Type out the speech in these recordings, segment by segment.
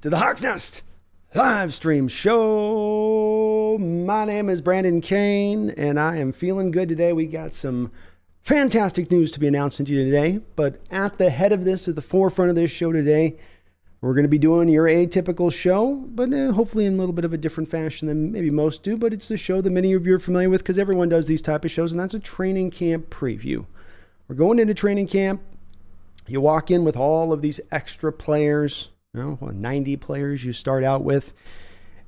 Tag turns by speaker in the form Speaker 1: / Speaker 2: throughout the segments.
Speaker 1: to the Hawks Nest live stream show. My name is Brandon Kane, and I am feeling good today. We got some fantastic news to be announcing to you today, but at the head of this, at the forefront of this show today, we're going to be doing your atypical show, but hopefully in a little bit of a different fashion than maybe most do, but it's the show that many of you are familiar with because everyone does these type of shows, and that's a training camp preview. We're going into training camp. You walk in with all of these extra players, 90 players you start out with,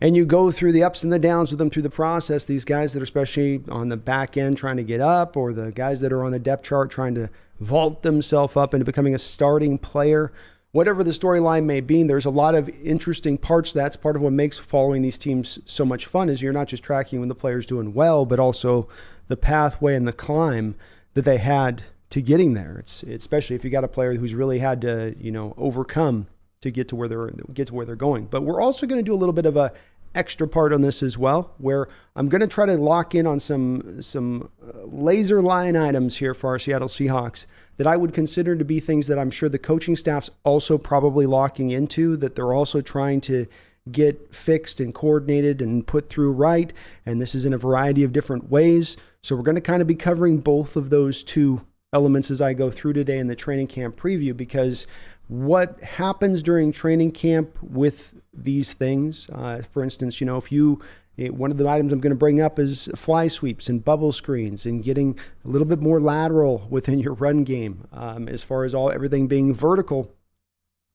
Speaker 1: and you go through the ups and the downs with them through the process. These guys that are especially on the back end trying to get up, or the guys that are on the depth chart trying to vault themselves up into becoming a starting player. Whatever the storyline may be, there's a lot of interesting parts. That's part of what makes following these teams so much fun, is you're not just tracking when the player's doing well, but also the pathway and the climb that they had to getting there. It's especially if you got a player who's really had to, overcome to get to where they're going. But we're also going to do a little bit of a extra part on this as well, where I'm going to try to lock in on some laser line items here for our Seattle Seahawks that I would consider to be things that I'm sure the coaching staff's also probably locking into, that they're also trying to get fixed and coordinated and put through right. And this is in a variety of different ways. So we're going to kind of be covering both of those two elements as I go through today in the training camp preview, because what happens during training camp with these things, for instance, one of the items I'm going to bring up is fly sweeps and bubble screens and getting a little bit more lateral within your run game. As far as everything being vertical,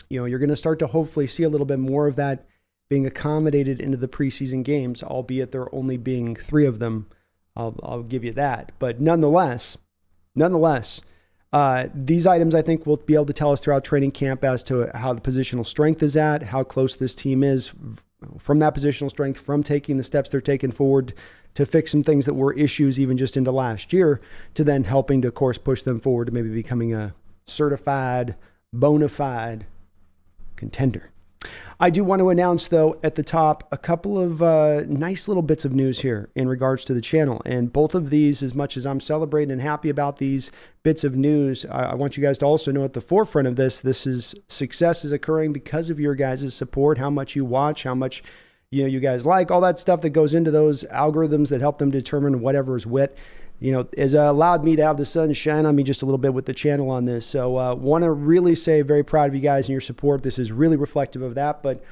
Speaker 1: you're going to start to hopefully see a little bit more of that being accommodated into the preseason games, albeit there only being 3 of them. I'll give you that. But nonetheless, these items I think will be able to tell us throughout training camp as to how the positional strength is at, how close this team is from that positional strength, from taking the steps they're taking forward to fix some things that were issues even just into last year, to then helping to, of course, push them forward to maybe becoming a certified, bona fide contender. I do want to announce, though, at the top, a couple of nice little bits of news here in regards to the channel. And both of these, as much as I'm celebrating and happy about these bits of news, I want you guys to also know at the forefront of this success is occurring because of your guys' support, how much you watch, how much you guys like, all that stuff that goes into those algorithms that help them determine whatever is wit. Has allowed me to have the sun shine on me just a little bit with the channel on this. So want to really say very proud of you guys and your support. This is really reflective of that. But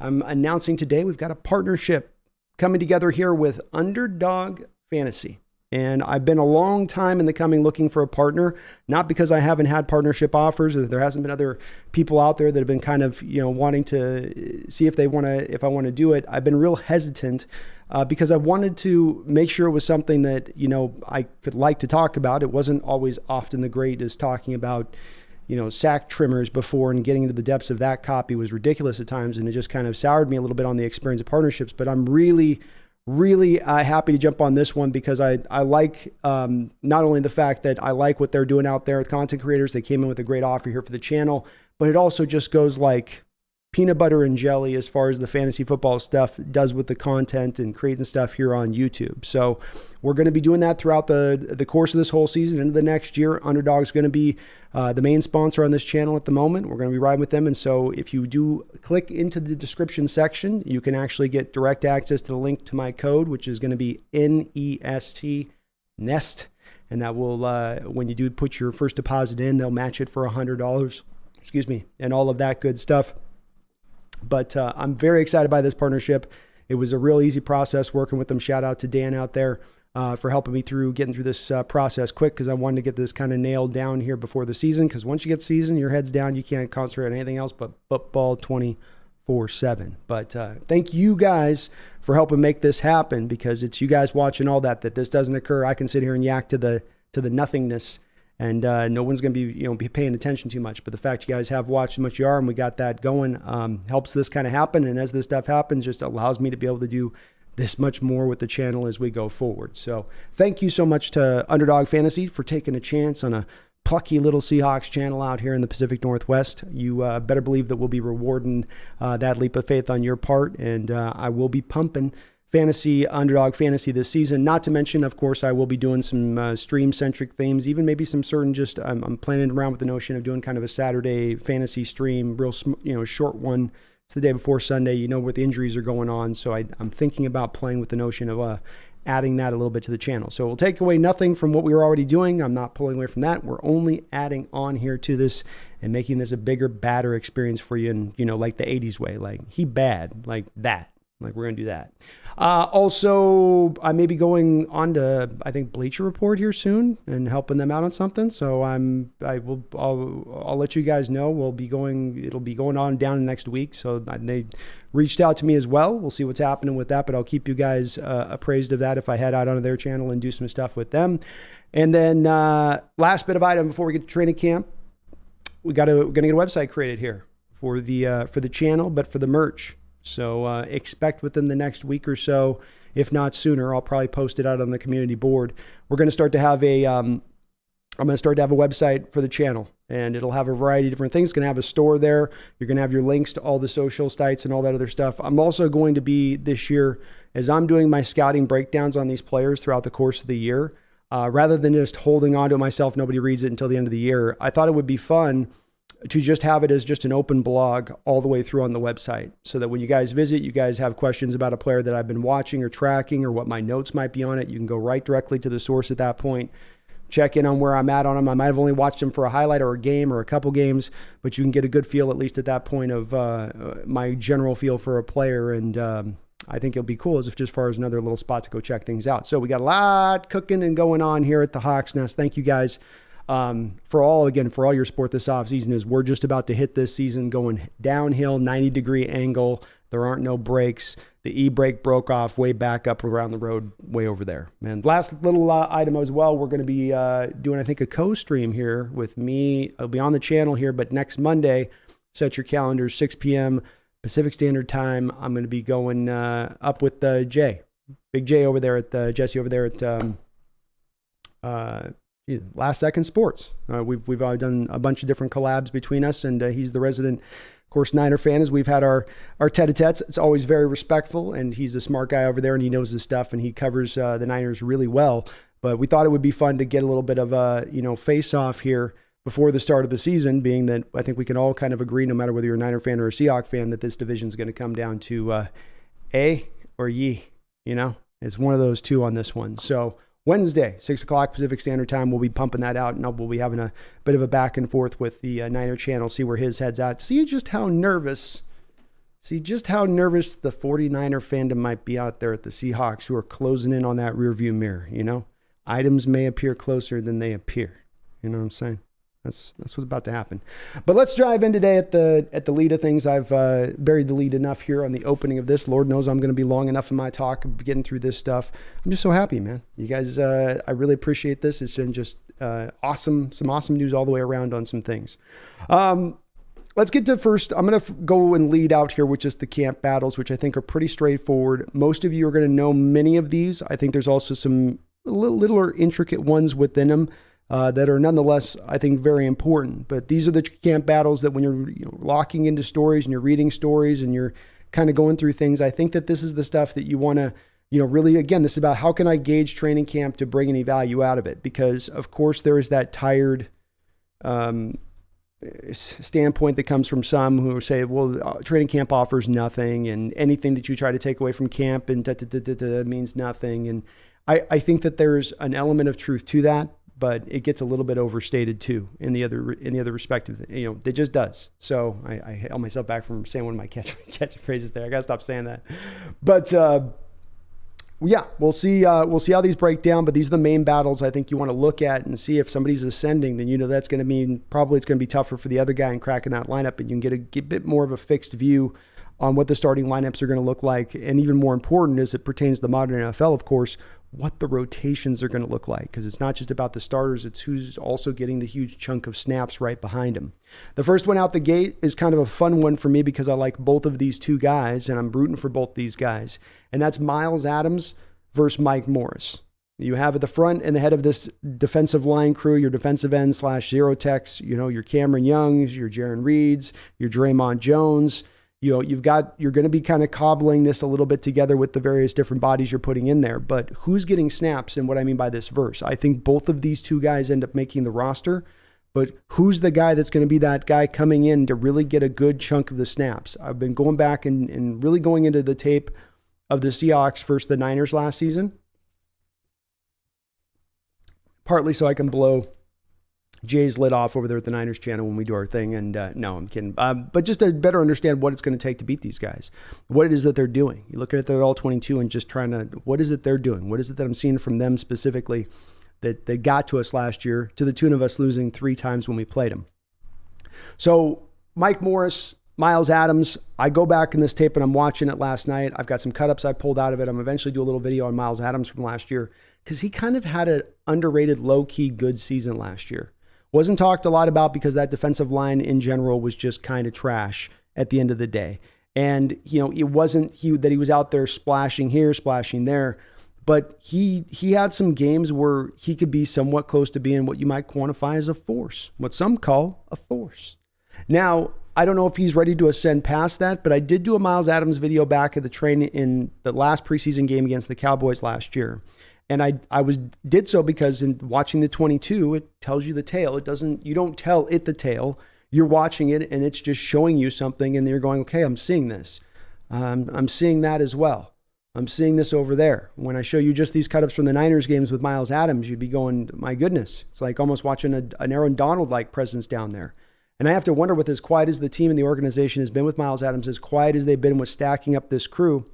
Speaker 1: I'm announcing today we've got a partnership coming together here with Underdog Fantasy. And I've been a long time in the coming looking for a partner, not because I haven't had partnership offers, or there hasn't been other people out there that have been kind of, wanting to see if I want to do it. I've been real hesitant because I wanted to make sure it was something that, I could like to talk about. It wasn't always often the greatest talking about, sack trimmers before, and getting into the depths of that copy was ridiculous at times. And it just kind of soured me a little bit on the experience of partnerships, but I'm really happy to jump on this one because I like not only the fact that I like what they're doing out there with content creators. They came in with a great offer here for the channel, but it also just goes like peanut butter and jelly as far as the fantasy football stuff does with the content and creating stuff here on YouTube. So we're going to be doing that throughout the course of this whole season into the next year. Underdog's going to be the main sponsor on this channel at the moment. We're going to be riding with them. And so if you do click into the description section, you can actually get direct access to the link to my code, which is going to be NEST. And that will, when you do put your first deposit in, they'll match it for $100, and all of that good stuff. But I'm very excited by this partnership. It was a real easy process working with them. Shout out to Dan out there for helping me getting through this process quick, because I wanted to get this kind of nailed down here before the season, because once you get season, your head's down. You can't concentrate on anything else but football 24/7. But thank you guys for helping make this happen, because it's you guys watching all that this doesn't occur. I can sit here and yak to the nothingness, and no one's going to be paying attention too much. But the fact you guys have watched as much as you are, and we got that going, helps this kind of happen. And as this stuff happens, just allows me to be able to do this much more with the channel as we go forward. So thank you so much to Underdog Fantasy for taking a chance on a plucky little Seahawks channel out here in the Pacific Northwest. You better believe that we'll be rewarding that leap of faith on your part. And I will be pumping Underdog Fantasy this season. Not to mention, of course, I will be doing some stream-centric themes, even maybe some certain I'm playing around with the notion of doing kind of a Saturday fantasy stream, real short one It's the day before Sunday. You know what the injuries are going on. So I'm thinking about playing with the notion of adding that a little bit to the channel. So we'll take away nothing from what we were already doing. I'm not pulling away from that. We're only adding on here to this and making this a bigger, badder experience for you. And, like the 80s way, like he bad, like that. Like we're going to do that. Also, I may be going on to, I think, Bleacher Report here soon and helping them out on something. So I'll let you guys know. It'll be going on down next week. So they reached out to me as well. We'll see what's happening with that, but I'll keep you guys appraised of that if I head out onto their channel and do some stuff with them. And then last bit of item before we get to training camp, we're going to get a website created here for the channel, but for the merch. So expect within the next week or so, if not sooner, I'll probably post it out on the community board. We're going to start to have I'm going to start to have a website for the channel, and it'll have a variety of different things. It's going to have a store there. You're going to have your links to all the social sites and all that other stuff. I'm also going to be this year, as I'm doing my scouting breakdowns on these players throughout the course of the year, rather than just holding on to it myself, nobody reads it until the end of the year. I thought it would be fun to just have it as just an open blog all the way through on the website, so that when you guys visit, you guys have questions about a player that I've been watching or tracking or what my notes might be on it. You can go right directly to the source at that point, check in on where I'm at on them. I might have only watched them for a highlight or a game or a couple games, but you can get a good feel, at least at that point, of my general feel for a player. And I think it'll be cool as far as another little spot to go check things out. So we got a lot cooking and going on here at the Hawks Nest. Thank you guys for all your support this offseason. As we're just about to hit this season going downhill, 90-degree angle. There aren't no brakes. The e-brake broke off way back up around the road, way over there. And last little item as well, we're going to be doing, I think, a co-stream here with me. I'll be on the channel here, but next Monday, set your calendars, 6 p.m. Pacific Standard Time. I'm going to be going up with Jay, Big J over there at Jesse over there at Last Second Sports. We've done a bunch of different collabs between us, and he's the resident, of course, Niner fan. As we've had our tete-a-tetes, it's always very respectful, and he's a smart guy over there, and he knows his stuff, and he covers the Niners really well. But we thought it would be fun to get a little bit of a face-off here before the start of the season, being that I think we can all kind of agree, no matter whether you're a Niner fan or a Seahawks fan, that this division is going to come down to A or Ye. It's one of those two on this one. So Wednesday, 6 o'clock Pacific Standard Time, we'll be pumping that out, and we'll be having a bit of a back and forth with the Niner channel, see where his head's at, see just how nervous the 49er fandom might be out there at the Seahawks, who are closing in on that rearview mirror. Items may appear closer than they appear. You know what I'm saying? That's what's about to happen. But let's dive in today at the lead of things. I've buried the lead enough here on the opening of this. Lord knows I'm going to be long enough in my talk of getting through this stuff. I'm just so happy, man. You guys, I really appreciate this. It's been just awesome, some awesome news all the way around on some things. Let's get to first. I'm going to go and lead out here with just the camp battles, which I think are pretty straightforward. Most of you are going to know many of these. I think there's also some littler intricate ones within them that are nonetheless, I think, very important. But these are the camp battles that when you're locking into stories and you're reading stories and you're kind of going through things, I think that this is the stuff that you want to, really, again, this is about how can I gauge training camp to bring any value out of it? Because, of course, there is that tired standpoint that comes from some who say, well, training camp offers nothing, and anything that you try to take away from camp and means nothing. And I think that there's an element of truth to that, but it gets a little bit overstated too in the other respect of it just does. So I held myself back from saying one of my catchphrases there. I gotta stop saying that. But yeah, we'll see how these break down. But these are the main battles I think you want to look at and see if somebody's ascending. Then that's going to mean probably it's going to be tougher for the other guy in cracking that lineup, and you can get a bit more of a fixed view on what the starting lineups are going to look like. And even more important, as it pertains to the modern NFL, of course, what the rotations are going to look like, because it's not just about the starters, it's who's also getting the huge chunk of snaps right behind him. The first one out the gate is kind of a fun one for me because I like both of these two guys, and I'm rooting for both these guys, and that's Miles Adams versus Mike Morris. You have at the front and the head of this defensive line crew, your defensive end / zero techs, your Cameron Youngs, your Jaron Reeds, your Draymond Jones. You're going to be kind of cobbling this a little bit together with the various different bodies you're putting in there. But who's getting snaps, and what I mean by this verse? I think both of these two guys end up making the roster, but who's the guy that's going to be that guy coming in to really get a good chunk of the snaps? I've been going back and really going into the tape of the Seahawks versus the Niners last season, partly so I can blow Jay's lid off over there at the Niners channel when we do our thing. And no, I'm kidding. But just to better understand what it's going to take to beat these guys, what it is that they're doing. You look at their all 22 and just trying to, what is it they're doing? What is it that I'm seeing from them specifically that they got to us last year to the tune of us losing 3 times when we played them? So Mike Morris, Miles Adams, I go back in this tape and I'm watching it last night. I've got some cut-ups I pulled out of it. I'm eventually do a little video on Miles Adams from last year because he kind of had an underrated, low-key good season last year. Wasn't talked a lot about because that defensive line in general was just kind of trash at the end of the day. And, you know, it wasn't that he was out there splashing here, splashing there, but he had some games where he could be somewhat close to being what you might quantify as a force, what some call a force. Now, I don't know if he's ready to ascend past that, but I did do a Miles Adams video back at the train in the last preseason game against the Cowboys last year. And I did so because in watching the 22, it tells you the tale. You don't tell it the tale. You're watching it and it's just showing you something and you're going, okay, I'm seeing this. I'm seeing that as well. I'm seeing this over there. When I show you just these cut-ups from the Niners games with Miles Adams, you'd be going, my goodness, it's like almost watching an Aaron Donald-like presence down there. And I have to wonder with as quiet as the team and the organization has been with Miles Adams, as quiet as they've been with stacking up this crew,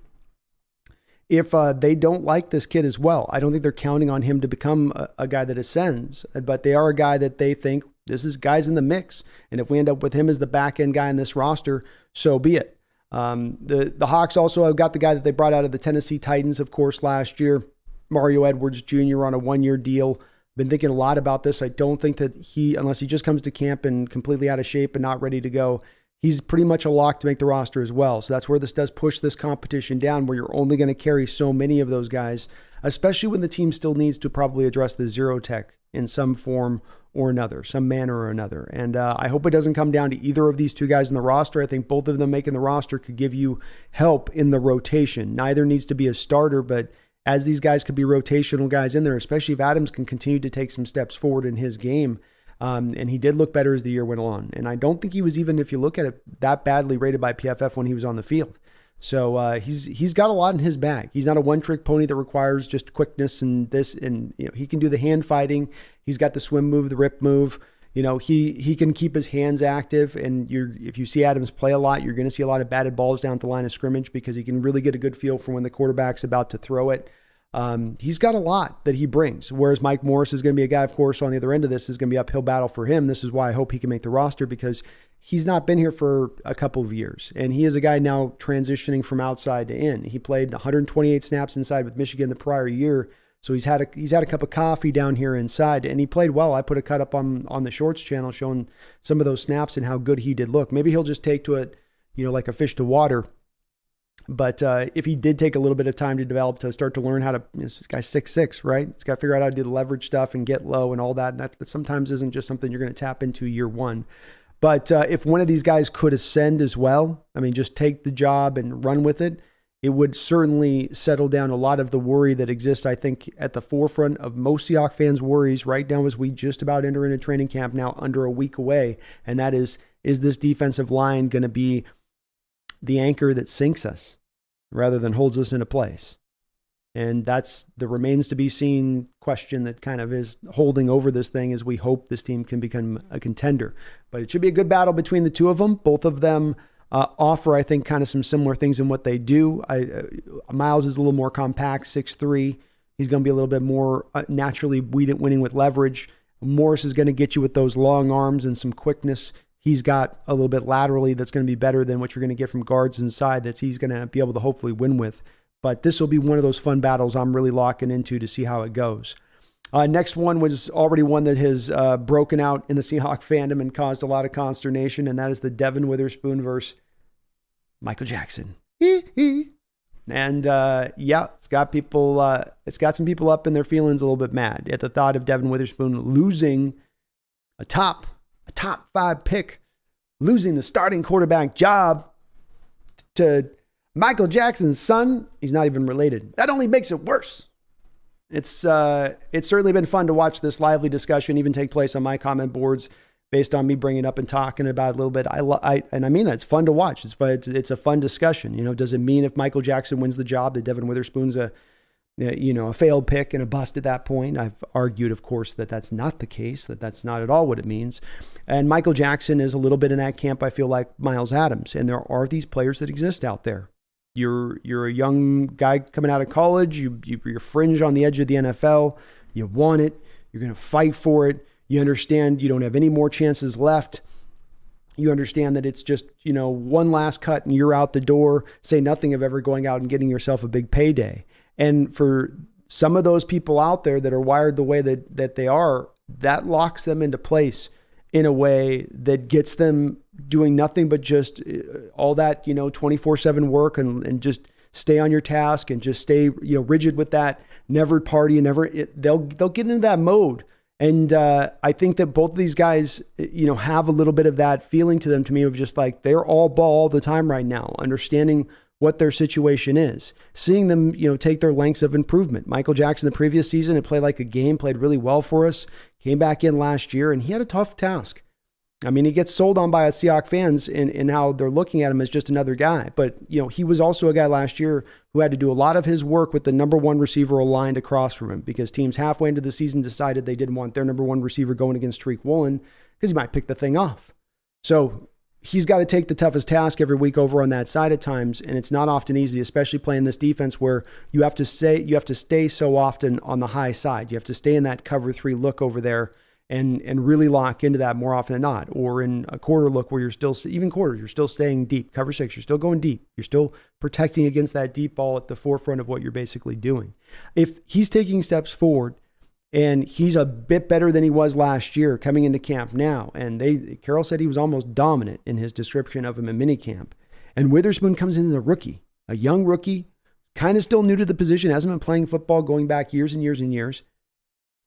Speaker 1: if they don't like this kid as well. I don't think they're counting on him to become a guy that ascends, but they are a guy that they think this is guys in the mix. And if we end up with him as the back end guy in this roster, so be it. The Hawks also have got the guy that they brought out of the Tennessee Titans, of course, last year, Mario Edwards Jr. on a 1-year deal. Been thinking a lot about this. I don't think that unless he just comes to camp and completely out of shape and not ready to go, he's pretty much a lock to make the roster as well. So that's where this does push this competition down, where you're only going to carry so many of those guys, especially when the team still needs to probably address the zero tech in some form or another, some manner or another. And I hope it doesn't come down to either of these two guys in the roster. I think both of them making the roster could give you help in the rotation. Neither needs to be a starter, but as these guys could be rotational guys in there, especially if Adams can continue to take some steps forward in his game. And he did look better as the year went on. And I don't think he was even, if you look at it, that badly rated by PFF when he was on the field. So he's got a lot in his bag. He's not a one-trick pony that requires just quickness and this. And you know, he can do the hand fighting. He's got the swim move, the rip move. You know, he can keep his hands active. And if you see Adams play a lot, you're going to see a lot of batted balls down at the line of scrimmage because he can really get a good feel for when the quarterback's about to throw it. He's got a lot that he brings, whereas Mike Morris is going to be a guy, of course, on the other end of this is going to be uphill battle for him. This is why I hope he can make the roster because he's not been here for a couple of years. And he is a guy now transitioning from outside to in. He played 128 snaps inside with Michigan the prior year. So he's had a cup of coffee down here inside and he played well. I put a cut up on the Shorts channel showing some of those snaps and how good he did look. Maybe he'll just take to it, you know, like a fish to water. But if he did take a little bit of time to develop, to start to learn how to, this guy's 6'6", right? He's got to figure out how to do the leverage stuff and get low and all that. And that sometimes isn't just something you're going to tap into year one. But if one of these guys could ascend as well, I mean, just take the job and run with it, it would certainly settle down a lot of the worry that exists, I think, at the forefront of most Seahawks fans' worries right now as we just about enter into training camp now under a week away. And that is this defensive line going to be the anchor that sinks us rather than holds us into place? And that's the remains to be seen question that kind of is holding over this thing as we hope this team can become a contender. But it should be a good battle between the two of them. Both of them offer, I think, kind of some similar things in what they do. Miles is a little more compact, 6'3". He's going to be a little bit more naturally winning with leverage. Morris is going to get you with those long arms and some quickness. He's got a little bit laterally that's going to be better than what you're going to get from guards inside that he's going to be able to hopefully win with. But this will be one of those fun battles I'm really locking into to see how it goes. Next one was already one that has broken out in the Seahawk fandom and caused a lot of consternation, and that is the Devin Witherspoon versus Michael Jackson. And yeah, it's got some people up in their feelings a little bit mad at the thought of Devin Witherspoon losing a top 5 pick, losing the starting quarterback job to Michael Jackson's son. He's not even related. That only makes it worse. It's certainly been fun to watch this lively discussion even take place on my comment boards based on me bringing it up and talking about it a little bit. And I mean that it's fun to watch. It's fun. It's a fun discussion. You know, does it mean if Michael Jackson wins the job that Devin Witherspoon's a failed pick and a bust at that point? I've argued, of course, that that's not the case, that that's not at all what it means. And Michael Jackson is a little bit in that camp, I feel like Miles Adams. And there are these players that exist out there. You're a young guy coming out of college. You're fringe on the edge of the NFL. You want it. You're going to fight for it. You understand you don't have any more chances left. You understand that it's just, one last cut and you're out the door. Say nothing of ever going out and getting yourself a big payday. And for some of those people out there that are wired the way that they are, that locks them into place in a way that gets them doing nothing but just all that, 24/7 work and just stay on your task and just stay, rigid with that, never party and they'll get into that mode. And I think that both of these guys, have a little bit of that feeling to them, to me, of just like they're all ball all the time right now, understanding what their situation is, seeing them, take their lengths of improvement. Michael Jackson, the previous season, had played like a game, played really well for us, came back in last year, and he had a tough task. I mean, he gets sold on by Seahawks fans in how they're looking at him as just another guy. But, he was also a guy last year who had to do a lot of his work with the number one receiver aligned across from him, because teams halfway into the season decided they didn't want their number one receiver going against Tariq Woolen because he might pick the thing off. So he's got to take the toughest task every week over on that side at times. And it's not often easy, especially playing this defense where you have to stay so often on the high side. You have to stay in that cover 3 look over there and really lock into that more often than not, or in a quarter look where you're still staying deep. Cover 6, you're still going deep. You're still protecting against that deep ball at the forefront of what you're basically doing. If he's taking steps forward and he's a bit better than he was last year coming into camp now, and Carroll said he was almost dominant in his description of him in minicamp, and Witherspoon comes in as a rookie, a young rookie, kind of still new to the position, hasn't been playing football going back years and years and years.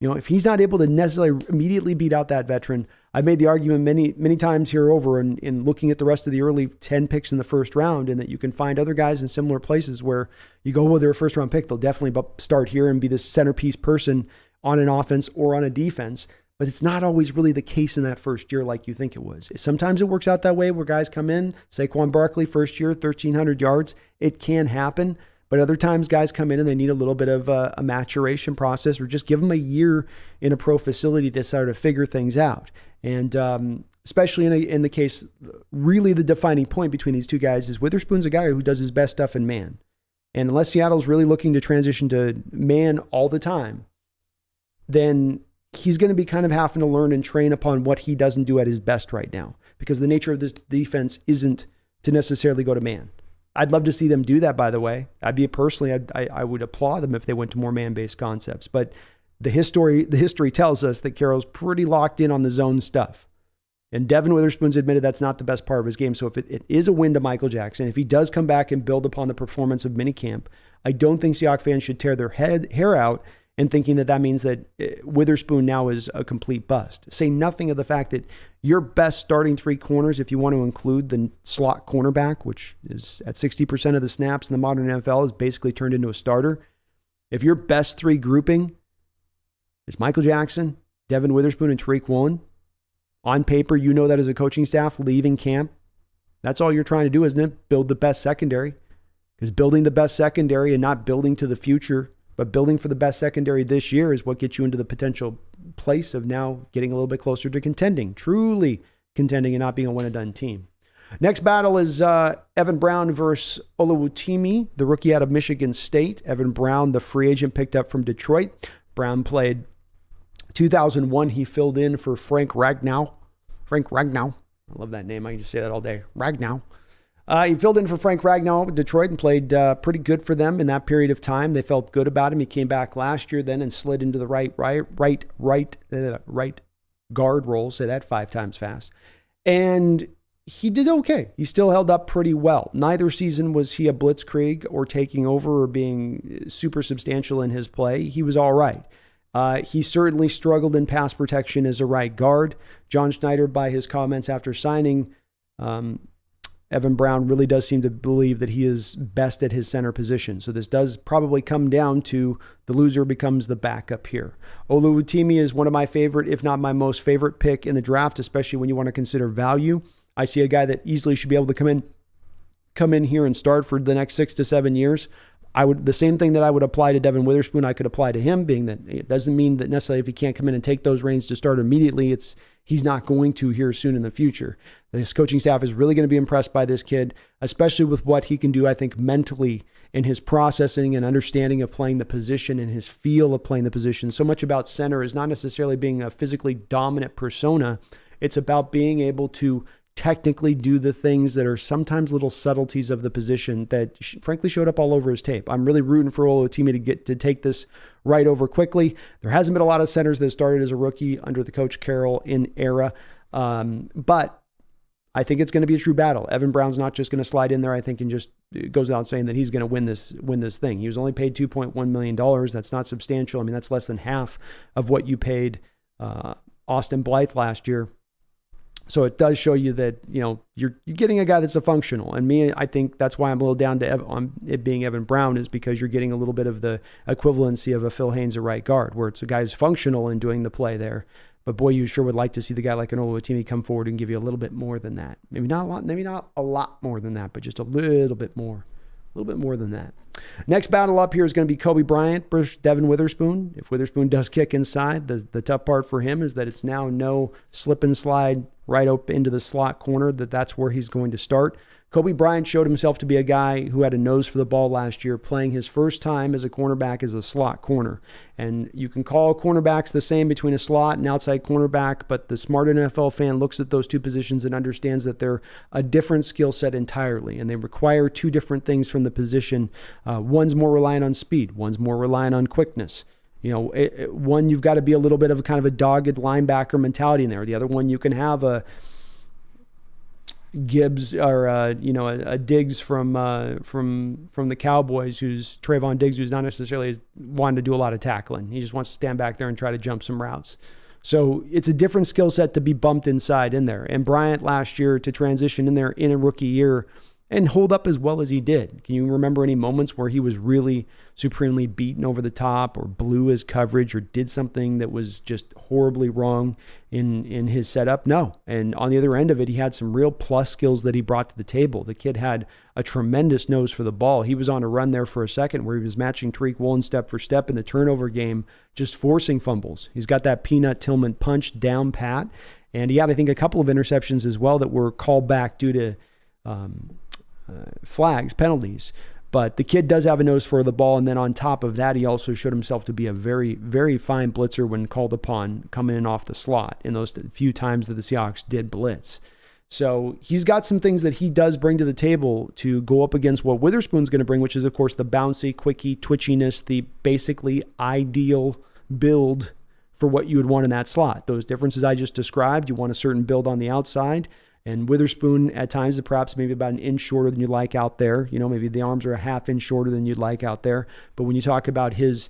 Speaker 1: If he's not able to necessarily immediately beat out that veteran, I've made the argument many times here over in looking at the rest of the early 10 picks in the first round, and that you can find other guys in similar places where you go, well, they're a first round pick. They'll definitely start here and be the centerpiece person on an offense or on a defense. But it's not always really the case in that first year like you think it was. Sometimes it works out that way where guys come in, Saquon Barkley, first year, 1,300 yards. It can happen. But other times guys come in and they need a little bit of a maturation process, or just give them a year in a pro facility to sort of figure things out. And especially in the case, really the defining point between these two guys is Witherspoon's a guy who does his best stuff in man. And unless Seattle's really looking to transition to man all the time, then he's going to be kind of having to learn and train upon what he doesn't do at his best right now, because the nature of this defense isn't to necessarily go to man. I'd love to see them do that, by the way. I would applaud them if they went to more man-based concepts. But the history tells us that Carroll's pretty locked in on the zone stuff. And Devin Witherspoon's admitted that's not the best part of his game. So if it is a win to Michael Jackson, if he does come back and build upon the performance of minicamp, I don't think Seahawks fans should tear their hair out and thinking that means that Witherspoon now is a complete bust. Say nothing of the fact that your best starting 3 corners, if you want to include the slot cornerback, which is at 60% of the snaps in the modern NFL, is basically turned into a starter. If your best 3 grouping is Michael Jackson, Devin Witherspoon, and Tariq Woolen, on paper, you know that as a coaching staff leaving camp, that's all you're trying to do, isn't it? Build the best secondary. Because building the best secondary and not building to the future, but building for the best secondary this year is what gets you into the potential place of now getting a little bit closer to contending, truly contending and not being a one-and-done team. Next battle is Evan Brown versus Oluwatimi, the rookie out of Michigan State. Evan Brown, the free agent picked up from Detroit. Brown played 2001. He filled in for Frank Ragnow. I love that name. I can just say that all day. Ragnow. He filled in for Frank Ragnow at Detroit and played pretty good for them in that period of time. They felt good about him. He came back last year then and slid into the right guard role. Say that 5 times fast. And he did okay. He still held up pretty well. Neither season was he a blitzkrieg or taking over or being super substantial in his play. He was all right. He certainly struggled in pass protection as a right guard. John Schneider, by his comments after signing, Evan Brown really does seem to believe that he is best at his center position. So this does probably come down to the loser becomes the backup here. Oluwatimi is one of my favorite, if not my most favorite pick in the draft, especially when you want to consider value. I see a guy that easily should be able to come in here and start for the next 6 to 7 years. The same thing that I would apply to Devin Witherspoon, I could apply to him, being that it doesn't mean that necessarily if he can't come in and take those reins to start immediately, he's not going to here soon in the future. This coaching staff is really going to be impressed by this kid, especially with what he can do, I think, mentally in his processing and understanding of playing the position and his feel of playing the position. So much about center is not necessarily being a physically dominant persona. It's about being able to technically do the things that are sometimes little subtleties of the position that frankly showed up all over his tape. I'm really rooting for Oluwatimi to take this right over quickly. There hasn't been a lot of centers that started as a rookie under the Coach Carroll era, but I think it's going to be a true battle. Evan Brown's not just going to slide in there, I think, and just it goes without saying that he's going to win this thing. He was only paid $2.1 million. That's not substantial. I mean, that's less than half of what you paid Austin Blythe last year. So it does show you that, you're getting a guy that's a functional. And me, I think that's why I'm a little down to on it being Evan Brown, is because you're getting a little bit of the equivalency of a Phil Haynes at right guard, where it's a guy who's functional in doing the play there. But boy, you sure would like to see the guy like an Oluwatimi come forward and give you a little bit more than that. Maybe not a lot more than that, but just a little bit more. A little bit more than that. Next battle up here is going to be Kobe Bryant versus Devin Witherspoon. If Witherspoon does kick inside, the tough part for him is that it's now no slip and slide right up into the slot corner, that's where he's going to start. Kobe Bryant showed himself to be a guy who had a nose for the ball last year, playing his first time as a cornerback as a slot corner. And you can call cornerbacks the same between a slot and outside cornerback, but the smart NFL fan looks at those two positions and understands that they're a different skill set entirely, and they require two different things from the position. One's more reliant on speed, one's more reliant on quickness. One, you've got to be a little bit of a kind of a dogged linebacker mentality in there. The other one, you can have a Gibbs or a Diggs from the Cowboys, who's Trayvon Diggs, who's not necessarily wanting to do a lot of tackling. He just wants to stand back there and try to jump some routes. So it's a different skill set to be bumped inside in there. And Bryant last year to transition in there in a rookie year and hold up as well as he did. Can you remember any moments where he was really supremely beaten over the top or blew his coverage or did something that was just horribly wrong in his setup? No. And on the other end of it, he had some real plus skills that he brought to the table. The kid had a tremendous nose for the ball. He was on a run there for a second where he was matching Tariq Woolen step for step in the turnover game, just forcing fumbles. He's got that Peanut Tillman punch down pat. And he had, I think, a couple of interceptions as well that were called back due to flags, penalties. But the kid does have a nose for the ball. And then on top of that, he also showed himself to be a very, very fine blitzer when called upon coming in off the slot in those few times that the Seahawks did blitz. So he's got some things that he does bring to the table to go up against what Witherspoon's going to bring, which is, of course, the bouncy, quickie, twitchiness, the basically ideal build for what you would want in that slot. Those differences I just described, you want a certain build on the outside. And Witherspoon at times perhaps maybe about an inch shorter than you'd like out there. Maybe the arms are a half inch shorter than you'd like out there. But when you talk about his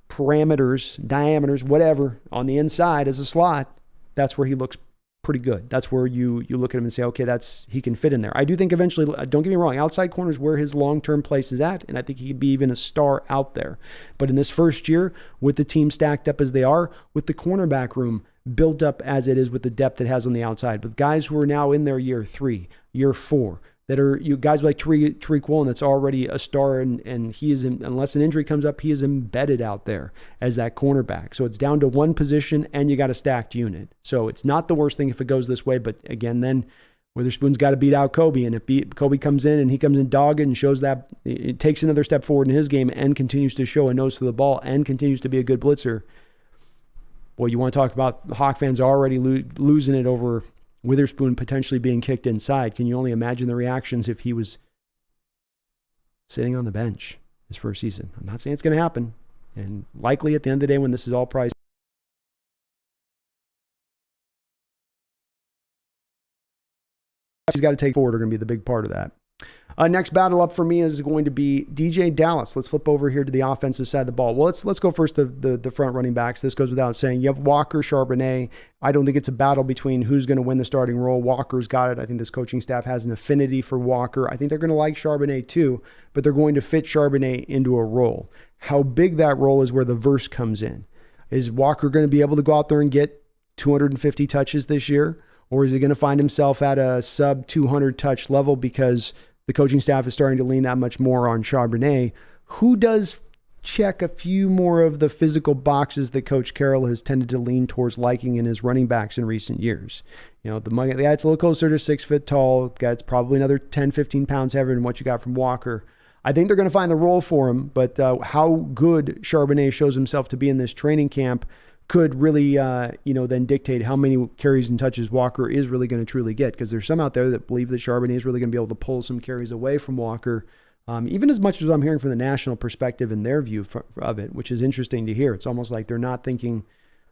Speaker 1: parameters, diameters, whatever, on the inside as a slot, that's where he looks pretty good. That's where you look at him and say, okay, he can fit in there. I do think eventually, don't get me wrong, outside corner is where his long-term place is at, and I think he could be even a star out there. But in this first year, with the team stacked up as they are, with the cornerback room built up as it is with the depth it has on the outside, with guys who are now in their year 3, year 4, that are guys like Tariq Woolen that's already a star, and he is, unless an injury comes up, he is embedded out there as that cornerback. So it's down to one position, and you got a stacked unit. So it's not the worst thing if it goes this way, but again, then Witherspoon's got to beat out Kobe, and if Kobe comes in and he comes in dogged and shows that it takes another step forward in his game and continues to show a nose for the ball and continues to be a good blitzer, well, you want to talk about Hawk fans already losing it over Witherspoon potentially being kicked inside. Can you only imagine the reactions if he was sitting on the bench his first season? I'm not saying it's going to happen. And likely at the end of the day when this is all priced, he's got to take forward are going to be the big part of that. Next battle up for me is going to be DJ Dallas. Let's flip over here to the offensive side of the ball. Well, let's go first the front running backs. This goes without saying. You have Walker, Charbonnet. I don't think it's a battle between who's going to win the starting role. Walker's got it. I think this coaching staff has an affinity for Walker. I think they're going to like Charbonnet too, but they're going to fit Charbonnet into a role. How big that role is where the verse comes in. Is Walker going to be able to go out there and get 250 touches this year? Or is he going to find himself at a sub 200 touch level because the coaching staff is starting to lean that much more on Charbonnet, who does check a few more of the physical boxes that Coach Carroll has tended to lean towards liking in his running backs in recent years. You know, the guy that's a little closer to 6 foot tall, guy that's probably another 10, 15 pounds heavier than what you got from Walker. I think they're going to find the role for him, but how good Charbonnet shows himself to be in this training camp could really, then dictate how many carries and touches Walker is really going to truly get. Because there's some out there that believe that Charbonnet is really going to be able to pull some carries away from Walker, even as much as I'm hearing from the national perspective and their view of it, which is interesting to hear. It's almost like they're not thinking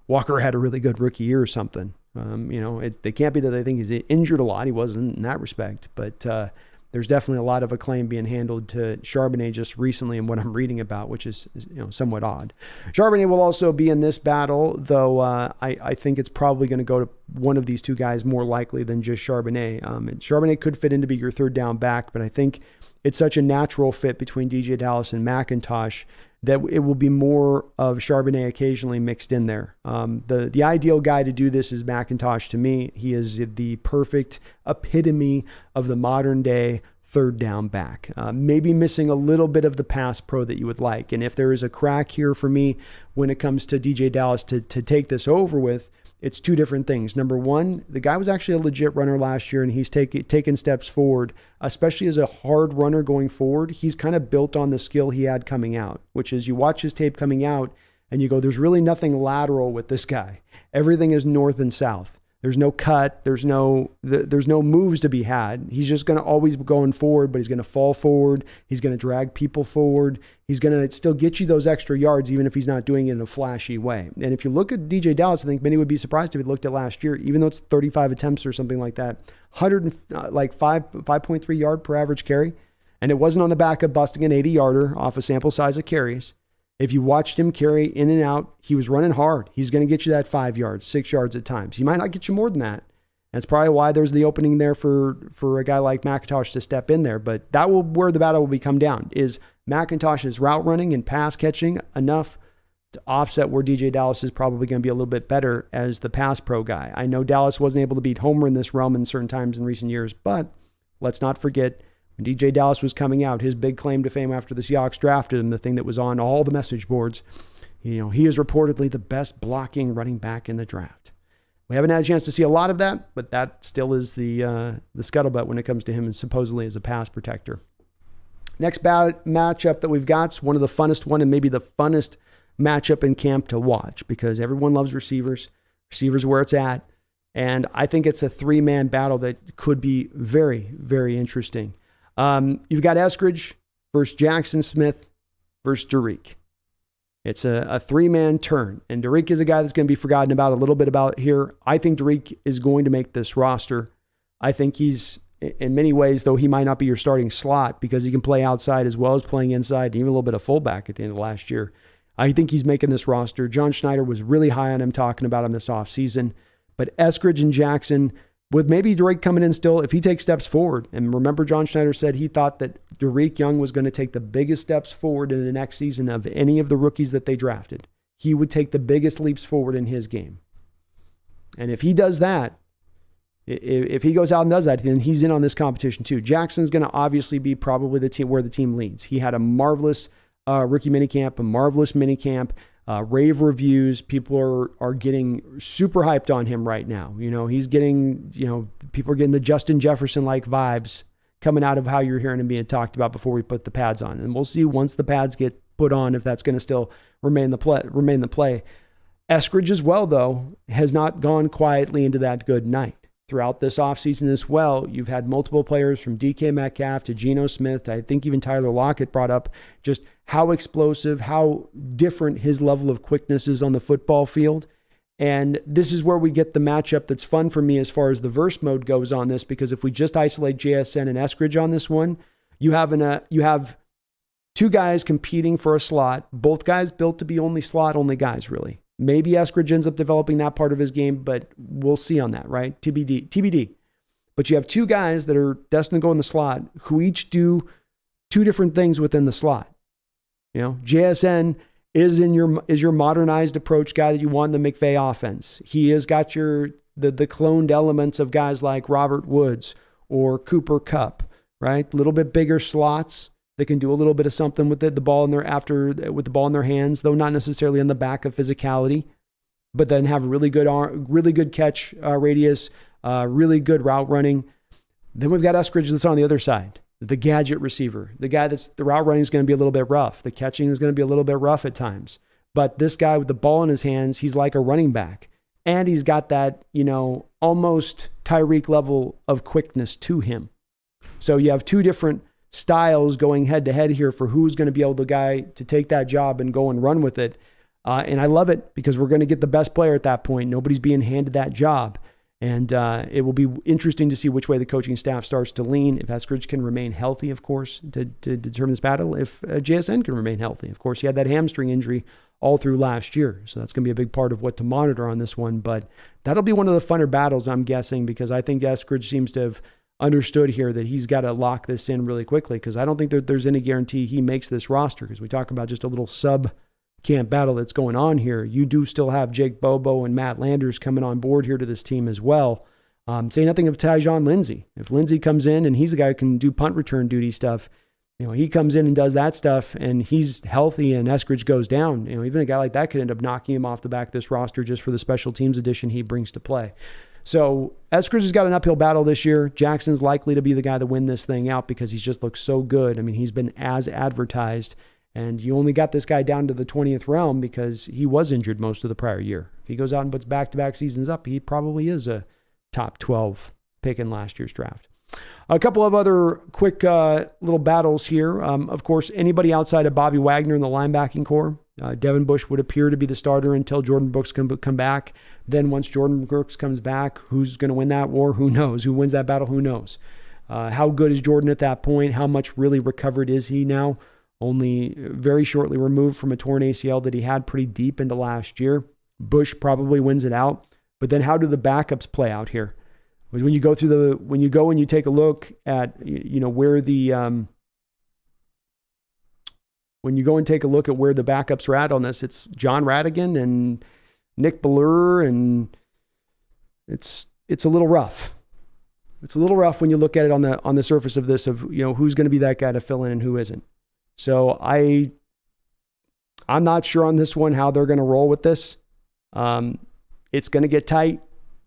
Speaker 1: Walker had a really good rookie year or something. They can't be that they think he's injured a lot. He wasn't in that respect, but there's definitely a lot of acclaim being handled to Charbonnet just recently in what I'm reading about, which is somewhat odd. Charbonnet will also be in this battle, though I think it's probably going to go to one of these two guys more likely than just Charbonnet. Charbonnet could fit in to be your third down back, but I think it's such a natural fit between DJ Dallas and McIntosh that it will be more of Charbonnet occasionally mixed in there. The ideal guy to do this is McIntosh to me. He is the perfect epitome of the modern day third down back. Maybe missing a little bit of the pass pro that you would like. And if there is a crack here for me when it comes to DJ Dallas to take this over with, it's two different things. Number one, the guy was actually a legit runner last year, and he's taken steps forward, especially as a hard runner going forward. He's kind of built on the skill he had coming out, which is you watch his tape coming out and you go, there's really nothing lateral with this guy. Everything is north and south. There's no cut. There's no moves to be had. He's just going to always be going forward, but he's going to fall forward. He's going to drag people forward. He's going to still get you those extra yards, even if he's not doing it in a flashy way. And if you look at DJ Dallas, I think many would be surprised if he looked at last year, even though it's 35 attempts or something like that, 5.3 yard per average carry. And it wasn't on the back of busting an 80-yarder off a sample size of carries. If you watched him carry in and out, he was running hard. He's going to get you that 5 yards, 6 yards at times. He might not get you more than that. That's probably why there's the opening there for a guy like McIntosh to step in there. But that will where the battle will be come down. Is McIntosh's route running and pass catching enough to offset where DJ Dallas is probably going to be a little bit better as the pass pro guy? I know Dallas wasn't able to beat Homer in this realm in certain times in recent years, but let's not forget, when DJ Dallas was coming out, his big claim to fame after the Seahawks drafted him, the thing that was on all the message boards, he is reportedly the best blocking running back in the draft. We haven't had a chance to see a lot of that, but that still is the scuttlebutt when it comes to him and supposedly as a pass protector. Next matchup that we've got is one of the funnest and maybe the funnest matchup in camp to watch because everyone loves receivers. Receivers are where it's at. And I think it's a three-man battle that could be very, very interesting. You've got Eskridge versus Jackson Smith versus Derek. It's a three-man turn, and Derek is a guy that's going to be forgotten about a little bit about here. I think Derek is going to make this roster. I think he's, in many ways, though he might not be your starting slot because he can play outside as well as playing inside, even a little bit of fullback at the end of last year. I think he's making this roster. John Schneider was really high on him, talking about him this offseason. But Eskridge and Jackson, with maybe Derek coming in still, if he takes steps forward, and remember John Schneider said he thought that Derek Young was going to take the biggest steps forward in the next season of any of the rookies that they drafted. He would take the biggest leaps forward in his game. And if he does that, if he goes out and does that, then he's in on this competition too. Jackson's going to obviously be probably the team where the team leads. He had a marvelous rookie minicamp, a marvelous minicamp. Rave reviews. People are getting super hyped on him right now. He's getting, people are getting the Justin Jefferson-like vibes coming out of how you're hearing him being talked about before we put the pads on. And we'll see once the pads get put on if that's going to still remain the play. Eskridge as well, though, has not gone quietly into that good night. Throughout this offseason as well, you've had multiple players from DK Metcalf to Geno Smith. I think even Tyler Lockett brought up just how explosive, how different his level of quickness is on the football field. And this is where we get the matchup that's fun for me as far as the verse mode goes on this, because if we just isolate JSN and Eskridge on this one, You have two guys competing for a slot, both guys built to be only slot-only guys, really. Maybe Eskridge ends up developing that part of his game, but we'll see on that, right? TBD. But you have two guys that are destined to go in the slot who each do two different things within the slot. JSN is your modernized approach guy that you want in the McVay offense. He has got the cloned elements of guys like Robert Woods or Cooper Kupp, right? A little bit bigger slots. They can do a little bit of something with the ball with the ball in their hands, though not necessarily in the back of physicality, but then have really good catch radius, really good route running. Then we've got Eskridge that's on the other side, the gadget receiver, the guy the route running is going to be a little bit rough. The catching is going to be a little bit rough at times. But this guy with the ball in his hands, he's like a running back. And he's got that, almost Tyreek level of quickness to him. So you have two different styles going head to head here for who's going to be able to take that job and go and run with it. And I love it because we're going to get the best player at that point. Nobody's being handed that job. And it will be interesting to see which way the coaching staff starts to lean. If Eskridge can remain healthy, of course, to determine this battle. If JSN can remain healthy. Of course, he had that hamstring injury all through last year. So that's going to be a big part of what to monitor on this one. But that'll be one of the funner battles, I'm guessing, because I think Eskridge seems to have understood here that he's got to lock this in really quickly, because I don't think that there's any guarantee he makes this roster, because we talk about just a little sub-camp battle that's going on here. You do still have Jake Bobo and Matt Landers coming on board here to this team as well. Say nothing of Tyjon Lindsey. If Lindsey comes in and he's a guy who can do punt return duty stuff, he comes in and does that stuff and he's healthy and Eskridge goes down, even a guy like that could end up knocking him off the back of this roster just for the special teams addition he brings to play. So Eskridge has got an uphill battle this year. Jackson's likely to be the guy to win this thing out because he's just looked so good. I mean, he's been as advertised, and you only got this guy down to the 20th round because he was injured most of the prior year. If he goes out and puts back-to-back seasons up, he probably is a top 12 pick in last year's draft. A couple of other quick little battles here. Of course, anybody outside of Bobby Wagner in the linebacking core. Devin Bush would appear to be the starter until Jordan Brooks can come back. Then once Jordan Brooks comes back, who's going to win that war? Who knows? Who wins that battle? Who knows? How good is Jordan at that point? How much really recovered is he now? Only very shortly removed from a torn ACL that he had pretty deep into last year. Bush probably wins it out. But then how do the backups play out here? When you go and you take a look at, where the, when you go and take a look at where the backups are at on this, it's John Radigan and Nick Bellure, and it's a little rough. It's a little rough when you look at it on the surface of this, of, who's going to be that guy to fill in and who isn't. So I'm not sure on this one how they're going to roll with this. It's going to get tight.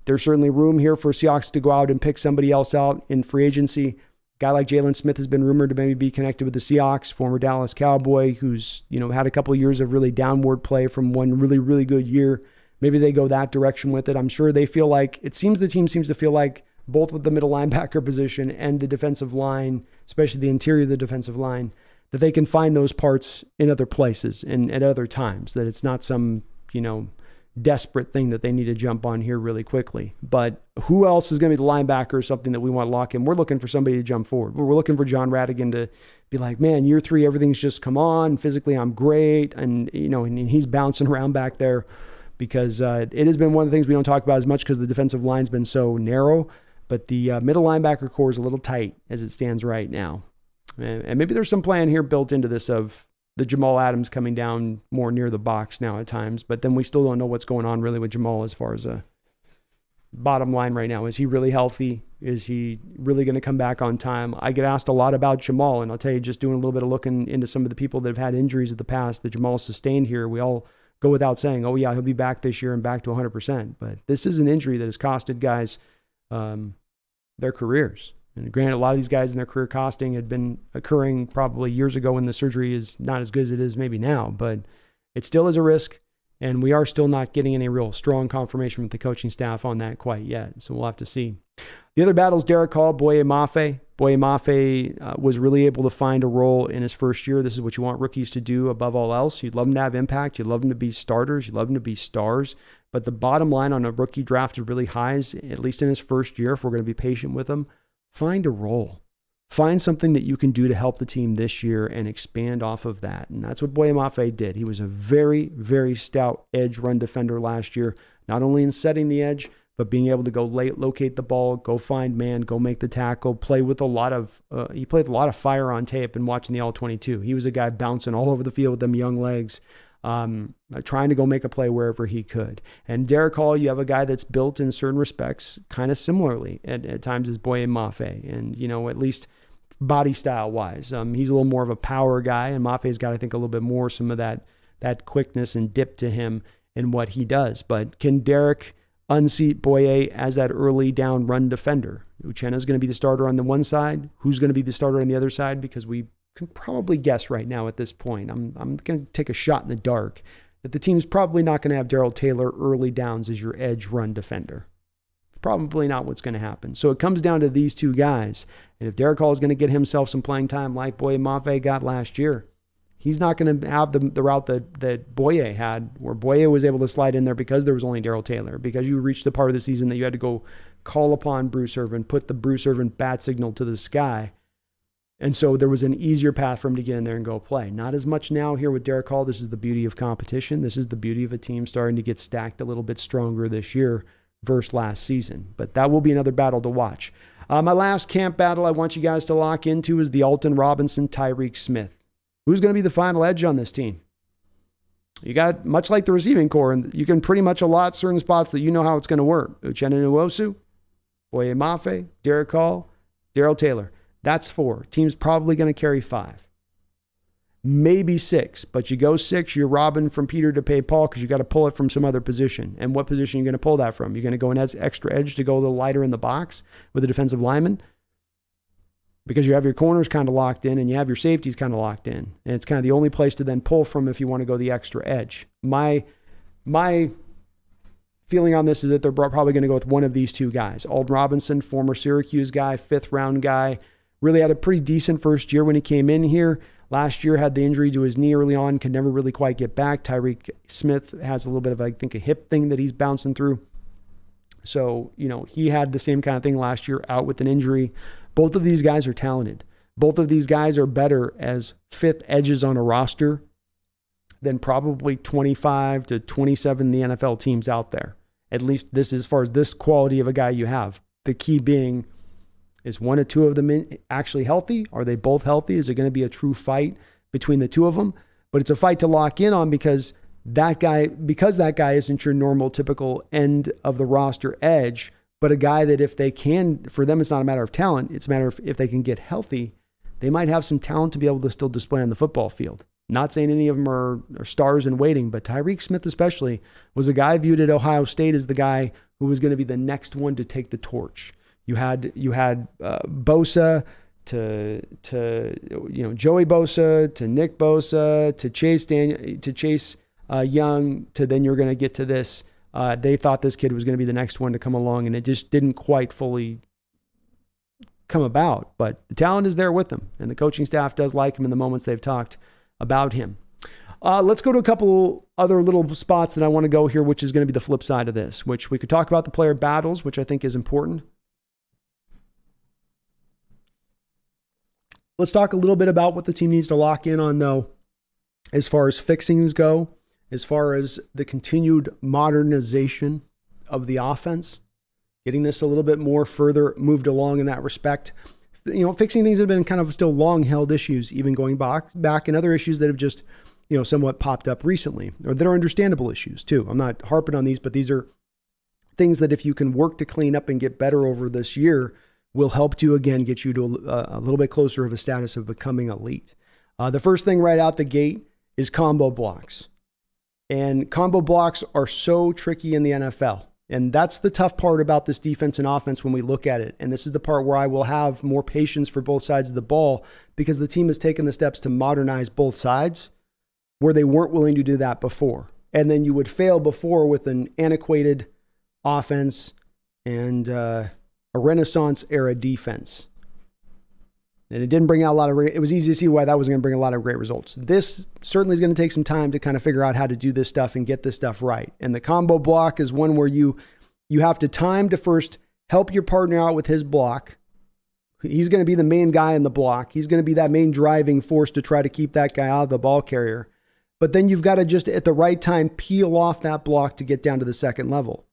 Speaker 1: There's certainly room here for Seahawks to go out and pick somebody else out in free agency. A guy like Jalen Smith has been rumored to maybe be connected with the Seahawks, former Dallas Cowboy, who's, had a couple of years of really downward play from one really, really good year. Maybe they go that direction with it. I'm sure they feel like, the team seems to feel like both with the middle linebacker position and the defensive line, especially the interior of the defensive line, that they can find those parts in other places and at other times, that it's not some, desperate thing that they need to jump on here really quickly. But who else is going to be the linebacker is something that we want to lock in. We're looking for somebody to jump forward. We're looking for John Radigan to be like, man, year 3, everything's just come on. Physically, I'm great. And, and he's bouncing around back there because it has been one of the things we don't talk about as much because the defensive line's been so narrow. But the middle linebacker core is a little tight as it stands right now. And maybe there's some plan here built into this of the Jamal Adams coming down more near the box now at times, but then we still don't know what's going on really with Jamal as far as a bottom line right now. Is he really healthy? Is he really going to come back on time? I get asked a lot about Jamal, and I'll tell you, just doing a little bit of looking into some of the people that have had injuries in the past that Jamal sustained here, we all go without saying, oh yeah, he'll be back this year and back to 100%. But this is an injury that has costed guys their careers. And granted, a lot of these guys in their career costing had been occurring probably years ago when the surgery is not as good as it is maybe now, but it still is a risk, and we are still not getting any real strong confirmation from the coaching staff on that quite yet, so we'll have to see. The other battle is Derek Hall, Boye Mafe. Boye Mafe was really able to find a role in his first year. This is what you want rookies to do above all else. You'd love them to have impact. You'd love them to be starters. You'd love them to be stars. But the bottom line on a rookie drafted really high, at least in his first year, if we're going to be patient with him, find a role. Find something that you can do to help the team this year and expand off of that. And that's what Boye Mafe did. He was a very, very stout edge run defender last year, not only in setting the edge, but being able to go late, locate the ball, go find man, go make the tackle, play with a lot of, he played with a lot of fire on tape and watching the All-22. He was a guy bouncing all over the field with them young legs, trying to go make a play wherever he could. And Derek Hall, you have a guy that's built in certain respects kind of similarly at times as Boye Mafe. And, at least body style wise, he's a little more of a power guy, and Mafe's got, I think, a little bit more some of that quickness and dip to him in what he does. But can Derek unseat Boye as that early down run defender? Uchenna is going to be the starter on the one side. Who's going to be the starter on the other side? Because we can probably guess right now at this point. I'm going to take a shot in the dark that the team's probably not going to have Darrell Taylor early downs as your edge run defender. Probably not what's going to happen. So it comes down to these two guys. And if Derek Hall is going to get himself some playing time like Boye Mafe got last year, he's not going to have the route that Boye had, where Boye was able to slide in there because there was only Darrell Taylor, because you reached the part of the season that you had to go call upon Bruce Irvin, put the Bruce Irvin bat signal to the sky. And so there was an easier path for him to get in there and go play. Not as much now here with Derek Hall. This is the beauty of competition. This is the beauty of a team starting to get stacked a little bit stronger this year versus last season. But that will be another battle to watch. My last camp battle I want you guys to lock into is the Alton Robinson, Tyreek Smith. Who's going to be the final edge on this team? You got, much like the receiving core, and you can pretty much allot certain spots that you know how it's going to work. Uchenna Nwosu, Boye Mafe, Derek Hall, Darrell Taylor. That's 4. Team's probably going to carry 5. Maybe 6, but you go 6, you're robbing from Peter to pay Paul because you got to pull it from some other position. And what position are you going to pull that from? You're going to go in as extra edge to go a little lighter in the box with a defensive lineman, because you have your corners kind of locked in and you have your safeties kind of locked in. And it's kind of the only place to then pull from if you want to go the extra edge. My feeling on this is that they're probably going to go with one of these two guys. Alton Robinson, former Syracuse guy, 5th round guy, really had a pretty decent first year when he came in here. Last year had the injury to his knee early on, could never really quite get back. Tyreek Smith has a little bit of, I think, a hip thing that he's bouncing through. So, he had the same kind of thing last year, out with an injury. Both of these guys are talented. Both of these guys are better as 5th edges on a roster than probably 25 to 27 the NFL teams out there. At least this, as far as this quality of a guy you have. The key being, is one or two of them actually healthy? Are they both healthy? Is it going to be a true fight between the two of them? But it's a fight to lock in on because that guy isn't your normal, typical end of the roster edge, but a guy that if they can, for them, it's not a matter of talent. It's a matter of if they can get healthy, they might have some talent to be able to still display on the football field. Not saying any of them are stars in waiting, but Tyreek Smith especially was a guy viewed at Ohio State as the guy who was going to be the next one to take the torch. You had Bosa to Joey Bosa to Nick Bosa to Chase Young to then you're going to get to this. They thought this kid was going to be the next one to come along, and it just didn't quite fully come about. But the talent is there with them, and the coaching staff does like him in the moments they've talked about him. Let's go to a couple other little spots that I want to go here, which is going to be the flip side of this, which we could talk about the player battles, which I think is important. Let's talk a little bit about what the team needs to lock in on, though, as far as fixings go, as far as the continued modernization of the offense, getting this a little bit more further moved along in that respect. Fixing things that have been kind of still long-held issues, even going back, and other issues that have just, somewhat popped up recently, or that are understandable issues, too. I'm not harping on these, but these are things that if you can work to clean up and get better over this year, will help to, again, get you to a little bit closer of a status of becoming elite. The first thing right out the gate is combo blocks. And combo blocks are so tricky in the NFL. And that's the tough part about this defense and offense when we look at it. And this is the part where I will have more patience for both sides of the ball, because the team has taken the steps to modernize both sides where they weren't willing to do that before. And then you would fail before with an antiquated offense and a Renaissance era defense. And it didn't bring out a lot of, it was easy to see why that was going to bring a lot of great results. This certainly is going to take some time to kind of figure out how to do this stuff and get this stuff right. And the combo block is one where you have to time to first help your partner out with his block, He's going to be the main guy in the block. He's going to be that main driving force to try to keep that guy out of the ball carrier. But then you've got to just at the right time peel off that block to get down to the second level.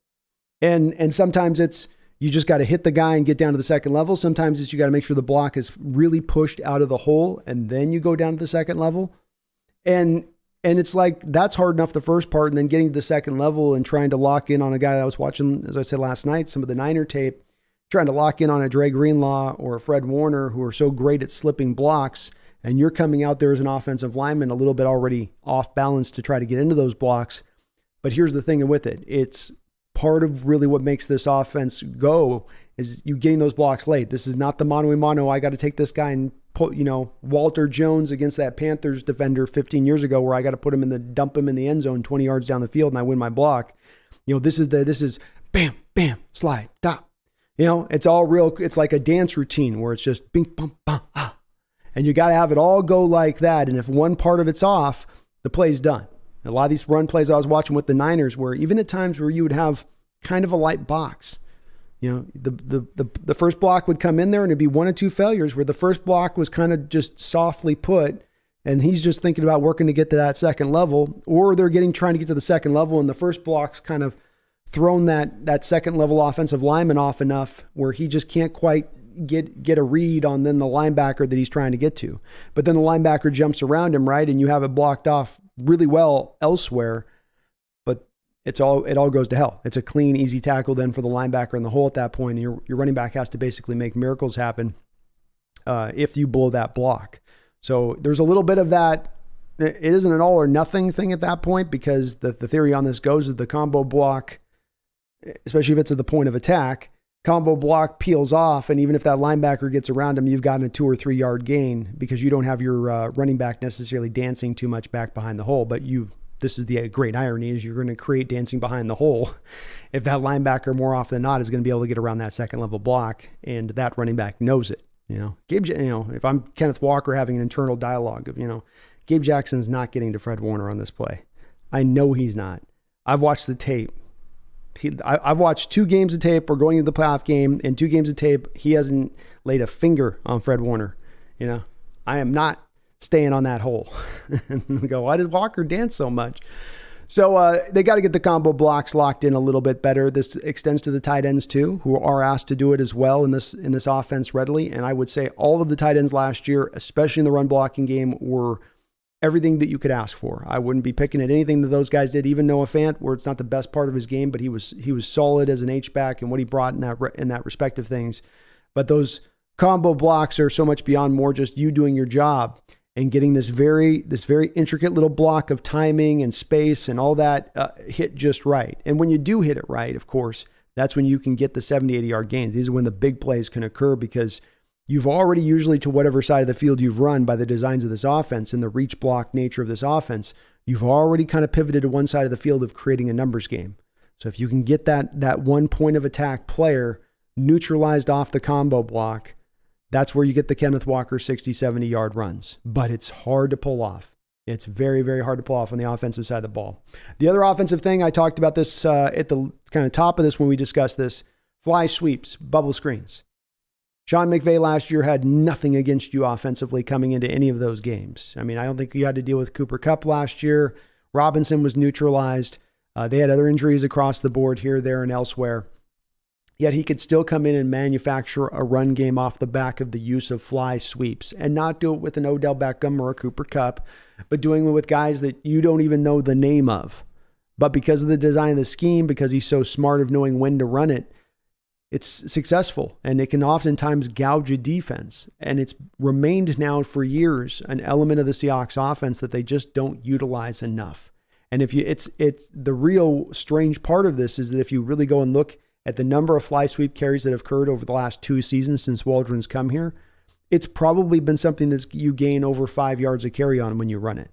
Speaker 1: And sometimes it's you just got to hit the guy and get down to the second level. Sometimes it's you got to make sure the block is really pushed out of the hole and then you go down to the second level. And it's like that's hard enough the first part, and then getting to the second level and trying to lock in on a guy that I was watching, as I said last night, some of the Niner tape, trying to lock in on a Dre Greenlaw or a Fred Warner who are so great at slipping blocks, and you're coming out there as an offensive lineman a little bit already off balance to try to get into those blocks. But here's the thing with it. It's part of really what makes this offense go is you getting those blocks late. This is not the mano-a-mano. I got to take this guy and put, Walter Jones against that Panthers defender 15 years ago where I got to put him dump him in the end zone 20 yards down the field and I win my block. This is bam, bam, slide, stop. It's all real. It's like a dance routine where it's just bing, bum, bum, ah. And you got to have it all go like that. And if one part of it's off, the play's done. A lot of these run plays I was watching with the Niners were even at times where you would have kind of a light box. The first block would come in there and it'd be one or two failures where the first block was kind of just softly put and he's just thinking about working to get to that second level, or they're trying to get to the second level and the first block's kind of thrown that second level offensive lineman off enough where he just can't quite get a read on then the linebacker that he's trying to get to. But then the linebacker jumps around him, right? And you have it blocked off really well elsewhere. It all goes to hell. It's a clean, easy tackle then for the linebacker in the hole at that point. And your running back has to basically make miracles happen if you blow that block. So there's a little bit of that. It isn't an all or nothing thing at that point because the theory on this goes that the combo block, especially if it's at the point of attack, combo block peels off. And even if that linebacker gets around him, you've gotten a 2 or 3 yard gain because you don't have your running back necessarily dancing too much back behind the hole. But this is the great irony is you're going to create dancing behind the hole if that linebacker more often than not is going to be able to get around that second level block and that running back knows it. If I'm Kenneth Walker having an internal dialogue of, Gabe Jackson's not getting to Fred Warner on this play. I know he's not. I've watched the tape. I've watched 2 games of tape. We're going into the playoff game and 2 games of tape. He hasn't laid a finger on Fred Warner. I am not staying on that hole and go, why did Walker dance so much? So they got to get the combo blocks locked in a little bit better. This extends to the tight ends too, who are asked to do it as well in this offense readily. And I would say all of the tight ends last year, especially in the run blocking game, were everything that you could ask for. I wouldn't be picking at anything that those guys did, even Noah Fant, where it's not the best part of his game, but he was solid as an H-back and what he brought in that respect of things. But those combo blocks are so much beyond more just you doing your job and getting this very intricate little block of timing and space and all that hit just right. And when you do hit it right, of course, that's when you can get the 70, 80 yard gains. These are when the big plays can occur because you've already usually to whatever side of the field you've run by the designs of this offense and the reach block nature of this offense, you've already kind of pivoted to one side of the field of creating a numbers game. So if you can get that one point of attack player neutralized off the combo block, that's where you get the Kenneth Walker 60, 70 yard runs. But it's hard to pull off. It's very, very hard to pull off on the offensive side of the ball. The other offensive thing, I talked about this at the kind of top of this when we discussed this, fly sweeps, bubble screens. Sean McVay last year had nothing against you offensively coming into any of those games. I mean, I don't think you had to deal with Cooper Kupp last year. Robinson was neutralized. They had other injuries across the board here, there, and elsewhere. Yet he could still come in and manufacture a run game off the back of the use of fly sweeps and not do it with an Odell Beckham or a Cooper Kupp, but doing it with guys that you don't even know the name of. But because of the design of the scheme, because he's so smart of knowing when to run it, it's successful and it can oftentimes gouge a defense. And it's remained now for years an element of the Seahawks offense that they just don't utilize enough. And it's the real strange part of this is that if you really go and look at the number of fly sweep carries that have occurred over the last 2 seasons since Waldron's come here, it's probably been something that you gain over 5 yards of carry on when you run it.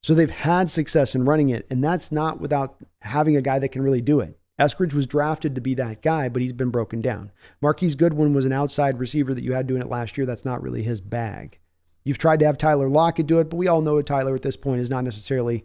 Speaker 1: So they've had success in running it, and that's not without having a guy that can really do it. Eskridge was drafted to be that guy, but he's been broken down. Marquise Goodwin was an outside receiver that you had doing it last year. That's not really his bag. You've tried to have Tyler Lockett do it, but we all know Tyler at this point is not necessarily,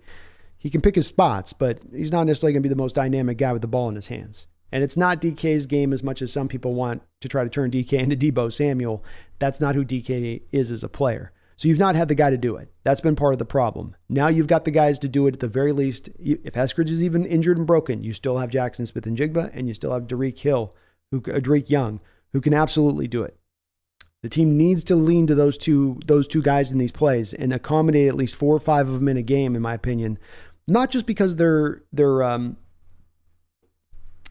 Speaker 1: he can pick his spots, but he's not necessarily going to be the most dynamic guy with the ball in his hands. And it's not DK's game as much as some people want to try to turn DK into Deebo Samuel. That's not who DK is as a player. So you've not had the guy to do it. That's been part of the problem. Now you've got the guys to do it at the very least. If Eskridge is even injured and broken, you still have Jackson Smith-Njigba, and you still have Derek Young, who can absolutely do it. The team needs to lean to those two guys in these plays and accommodate at least 4 or 5 of them in a game, in my opinion. Not just because they're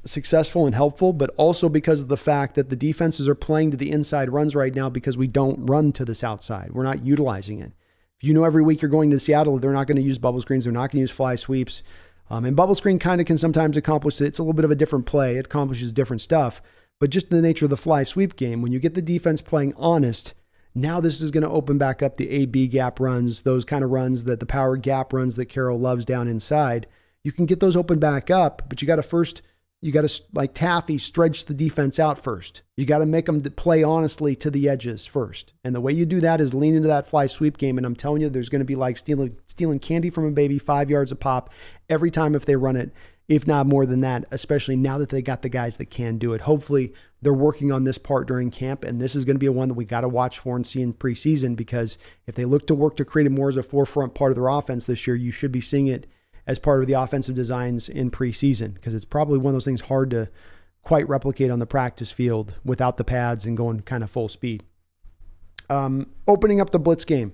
Speaker 1: successful and helpful, but also because of the fact that the defenses are playing to the inside runs right now because we don't run to this outside. We're not utilizing it. If you know every week you're going to Seattle, they're not going to use bubble screens. They're not going to use fly sweeps. And bubble screen kind of can sometimes accomplish it. It's a little bit of a different play. It accomplishes different stuff. But just in the nature of the fly sweep game, when you get the defense playing honest, now this is going to open back up the A-B gap runs, those kind of runs, that the power gap runs that Carroll loves down inside. You can get those open back up, but you got to like Taffy, stretch the defense out first. You got to make them play honestly to the edges first. And the way you do that is lean into that fly sweep game. And I'm telling you, there's going to be like stealing candy from a baby, 5 yards a pop every time if they run it, if not more than that, especially now that they got the guys that can do it. Hopefully they're working on this part during camp, and this is going to be a one that we got to watch for and see in preseason, because if they look to work to create it more as a forefront part of their offense this year, you should be seeing it as part of the offensive designs in preseason, because it's probably one of those things hard to quite replicate on the practice field without the pads and going kind of full speed. Opening up the blitz game.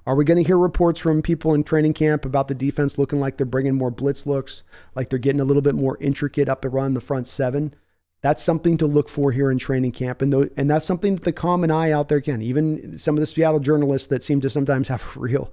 Speaker 1: Are we going to hear reports from people in training camp about the defense looking like they're bringing more blitz looks, like they're getting a little bit more intricate up around the front seven? That's something to look for here in training camp. And that's something that the common eye out there can. Even some of the Seattle journalists that seem to sometimes have a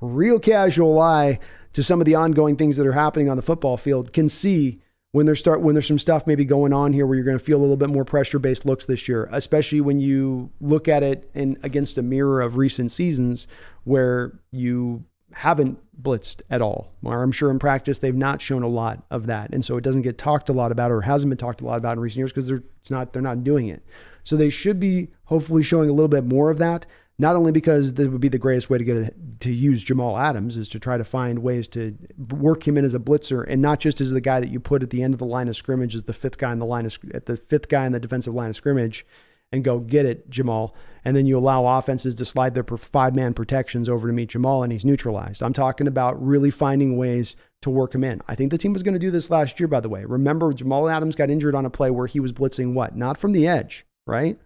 Speaker 1: real casual eye to some of the ongoing things that are happening on the football field can see when there's some stuff maybe going on here where you're going to feel a little bit more pressure-based looks this year, especially when you look at it against a mirror of recent seasons where you haven't blitzed at all. Or I'm sure in practice they've not shown a lot of that, and so it doesn't get talked a lot about, or hasn't been talked a lot about in recent years because they're not doing it. So they should be hopefully showing a little bit more of that. Not only because that would be the greatest way to use Jamal Adams, is to try to find ways to work him in as a blitzer, and not just as the guy that you put at the end of the line of scrimmage as the fifth guy in the defensive line of scrimmage, and go get it, Jamal. And then you allow offenses to slide their 5-man protections over to meet Jamal, and he's neutralized. I'm talking about really finding ways to work him in. I think the team was going to do this last year, by the way. Remember, Jamal Adams got injured on a play where he was blitzing what? Not from the edge, right?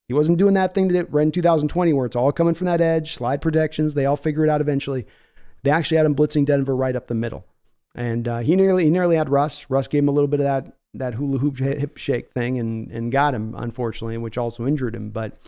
Speaker 1: He wasn't doing that thing that it ran in 2020 where it's all coming from that edge, slide protections. They all figure it out eventually. They actually had him blitzing Denver right up the middle. And he nearly had Russ. Russ gave him a little bit of that hula hoop hip shake thing and got him, unfortunately, which also injured him. But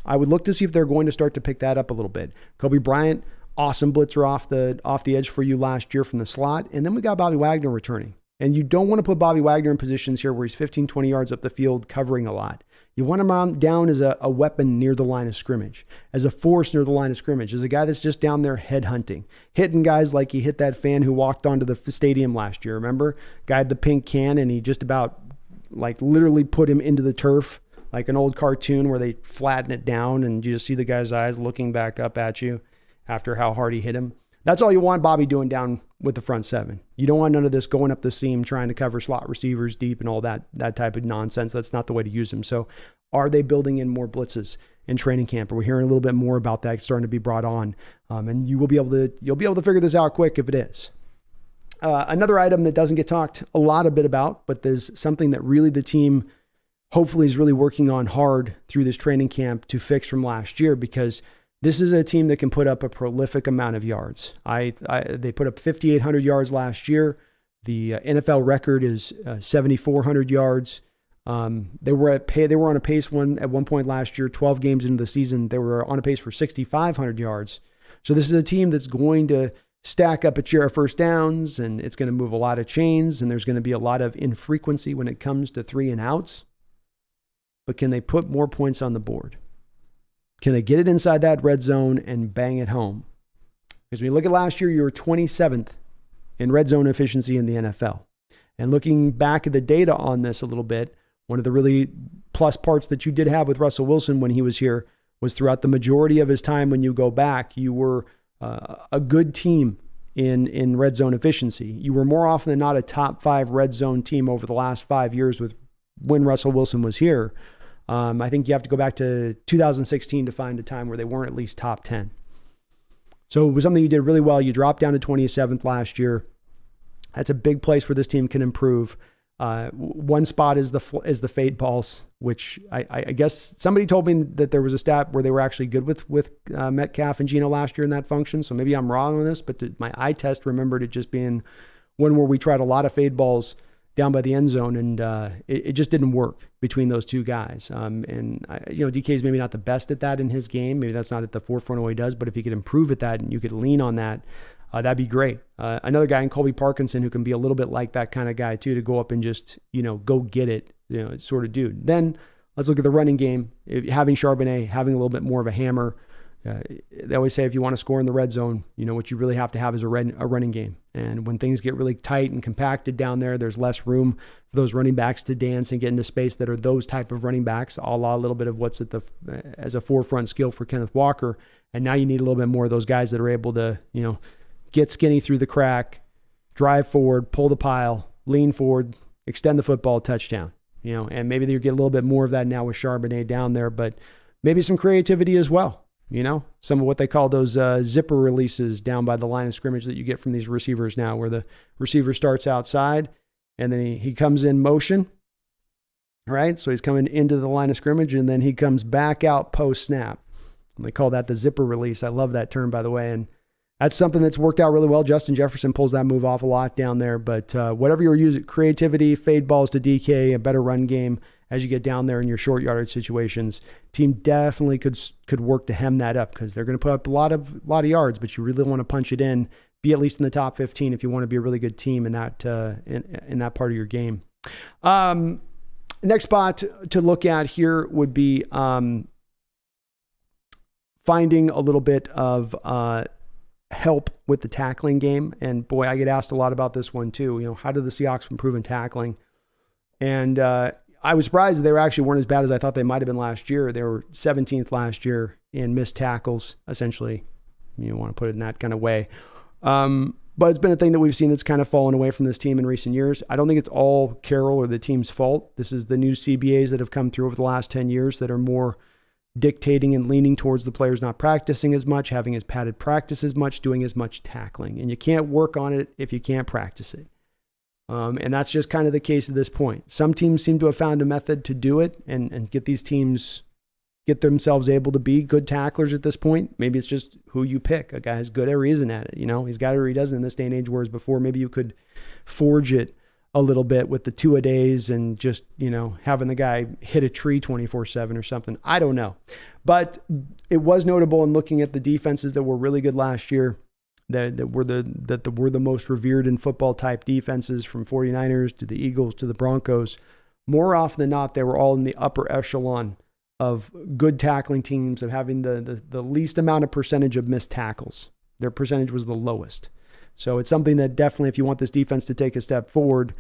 Speaker 1: I would look to see if they're going to start to pick that up a little bit. Kobe Bryant, awesome blitzer off the edge for you last year from the slot. And then we got Bobby Wagner returning. And you don't want to put Bobby Wagner in positions here where he's 15, 20 yards up the field covering a lot. You want him down as a weapon near the line of scrimmage, as a force near the line of scrimmage, as a guy that's just down there head hunting, hitting guys like he hit that fan who walked onto the stadium last year. Remember? Guy had the pink can, and he just about literally put him into the turf, like an old cartoon where they flatten it down and you just see the guy's eyes looking back up at you after how hard he hit him. That's all you want Bobby doing down with the front seven. You don't want none of this going up the seam, trying to cover slot receivers deep and all that type of nonsense. That's not the way to use them. So are they building in more blitzes in training camp? Are we hearing a little bit more about that starting to be brought on? And you'll be able to figure this out quick if it is. Another item that doesn't get talked a bit about, but there's something that really the team hopefully is really working on hard through this training camp to fix from last year, because this is a team that can put up a prolific amount of yards. They put up 5,800 yards last year. The NFL record is 7,400 yards. They were on a pace at one point last year, 12 games into the season. They were on a pace for 6,500 yards. So this is a team that's going to stack up a share of first downs, and it's going to move a lot of chains, and there's going to be a lot of infrequency when it comes to 3 and outs. But can they put more points on the board? Can they get it inside that red zone and bang it home? Because when you look at last year, you were 27th in red zone efficiency in the NFL. And looking back at the data on this a little bit, one of the really plus parts that you did have with Russell Wilson when he was here was throughout the majority of his time when you go back, you were a good team in red zone efficiency. You were more often than not a top 5 red zone team over the last 5 years with when Russell Wilson was here. I think you have to go back to 2016 to find a time where they weren't at least top 10. So it was something you did really well. You dropped down to 27th last year. That's a big place where this team can improve. One spot is the fade balls, which I guess somebody told me that there was a stat where they were actually good with Metcalf and Geno last year in that function. So maybe I'm wrong on this, but my eye test remembered it just being one where we tried a lot of fade balls down by the end zone, and it just didn't work between those two guys. DK is maybe not the best at that in his game. Maybe that's not at the forefront of what he does, but if he could improve at that and you could lean on that, that'd be great. Another guy in Colby Parkinson who can be a little bit like that kind of guy too, to go up and just, go get it, sort of dude. Then let's look at the running game. Having Charbonnet, having a little bit more of a hammer. They always say if you want to score in the red zone, what you really have to have is a running game. And when things get really tight and compacted down there, there's less room for those running backs to dance and get into space that are those type of running backs, a little bit of what's as a forefront skill for Kenneth Walker. And now you need a little bit more of those guys that are able to, get skinny through the crack, drive forward, pull the pile, lean forward, extend the football, touchdown. And maybe you get a little bit more of that now with Charbonnet down there, but maybe some creativity as well. Some of what they call those zipper releases down by the line of scrimmage that you get from these receivers now, where the receiver starts outside and then he comes in motion, right? So he's coming into the line of scrimmage and then he comes back out post snap. And they call that the zipper release. I love that term, by the way. And that's something that's worked out really well. Justin Jefferson pulls that move off a lot down there. But whatever you're using, creativity, fade balls to DK, a better run game as you get down there in your short yardage situations, team definitely could work to hem that up, because they're going to put up a lot of yards, but you really want to punch it in, be at least in the top 15 if you want to be a really good team in that in that part of your game. Next spot to look at here would be finding a little bit of help with the tackling game. And boy, I get asked a lot about this one too. How do the Seahawks improve in tackling? And I was surprised that they actually weren't as bad as I thought they might have been last year. They were 17th last year in missed tackles, essentially. You want to put it in that kind of way. But it's been a thing that we've seen that's kind of fallen away from this team in recent years. I don't think it's all Carroll or the team's fault. This is the new CBAs that have come through over the last 10 years that are more dictating and leaning towards the players not practicing as much, having as padded practice as much, doing as much tackling. And you can't work on it if you can't practice it. And that's just kind of the case at this point. Some teams seem to have found a method to do it and get these teams, get themselves able to be good tacklers at this point. Maybe it's just who you pick. A guy has good or isn't at it. He's got it or he doesn't in this day and age, whereas before maybe you could forge it a little bit with the two-a-days and just, having the guy hit a tree 24/7 or something. I don't know. But it was notable in looking at the defenses that were really good last year, that were the most revered in football type defenses, from 49ers to the Eagles to the Broncos. More often than not, they were all in the upper echelon of good tackling teams, of having the least amount of percentage of missed tackles. Their percentage was the lowest. So it's something that definitely, if you want this defense to take a step forward,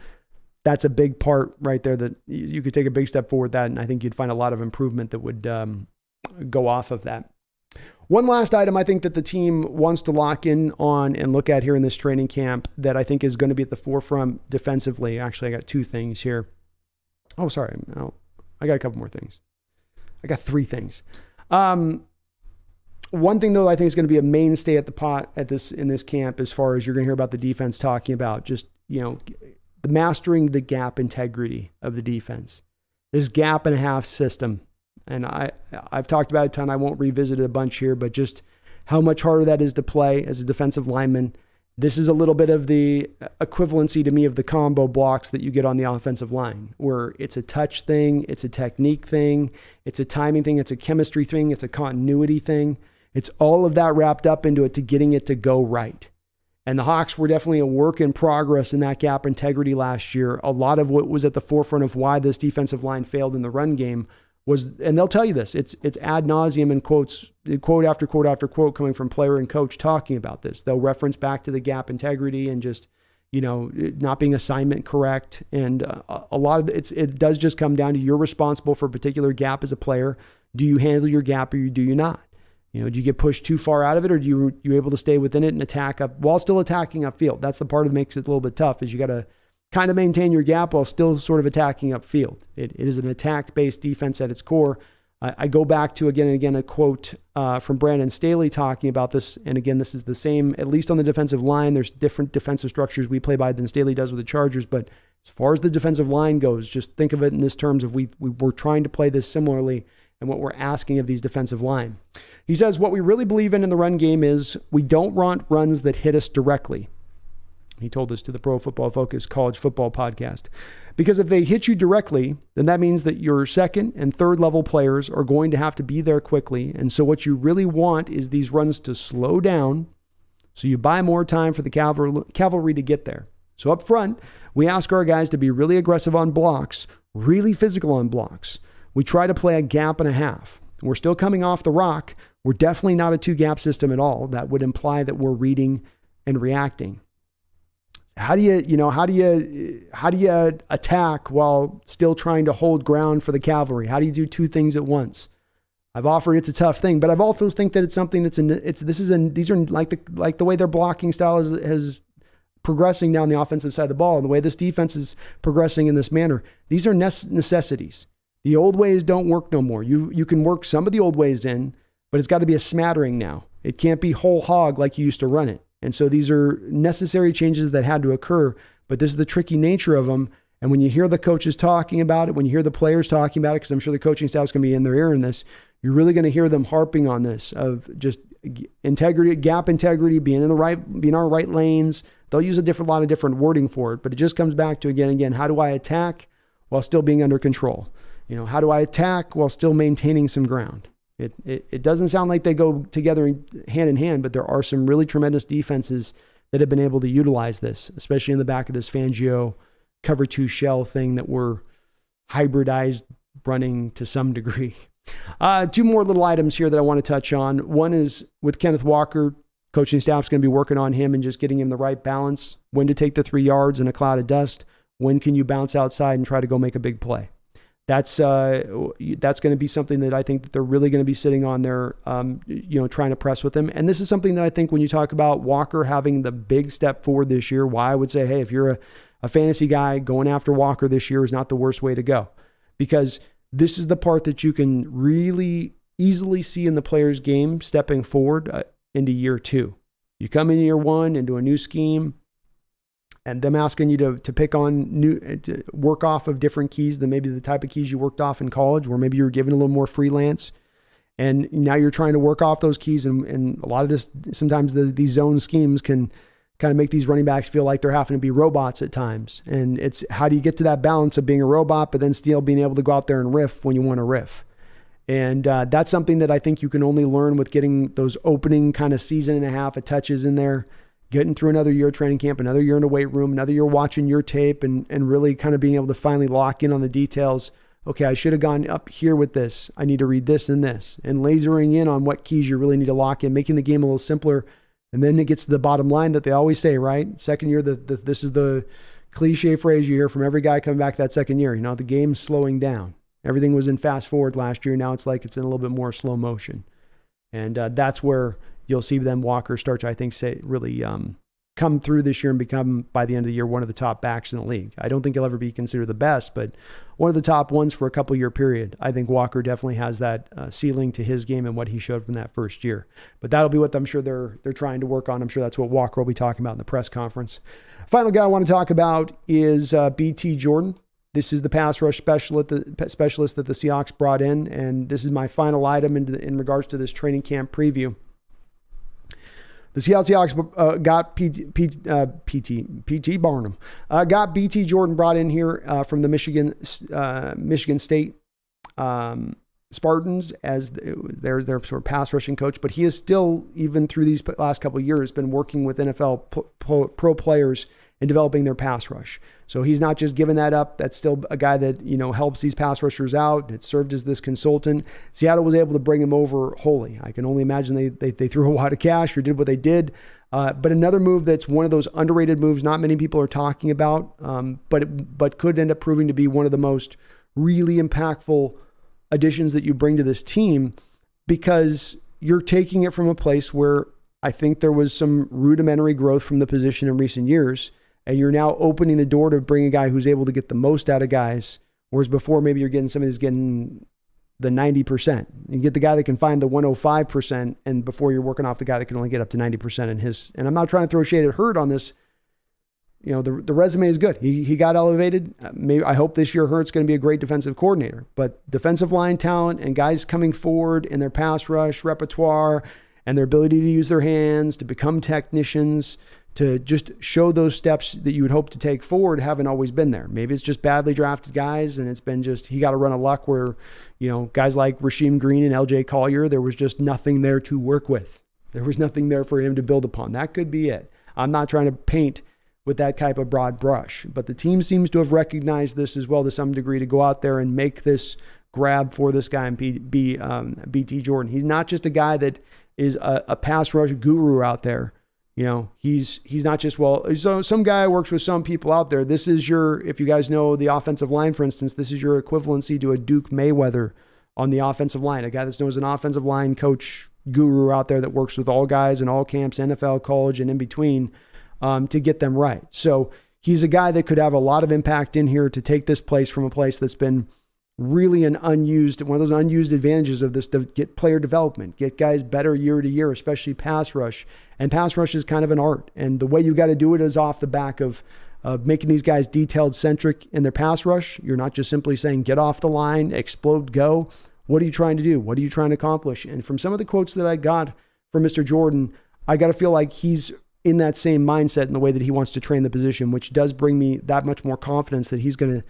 Speaker 1: that's a big part right there, that you could take a big step forward that, and I think you'd find a lot of improvement that would go off of that. One last item I think that the team wants to lock in on and look at here in this training camp that I think is going to be at the forefront defensively. Actually, I got two things here. Oh, sorry. No, I got a couple more things. I got three things. One thing, though, I think is going to be a mainstay at the pot in this camp, as far as you're going to hear about the defense talking about, just, mastering the gap integrity of the defense. This gap and a half system. And I've talked about it a ton. I won't revisit it a bunch here, but just how much harder that is to play as a defensive lineman. This is a little bit of the equivalency to me of the combo blocks that you get on the offensive line, where it's a touch thing, it's a technique thing, it's a timing thing, it's a chemistry thing, it's a continuity thing. It's all of that wrapped up into it to getting it to go right. And the Hawks were definitely a work in progress in that gap integrity last year. A lot of what was at the forefront of why this defensive line failed in the run game was, and they'll tell you this, it's ad nauseum in quotes, quote after quote after quote, coming from player and coach talking about this. They'll reference back to the gap integrity and just, not being assignment correct. And a lot of it does just come down to, you're responsible for a particular gap as a player. Do you handle your gap or do you not? Do you get pushed too far out of it, or you able to stay within it and attack up while still attacking upfield? That's the part that makes it a little bit tough, is you got to kind of maintain your gap while still sort of attacking upfield. It is an attack-based defense at its core. I go back to again and again a quote from Brandon Staley talking about this. And again, this is the same, at least on the defensive line. There's different defensive structures we play by than Staley does with the Chargers. But as far as the defensive line goes, just think of it in this terms of we're trying to play this similarly and what we're asking of these defensive line. He says, what we really believe in the run game is we don't want runs that hit us directly. He told this to the Pro Football Focus College Football Podcast. Because if they hit you directly, then that means that your second and third level players are going to have to be there quickly. And so what you really want is these runs to slow down so you buy more time for the cavalry to get there. So up front, we ask our guys to be really aggressive on blocks, really physical on blocks. We try to play a gap and a half. We're still coming off the rock. We're definitely not a two-gap system at all. That would imply that we're reading and reacting. How do you attack while still trying to hold ground for the cavalry? How do you do two things at once? I've offered it's a tough thing, but I've also think that it's something these are like the way their blocking style is progressing down the offensive side of the ball, and the way this defense is progressing in this manner. These are necessities. The old ways don't work no more. You can work some of the old ways in, but it's got to be a smattering now. It can't be whole hog like you used to run it. And so these are necessary changes that had to occur, but this is the tricky nature of them. And when you hear the coaches talking about it, when you hear the players talking about it, because I'm sure the coaching staff is going to be in their ear in this, you're really going to hear them harping on this of just integrity, gap integrity, being in our right lanes. They'll use a lot of different wording for it, but it just comes back to again, how do I attack while still being under control? How do I attack while still maintaining some ground? It doesn't sound like they go together hand in hand, but there are some really tremendous defenses that have been able to utilize this, especially in the back of this Fangio cover two shell thing that we're hybridized running to some degree. Two more little items here that I want to touch on. One is with Kenneth Walker. Coaching staff's going to be working on him and just getting him the right balance. When to take the 3 yards in a cloud of dust. When can you bounce outside and try to go make a big play? That's going to be something that I think that they're really going to be sitting on there, trying to press with him. And this is something that I think when you talk about Walker having the big step forward this year, why I would say, hey, if you're a fantasy guy, going after Walker this year is not the worst way to go, because this is the part that you can really easily see in the player's game stepping forward into year 2. You come in year 1 into a new scheme, and them asking you to pick on to work off of different keys than maybe the type of keys you worked off in college, where maybe you were given a little more freelance. And now you're trying to work off those keys. And a lot of this, sometimes these zone schemes can kind of make these running backs feel like they're having to be robots at times. And it's how do you get to that balance of being a robot, but then still being able to go out there and riff when you want to riff. And that's something that I think you can only learn with getting those opening kind of season and a half of touches in there, getting through another year of training camp, another year in a weight room, another year watching your tape, and really kind of being able to finally lock in on the details. Okay, I should have gone up here with this. I need to read this and this, and lasering in on what keys you really need to lock in, making the game a little simpler. And then it gets to the bottom line that they always say, right? Second year, this is the cliche phrase you hear from every guy coming back that second year. The game's slowing down. Everything was in fast forward last year. Now it's like it's in a little bit more slow motion. And that's where you'll see them Walker start to, I think, really come through this year and become, by the end of the year, one of the top backs in the league. I don't think he'll ever be considered the best, but one of the top ones for a couple-year period. I think Walker definitely has that ceiling to his game and what he showed from that first year. But that'll be what I'm sure they're trying to work on. I'm sure that's what Walker will be talking about in the press conference. Final guy I want to talk about is BT Jordan. This is the pass rush specialist that the Seahawks brought in, and this is my final item in regards to this training camp preview. The Seattle Seahawks got PT Barnum. Got BT Jordan brought in here from the Michigan State Spartans as their sort of pass rushing coach, but he is still, even through these last couple of years, been working with NFL pro players in developing their pass rush. So he's not just giving that up. That's still a guy that, helps these pass rushers out. It served as this consultant. Seattle was able to bring him over wholly. I can only imagine they threw a lot of cash or did what they did. But another move that's one of those underrated moves not many people are talking about, but could end up proving to be one of the most really impactful additions that you bring to this team, because you're taking it from a place where I think there was some rudimentary growth from the position in recent years. and you're now opening the door to bring a guy who's able to get the most out of guys, whereas before maybe you're getting somebody who's getting the 90%. You get the guy that can find the 105%, and before you're working off the guy that can only get up to 90% in his. And I'm not trying to throw shade at Hurd on this. You know, the resume is good. He got elevated. Maybe I hope this year Hurt's going to be a great defensive coordinator. But defensive line talent and guys coming forward in their pass rush repertoire and their ability to use their hands, to become technicians, to just show those steps that you would hope to take forward haven't always been there. Maybe it's just badly drafted guys, and it's been just he got a run of luck where, you know, guys like Rasheem Green and LJ Collier, there was just nothing there to work with. There was nothing there for him to build upon. That could be it. I'm not trying to paint with that type of broad brush, but the team seems to have recognized this as well to some degree, to go out there and make this grab for this guy and BT Jordan. He's not just a guy that is a pass rush guru out there. You know, he's not just, so some guy works with some people out there. This is if you guys know the offensive line, for instance, this is your equivalency to a Duke Mayweather on the offensive line, a guy that's known as an offensive line coach guru out there that works with all guys in all camps, NFL, college, and in between, to get them right. So he's a guy that could have a lot of impact in here to take this place from a place that's been really one of those unused advantages of this, to get player development, get guys better year to year, especially pass rush. And pass rush is kind of an art. And the way you got to do it is off the back of making these guys detailed centric in their pass rush. You're not just simply saying, get off the line, explode, go. What are you trying to do? What are you trying to accomplish? And from some of the quotes that I got from Mr. Jordan, I got to feel like he's in that same mindset in the way that he wants to train the position, which does bring me that much more confidence that he's going to,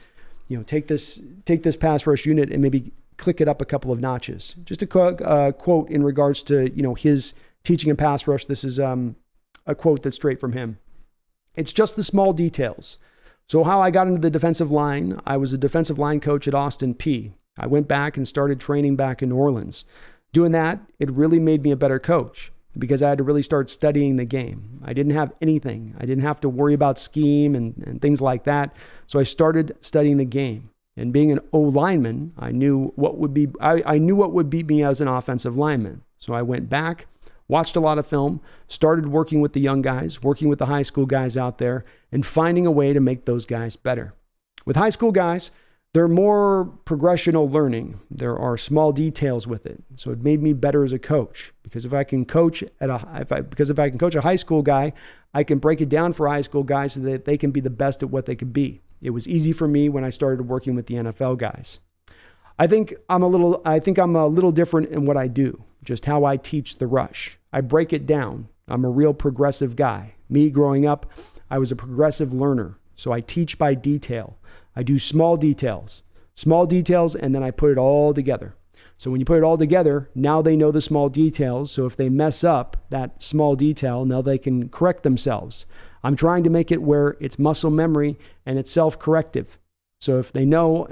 Speaker 1: you know, take this pass rush unit and maybe click it up a couple of notches. Just a quote in regards to, you know, his teaching and pass rush. This is a quote that's straight from him. It's just the small details. So how I got into the defensive line, I was a defensive line coach at Austin Peay. I went back and started training back in New Orleans. Doing that, it really made me a better coach, because I had to really start studying the game. I didn't have anything. I didn't have to worry about scheme and things like that. So I started studying the game. And being an O lineman, I knew what would beat me as an offensive lineman. So I went back, watched a lot of film, started working with the young guys, working with the high school guys out there, and finding a way to make those guys better. With high school guys, they're more progressional learning. There are small details with it. So it made me better as a coach, because if I can coach a high school guy, I can break it down for high school guys so that they can be the best at what they could be. It was easy for me when I started working with the NFL guys. I think I'm a little different in what I do, just how I teach the rush. I break it down. I'm a real progressive guy. Me growing up, I was a progressive learner. So I teach by detail. I do small details, and then I put it all together. So when you put it all together, now they know the small details. So if they mess up that small detail, now they can correct themselves. I'm trying to make it where it's muscle memory and it's self-corrective. So if they know,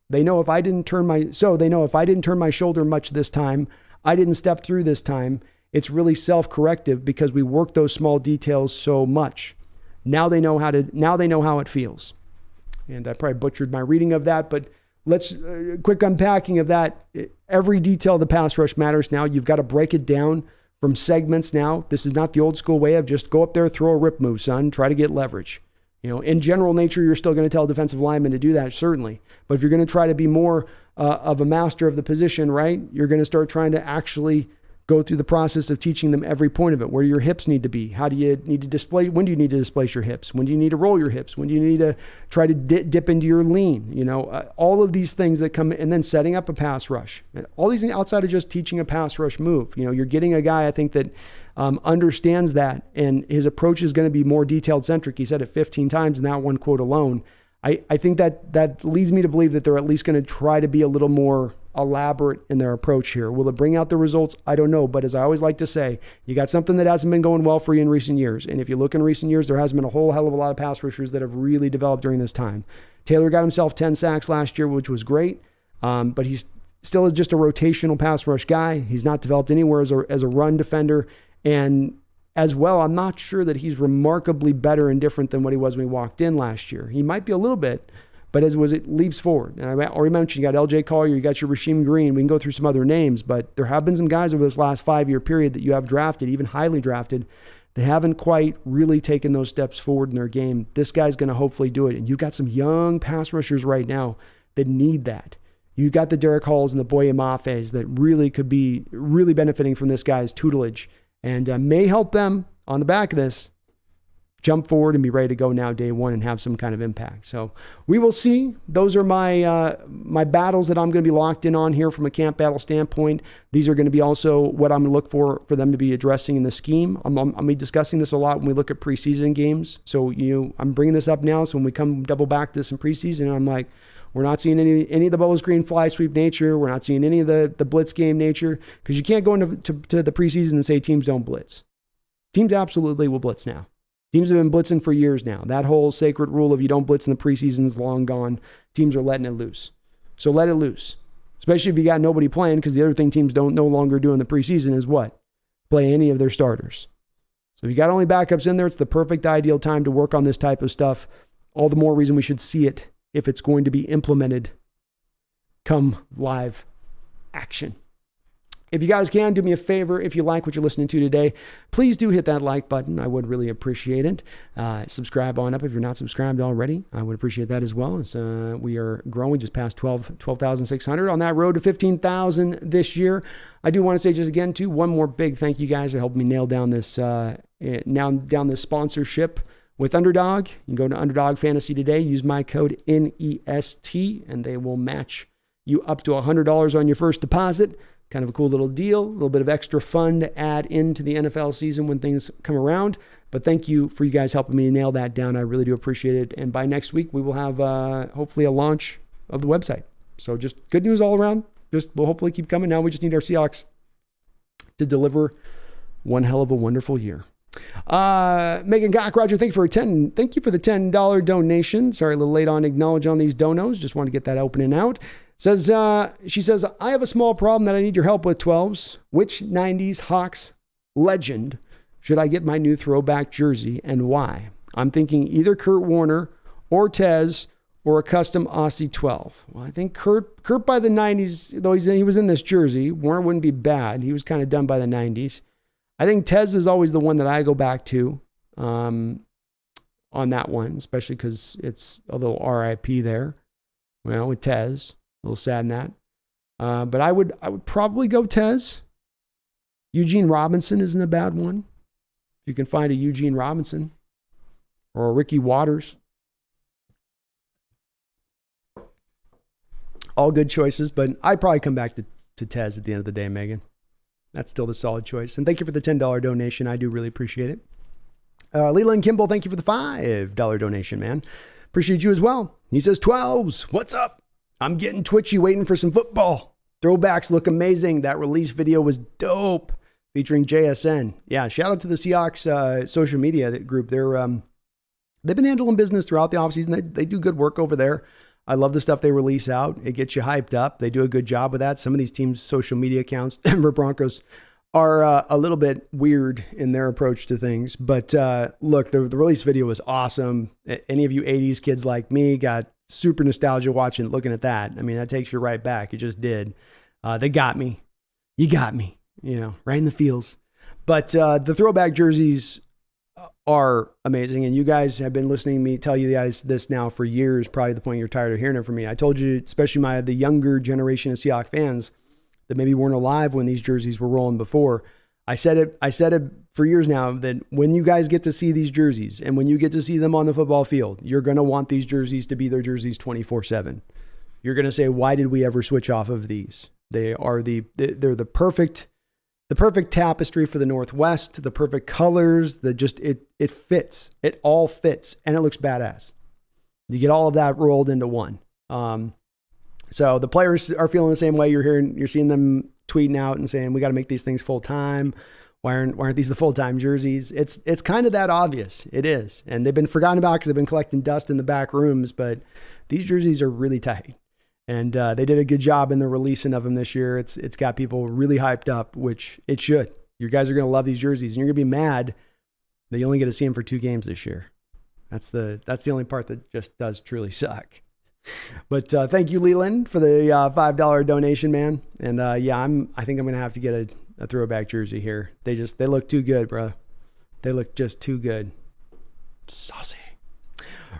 Speaker 1: they know if I didn't turn my shoulder much this time, I didn't step through this time, it's really self-corrective because we work those small details so much. Now they know how it feels. And I probably butchered my reading of that, but let's quick unpacking of that. Every detail of the pass rush matters now. You've got to break it down from segments now. This is not the old school way of just go up there, throw a rip move, son, try to get leverage. You know, in general nature, you're still going to tell defensive linemen to do that, certainly. But if you're going to try to be more of a master of the position, right, you're going to start trying to actually go through the process of teaching them every point of it, where your hips need to be. How do you need to display? When do you need to displace your hips? When do you need to roll your hips? When do you need to try to dip into your lean? You know, all of these things that come, and then setting up a pass rush. All these things outside of just teaching a pass rush move. You know, you're getting a guy, I think, that understands that, and his approach is going to be more detailed centric. He said it 15 times in that one quote alone. I think that leads me to believe that they're at least going to try to be a little more elaborate in their approach here. Will it bring out the results? I don't know. But as I always like to say, you got something that hasn't been going well for you in recent years. And if you look in recent years, there hasn't been a whole hell of a lot of pass rushers that have really developed during this time. Taylor got himself 10 sacks last year, which was great. But he's still is just a rotational pass rush guy. He's not developed anywhere as a run defender. And as well, I'm not sure that he's remarkably better and different than what he was when he walked in last year. He might be a little bit, but it leaps forward. And I already mentioned, you got LJ Collier, you got your Rasheem Green. We can go through some other names, but there have been some guys over this last 5-year period that you have drafted, even highly drafted, They haven't quite really taken those steps forward in their game. This guy's going to hopefully do it. And you got some young pass rushers right now that need that. You got the Derek Halls and the Boye Mafes that really could be really benefiting from this guy's tutelage and may help them on the back of this jump forward and be ready to go now day one and have some kind of impact. So we will see. Those are my my battles that I'm going to be locked in on here from a camp battle standpoint. These are going to be also what I'm going to look for them to be addressing in the scheme. I'm going to be discussing this a lot when we look at preseason games. So, I'm bringing this up now. So when we come double back to this in preseason, I'm like, we're not seeing any of the bubble screen fly sweep nature. We're not seeing any of the blitz game nature, because you can't go into the preseason and say teams don't blitz. Teams absolutely will blitz now. Teams have been blitzing for years now. That whole sacred rule of you don't blitz in the preseason is long gone. Teams are letting it loose. So let it loose, especially if you got nobody playing, because the other thing teams don't no longer do in the preseason is what? Play any of their starters. So if you got only backups in there, it's the perfect ideal time to work on this type of stuff. All the more reason we should see it if it's going to be implemented come live action. If you guys can, do me a favor. If you like what you're listening to today, please do hit that like button. I would really appreciate it. Subscribe on up if you're not subscribed already. I would appreciate that as well, as we are growing, just past 12,600 on that road to 15,000 this year. I do want to say just again, too, one more big thank you guys for helping me nail down this sponsorship with Underdog. You can go to Underdog Fantasy today, use my code NEST, and they will match you up to $100 on your first deposit. Kind of a cool little deal, a little bit of extra fun to add into the NFL season when things come around. But thank you for you guys helping me nail that down. I really do appreciate it. And by next week, we will have hopefully a launch of the website. So just good news all around. We'll hopefully keep coming. Now we just need our Seahawks to deliver one hell of a wonderful year. Megan Gock, Roger, thank you for the $10 donation. Sorry, a little late on acknowledge on these donos. Just want to get that opening out. She says, I have a small problem that I need your help with, 12s. Which 90s Hawks legend should I get my new throwback jersey and why? I'm thinking either Kurt Warner or Tez or a custom Aussie 12. Well, I think Kurt by the 90s, though he was in this jersey, Warner wouldn't be bad. He was kind of done by the 90s. I think Tez is always the one that I go back to on that one, especially because it's a little RIP there. Well, with Tez. A little sad in that. But I would probably go Tez. Eugene Robinson isn't a bad one. If you can find a Eugene Robinson or a Ricky Waters. All good choices, but I'd probably come back to Tez at the end of the day, Megan. That's still the solid choice. And thank you for the $10 donation. I do really appreciate it. Leland Kimball, thank you for the $5 donation, man. Appreciate you as well. He says, 12s, what's up? I'm getting twitchy waiting for some football. Throwbacks look amazing. That release video was dope, featuring JSN. Yeah, shout out to the Seahawks social media group. They've been handling business throughout the offseason. They do good work over there. I love the stuff they release out. It gets you hyped up. They do a good job with that. Some of these teams' social media accounts, Denver Broncos, are a little bit weird in their approach to things. But look, the release video was awesome. Any of you 80s kids like me got super nostalgia looking at that. I mean, that takes you right back. It just did. They got me. You got me, right in the feels. But the throwback jerseys are amazing. And you guys have been listening to me tell you guys this now for years, probably the point you're tired of hearing it from me. I told you, especially the younger generation of Seahawks fans that maybe weren't alive when these jerseys were rolling before. I said it for years now that when you guys get to see these jerseys and when you get to see them on the football field, you're going to want these jerseys to be their jerseys 24/7. You're going to say, why did we ever switch off of these? They're the perfect tapestry for the Northwest, the perfect colors, it fits. It all fits and it looks badass. You get all of that rolled into one. So the players are feeling the same way. You're seeing them tweeting out and saying, we got to make these things full time. Why aren't these the full-time jerseys? It's kind of that obvious. It is. And they've been forgotten about because they've been collecting dust in the back rooms, but these jerseys are really tight. And they did a good job in the releasing of them this year. It's got people really hyped up, which it should. You guys are going to love these jerseys, and you're going to be mad that you only get to see them for 2 games this year. That's the only part that just does truly suck. But thank you, Leland, for the $5 donation, man. And I think I'm going to have to get a throwback jersey here. They look too good, bro. They look just too good. Saucy.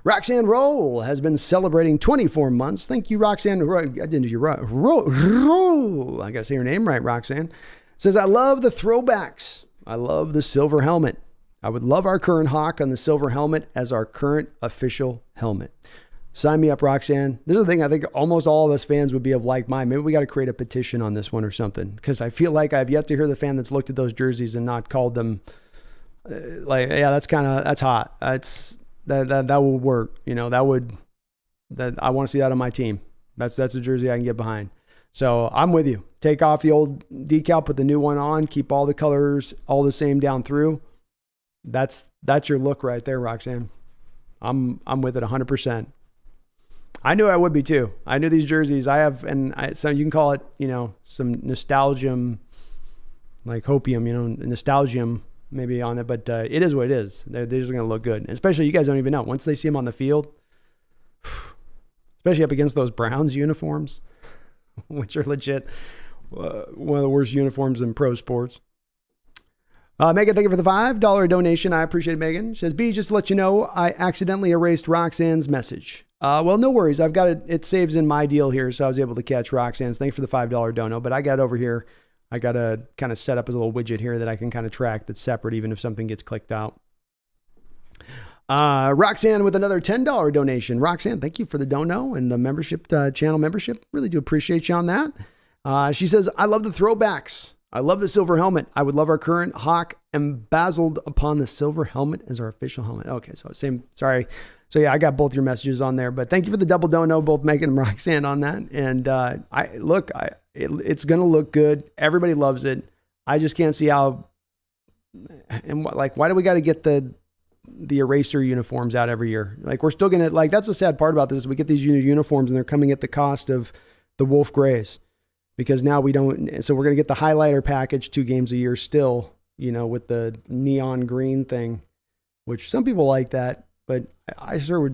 Speaker 1: Roxanne Roll has been celebrating 24 months. Thank you, Roxanne. I didn't do your roll. I got to say your name right, Roxanne. Says, I love the throwbacks. I love the silver helmet. I would love our current Hawk on the silver helmet as our current official helmet. Sign me up, Roxanne. This is the thing I think almost all of us fans would be of like mind. Maybe we got to create a petition on this one or something, because I feel like I've yet to hear the fan that's looked at those jerseys and not called them that's hot. That will work. You know, I want to see that on my team. That's a jersey I can get behind. So I'm with you. Take off the old decal, put the new one on, keep all the colors all the same down through. That's your look right there, Roxanne. I'm with it 100%. I knew I would be too. I knew these jerseys so you can call it, some nostalgium, like hopium, nostalgium maybe on it, but it is what it is. They're just going to look good. And especially you guys don't even know. Once they see them on the field, especially up against those Browns uniforms, which are legit one of the worst uniforms in pro sports. Megan, thank you for the $5 donation. I appreciate it, Megan. She says, B, just to let you know, I accidentally erased Roxanne's message. Well, no worries. I've got it. It saves in my deal here, so I was able to catch Roxanne's. Thanks for the $5 dono, but I got it over here. I got to kind of set up a little widget here that I can kind of track that's separate, even if something gets clicked out. Roxanne with another $10 donation. Roxanne, thank you for the dono and the membership, channel membership. Really do appreciate you on that. She says, I love the throwbacks. I love the silver helmet. I would love our current Hawk embezzled upon the silver helmet as our official helmet. Okay, so same. Sorry. So yeah, I got both your messages on there, but thank you for the double dono, both Megan and Roxanne on that. And it's going to look good. Everybody loves it. I just can't see how. And why do we got to get the eraser uniforms out every year? Like, we're still going to, that's the sad part about this. We get these uniforms and they're coming at the cost of the Wolf Grays. Because now we don't, so we're going to get the highlighter package 2 games a year still, with the neon green thing, which some people like that, but I'd sure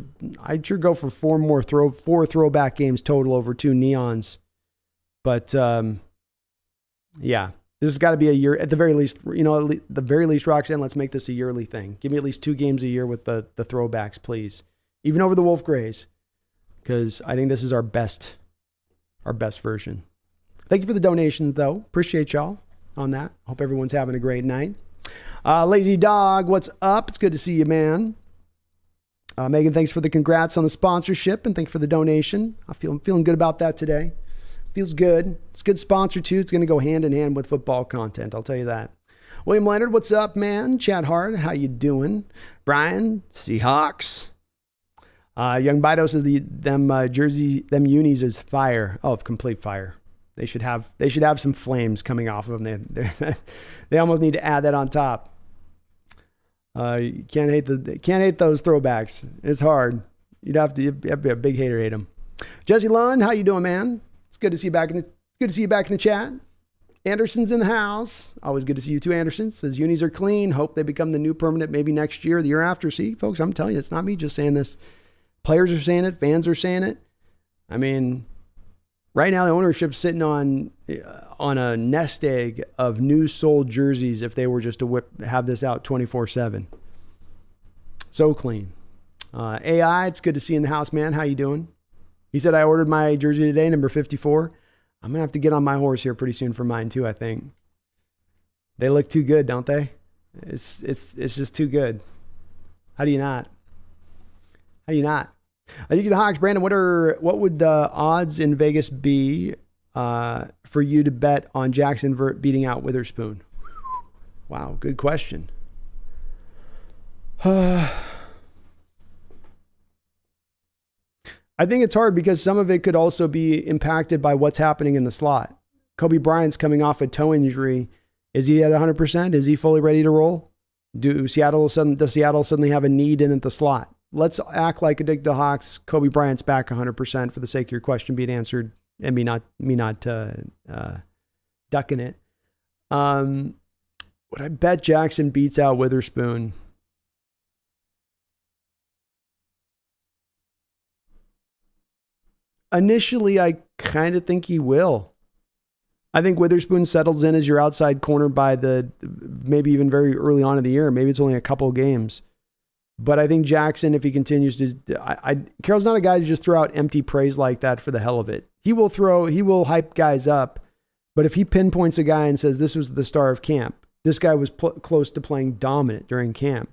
Speaker 1: go for 4 throwback games total over 2 neons. But, yeah, this has got to be a year at the very least, at the very least, Roxanne, let's make this a yearly thing. Give me at least 2 games a year with the throwbacks, please. Even over the Wolf Grays, because I think this is our best version. Thank you for the donation, though. Appreciate y'all on that. Hope everyone's having a great night. Lazy Dog, what's up? It's good to see you, man. Megan, thanks for the congrats on the sponsorship, and thanks for the donation. I'm feeling good about that today. Feels good. It's a good sponsor, too. It's going to go hand in hand with football content, I'll tell you that. William Leonard, what's up, man? Chad Hart, how you doing? Brian, Seahawks. Young Bido says them unis is fire. Oh, complete fire. They should have some flames coming off of them. They almost need to add that on top. You can't hate those throwbacks. It's hard. You'd have to be a big hater, hate them. Jesse Lund, how you doing, man? It's good to see you back in the chat. Anderson's in the house. Always good to see you too, Anderson. Says unis are clean. Hope they become the new permanent maybe next year, the year after. See, folks, I'm telling you, it's not me just saying this. Players are saying it. Fans are saying it. I mean, right now, the ownership's sitting on a nest egg of new sold jerseys if they were just to have this out 24/7. So clean. AI, it's good to see you in the house, man. How you doing? He said, I ordered my jersey today, number 54. I'm going to have to get on my horse here pretty soon for mine too, I think. They look too good, don't they? It's just too good. How do you not? I think the Hawks, Brandon, what would the odds in Vegas be for you to bet on Jackson beating out Witherspoon? Wow, good question. I think it's hard because some of it could also be impacted by what's happening in the slot. Kobe Bryant's coming off a toe injury. Is he at 100%? Is he fully ready to roll? Does Seattle suddenly have a need in at the slot? Let's act like the Hawks. Kobe Bryant's back 100% for the sake of your question being answered and me not ducking it. Would I bet Jackson beats out Witherspoon? Initially, I kind of think he will. I think Witherspoon settles in as your outside corner by maybe even very early on in the year. Maybe it's only a couple of games. But I think Jackson, if he continues to, Carroll's not a guy to just throw out empty praise like that for the hell of it. He will hype guys up. But if he pinpoints a guy and says this was the star of camp, this guy was close to playing dominant during camp.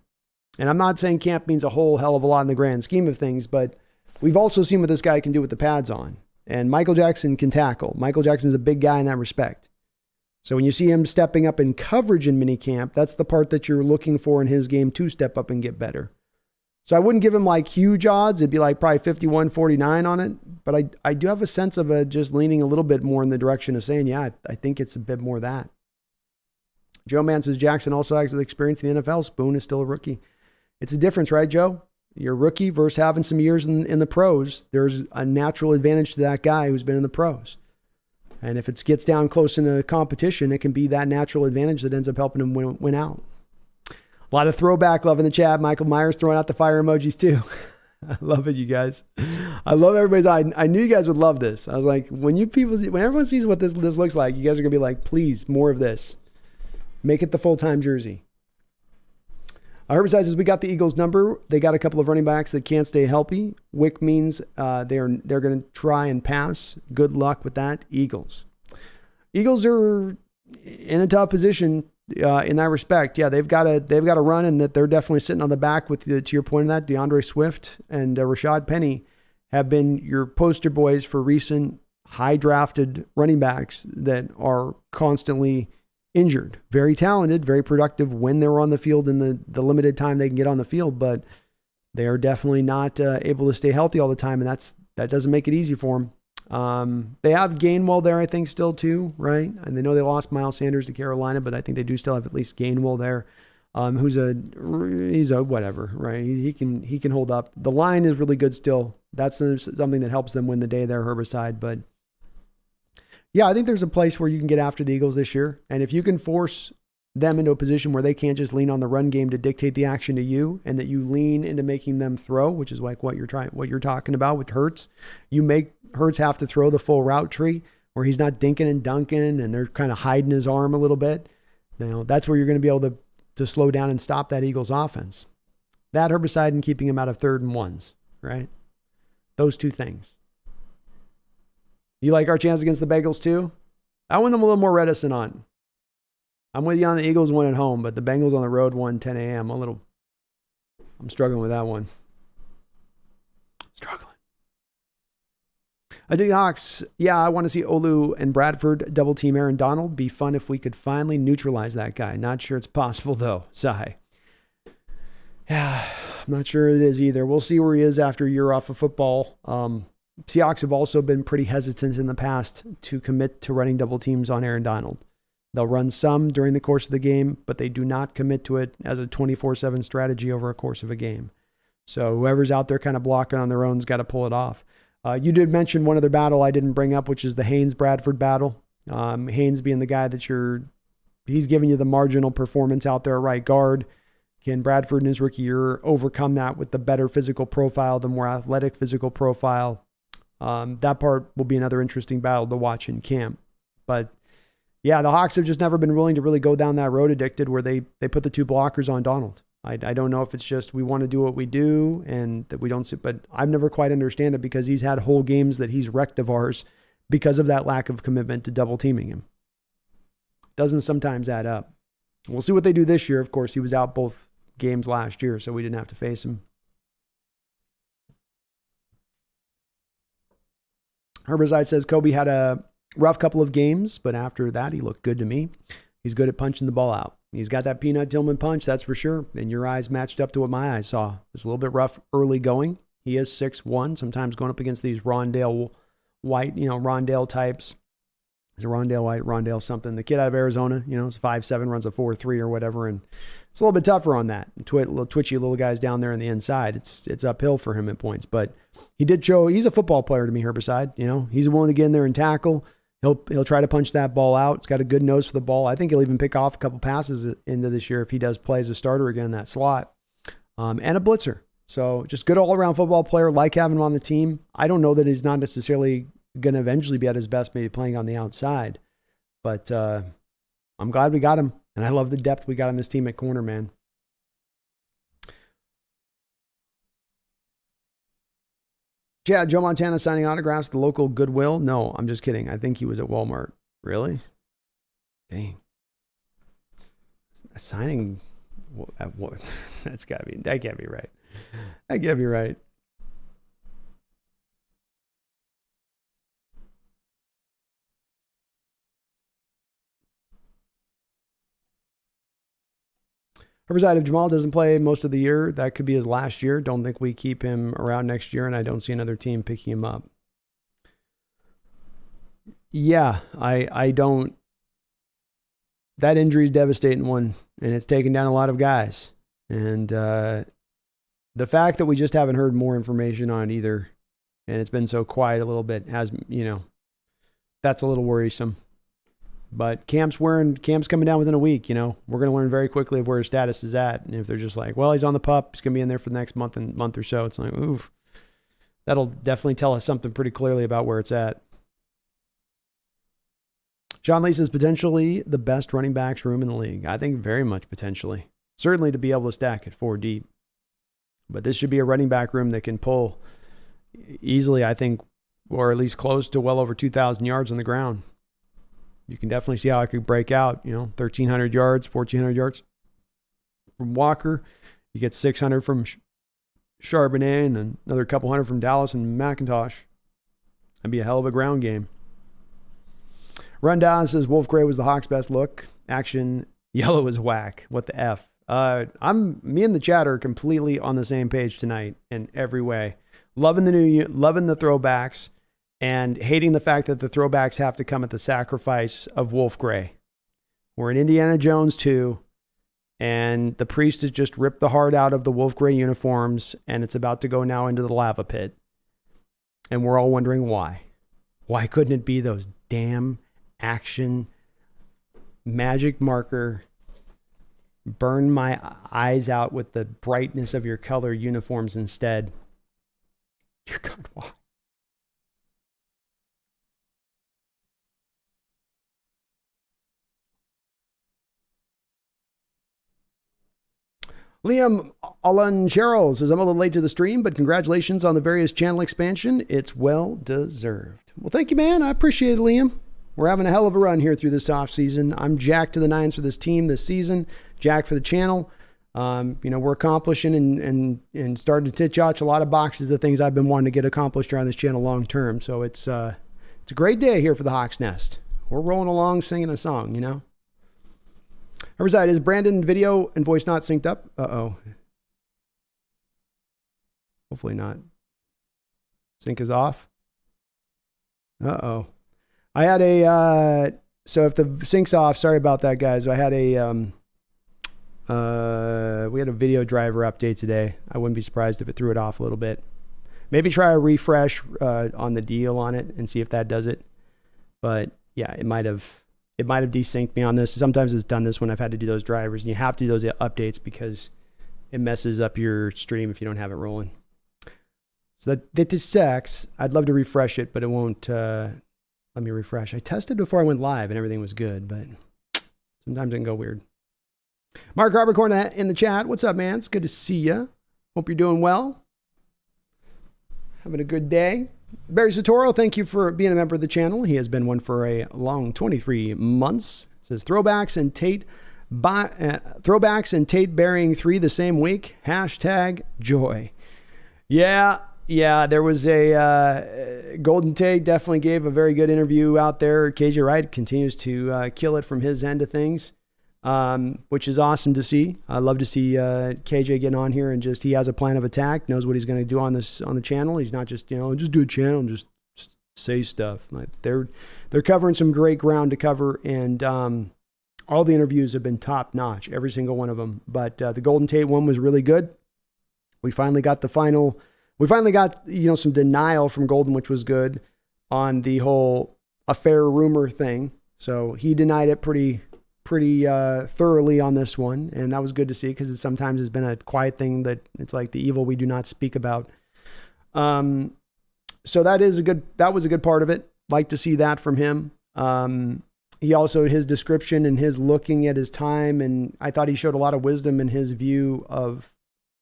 Speaker 1: And I'm not saying camp means a whole hell of a lot in the grand scheme of things, but we've also seen what this guy can do with the pads on. And Michael Jackson can tackle. Michael Jackson's a big guy in that respect. So when you see him stepping up in coverage in minicamp, that's the part that you're looking for in his game to step up and get better. So I wouldn't give him like huge odds. It'd be like probably 51-49 on it. But I do have a sense of just leaning a little bit more in the direction of saying, yeah, I think it's a bit more that. Joe Mann says Jackson also has experience in the NFL. Spoon is still a rookie. It's a difference, right, Joe? You're a rookie versus having some years in the pros. There's a natural advantage to that guy who's been in the pros. And if it gets down close in a competition, it can be that natural advantage that ends up helping him win out. A lot of throwback love in the chat. Michael Myers throwing out the fire emojis too. I love it, you guys. I love everybody's. I knew you guys would love this. I was like, when everyone sees what this looks like, you guys are gonna be like, please, more of this. Make it the full-time jersey. Herbicide says we got the Eagles' number. They got a couple of running backs that can't stay healthy. Wick means they're going to try and pass. Good luck with that, Eagles. Eagles are in a tough position in that respect. Yeah, they've got to run, and that they're definitely sitting on the back with to your point of that. DeAndre Swift and Rashad Penny have been your poster boys for recent high drafted running backs that are constantly injured. Very talented, very productive when they're on the field in the limited time they can get on the field, but they are definitely not able to stay healthy all the time, and that doesn't make it easy for them. They have Gainwell there, I think, still too, right? And they know they lost Miles Sanders to Carolina, but I think they do still have at least Gainwell there, he's a whatever, right? He can hold up. The line is really good still. That's something that helps them win the day there, Herbicide, but yeah, I think there's a place where you can get after the Eagles this year. And if you can force them into a position where they can't just lean on the run game to dictate the action to you, and that you lean into making them throw, which is like what you're talking about with Hurts. You make Hurts have to throw the full route tree where he's not dinking and dunking and they're kind of hiding his arm a little bit. That's where you're going to be able to slow down and stop that Eagles offense. That, Herbicide, and keeping him out of 3rd and 1s, right? Those two things. You like our chance against the Bengals too? That one I'm a little more reticent on. I'm with you on the Eagles one at home, but the Bengals on the road 10 a.m. I'm struggling with that one. Struggling. I think the Hawks, yeah, I want to see Olu and Bradford double team Aaron Donald. Be fun if we could finally neutralize that guy. Not sure it's possible though. Sigh. Yeah, I'm not sure it is either. We'll see where he is after a year off of football. Seahawks have also been pretty hesitant in the past to commit to running double teams on Aaron Donald. They'll run some during the course of the game, but they do not commit to it as a 24/7 strategy over a course of a game. So whoever's out there kind of blocking on their own's got to pull it off. You did mention one other battle I didn't bring up, which is the Haynes-Bradford battle. Haynes being the guy that he's giving you the marginal performance out there at right guard. Can Bradford in his rookie year overcome that with the better physical profile, the more athletic physical profile? That part will be another interesting battle to watch in camp. But yeah, the Hawks have just never been willing to really go down that road, Addicted, where they put the 2 blockers on Donald. I don't know if it's just we want to do what we do and that we don't see, but I've never quite understand it because he's had whole games that he's wrecked of ours because of that lack of commitment to double teaming him. Doesn't sometimes add up. We'll see what they do this year. Of course, he was out both games last year, so we didn't have to face him. Herbicide says Kobe had a rough couple of games, but after that, he looked good to me. He's good at punching the ball out. He's got that Peanut Tillman punch, that's for sure. And your eyes matched up to what my eyes saw. It's a little bit rough early going. He is 6'1", sometimes going up against these Rondale White, Rondale types. Is it Rondale White, Rondale something? The kid out of Arizona, is 5'7", runs a 4.3 or whatever. And it's a little bit tougher on that. Little twitchy little guys down there on the inside. It's uphill for him at points. But he did show he's a football player to me, Herbicide. He's willing to get in there and tackle. He'll try to punch that ball out. It's got a good nose for the ball. I think he'll even pick off a couple passes into this year if he does play as a starter again in that slot. And a blitzer. So just good all-around football player. Like having him on the team. I don't know that he's not necessarily going to eventually be at his best maybe playing on the outside. But I'm glad we got him. And I love the depth we got on this team at corner, man. Yeah, Joe Montana signing autographs at the local Goodwill. No, I'm just kidding. I think he was at Walmart. Really? Dang. Signing. That can't be right. That can't be right. Riverside, if Jamal doesn't play most of the year, that could be his last year. Don't think we keep him around next year, and I don't see another team picking him up. Yeah, I don't. That injury is a devastating one, and it's taken down a lot of guys. And the fact that we just haven't heard more information on it either, and it's been so quiet a little bit, has, that's a little worrisome. But camp's coming down within a week, We're going to learn very quickly of where his status is at. And if they're just like, well, he's on the pup, he's going to be in there for the next month or so, it's like, oof. That'll definitely tell us something pretty clearly about where it's at. John Lee says potentially the best running backs room in the league. I think very much potentially. Certainly to be able to stack at 4 deep. But this should be a running back room that can pull easily, I think, or at least close to well over 2,000 yards on the ground. You can definitely see how it could break out, 1,300 yards, 1,400 yards from Walker. You get 600 from Charbonnet and another couple hundred from Dallas and McIntosh. That'd be a hell of a ground game. Rundown says Wolf Gray was the Hawks' best look. Action, yellow is whack. What the F? Me and the chat are completely on the same page tonight in every way. Loving the throwbacks. And hating the fact that the throwbacks have to come at the sacrifice of Wolf Gray. We're in Indiana Jones 2, and the priest has just ripped the heart out of the Wolf Gray uniforms, and it's about to go now into the lava pit. And we're all wondering why. Why couldn't it be those damn action magic marker, burn my eyes out with the brightness of your color uniforms instead? Dear God, why? Liam Alancheros says, I'm a little late to the stream, but congratulations on the various channel expansion. It's well deserved. Well, thank you, man. I appreciate it, Liam. We're having a hell of a run here through this offseason. I'm jacked to the nines for this team this season, jacked for the channel. We're accomplishing and starting to titch a lot of boxes of things I've been wanting to get accomplished around this channel long term. So it's a great day here for the Hawks Nest. We're rolling along singing a song, Riverside, is Brandon video and voice not synced up? Uh-oh. Hopefully not. Sync is off. Uh-oh. I had so if the sync's off, sorry about that, guys. I had we had a video driver update today. I wouldn't be surprised if it threw it off a little bit. Maybe try a refresh on the deal on it and see if that does it. But yeah, it might have desynced me on this. Sometimes it's done this when I've had to do those drivers, and you have to do those updates because it messes up your stream if you don't have it rolling. So that sucks. I'd love to refresh it, but it won't let me refresh. I tested before I went live and everything was good, but sometimes it can go weird. Mark Harbercorn in the chat. What's up, man? It's good to see you. Hope you're doing well. Having a good day. Barry Satoro, thank you for being a member of the channel. He has been one for a long 23 months. It says throwbacks and Tate burying 3 the same week. #joy. Yeah. There was a Golden Tate definitely gave a very good interview out there. KJ Wright continues to kill it from his end of things, which is awesome to see. I love to see KJ getting on here and he has a plan of attack, knows what he's going to do on the channel. He's not just just do a channel and just say stuff. Like they're covering some great ground to cover, and all the interviews have been top notch, every single one of them. But the Golden Tate one was really good. We finally got some denial from Golden, which was good, on the whole affair rumor thing. So he denied it pretty thoroughly on this one, and that was good to see because it sometimes has been a quiet thing that it's like the evil we do not speak about. So that was a good part of it. Like to see that from him. he also, his description and his looking at his time, and I thought he showed a lot of wisdom in his view of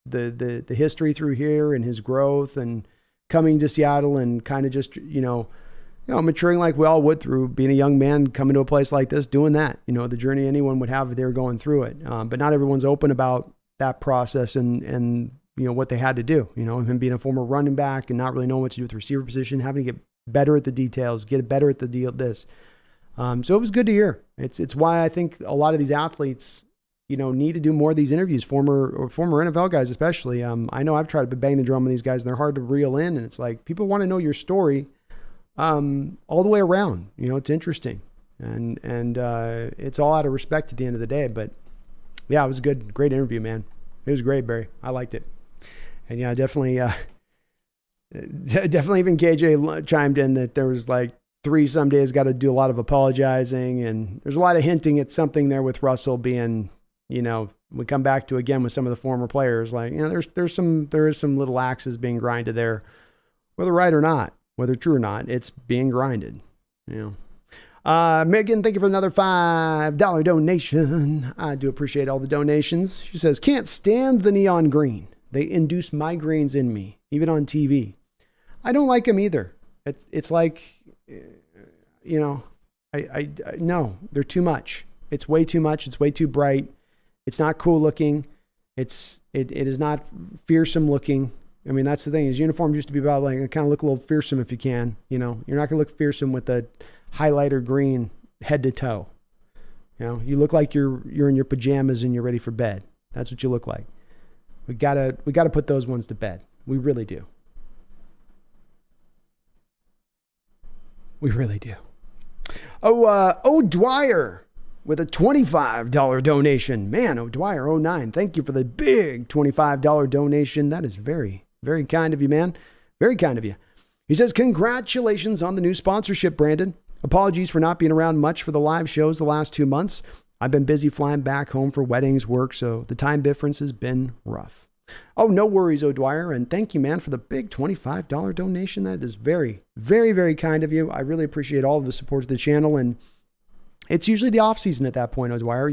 Speaker 1: the history through here and his growth and coming to Seattle and kind of just, maturing like we all would through being a young man, coming to a place like this, doing that, the journey anyone would have if they were going through it. But not everyone's open about that process and what they had to do, him being a former running back and not really knowing what to do with the receiver position, having to get better at the details, get better at the deal, this. So it was good to hear. It's why I think a lot of these athletes, need to do more of these interviews, former NFL guys especially. I know I've tried to bang the drum on these guys, and they're hard to reel in, and it's like people want to know your story all the way around. It's interesting, and it's all out of respect at the end of the day. But yeah, it was a great interview, man. It was great, Barry. I liked it, and yeah, definitely even KJ chimed in that there was like 3 some days got to do a lot of apologizing, and there's a lot of hinting at something there with Russell being. We come back to again with some of the former players, like, there is some little axes being grinded there, whether right or not, whether true or not, it's being grinded, Megan, thank you for another $5 donation. I do appreciate all the donations. She says, can't stand the neon green. They induce migraines in me, even on TV. I don't like them either. It's like, no, they're too much. It's way too much. It's way too bright. It's not cool looking. It is not fearsome looking. I mean, that's the thing. His uniforms used to be about like kind of look a little fearsome if you can. You're not going to look fearsome with a highlighter green head to toe. You look like you're in your pajamas and you're ready for bed. That's what you look like. We gotta put those ones to bed. We really do. We really do. Dwyer with a $25 donation. Man, O'Dwyer 09, thank you for the big $25 donation. That is very, very kind of you, man. Very kind of you. He says, congratulations on the new sponsorship, Brandon. Apologies for not being around much for the live shows the last 2 months. I've been busy flying back home for weddings, work, so the time difference has been rough. Oh, no worries, O'Dwyer, and thank you, man, for the big $25 donation. That is very, very, very kind of you. I really appreciate all of the support to the channel, and it's usually the off season at that point, O'Dwyer.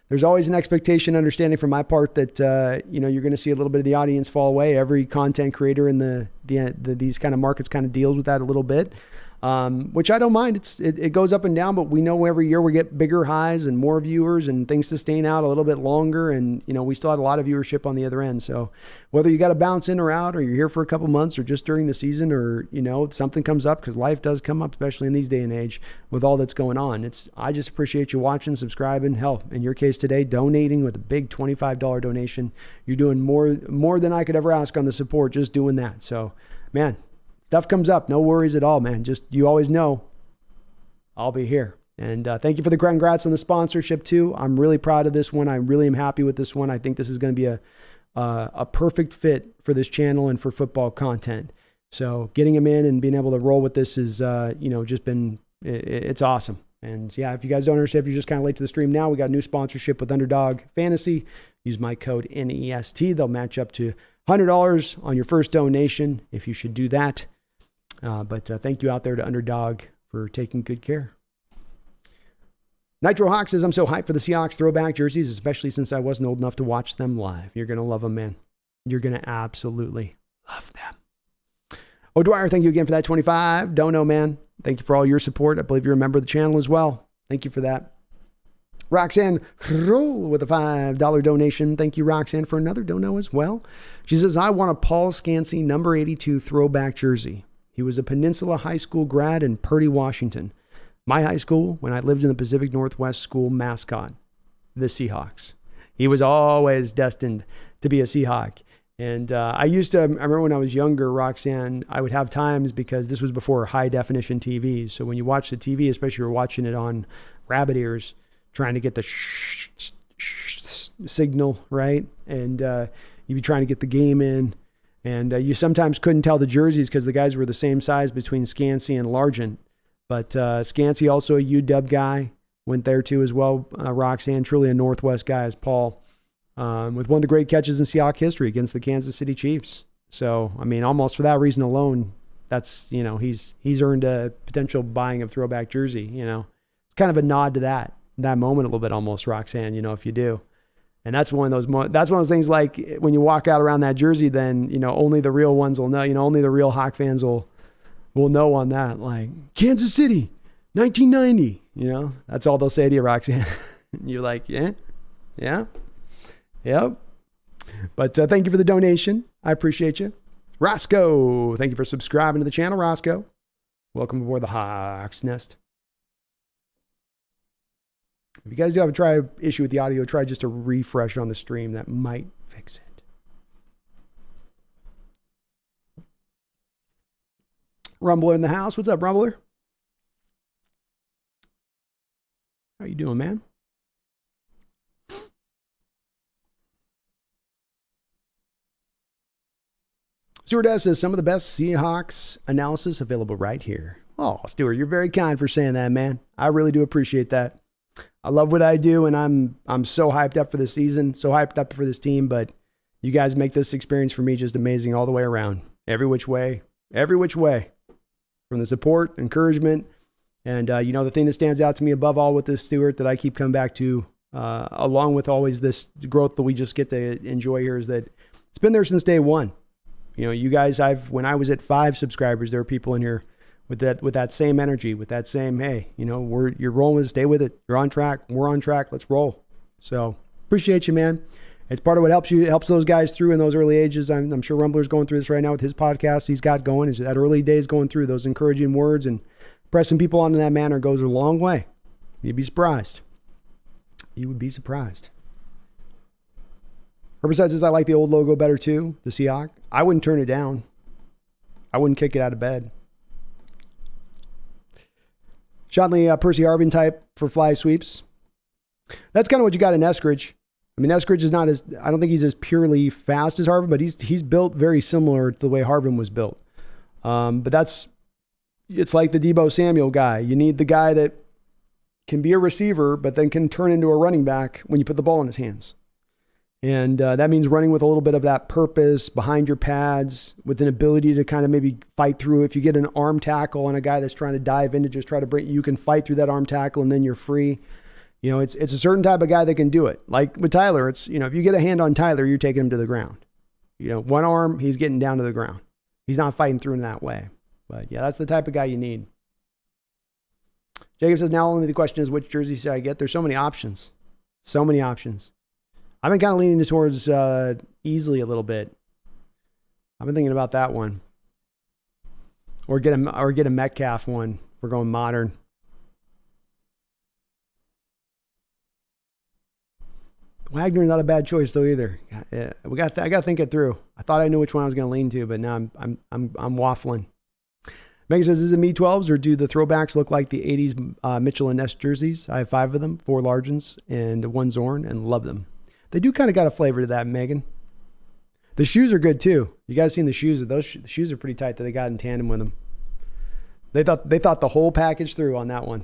Speaker 1: There's always an expectation, understanding from my part that, you're going to see a little bit of the audience fall away. Every content creator in these kind of markets kind of deals with that a little bit, which I don't mind. It goes up and down, but we know every year we get bigger highs and more viewers and things sustain out a little bit longer. And, we still had a lot of viewership on the other end. So whether you got to bounce in or out, or you're here for a couple months or just during the season, or, something comes up, because life does come up, especially in these day and age with all that's going on. I just appreciate you watching, subscribing, hell, in your case today, donating with a big $25 donation. You're doing more than I could ever ask on the support, just doing that. So, man, stuff comes up. No worries at all, man. Just, you always know I'll be here. And thank you for the congrats on the sponsorship too. I'm really proud of this one. I really am happy with this one. I think this is going to be a perfect fit for this channel and for football content. So getting him in and being able to roll with this is, just been, it's awesome. And yeah, if you guys don't understand, if you're just kind of late to the stream now, we got a new sponsorship with Underdog Fantasy. Use my code NEST. They'll match up to $100 on your first donation if you should do that. But thank you out there to Underdog for taking good care. Nitro Hawk says, I'm so hyped for the Seahawks throwback jerseys, especially since I wasn't old enough to watch them live. You're going to love them, man. You're going to absolutely love them. O'Dwyer, thank you again for that 25. Dono, man. Thank you for all your support. I believe you're a member of the channel as well. Thank you for that. Roxanne with a $5 donation. Thank you, Roxanne, for another dono as well. She says, I want a Paul Scansey number 82 throwback jersey. He was a Peninsula High School grad in Purdy, Washington. My high school, when I lived in the Pacific Northwest school mascot, the Seahawks. He was always destined to be a Seahawk. And I remember when I was younger, Roxanne, I would have times, because this was before high definition TVs. So when you watch the TV, especially if you're watching it on rabbit ears, trying to get the signal, right? And you'd be trying to get the game in. And you sometimes couldn't tell the jerseys because the guys were the same size between Scansey and Largent. But Scansey, also a UW guy, went there too as well. Roxanne, truly a Northwest guy as Paul, with one of the great catches in Seahawks history against the Kansas City Chiefs. So, I mean, almost for that reason alone, that's, he's earned a potential buying of throwback jersey, kind of a nod to that moment a little bit almost, Roxanne, if you do. And that's one of those things, like when you walk out around that jersey, then, only the real ones will know, only the real Hawk fans will know on that, like Kansas City, 1990, that's all they'll say to you, Roxanne. You're like, yep. But thank you for the donation. I appreciate you. Roscoe, thank you for subscribing to the channel, Roscoe. Welcome aboard the Hawks Nest. If you guys do have a issue with the audio, try just a refresh on the stream. That might fix it. Rumbler in the house. What's up, Rumbler? How you doing, man? Stuart S says, some of the best Seahawks analysis available right here. Oh, Stuart, you're very kind for saying that, man. I really do appreciate that. I love what I do, and I'm so hyped up for this season, so hyped up for this team, but you guys make this experience for me just amazing all the way around. Every which way. From the support, encouragement, and the thing that stands out to me above all with this, Stuart, that I keep coming back to, along with always this growth that we just get to enjoy here, is that it's been there since day one. You guys, when I was at 5 subscribers, there were people in here with that same energy, with that same, hey, you're rolling with it, stay with it. You're on track. We're on track. Let's roll. So appreciate you, man. It's part of what helps those guys through in those early ages. I'm sure Rumbler's going through this right now with his podcast he's got going. Is that early days going through those encouraging words and pressing people on in that manner goes a long way. You'd be surprised. You would be surprised. Herbicide says, I like the old logo better too, the Seahawk. I wouldn't turn it down. I wouldn't kick it out of bed. Shotley, Percy Harvin type for fly sweeps. That's kind of what you got in Eskridge. I mean, Eskridge is I don't think he's as purely fast as Harvin, but he's built very similar to the way Harvin was built. But it's like the Deebo Samuel guy. You need the guy that can be a receiver, but then can turn into a running back when you put the ball in his hands. And that means running with a little bit of that purpose behind your pads, with an ability to kind of maybe fight through. If you get an arm tackle on a guy that's trying to dive in to just try to break, you can fight through that arm tackle and then you're free. It's a certain type of guy that can do it. Like with Tyler, it's, if you get a hand on Tyler, you're taking him to the ground. One arm, he's getting down to the ground. He's not fighting through in that way. But yeah, that's the type of guy you need. Jacob says, now only the question is which jersey should I get? There's so many options. So many options. I've been kind of leaning towards easily a little bit. I've been thinking about that one. Or get a Metcalf one. We're going modern. Wagner's not a bad choice though either. Yeah, I got to think it through. I thought I knew which one I was going to lean to, but now I'm waffling. Megan says, is it me 12s or do the throwbacks look like the 80s Mitchell and Ness jerseys? I have 5 of them, 4 large ones and 1 Zorn, and love them. They do kind of got a flavor to that, Megan. The shoes are good too. You guys seen the shoes? The shoes are pretty tight that they got in tandem with them. They thought the whole package through on that one.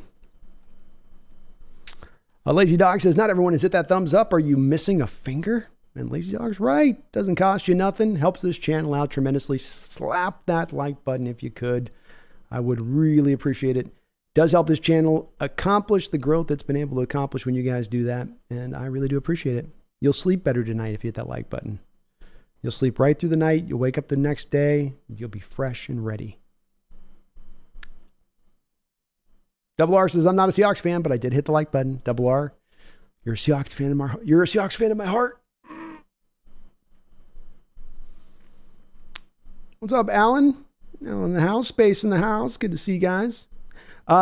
Speaker 1: Lazy Dog says, not everyone has hit that thumbs up. Are you missing a finger? And Lazy Dog's right. Doesn't cost you nothing. Helps this channel out tremendously. Slap that like button if you could. I would really appreciate it. Does help this channel accomplish the growth it's been able to accomplish when you guys do that. And I really do appreciate it. You'll sleep better tonight if you hit that like button. You'll sleep right through the night. You'll wake up the next day. You'll be fresh and ready. Double R says, I'm not a Seahawks fan, but I did hit the like button. Double R, you're a Seahawks fan in my heart. You're a Seahawks fan in my heart. What's up, Alan? In the house, space in the house. Good to see you guys.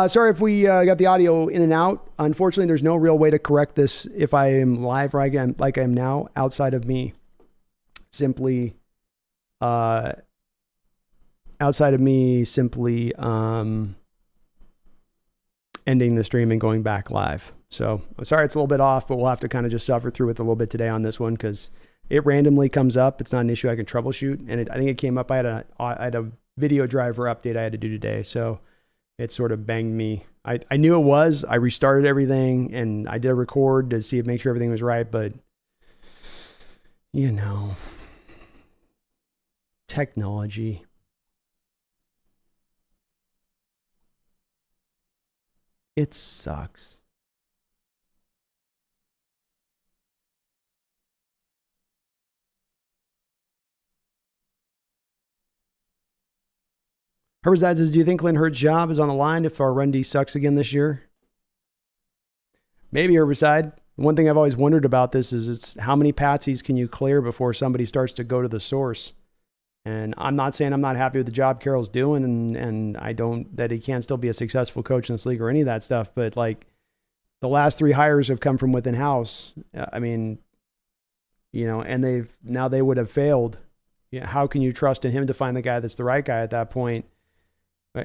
Speaker 1: Sorry if we got the audio in and out. Unfortunately, there's no real way to correct this if I am live like I am now, outside of me simply ending the stream and going back live. So sorry it's a little bit off, but we'll have to kind of just suffer through it a little bit today on this one because it randomly comes up. It's not an issue I can troubleshoot. And I think it came up. I had a video driver update I had to do today. So it sort of banged me. I knew it was. I restarted everything and I did a record to make sure everything was right. But, technology. It sucks. Herbert says, do you think Lynn Hurt's job is on the line if our run D sucks again this year? Maybe, Herbicide. One thing I've always wondered about this is it's how many patsies can you clear before somebody starts to go to the source? And I'm not saying I'm not happy with the job Carroll's doing, and I don't, that he can't still be a successful coach in this league or any of that stuff, but like the last 3 hires have come from within house. I mean, and they would have failed. How can you trust in him to find the guy that's the right guy at that point?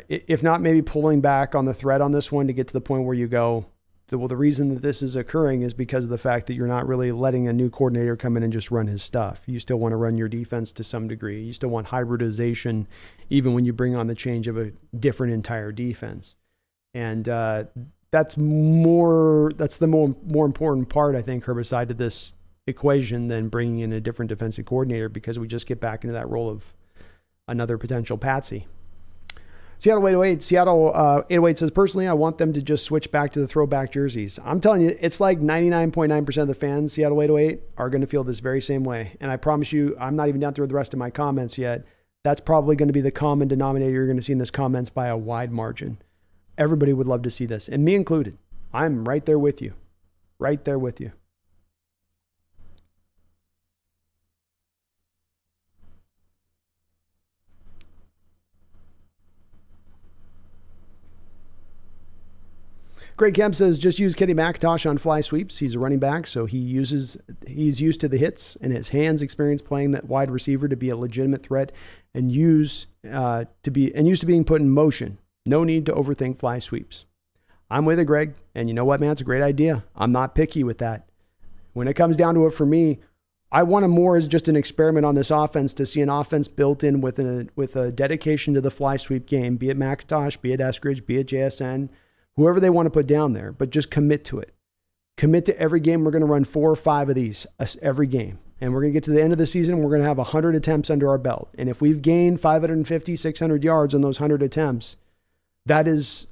Speaker 1: If not, maybe pulling back on the thread on this one to get to the point where you go, well, the reason that this is occurring is because of the fact that you're not really letting a new coordinator come in and just run his stuff. You still want to run your defense to some degree. You still want hybridization, even when you bring on the change of a different entire defense. And that's the more important part, I think, Herbicide, to this equation than bringing in a different defensive coordinator, because we just get back into that role of another potential patsy. Seattle 808. Seattle 808 says, personally, I want them to just switch back to the throwback jerseys. I'm telling you, it's like 99.9% of the fans, Seattle 808, are going to feel this very same way. And I promise you, I'm not even down through the rest of my comments yet. That's probably going to be the common denominator you're going to see in this comments by a wide margin. Everybody would love to see this, and me included. I'm right there with you. Right there with you. Greg Kemp says, just use Kenny McIntosh on fly sweeps. He's a running back, so he's used to the hits, and his hands experience playing that wide receiver to be a legitimate threat and used to being put in motion. No need to overthink fly sweeps. I'm with it, Greg. And you know what, man? It's a great idea. I'm not picky with that. When it comes down to it for me, I want him more as just an experiment on this offense, to see an offense built in with a dedication to the fly sweep game, be it McIntosh, be it Eskridge, be it JSN, whoever they want to put down there, but just commit to it. Commit to every game. We're going to run 4 or 5 of these every game. And we're going to get to the end of the season, we're going to have 100 attempts under our belt. And if we've gained 550, 600 yards on those 100 attempts, that is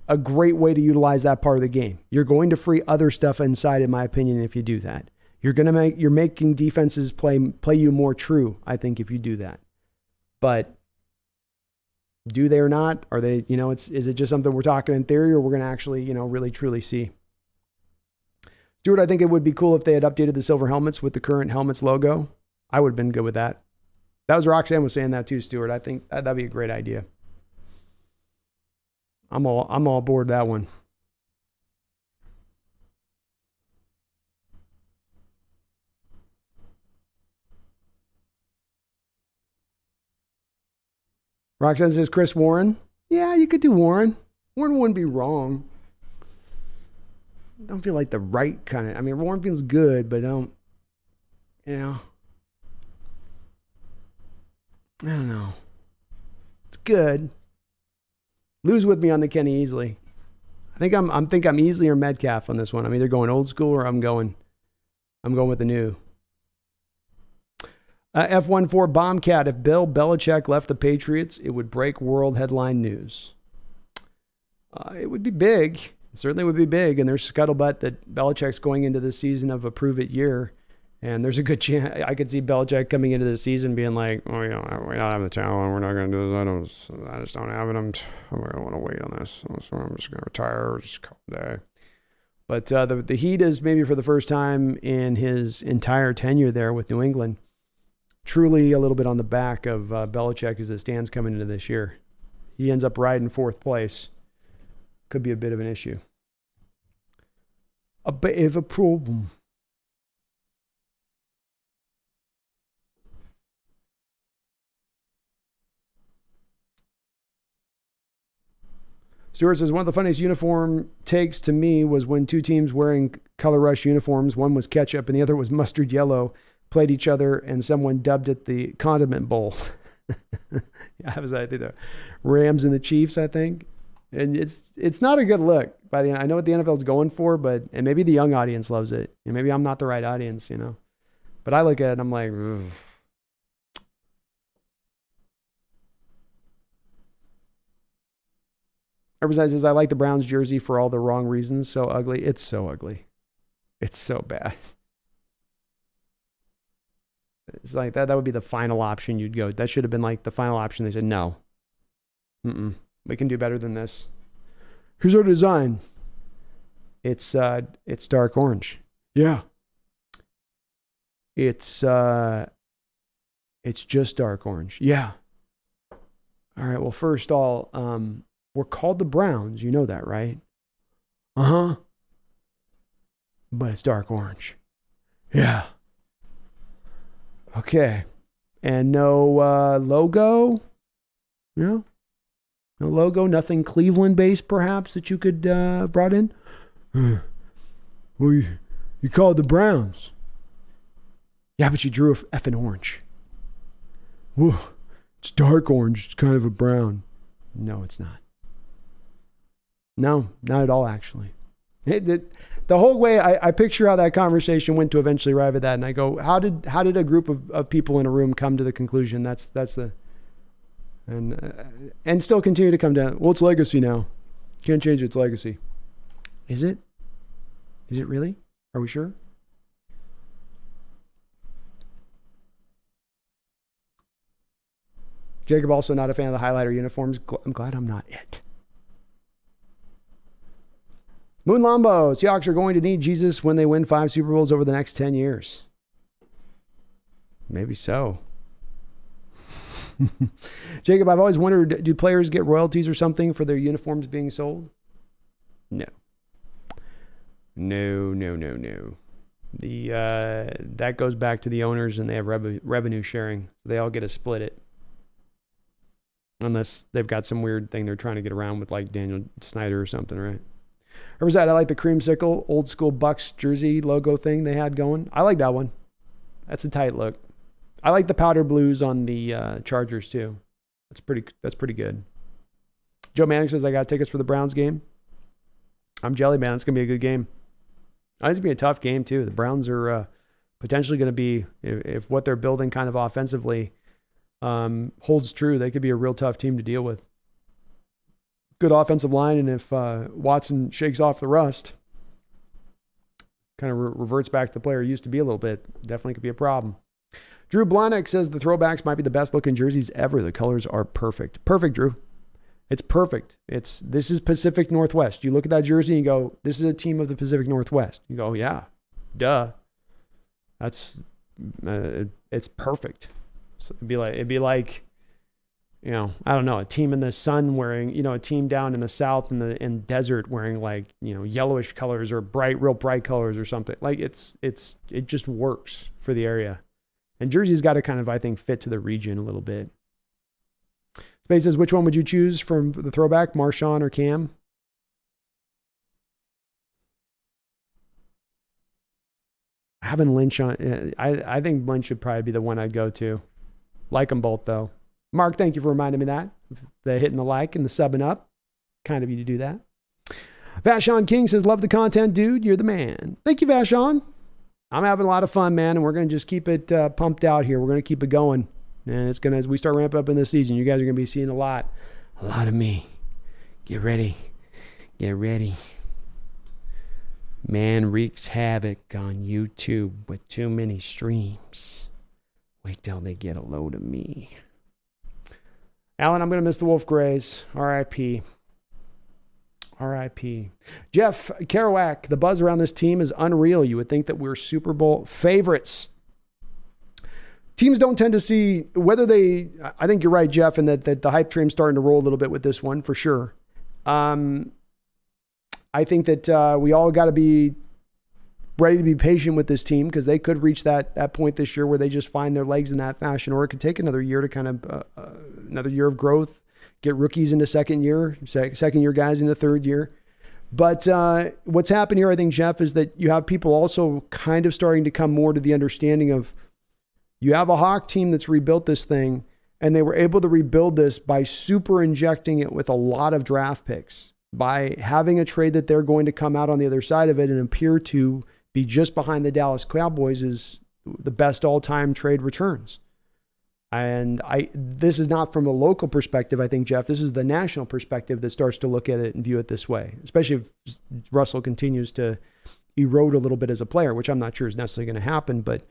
Speaker 1: a great way to utilize that part of the game. You're going to free other stuff inside, in my opinion, if you do that. You're making defenses play you more true, I think, if you do that. But do they or not? Are they, is it just something we're talking in theory, or we're going to actually, really truly see? Stuart, I think it would be cool if they had updated the silver helmets with the current helmets logo. I would have been good with that. That was Roxanne was saying that too, Stuart. I think that'd be a great idea. I'm all aboard that one. Roxanne says, Chris Warren. Yeah, you could do Warren. Warren wouldn't be wrong. I don't feel like the right kind of, Warren feels good, but I don't know. It's good. Lose with me on the Kenny Easley. I think I'm Easley or Metcalf on this one. I'm either going old school or I'm going with the new. F14 Bombcat. If Bill Belichick left the Patriots, it would break world headline news. It would be big. It certainly would be big. And there's scuttlebutt that Belichick's going into this season of a prove-it year. And there's a good chance I could see Belichick coming into the season being like, we don't have the talent. We're not going to do this. I just don't have it. I'm going to want to wait on this. So I'm just going to retire. Just call it a day. But the Heat is, maybe for the first time in his entire tenure there with New England, truly a little bit on the back of Belichick as it stands coming into this year. He ends up riding 4th place. Could be a bit of an issue. A bit of a problem. Stewart says, one of the funniest uniform takes to me was when 2 teams wearing Color Rush uniforms, one was ketchup and the other was mustard yellow, played each other, and someone dubbed it the Condiment Bowl. Yeah, was I think the Rams and the Chiefs, I think. And it's not a good look. I know what the NFL's going for, and maybe the young audience loves it. And maybe I'm not the right audience, But I look at it and I'm like, ugh. Everybody says, I like the Browns jersey for all the wrong reasons. So ugly. It's so ugly. It's so bad. It's like that would be the final option you'd go. That should have been like the final option. They said, no. We can do better than this. Here's our design. It's dark orange. Yeah. It's just dark orange. Yeah. All right. Well, first all, we're called the Browns. You know that, right? Uh-huh. But it's dark orange. Yeah. Okay. And no logo? Yeah. No logo? Nothing Cleveland-based, perhaps, that you could brought in? Well, you called the Browns. Yeah, but you drew a effing orange. Whoa. It's dark orange. It's kind of a brown. No, it's not. No, not at all, actually. The whole way I picture how that conversation went to eventually arrive at that, and I go, how did a group of people in a room come to the conclusion that's the and still continue to come down? Well, it's legacy now. Can't change its legacy. Is it? Is it really? Are we sure? Jacob also not a fan of the highlighter uniforms. I'm glad I'm not it. Moon Lambo, Seahawks are going to need Jesus when they win 5 Super Bowls over the next 10 years. Maybe so. Jacob, I've always wondered, do players get royalties or something for their uniforms being sold? No. No. That goes back to the owners, and they have revenue sharing. They all get to split it. Unless they've got some weird thing they're trying to get around with, like Daniel Snyder or something, right? That I like the creamsicle old school Bucks jersey logo thing they had going. I like that one. That's a tight look. I like the powder blues on the Chargers too. That's pretty good. Joe Manning says, I got tickets for the Browns game. I'm jelly, man. It's gonna be a good game. I think it's gonna be a tough game too. The Browns are potentially gonna be, if what they're building kind of offensively holds true, they could be a real tough team to deal with. Good offensive line, and if Watson shakes off the rust, kind of reverts back to the player he used to be a little bit, definitely could be a problem. Drew Blahnik says the throwbacks might be the best looking jerseys ever. The colors are perfect. Perfect, Drew. It's perfect. This is Pacific Northwest. You look at that jersey and you go, this is a team of the Pacific Northwest. You go, yeah, duh. That's it's perfect. So it'd be like, you know, I don't know, a team in the sun wearing, you know, a team down in the south in desert wearing, like, you know, yellowish colors or real bright colors or something. Like it just works for the area. And jersey's got to kind of, I think, fit to the region a little bit. Space says, which one would you choose from the throwback, Marshawn or Cam? Having Lynch on, I think Lynch should probably be the one I'd go to. Like them both, though. Mark, thank you for reminding me that. The hitting the like and the subbing up. Kind of you to do that. Vashon King says, love the content, dude. You're the man. Thank you, Vashon. I'm having a lot of fun, man, and we're going to just keep it pumped out here. We're going to keep it going. And it's going to, as we start ramping up in this season, you guys are going to be seeing a lot of me. Get ready. Get ready. Man wreaks havoc on YouTube with too many streams. Wait till they get a load of me. Alan, I'm going to miss the Wolf Grays. R.I.P. R.I.P. Jeff Kerouac, the buzz around this team is unreal. You would think that we're Super Bowl favorites. Teams don't tend to see whether they, I think you're right, Jeff, and that the hype train's starting to roll a little bit with this one for sure. I think that we all got to be ready to be patient with this team, because they could reach that point this year where they just find their legs in that fashion, or it could take another year to kind of another year of growth, get rookies into second year guys into third year. But what's happened here, I think, Jeff, is that you have people also kind of starting to come more to the understanding of, you have a Hawk team that's rebuilt this thing, and they were able to rebuild this by super injecting it with a lot of draft picks, by having a trade that they're going to come out on the other side of it and appear to be just behind the Dallas Cowboys as the best all-time trade returns. And this is not from a local perspective, I think, Jeff. This is the national perspective that starts to look at it and view it this way, especially if Russell continues to erode a little bit as a player, which I'm not sure is necessarily going to happen. But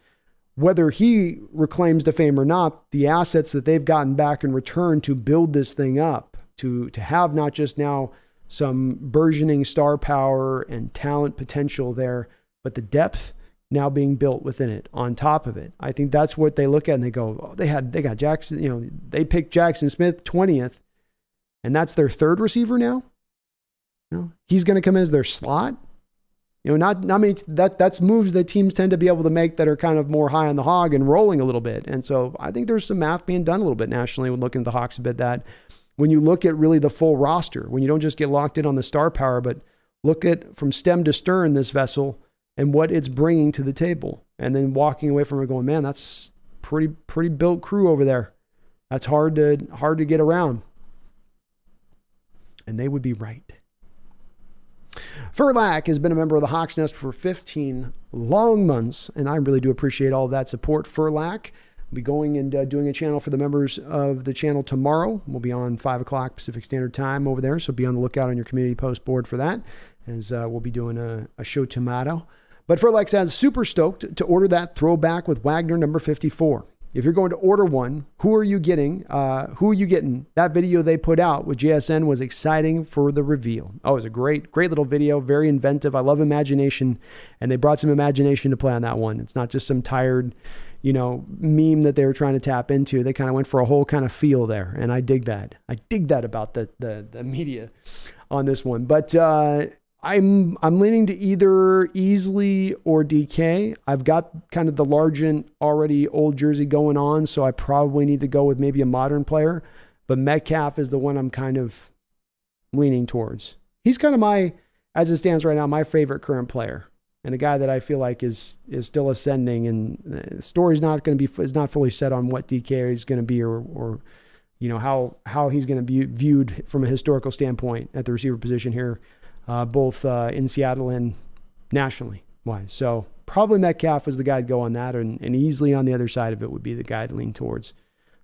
Speaker 1: whether he reclaims the fame or not, the assets that they've gotten back in return to build this thing up, to have not just now some burgeoning star power and talent potential there, but the depth now being built within it on top of it. I think that's what they look at and they go, oh, they got Jackson, they picked Jackson Smith 20th, and that's their third receiver now. He's going to come in as their slot. Not many, that's moves that teams tend to be able to make that are kind of more high on the hog and rolling a little bit. And so I think there's some math being done a little bit nationally when looking at the Hawks a bit, that when you look at really the full roster, when you don't just get locked in on the star power, but look at from stem to stern this vessel and what it's bringing to the table, and then walking away from it going, man, that's pretty built crew over there. That's hard to get around. And they would be right. Furlack has been a member of the Hawks Nest for 15 long months, and I really do appreciate all of that support. Furlack will be going and doing a channel for the members of the channel tomorrow. We'll be on 5 o'clock Pacific Standard Time over there, so be on the lookout on your community post board for that, as we'll be doing a show tomorrow. But Furlack says, super stoked to order that throwback with Wagner number 54. If you're going to order one, who are you getting? That video they put out with JSN was exciting for the reveal. Oh, it was a great little video, very inventive. I love imagination, and they brought some imagination to play on that one. It's not just some tired, meme that they were trying to tap into. They kind of went for a whole kind of feel there, and I dig that. I dig that about the media on this one. But I'm leaning to either Easley or DK. I've got kind of the Largent already old jersey going on, so I probably need to go with maybe a modern player. But Metcalf is the one I'm kind of leaning towards. He's kind of as it stands right now, my favorite current player, and a guy that I feel like is still ascending. And the story's is not fully set on what DK is going to be, or how he's going to be viewed from a historical standpoint at the receiver position here. Both in Seattle and nationally wise. So probably Metcalf was the guy to go on that, and Easley on the other side of it would be the guy to lean towards.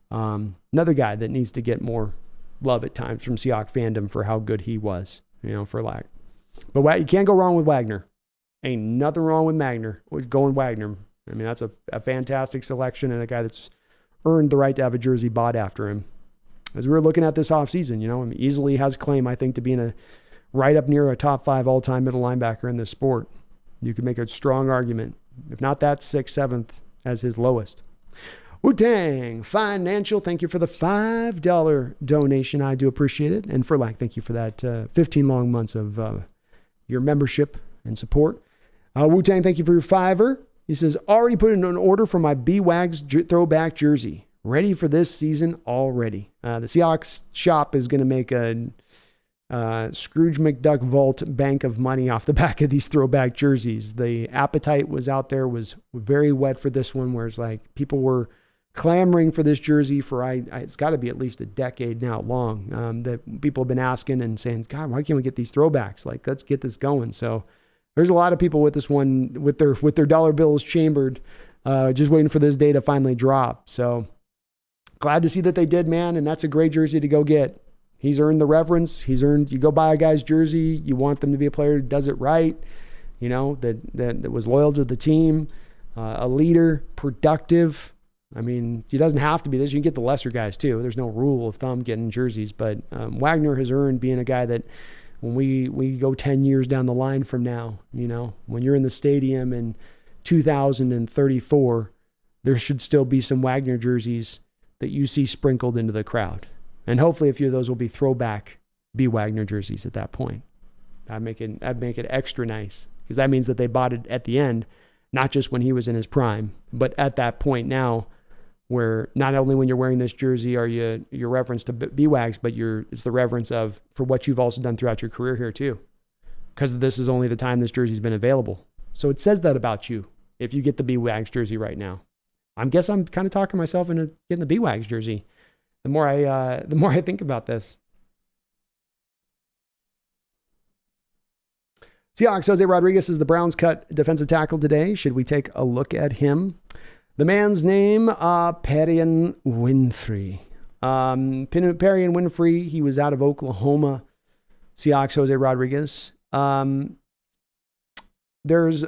Speaker 1: Another guy that needs to get more love at times from Seahawks fandom for how good he was, for lack. But you can't go wrong with Wagner. Ain't nothing wrong with going Wagner. I mean, that's a fantastic selection, and a guy that's earned the right to have a jersey bought after him. As we were looking at this offseason, Easley has claim, I think, to being right up near a top 5 all-time middle linebacker in this sport. You could make a strong argument, if not that, 6th, 7th as his lowest. Wu-Tang Financial, thank you for the $5 donation. I do appreciate it. And Furlack, thank you for that 15 long months of your membership and support. Wu-Tang, thank you for your $5. He says, already put in an order for my B-Wags throwback jersey. Ready for this season already. The Seahawks shop is going to make a Scrooge McDuck vault bank of money off the back of these throwback jerseys. The appetite was out there, was very wet for this one, whereas people were clamoring for this jersey for it's got to be at least a decade now long, that people have been asking and saying, God, why can't we get these throwbacks? Let's get this going. So there's a lot of people with this one with their dollar bills chambered, just waiting for this day to finally drop. So glad to see that they did, man. And that's a great jersey to go get. He's earned the reverence. You go buy a guy's jersey, you want them to be a player who does it right, that was loyal to the team, a leader, productive. I mean, he doesn't have to be this. You can get the lesser guys too. There's no rule of thumb getting jerseys, but Wagner has earned being a guy that when we go 10 years down the line from now, when you're in the stadium in 2034, there should still be some Wagner jerseys that you see sprinkled into the crowd. And hopefully a few of those will be throwback B. Wagner jerseys at that point. That'd make it extra nice, because that means that they bought it at the end, not just when he was in his prime, but at that point now, where not only when you're wearing this jersey are your reverence to B-Wags, but it's the reverence for what you've also done throughout your career here too, because this is only the time this jersey's been available. So it says that about you if you get the B-Wags jersey right now. I'm kind of talking myself into getting the B-Wags jersey. The more I think about this. Seahawks, Jose Rodriguez is the Browns cut defensive tackle today. Should we take a look at him? The man's name, Perrion Winfrey. Perrion Winfrey, he was out of Oklahoma. Seahawks, Jose Rodriguez. There's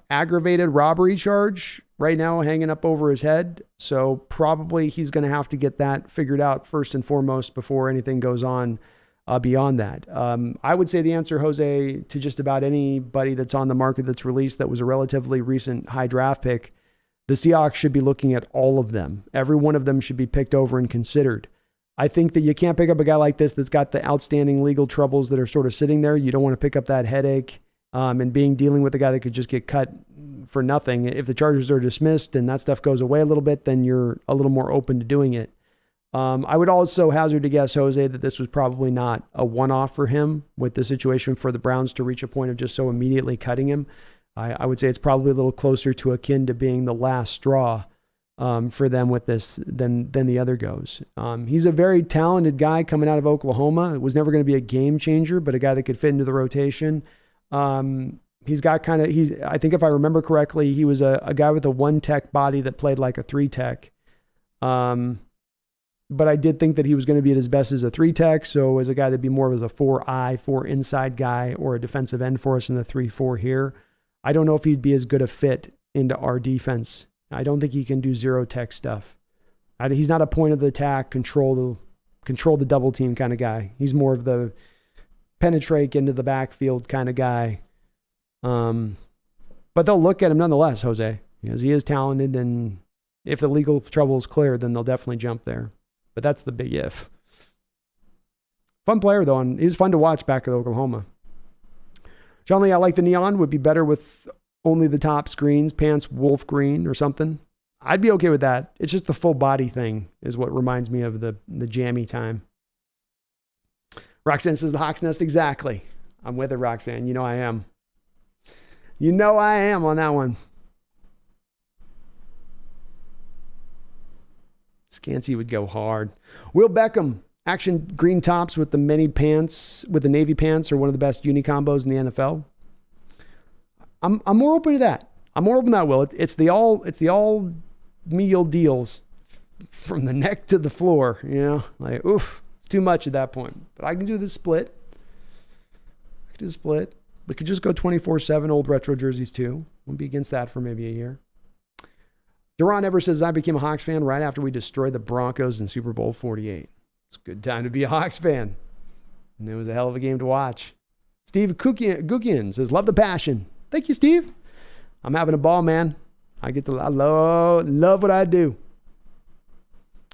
Speaker 1: aggravated robbery charge right now hanging up over his head. So probably he's going to have to get that figured out first and foremost before anything goes on beyond that. I would say the answer, Jose, to just about anybody that's on the market that's released that was a relatively recent high draft pick, the Seahawks should be looking at all of them. Every one of them should be picked over and considered. I think that you can't pick up a guy like this that's got the outstanding legal troubles that are sort of sitting there. You don't want to pick up that headache and dealing with a guy that could just get cut for nothing. If the charges are dismissed and that stuff goes away a little bit, then you're a little more open to doing it. I would also hazard to guess, Jose, that this was probably not a one-off for him with the situation for the Browns to reach a point of just so immediately cutting him. I would say it's probably a little closer to akin to being the last straw for them with this than the other goes. He's a very talented guy coming out of Oklahoma. It was never going to be a game changer, but a guy that could fit into the rotation. He's got I think if I remember correctly, he was a guy with a 1-tech body that played like a 3-tech. But I did think that he was going to be at his best as a 3-tech. So as a guy that'd be more of as a 4 inside guy or a defensive end for us in the 3-4 here. I don't know if he'd be as good a fit into our defense. I don't think he can do 0-tech stuff. He's not a point of the attack, control the double team kind of guy. He's more of the penetrate into the backfield kind of guy. But they'll look at him nonetheless, Jose, because he is talented, and if the legal trouble is clear, then they'll definitely jump there. But that's the big if. Fun player, though, and he's fun to watch back at Oklahoma. John Lee, I like the neon. Would be better with only the top screens, pants wolf green or something. I'd be okay with that. It's just the full body thing is what reminds me of the jammy time. Roxanne says the Hawks Nest. Exactly. I'm with it, Roxanne. You know I am. You know I am on that one. Scansy would go hard. Will Beckham. Action green tops with the navy pants are one of the best uni combos in the NFL. I'm more open to that. I'm more open to that, Will. It's the all meal deals from the neck to the floor, you know? Like, oof, it's too much at that point. But I can do the split. We could just go 24/7 old retro jerseys too. Wouldn't be against that for maybe a year. Duran Ever says, I became a Hawks fan right after we destroyed the Broncos in Super Bowl 48. It's a good time to be a Hawks fan. And it was a hell of a game to watch. Steve Gookian says, love the passion. Thank you, Steve. I'm having a ball, man. I love what I do.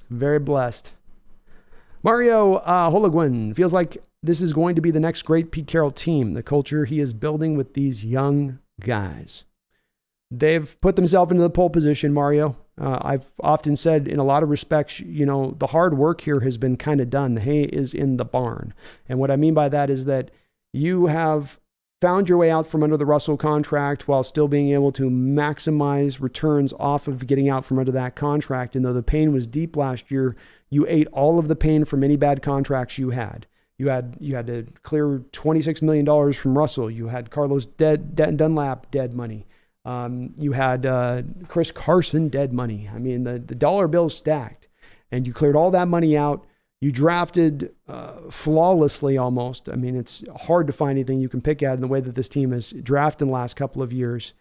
Speaker 1: Very blessed. Mario Hologuin feels like this is going to be the next great Pete Carroll team, the culture he is building with these young guys. They've put themselves into the pole position, Mario. I've often said in a lot of respects, you know, the hard work here has been kind of done. The hay is in the barn. And what I mean by that is that you have found your way out from under the Russell contract while still being able to maximize returns off of getting out from under that contract. And though the pain was deep last year, you ate all of the pain from any bad contracts you had. You had to clear $26 million from Russell. You had Carlos Dunlap dead money. You had Chris Carson dead money. I mean, the dollar bill's stacked. And you cleared all that money out. You drafted flawlessly almost. I mean, it's hard to find anything you can pick at in the way that this team has drafted in the last couple of years.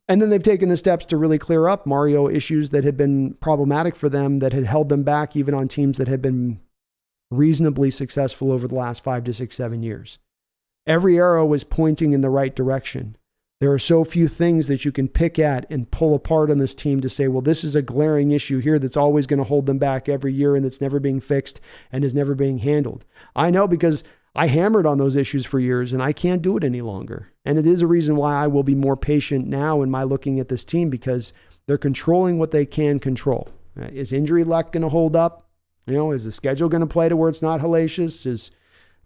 Speaker 1: And then they've taken the steps to really clear up, Mario, issues that had been problematic for them, that had held them back even on teams that had been reasonably successful over the last 5 to 6, 7 years. Every arrow was pointing in the right direction. There are so few things that you can pick at and pull apart on this team to say, well, this is a glaring issue here that's always going to hold them back every year and that's never being fixed and is never being handled. I know because I hammered on those issues for years and I can't do it any longer. And it is a reason why I will be more patient now in my looking at this team, because they're controlling what they can control. Is injury luck going to hold up? You know, is the schedule going to play to where it's not hellacious? Is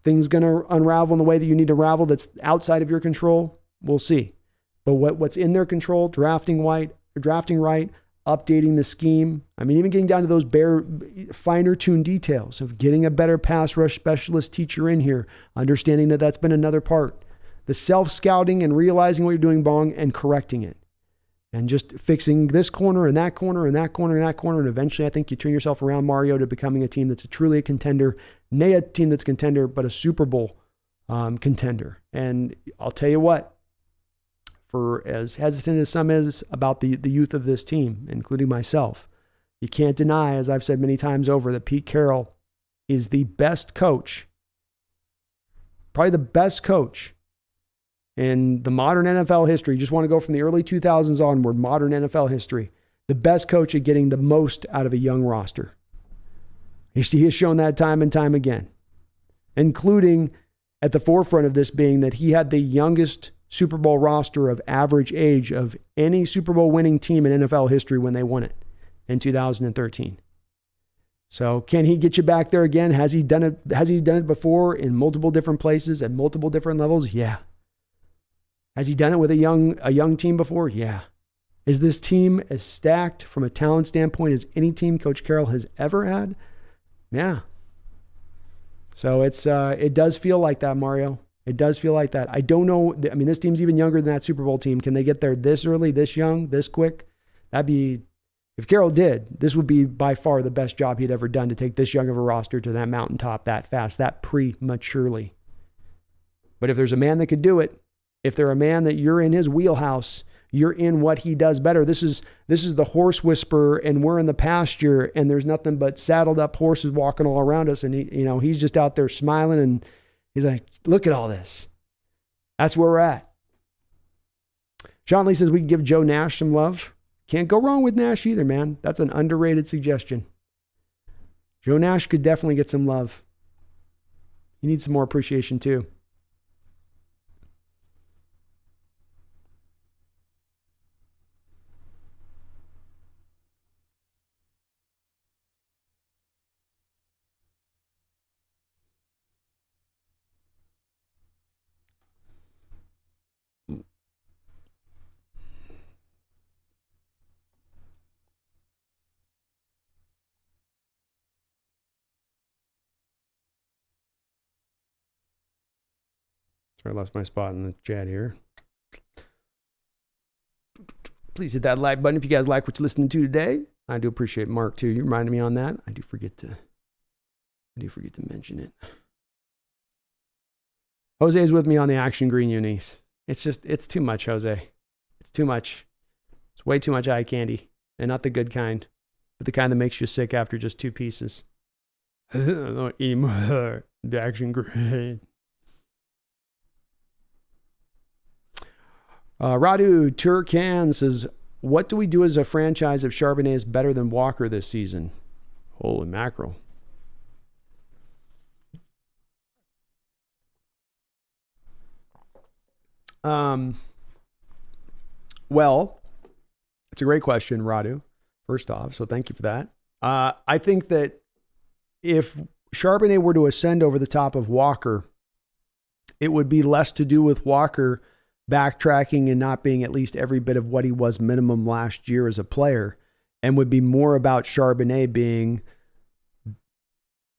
Speaker 1: things going to unravel in the way that you need to unravel that's outside of your control? We'll see. But what's in their control, drafting right, updating the scheme. I mean, even getting down to those finer tuned details of getting a better pass rush specialist teacher in here, understanding that that's been another part. The self-scouting and realizing what you're doing wrong and correcting it. and just fixing this corner and that corner and that corner and that corner. And eventually I think you turn yourself around, Mario, to becoming a team that's truly a contender, nay, a team that's contender, but a Super Bowl contender. And I'll tell you what, for as hesitant as some is about the youth of this team, including myself, you can't deny, as I've said many times over, that Pete Carroll is the best coach, probably the best coach in the modern NFL history. You just want to go from the early 2000s onward, modern NFL history. The best coach at getting the most out of a young roster. He has shown that time and time again, including at the forefront of this being that he had the youngest Super Bowl roster of average age of any Super Bowl winning team in NFL history when they won it in 2013. So can he get you back there again? Has he done it? Has he done it before in multiple different places at multiple different levels? Yeah. Has he done it with a young team before? Yeah. Is this team as stacked from a talent standpoint as any team Coach Carroll has ever had? Yeah. So it does feel like that, Mario. It does feel like that. I don't know. I mean, this team's even younger than that Super Bowl team. Can they get there this early, this young, this quick? That'd be, if Carroll did, this would be by far the best job he'd ever done to take this young of a roster to that mountaintop that fast, that prematurely. But if there's a man that could do it, if they're a man that you're in his wheelhouse, you're in what he does better. This is the horse whisperer, and we're in the pasture, and there's nothing but saddled up horses walking all around us, and he's just out there smiling, and he's like, look at all this. That's where we're at. Sean Lee says we can give Joe Nash some love. Can't go wrong with Nash either, man. That's an underrated suggestion. Joe Nash could definitely get some love. He needs some more appreciation too. I lost my spot in the chat here. Please hit that like button if you guys like what you're listening to today. I do appreciate Mark too. You reminded me on that. I do forget to mention it. Jose's with me on the Action Green unis. It's too much, Jose. It's too much. It's way too much eye candy, and not the good kind, but the kind that makes you sick after just 2 pieces. Don't eat more. The Action Green. Radu Turkan says, what do we do as a franchise if Charbonnet is better than Walker this season? Holy mackerel. Well, it's a great question, Radu, first off. So thank you for that. I think that if Charbonnet were to ascend over the top of Walker, it would be less to do with Walker backtracking and not being at least every bit of what he was minimum last year as a player, and would be more about Charbonnet being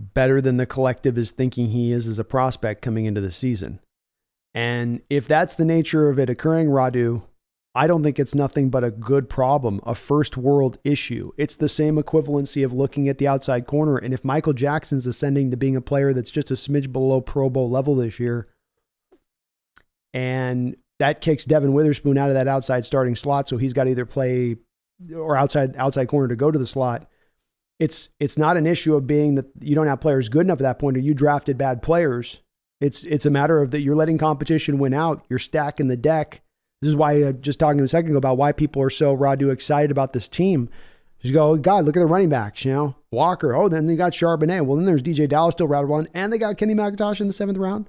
Speaker 1: better than the collective is thinking he is as a prospect coming into the season. And if that's the nature of it occurring, Radu, I don't think it's nothing but a good problem, a first world issue. It's the same equivalency of looking at the outside corner. And if Michael Jackson's ascending to being a player that's just a smidge below Pro Bowl level this year, and that kicks Devin Witherspoon out of that outside starting slot, so he's got to either play or outside corner to go to the slot. It's not an issue of being that you don't have players good enough at that point, or you drafted bad players. It's a matter of that you're letting competition win out. You're stacking the deck. This is why just talking a second ago about why people are so Radu excited about this team. You go, oh God, look at the running backs, Walker. Oh, then they got Charbonnet. Well, then there's DJ Dallas still round 1, and they got Kenny McIntosh in the 7th round.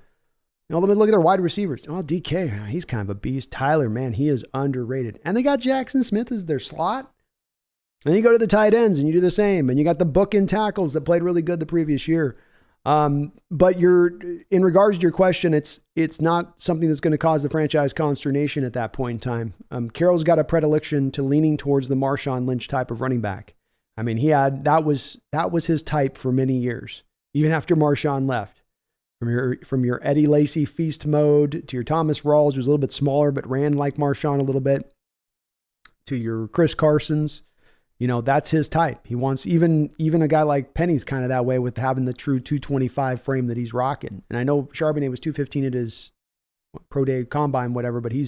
Speaker 1: Let me look at their wide receivers. Oh, DK, he's kind of a beast. Tyler, man, he is underrated. And they got Jackson Smith as their slot. And you go to the tight ends and you do the same. And you got the bookend tackles that played really good the previous year. But in regards to your question, it's not something that's going to cause the franchise consternation at that point in time. Carroll's got a predilection to leaning towards the Marshawn Lynch type of running back. I mean, that was his type for many years, even after Marshawn left. From your Eddie Lacy feast mode to your Thomas Rawls, who's a little bit smaller but ran like Marshawn a little bit, to your Chris Carsons. That's his type. He wants even a guy like Penny's kind of that way with having the true 225 frame that he's rocking. And I know Charbonnet was 215 at his pro day combine, whatever, but he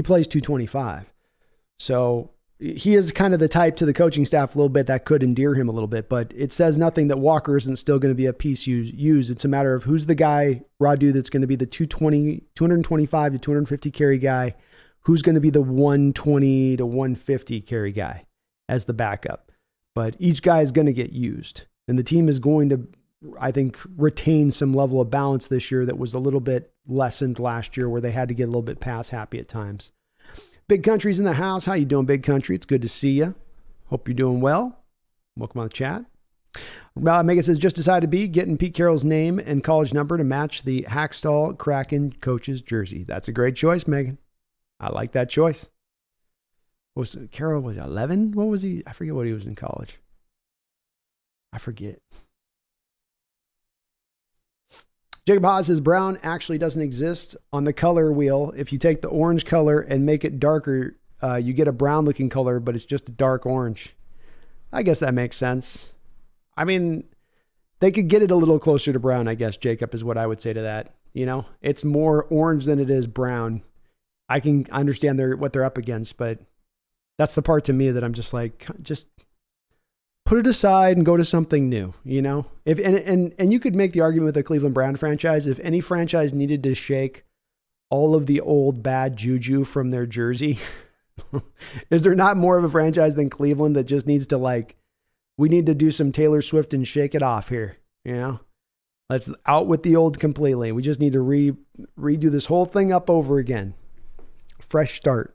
Speaker 1: plays 225. So he is kind of the type to the coaching staff a little bit that could endear him a little bit, but it says nothing that Walker isn't still going to be a piece used. It's a matter of who's the guy, Radu, that's going to be the 225 to 250 carry guy, who's going to be the 120 to 150 carry guy as the backup. But each guy is going to get used, and the team is going to, I think, retain some level of balance this year that was a little bit lessened last year where they had to get a little bit pass happy at times. Big Country's in the house. How you doing, Big Country? It's good to see you. Hope you're doing well. Welcome on the chat. Megan says, just decided to be getting Pete Carroll's name and college number to match the Hackstall Kraken coach's jersey. That's a great choice, Megan. I like that choice. What was it? Carroll was 11? What was he? I forget what he was in college. I forget. Jacob Haas says brown actually doesn't exist on the color wheel. If you take the orange color and make it darker, you get a brown looking color, but it's just a dark orange. I guess that makes sense. I mean, they could get it a little closer to brown, I guess, Jacob, is what I would say to that. It's more orange than it is brown. I can understand what they're up against, but that's the part to me that I'm just like, just put it aside and go to something new, If and you could make the argument with the Cleveland Brown franchise, if any franchise needed to shake all of the old bad juju from their jersey, is there not more of a franchise than Cleveland that just needs to we need to do some Taylor Swift and shake it off here, Let's out with the old completely. We just need to redo this whole thing up over again. Fresh start.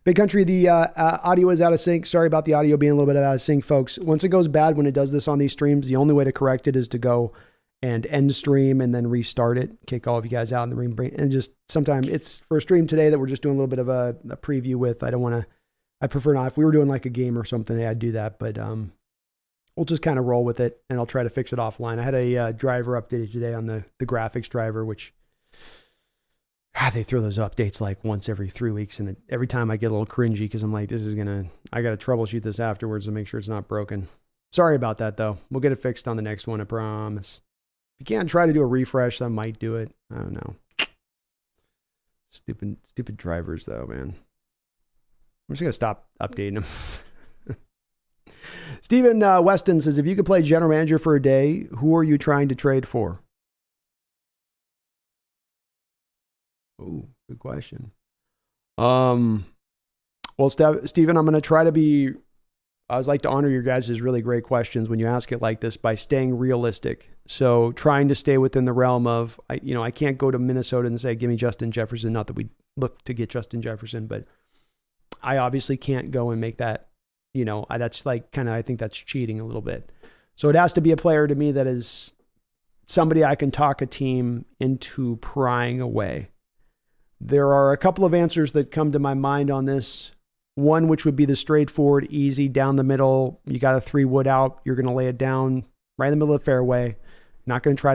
Speaker 1: Big Country, the audio is out of sync. Sorry about the audio being a little bit out of sync, folks. Once it goes bad when it does this on these streams, the only way to correct it is to go and end stream and then restart it, kick all of you guys out in the ring. And just sometimes it's for a stream today that we're just doing a little bit of a preview with. I prefer not. If we were doing like a game or something, I'd do that. But we'll just kind of roll with it, and I'll try to fix it offline. I had a driver updated today on the graphics driver, which they throw those updates like once every 3 weeks, and every time I get a little cringy because I'm like, I got to troubleshoot this afterwards to make sure it's not broken. Sorry about that, though. We'll get it fixed on the next one, I promise. If you can't try to do a refresh, I might do it. I don't know. Stupid drivers, though, man. I'm just going to stop updating them. Steven Weston says, if you could play general manager for a day, who are you trying to trade for? Oh, good question. Well, Steven, I'm going to try to be, I always like to honor your guys' really great questions when you ask it like this by staying realistic. So trying to stay within the realm of, I can't go to Minnesota and say, give me Justin Jefferson. Not that we look to get Justin Jefferson, but I obviously can't go and make that, that's like kind of, I think that's cheating a little bit. So it has to be a player to me that is somebody I can talk a team into prying away. There are a couple of answers that come to my mind on this. One, which would be the straightforward, easy, down the middle. You got a 3-wood out. You're going to lay it down right in the middle of the fairway. Not going to try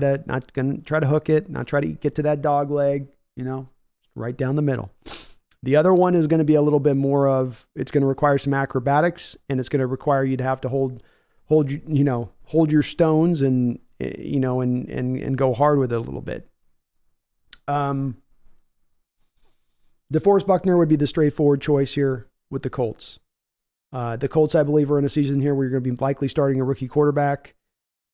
Speaker 1: to hook it. Not try to get to that dog leg. Right down the middle. The other one is going to be a little bit more of. It's going to require some acrobatics, and it's going to require you to have to hold your stones and and go hard with it a little bit. DeForest Buckner would be the straightforward choice here with the Colts. The Colts, I believe, are in a season here where you're going to be likely starting a rookie quarterback.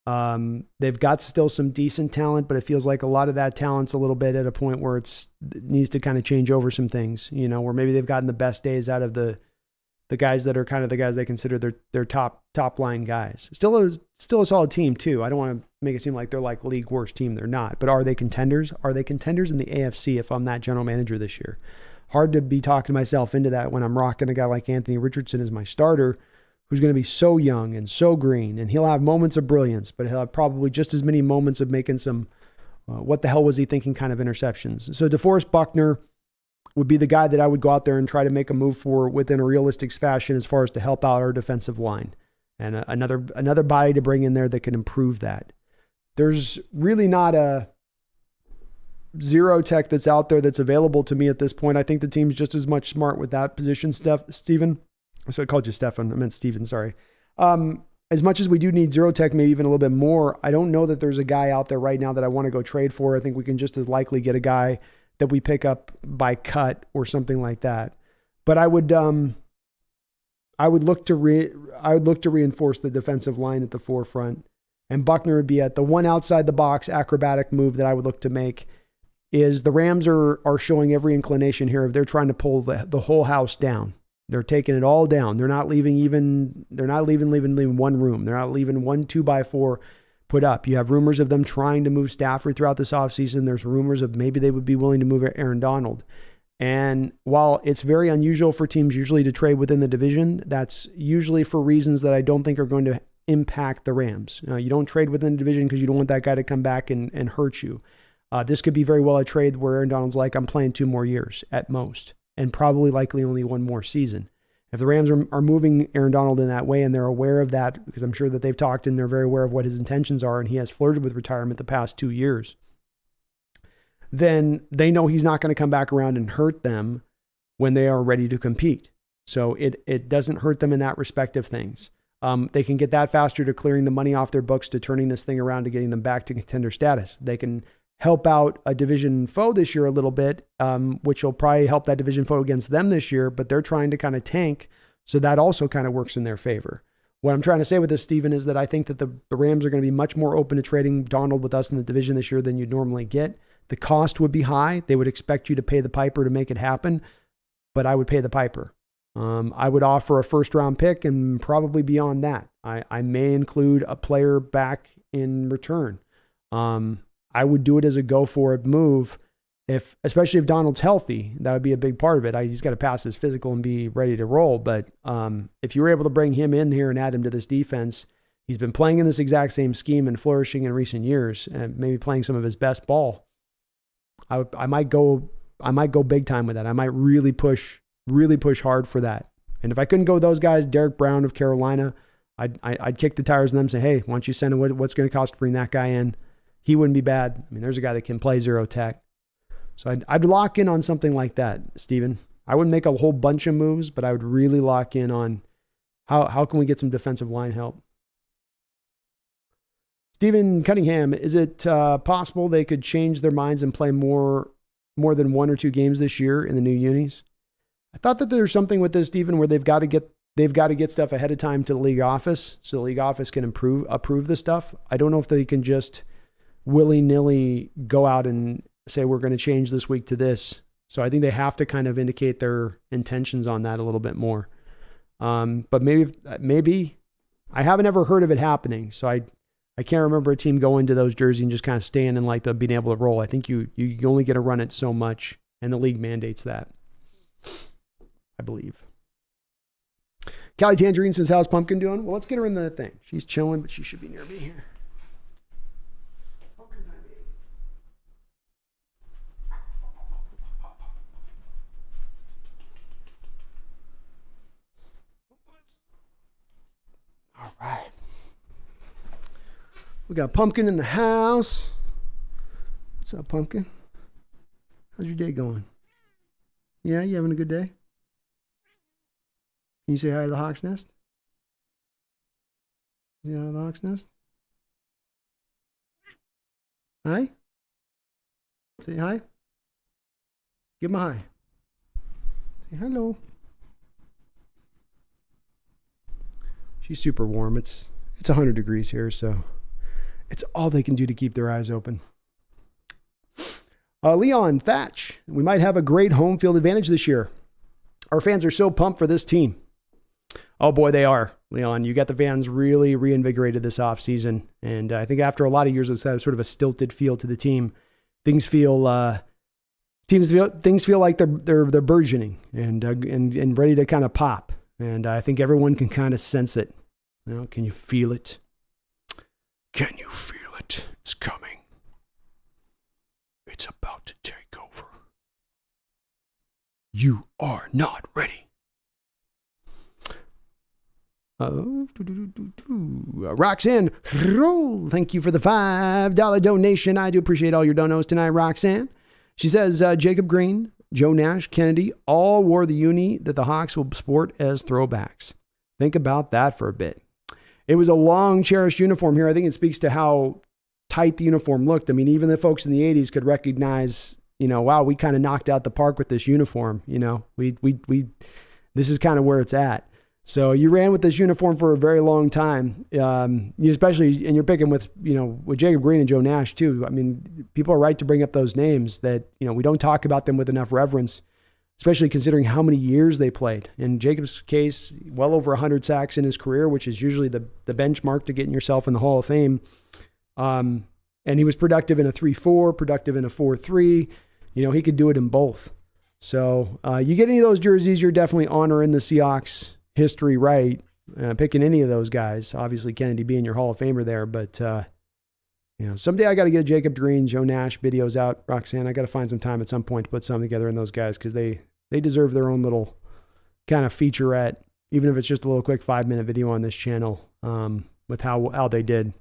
Speaker 1: They've got still some decent talent, but it feels like a lot of that talent's a little bit at a point where it needs to kind of change over some things, where maybe they've gotten the best days out of the guys that are kind of the guys they consider their top line guys. Still a solid team too. I don't want to make it seem like they're like league worst team. They're not, but are they contenders? Are they contenders in the AFC if I'm that general manager this year? Hard to be talking myself into that when I'm rocking a guy like Anthony Richardson as my starter, who's going to be so young and so green, and he'll have moments of brilliance, but he'll have probably just as many moments of making some, what the hell was he thinking kind of interceptions. So DeForest Buckner would be the guy that I would go out there and try to make a move for within a realistic fashion as far as to help out our defensive line. And another body to bring in there that can improve that. There's really not a zero tech that's out there that's available to me at this point. I think the team's just as much smart with that position stuff, Steven. So I called you Stefan. I meant Steven, sorry. As much as we do need zero tech, maybe even a little bit more, I don't know that there's a guy out there right now that I want to go trade for. I think we can just as likely get a guy that we pick up by cut or something like that. But I would look to reinforce the defensive line at the forefront, and Buckner would be at the one outside the box acrobatic move that I would look to make. Is the Rams are showing every inclination here of they're trying to pull the whole house down. They're taking it all down. They're not leaving one room. They're not leaving 1 2x4 put up. You have rumors of them trying to move Stafford throughout this offseason. There's rumors of maybe they would be willing to move Aaron Donald. And while it's very unusual for teams usually to trade within the division, that's usually for reasons that I don't think are going to impact the Rams. You don't trade within the division because you don't want that guy to come back and hurt you. This could be very well a trade where Aaron Donald's like, I'm playing 2 more years at most, and probably likely only 1 more season. If the Rams are moving Aaron Donald in that way, and they're aware of that, because I'm sure that they've talked and they're very aware of what his intentions are, and he has flirted with retirement the past 2 years, then they know he's not going to come back around and hurt them when they are ready to compete. So it doesn't hurt them in that respect of things. They can get that faster to clearing the money off their books, to turning this thing around, to getting them back to contender status. They can help out a division foe this year a little bit, which will probably help that division foe against them this year, but they're trying to kind of tank. So that also kind of works in their favor. What I'm trying to say with this, Steven, is that I think that the Rams are going to be much more open to trading Donald with us in the division this year than you'd normally get. The cost would be high. They would expect you to pay the piper to make it happen, but I would pay the piper. I would offer a first-round pick and probably beyond that. I may include a player back in return. I would do it as a go-for-it move, especially if Donald's healthy. That would be a big part of it. He's got to pass his physical and be ready to roll. But if you were able to bring him in here and add him to this defense, he's been playing in this exact same scheme and flourishing in recent years, and maybe playing some of his best ball. I might go big time with that. I might really push hard for that. And if I couldn't go with those guys, Derek Brown of Carolina, I'd kick the tires on them and say, hey, why don't you send him what's going to cost to bring that guy in? He wouldn't be bad. I mean, there's a guy that can play zero tech. So I'd lock in on something like that, Steven. I wouldn't make a whole bunch of moves, but I would really lock in on how can we get some defensive line help. Stephen Cunningham, is it possible they could change their minds and play more than 1 or 2 games this year in the new unis? I thought that there's something with this, Stephen, where they've got to get stuff ahead of time to the league office so the league office can approve the stuff. I don't know if they can just willy-nilly go out and say, we're going to change this week to this. So I think they have to kind of indicate their intentions on that a little bit more. But maybe I haven't ever heard of it happening. So I can't remember a team going to those jerseys and just kind of staying in like the being able to roll. I think you only get to run it so much, and the league mandates that, I believe. Callie Tangerine says, how's Pumpkin doing? Well, let's get her in the thing. She's chilling, but she should be near me here. All right. We got Pumpkin in the house. What's up, Pumpkin? How's your day going? Yeah, you having a good day? Can you say hi to the Hawks Nest? Say hi to the Hawks Nest? Hi? Say hi. Give him a hi. Say hello. She's super warm. It's 100 degrees here, so it's all they can do to keep their eyes open. Leon Thatch, we might have a great home field advantage this year. Our fans are so pumped for this team. Oh boy, they are. Leon, you got the fans really reinvigorated this offseason. And I think after a lot of years of sort of a stilted feel to the team, things feel like they're burgeoning and ready to kind of pop. And I think everyone can kind of sense it. You know, can you feel it? Can you feel it? It's coming. It's about to take over. You are not ready. Roxanne, thank you for the $5 donation. I do appreciate all your donos tonight, Roxanne. She says, Jacob Green, Joe Nash, Kennedy, all wore the uni that the Hawks will sport as throwbacks. Think about that for a bit. It was a long, cherished uniform here. I think it speaks to how tight the uniform looked. I mean, even the folks in the 80s could recognize, wow, we kind of knocked out the park with this uniform. This is kind of where it's at. So you ran with this uniform for a very long time, especially, and you're picking with Jacob Green and Joe Nash too. I mean, people are right to bring up those names that, we don't talk about them with enough reverence, especially considering how many years they played. In Jacob's case, well over 100 sacks in his career, which is usually the benchmark to getting yourself in the Hall of Fame. And he was productive in a 3-4, productive in a 4-3. He could do it in both. So you get any of those jerseys, you're definitely honoring the Seahawks history right. Picking any of those guys, obviously Kennedy being your Hall of Famer there, but someday I got to get a Jacob Green, Joe Nash videos out. Roxanne, I got to find some time at some point to put something together in those guys because they deserve their own little kind of featurette, even if it's just a little quick 5-minute video on this channel with how they did.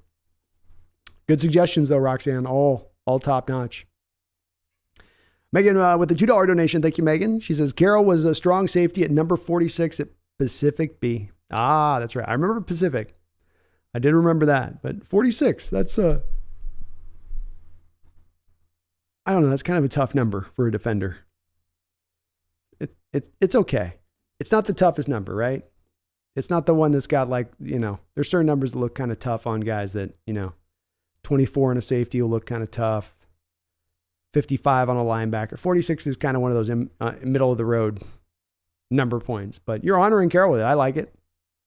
Speaker 1: Good suggestions though, Roxanne, all top notch. Megan with the $2 donation. Thank you, Megan. She says, Carroll was a strong safety at number 46 at Pacific B. Ah, that's right. I remember Pacific. I did remember that, but 46, that's I don't know. That's kind of a tough number for a defender. It's okay. It's not the toughest number, right? It's not the one that's got there's certain numbers that look kind of tough on guys that, 24 on a safety will look kind of tough. 55 on a linebacker. 46 is kind of one of those middle of the road number points, but you're honoring Carroll with it. I like it.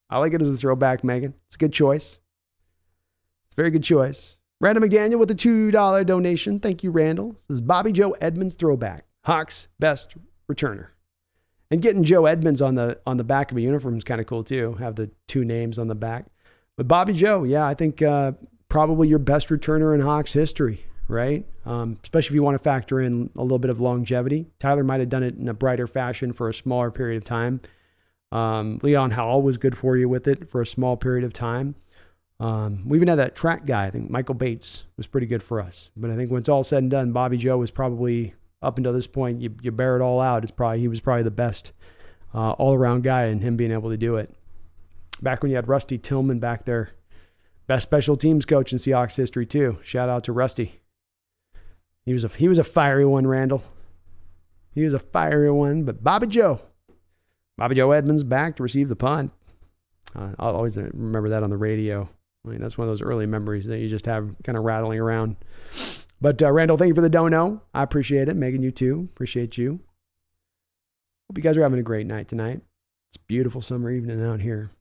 Speaker 1: I like it as a throwback, Megan. It's a good choice. It's a very good choice. Randall McDaniel with a $2 donation. Thank you, Randall. This is Bobby Joe Edmonds throwback. Hawks best returner. And getting Joe Edmonds on the back of a uniform is kind of cool too. Have the two names on the back. But Bobby Joe, yeah, I think probably your best returner in Hawks history, right? Especially if you want to factor in a little bit of longevity. Tyler might have done it in a brighter fashion for a smaller period of time. Leon Howell was good for you with it for a small period of time. We even had that track guy. I think Michael Bates was pretty good for us. But I think when it's all said and done, Bobby Joe was probably, up until this point, you bear it all out, he was probably the best all-around guy, and him being able to do it. Back when you had Rusty Tillman back there, best special teams coach in Seahawks history too. Shout out to Rusty. He was a fiery one, Randall. He was a fiery one, but Bobby Joe Edmonds back to receive the punt. I'll always remember that on the radio. I mean, that's one of those early memories that you just have kind of rattling around. But Randall, thank you for the dono. I appreciate it. Megan, you too. Appreciate you. Hope you guys are having a great night tonight. It's a beautiful summer evening out here.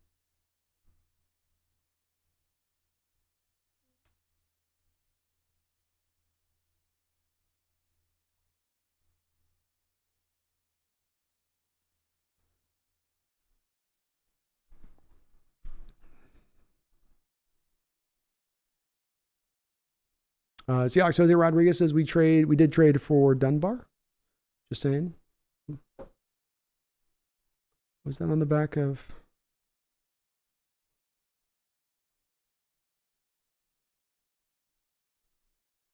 Speaker 1: Seahawks Jose Rodriguez says we did trade for Dunbar. Just saying. Was that on the back of?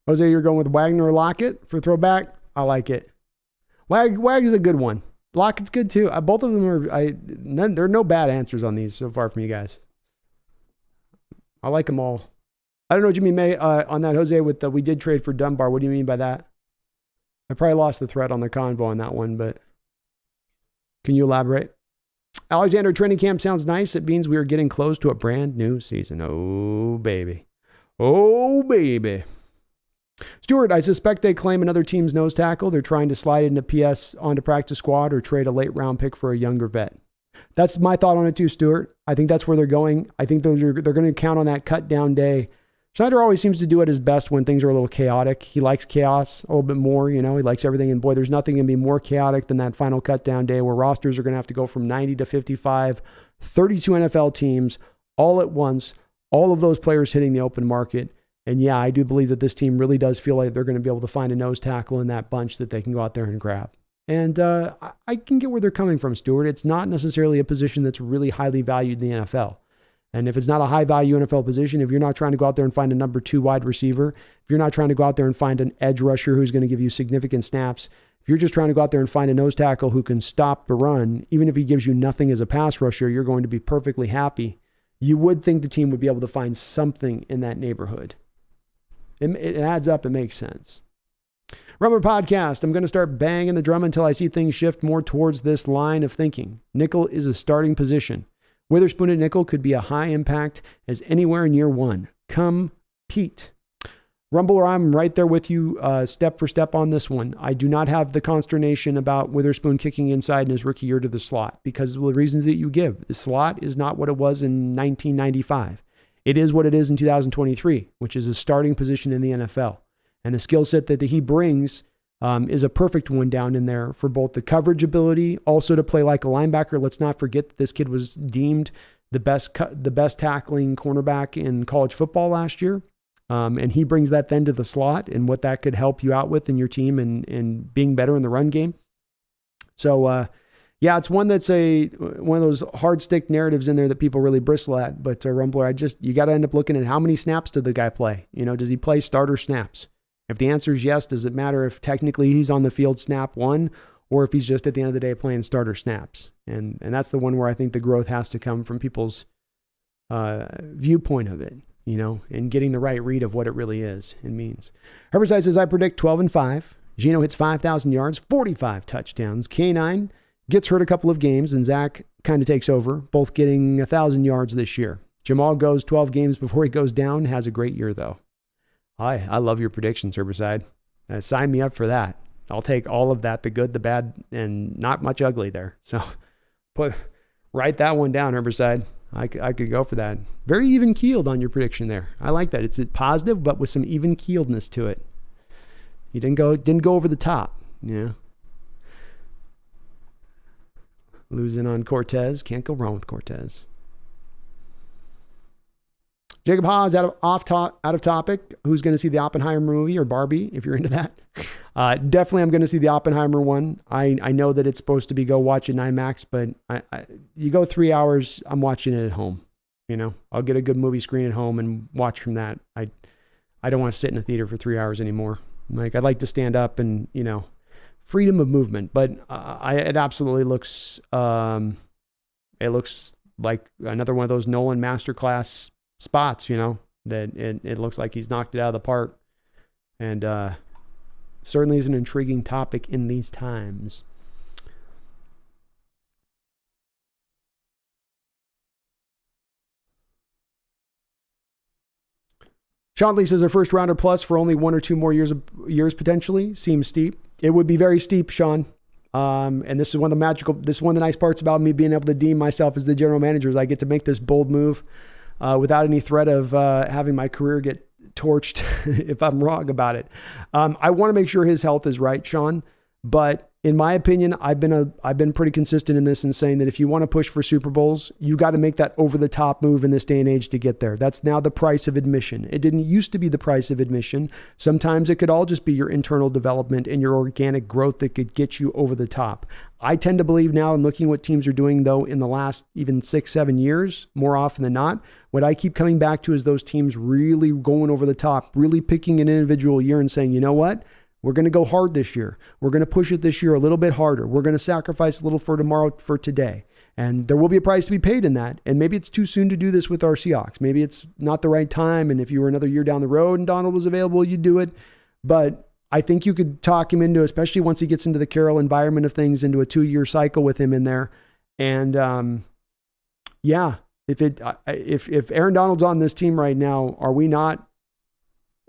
Speaker 1: Jose, you're going with Wagner or Lockett for throwback? I like it. Wag is a good one. Lockett's good too. Both of them are. There are no bad answers on these so far from you guys. I like them all. I don't know what you mean, May, on that, Jose, with we did trade for Dunbar. What do you mean by that? I probably lost the thread on the convo on that one, but can you elaborate? Alexander, training camp sounds nice. It means we are getting close to a brand new season. Oh, baby. Oh, baby. Stuart, I suspect they claim another team's nose tackle. They're trying to slide into PS onto practice squad or trade a late round pick for a younger vet. That's my thought on it too, Stuart. I think that's where they're going. I think they're going to count on that cut down day. Schneider always seems to do at his best when things are a little chaotic. He likes chaos a little bit more, he likes everything. And boy, there's nothing going to be more chaotic than that final cut down day where rosters are going to have to go from 90 to 55, 32 NFL teams all at once, all of those players hitting the open market. And yeah, I do believe that this team really does feel like they're going to be able to find a nose tackle in that bunch that they can go out there and grab. And I can get where they're coming from, Stuart. It's not necessarily a position that's really highly valued in the NFL. And if it's not a high-value NFL position, if you're not trying to go out there and find a number 2 wide receiver, if you're not trying to go out there and find an edge rusher who's going to give you significant snaps, If you're just trying to go out there and find a nose tackle who can stop the run, even if he gives you nothing as a pass rusher, you're going to be perfectly happy. You would think the team would be able to find something in that neighborhood. It adds up. It makes sense. Rumble Podcast. I'm going to start banging the drum until I see things shift more towards this line of thinking. Nickel is a starting position. Witherspoon at nickel could be a high impact as anywhere in year one. Come, Pete. Rumbler, I'm right there with you step for step on this one. I do not have the consternation about Witherspoon kicking inside in his rookie year to the slot because of the reasons that you give. The slot is not what it was in 1995. It is what it is in 2023, which is a starting position in the NFL. And the skill set that he brings is a perfect one down in there for both the coverage ability, also to play like a linebacker. Let's not forget that this kid was deemed the best tackling cornerback in college football last year. And he brings that then to the slot and what that could help you out with in your team and being better in the run game. So, yeah, it's one that's one of those hard stick narratives in there that people really bristle at. But Rumbler, you got to end up looking at how many snaps did the guy play? Does he play starter snaps? If the answer is yes, does it matter if technically he's on the field snap one or if he's just at the end of the day playing starter snaps? And that's the one where I think the growth has to come from people's viewpoint of it. And getting the right read of what it really is and means. Herbicide says, I predict 12-5. Geno hits 5,000 yards, 45 touchdowns. K9 gets hurt a couple of games, and Zach kind of takes over, both getting 1,000 yards this year. Jamal goes 12 games before he goes down, has a great year, though. I love your predictions, Herbicide. Sign me up for that. I'll take all of that, the good, the bad, and not much ugly there. So write that one down, Herbicide. I could go for that. Very even keeled on your prediction there. I like that. It's positive, but with some even keeledness to it. You didn't go over the top. Yeah. Losing on Cortez. Can't go wrong with Cortez. Jacob Haas out of topic. Who's going to see the Oppenheimer movie or Barbie if you're into that? Definitely I'm going to see the Oppenheimer one. I know that it's supposed to be go watch it in IMAX, but you go 3 hours, I'm watching it at home. I'll get a good movie screen at home and watch from that. I don't want to sit in a theater for 3 hours anymore. I'd like to stand up and, freedom of movement, but it absolutely looks, it looks like another one of those Nolan masterclass spots, that it looks like he's knocked it out of the park. And, certainly is an intriguing topic in these times. Sean Lee says a first rounder plus for only 1 or 2 more years potentially seems steep. It would be very steep, Sean. And this is one of the nice parts about me being able to deem myself as the general manager is I get to make this bold move without any threat of having my career get torched if I'm wrong about it. I want to make sure his health is right, Sean, but in my opinion, I've been pretty consistent in this and saying that if you want to push for Super Bowls, you got to make that over the top move in this day and age to get there. That's now the price of admission. It didn't used to be the price of admission. Sometimes it could all just be your internal development and your organic growth that could get you over the top. I tend to believe now, and looking at what teams are doing though in the last even 6-7 years, more often than not, what I keep coming back to is those teams really going over the top, really picking an individual year and saying, you know what? We're going to go hard this year. We're going to push it this year a little bit harder. We're going to sacrifice a little for tomorrow for today. And there will be a price to be paid in that. And maybe it's too soon to do this with our Seahawks. Maybe it's not the right time. And if you were another year down the road and Donald was available, you'd do it. But I think you could talk him into, especially once he gets into the Carroll environment of things, into a 2-year cycle with him in there. And yeah, if Aaron Donald's on this team right now, are we not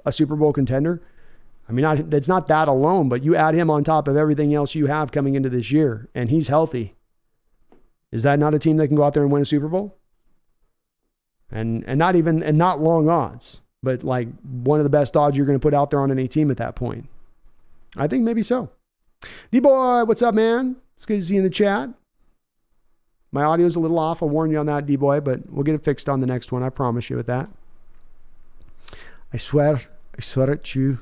Speaker 1: a Super Bowl contender? I mean, it's not that alone, but you add him on top of everything else you have coming into this year, and he's healthy. Is that not a team that can go out there and win a Super Bowl? And not long odds, but like one of the best odds you're going to put out there on any team at that point. I think maybe so. D-Boy, what's up, man? It's good to see you in the chat. My audio's a little off. I'll warn you on that, D-Boy, but we'll get it fixed on the next one. I promise you with that. I swear at you.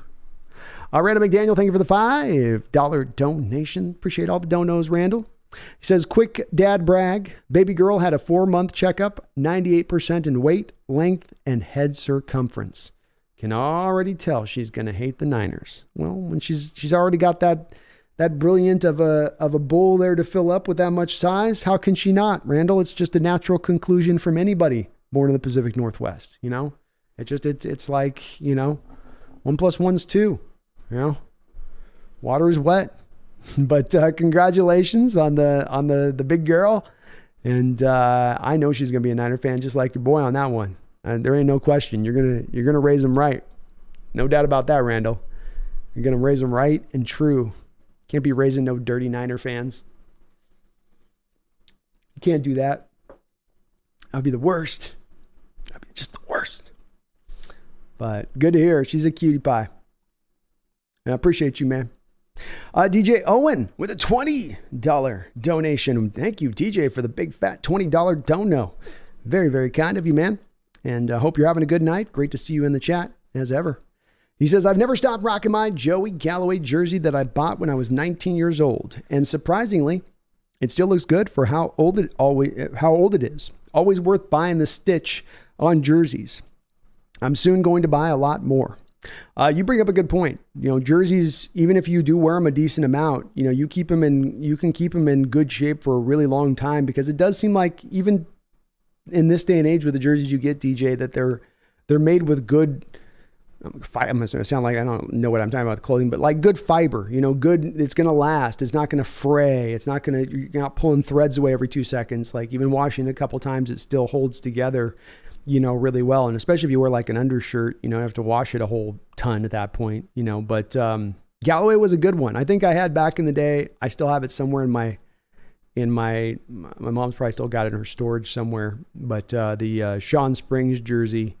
Speaker 1: Randall McDaniel, thank you for the $5 donation. Appreciate all the donos, Randall. He says, quick dad brag. Baby girl had a 4-month checkup, 98% in weight, length, and head circumference. Can already tell she's going to hate the Niners. Well, when she's already got that that brilliant of a bowl there to fill up with that much size? How can she not, Randall? It's just a natural conclusion from anybody born in the Pacific Northwest. It's like, 1 + 1 is 2, water is wet. But congratulations on the big girl. And I know she's going to be a Niner fan just like your boy on that one. There ain't no question. You're gonna raise them right. No doubt about that, Randall. You're going to raise them right and true. Can't be raising no dirty Niner fans. You can't do that. That'd be the worst. That'd be just the worst. But good to hear. She's a cutie pie. And I appreciate you, man. DJ Owen with a $20 donation. Thank you, DJ, for the big fat $20 dono. Very, very kind of you, man. And I hope you're having a good night. Great to see you in the chat, as ever. He says, I've never stopped rocking my Joey Galloway jersey that I bought when I was 19 years old. And surprisingly, it still looks good for how old it is. Always worth buying the stitch on jerseys. I'm soon going to buy a lot more. You bring up a good point. Jerseys, even if you do wear them a decent amount, you can keep them in good shape for a really long time, because it does seem like even in this day and age with the jerseys you get, DJ, that they're made with good, I'm going to sound like I don't know what I'm talking about with clothing, but like good fiber, good, it's going to last. It's not going to fray. You're not pulling threads away every 2 seconds. Like even washing it a couple times, it still holds together, really well. And especially if you wear like an undershirt, you have to wash it a whole ton at that point, but Galloway was a good one. I think I had back in the day. I still have it somewhere in my mom's probably still got it in her storage somewhere, but the Sean Springs jersey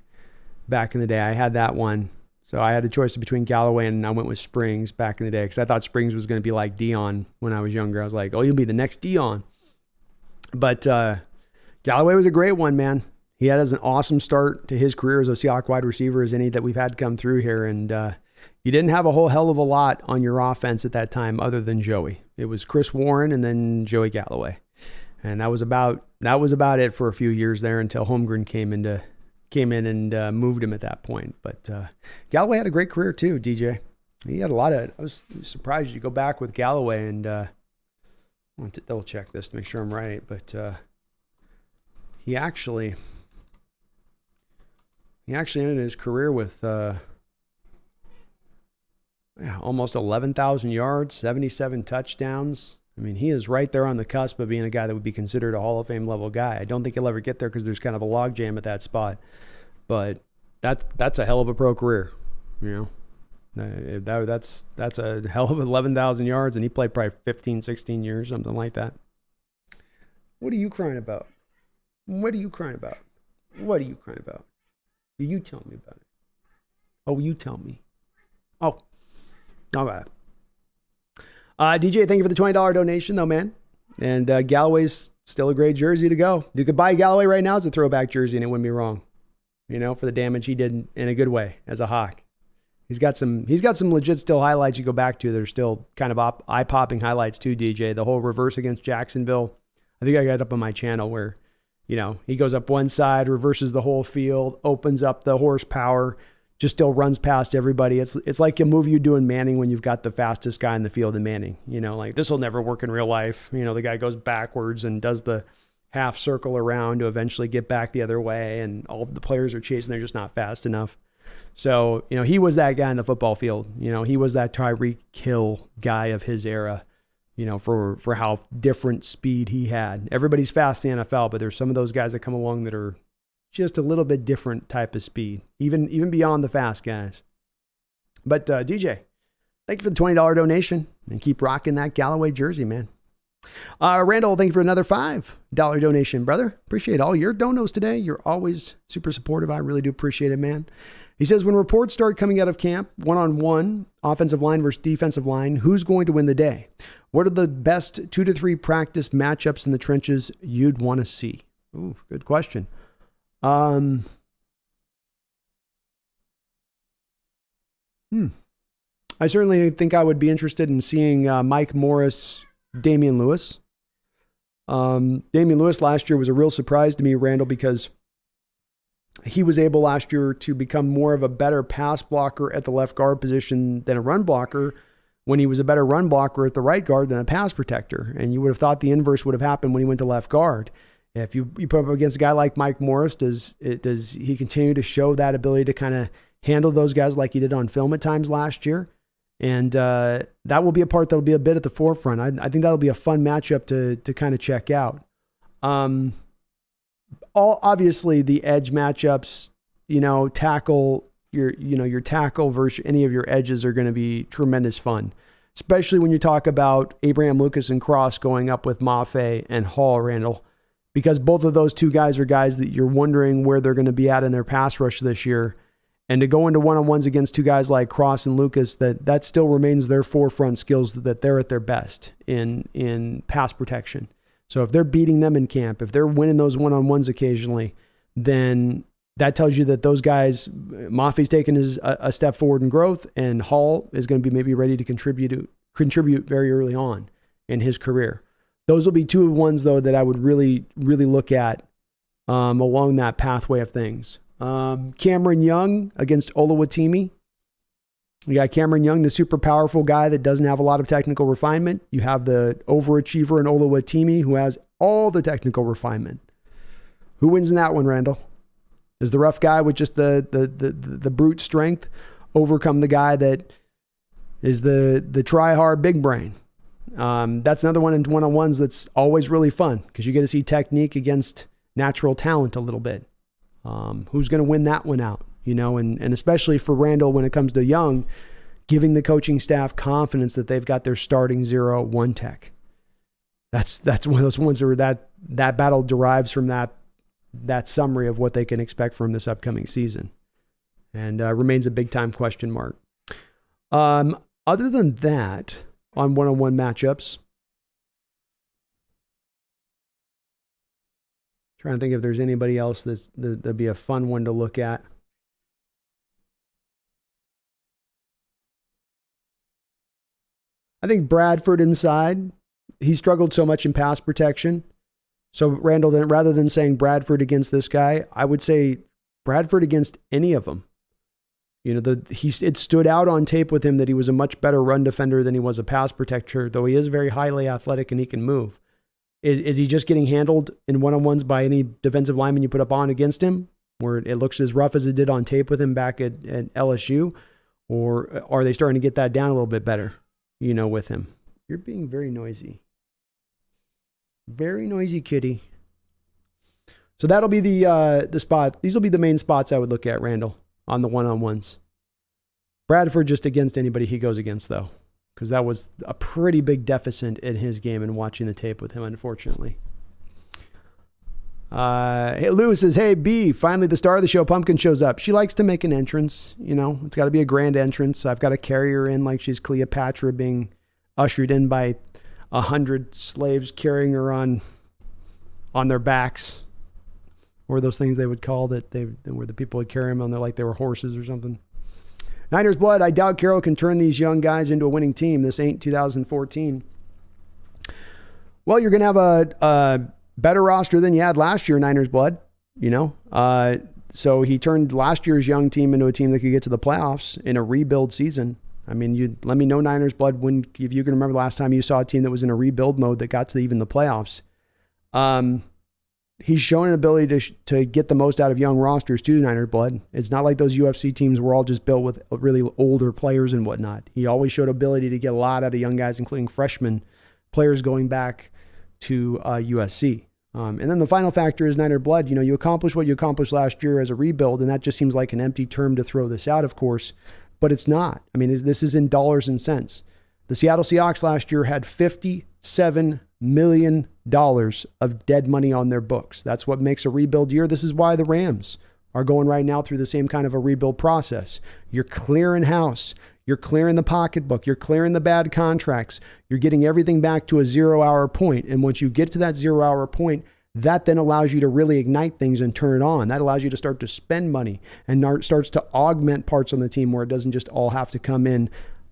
Speaker 1: back in the day, I had that one. So I had a choice between Galloway and I went with Springs back in the day because I thought Springs was going to be like Dion when I was younger. I was like, oh, you'll be the next Dion. But Galloway was a great one, man. He had an awesome start to his career as a Seahawks wide receiver as any that we've had come through here. And you didn't have a whole hell of a lot on your offense at that time other than Joey. It was Chris Warren and then Joey Galloway. And that was about it for a few years there until Holmgren came in and moved him at that point. But Galloway had a great career too, DJ. He had I was surprised you go back with Galloway, and I want to double check this to make sure I'm right, but he actually ended his career with almost 11,000 yards, 77 touchdowns. I mean, he is right there on the cusp of being a guy that would be considered a Hall of Fame level guy. I don't think he'll ever get there because there's kind of a logjam at that spot. But that's a hell of a pro career, That's a hell of 11,000 yards, and he played probably 15, 16 years, something like that. What are you crying about? What are you crying about? What are you crying about? You tell me about it. Oh, you tell me. Oh, all right. DJ, thank you for the $20 donation, though, man. And Galloway's still a great jersey to go. You could buy Galloway right now as a throwback jersey, and it wouldn't be wrong. For the damage he did in a good way as a Hawk. He's got some legit still highlights you go back to that are still kind of eye-popping highlights too, DJ. The whole reverse against Jacksonville. I think I got it up on my channel where, he goes up one side, reverses the whole field, opens up the horsepower, just still runs past everybody. It's like a move you do in Manning when you've got the fastest guy in the field in Manning. Like this will never work in real life. The guy goes backwards and does the half circle around to eventually get back the other way, and all the players are chasing. They're just not fast enough. So, he was that guy in the football field. He was that Tyreek Hill guy of his era, for how different speed he had. Everybody's fast in the NFL, but there's some of those guys that come along that are just a little bit different type of speed, even beyond the fast guys. But DJ, thank you for the $20 donation, and keep rocking that Galloway jersey, man. Randall, thank you for another $5 donation, brother. Appreciate all your donos today. You're always super supportive. I really do appreciate it, man. He says, when reports start coming out of camp, one-on-one, offensive line versus defensive line, who's going to win the day? What are the best 2 to 3 practice matchups in the trenches you'd want to see? Ooh, good question. I certainly think I would be interested in seeing Mike Morris, Damian Lewis. Damian Lewis last year was a real surprise to me, Randall, because he was able last year to become more of a better pass blocker at the left guard position than a run blocker when he was a better run blocker at the right guard than a pass protector. And you would have thought the inverse would have happened when he went to left guard. If you put up against a guy like Mike Morris, does he continue to show that ability to kind of handle those guys like he did on film at times last year? And that will be a part that will be a bit at the forefront. I think that'll be a fun matchup to kind of check out. Obviously the edge matchups, tackle your tackle versus any of your edges are going to be tremendous fun, especially when you talk about Abraham Lucas and Cross going up with Mafe and Hall, Randall, because both of those two guys are guys that you're wondering where they're going to be at in their pass rush this year. And to go into one-on-ones against two guys like Cross and Lucas, that still remains their forefront skills, that they're at their best in pass protection. So if they're beating them in camp, if they're winning those one-on-ones occasionally, then that tells you that those guys, Mafe's taken a step forward in growth, and Hall is going to be maybe ready to contribute very early on in his career. Those will be two ones, though, that I would really, really look at along that pathway of things. Cameron Young against Oluwatimi. You got Cameron Young, the super powerful guy that doesn't have a lot of technical refinement. You have the overachiever in Oluwatimi who has all the technical refinement. Who wins in that one, Randall? Does the rough guy with just the brute strength overcome the guy that is the try-hard big brain? That's another one in one-on-ones that's always really fun because you get to see technique against natural talent a little bit. Who's going to win that one out? And especially for Randall when it comes to Young, giving the coaching staff confidence that they've got their starting 0-1 tech. That's one of those ones where that battle derives from that summary of what they can expect from this upcoming season, and remains a big time question mark. Other than that, on one-on-one matchups, trying to think if there's anybody else that'd be a fun one to look at. I think Bradford inside, he struggled so much in pass protection. So Randall, then rather than saying Bradford against this guy, I would say Bradford against any of them. It stood out on tape with him that he was a much better run defender than he was a pass protector, though he is very highly athletic and he can move. Is he just getting handled in one-on-ones by any defensive lineman you put up on against him, where it looks as rough as it did on tape with him back at LSU? Or are they starting to get that down a little bit better, with him? You're being very noisy. Very noisy, kitty. So that'll be the spot. These will be the main spots I would look at, Randall, on the one-on-ones. Bradford just against anybody he goes against, though, because that was a pretty big deficit in his game and watching the tape with him, unfortunately. Hey, Lou says, hey, B, finally the star of the show, Pumpkin, shows up. She likes to make an entrance. It's got to be a grand entrance. I've got to carry her in like she's Cleopatra being ushered in by 100 slaves carrying her on their backs, or those things they would call that where the people would carry them on there like they were horses or something. Niners blood. I doubt Carroll can turn these young guys into a winning team. This ain't 2014. Well, you're going to have a better roster than you had last year, Niners blood, so he turned last year's young team into a team that could get to the playoffs in a rebuild season. I mean, you let me know, Niners blood, if you can remember the last time you saw a team that was in a rebuild mode that got to even the playoffs. He's shown an ability to get the most out of young rosters too, Niners blood. It's not like those UFC teams were all just built with really older players and whatnot. He always showed ability to get a lot out of young guys, including freshman players going back to USC. And then the final factor is Niner blood. You accomplished what you accomplished last year as a rebuild, and that just seems like an empty term to throw this out, of course. But it's not. I mean, this is in dollars and cents. The Seattle Seahawks last year had $57 million of dead money on their books. That's what makes a rebuild year. This is why the Rams are going right now through the same kind of a rebuild process. You're clearing house. You're clearing the pocketbook. You're clearing the bad contracts. You're getting everything back to a 0-hour point. And once you get to that 0-hour point, that then allows you to really ignite things and turn it on. That allows you to start to spend money and starts to augment parts on the team where it doesn't just all have to come in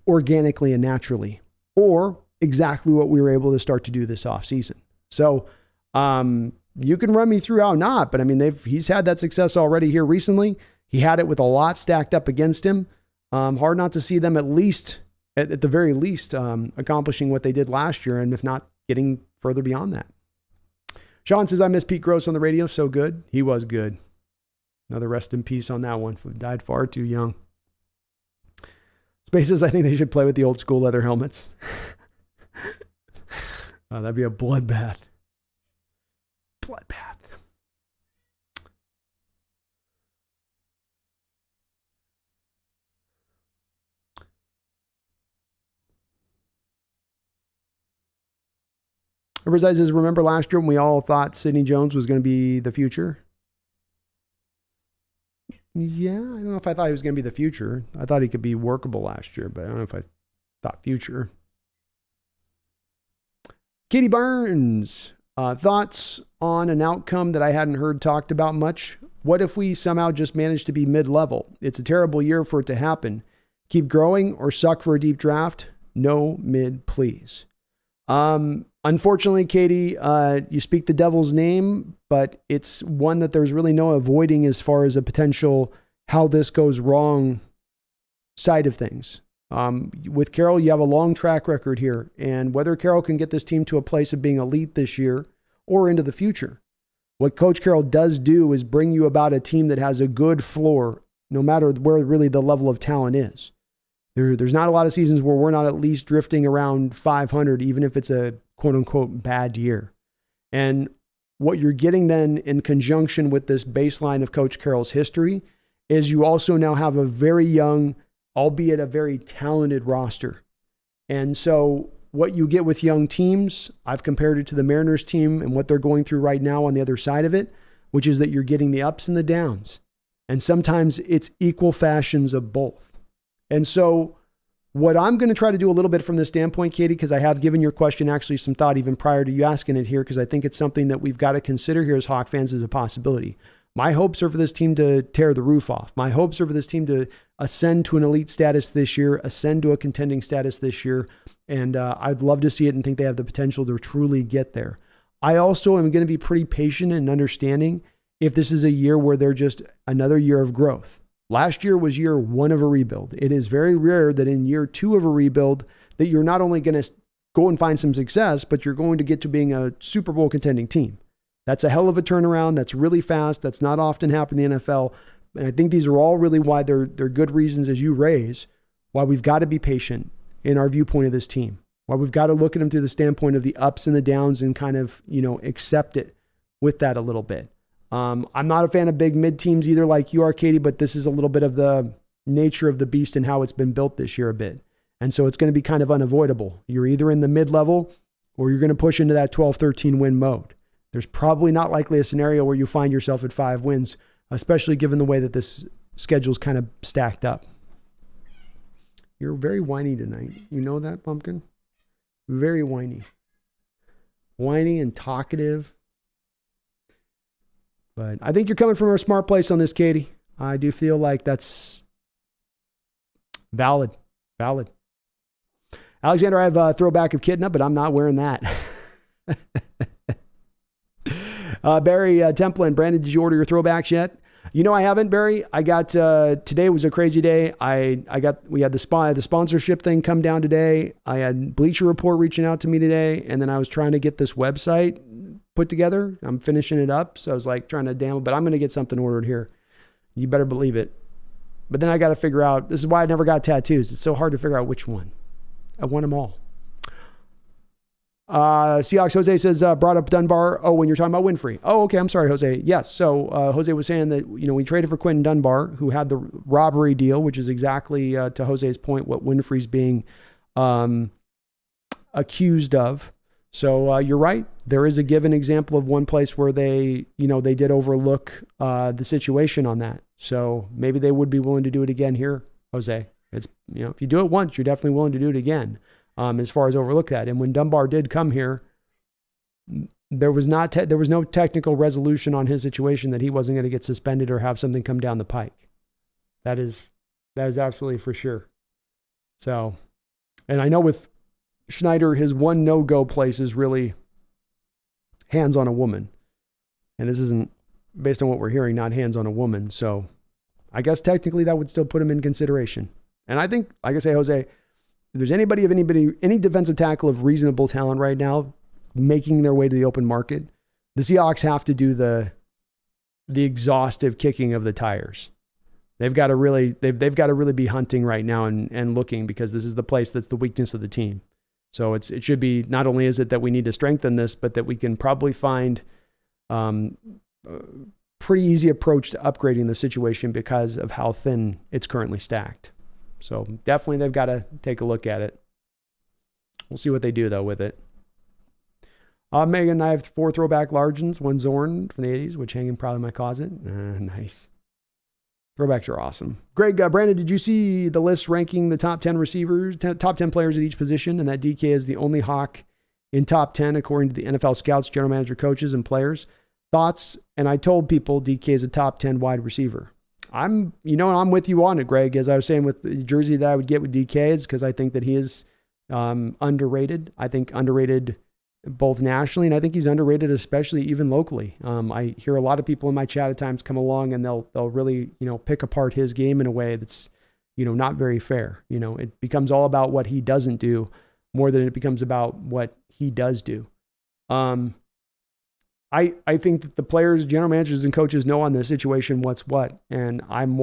Speaker 1: organically and naturally, or exactly what we were able to start to do this offseason. So you can run me through how not, but I mean, he's had that success already here recently. He had it with a lot stacked up against him. Hard not to see them at least at the very least, accomplishing what they did last year, and if not, getting further beyond that. Sean says, I miss Pete Gross on the radio. So good. He was good. Another rest in peace on that one. Died far too young. Spaces, I think they should play with the old school leather helmets. That'd be a bloodbath. Bloodbath. Riverside says, remember last year when we all thought Sidney Jones was going to be the future? Yeah, I don't know if I thought he was going to be the future. I thought he could be workable last year, but I don't know if I thought future. Katie Burns, thoughts on an outcome that I hadn't heard talked about much. What if we somehow just managed to be mid-level? It's a terrible year for it to happen. Keep growing or suck for a deep draft? No mid, please. Unfortunately, Katie, you speak the devil's name, but it's one that there's really no avoiding as far as a potential how this goes wrong side of things. With Carroll, you have a long track record here, and whether Carroll can get this team to a place of being elite this year or into the future, what Coach Carroll does do is bring you about a team that has a good floor, no matter where really the level of talent is. There's not a lot of seasons where we're not at least drifting around 500, even if it's a quote-unquote bad year. And what you're getting then in conjunction with this baseline of Coach Carroll's history is you also now have a very young, albeit a very talented roster. And so what you get with young teams, I've compared it to the Mariners team and what they're going through right now on the other side of it, which is that you're getting the ups and the downs. And sometimes it's equal fashions of both. And so what I'm going to try to do a little bit from this standpoint, Katie, because I have given your question actually some thought even prior to you asking it here, because I think it's something that we've got to consider here as Hawk fans as a possibility. My hopes are for this team to tear the roof off. My hopes are for this team to ascend to an elite status this year, ascend to a contending status this year. And I'd love to see it and think they have the potential to truly get there. I also am going to be pretty patient and understanding if this is a year where they're just another year of growth. Last year was year one of a rebuild. It is very rare that in year two of a rebuild that you're not only going to go and find some success, but you're going to get to being a Super Bowl contending team. That's a hell of a turnaround. That's really fast. That's not often happened in the NFL. And I think these are all really why they're good reasons, as you raise, why we've got to be patient in our viewpoint of this team, why we've got to look at them through the standpoint of the ups and the downs and kind of, accept it with that a little bit. I'm not a fan of big mid teams either like you are, Katie, but this is a little bit of the nature of the beast and how it's been built this year a bit. And so it's going to be kind of unavoidable. You're either in the mid-level or you're going to push into that 12, 13 win mode. There's probably not likely a scenario where you find yourself at 5 wins, especially given the way that this schedule's kind of stacked up. You're very whiny tonight. You know that, Pumpkin? Very whiny. Whiny and talkative. But I think you're coming from a smart place on this, Katie. I do feel like that's valid. Valid. Alexander, I have a throwback of Kidna, but I'm not wearing that. Barry Templin, Brandon, did you order your throwbacks yet? I haven't, Barry. I got, today was a crazy day. We had the sponsorship thing come down today. I had Bleacher Report reaching out to me today. And then I was trying to get this website put together. I'm finishing it up. So I was like trying to but I'm going to get something ordered here. You better believe it. But then I got to figure out, this is why I never got tattoos. It's so hard to figure out which one. I want them all. Seahawks Jose says, brought up Dunbar. Oh, when you're talking about Winfrey. Oh, okay. I'm sorry, Jose. Yes. So, Jose was saying that, we traded for Quentin Dunbar, who had the robbery deal, which is exactly, to Jose's point, what Winfrey's being, accused of. So, you're right. There is a given example of one place where they did overlook, the situation on that. So maybe they would be willing to do it again here, Jose. It's, if you do it once, you're definitely willing to do it again. As far as overlook that. And when Dunbar did come here, there was no technical resolution on his situation that he wasn't going to get suspended or have something come down the pike. That is absolutely for sure. So, and I know with Schneider, his one no-go place is really hands on a woman. And this isn't, based on what we're hearing, not hands on a woman. So I guess technically that would still put him in consideration. And I think, like I say, Jose, there's any defensive tackle of reasonable talent right now making their way to the open market, the Seahawks have to do the exhaustive kicking of the tires. They've got to really be hunting right now and looking, because this is the place that's the weakness of the team. So it should be, not only is it that we need to strengthen this, but that we can probably find pretty easy approach to upgrading the situation because of how thin it's currently stacked. So definitely they've got to take a look at it. We'll see what they do though with it. Megan and I have 4 throwback Largens, 1 Zorn from the 80s, which hang in probably my closet. Nice. Throwbacks are awesome. Greg, Brandon, did you see the list ranking the top 10 receivers, top 10 players at each position, and that DK is the only Hawk in top 10 according to the NFL scouts, general manager, coaches, and players? Thoughts? And I told people DK is a top 10 wide receiver. I'm with you on it, Greg. As I was saying with the jersey that I would get with DK, is because I think that he is underrated. I think underrated both nationally, and I think he's underrated especially even locally. I hear a lot of people in my chat at times come along and they'll really, pick apart his game in a way that's, not very fair. It becomes all about what he doesn't do more than it becomes about what he does do. I think that the players, general managers, and coaches know on this situation what's what. And I'm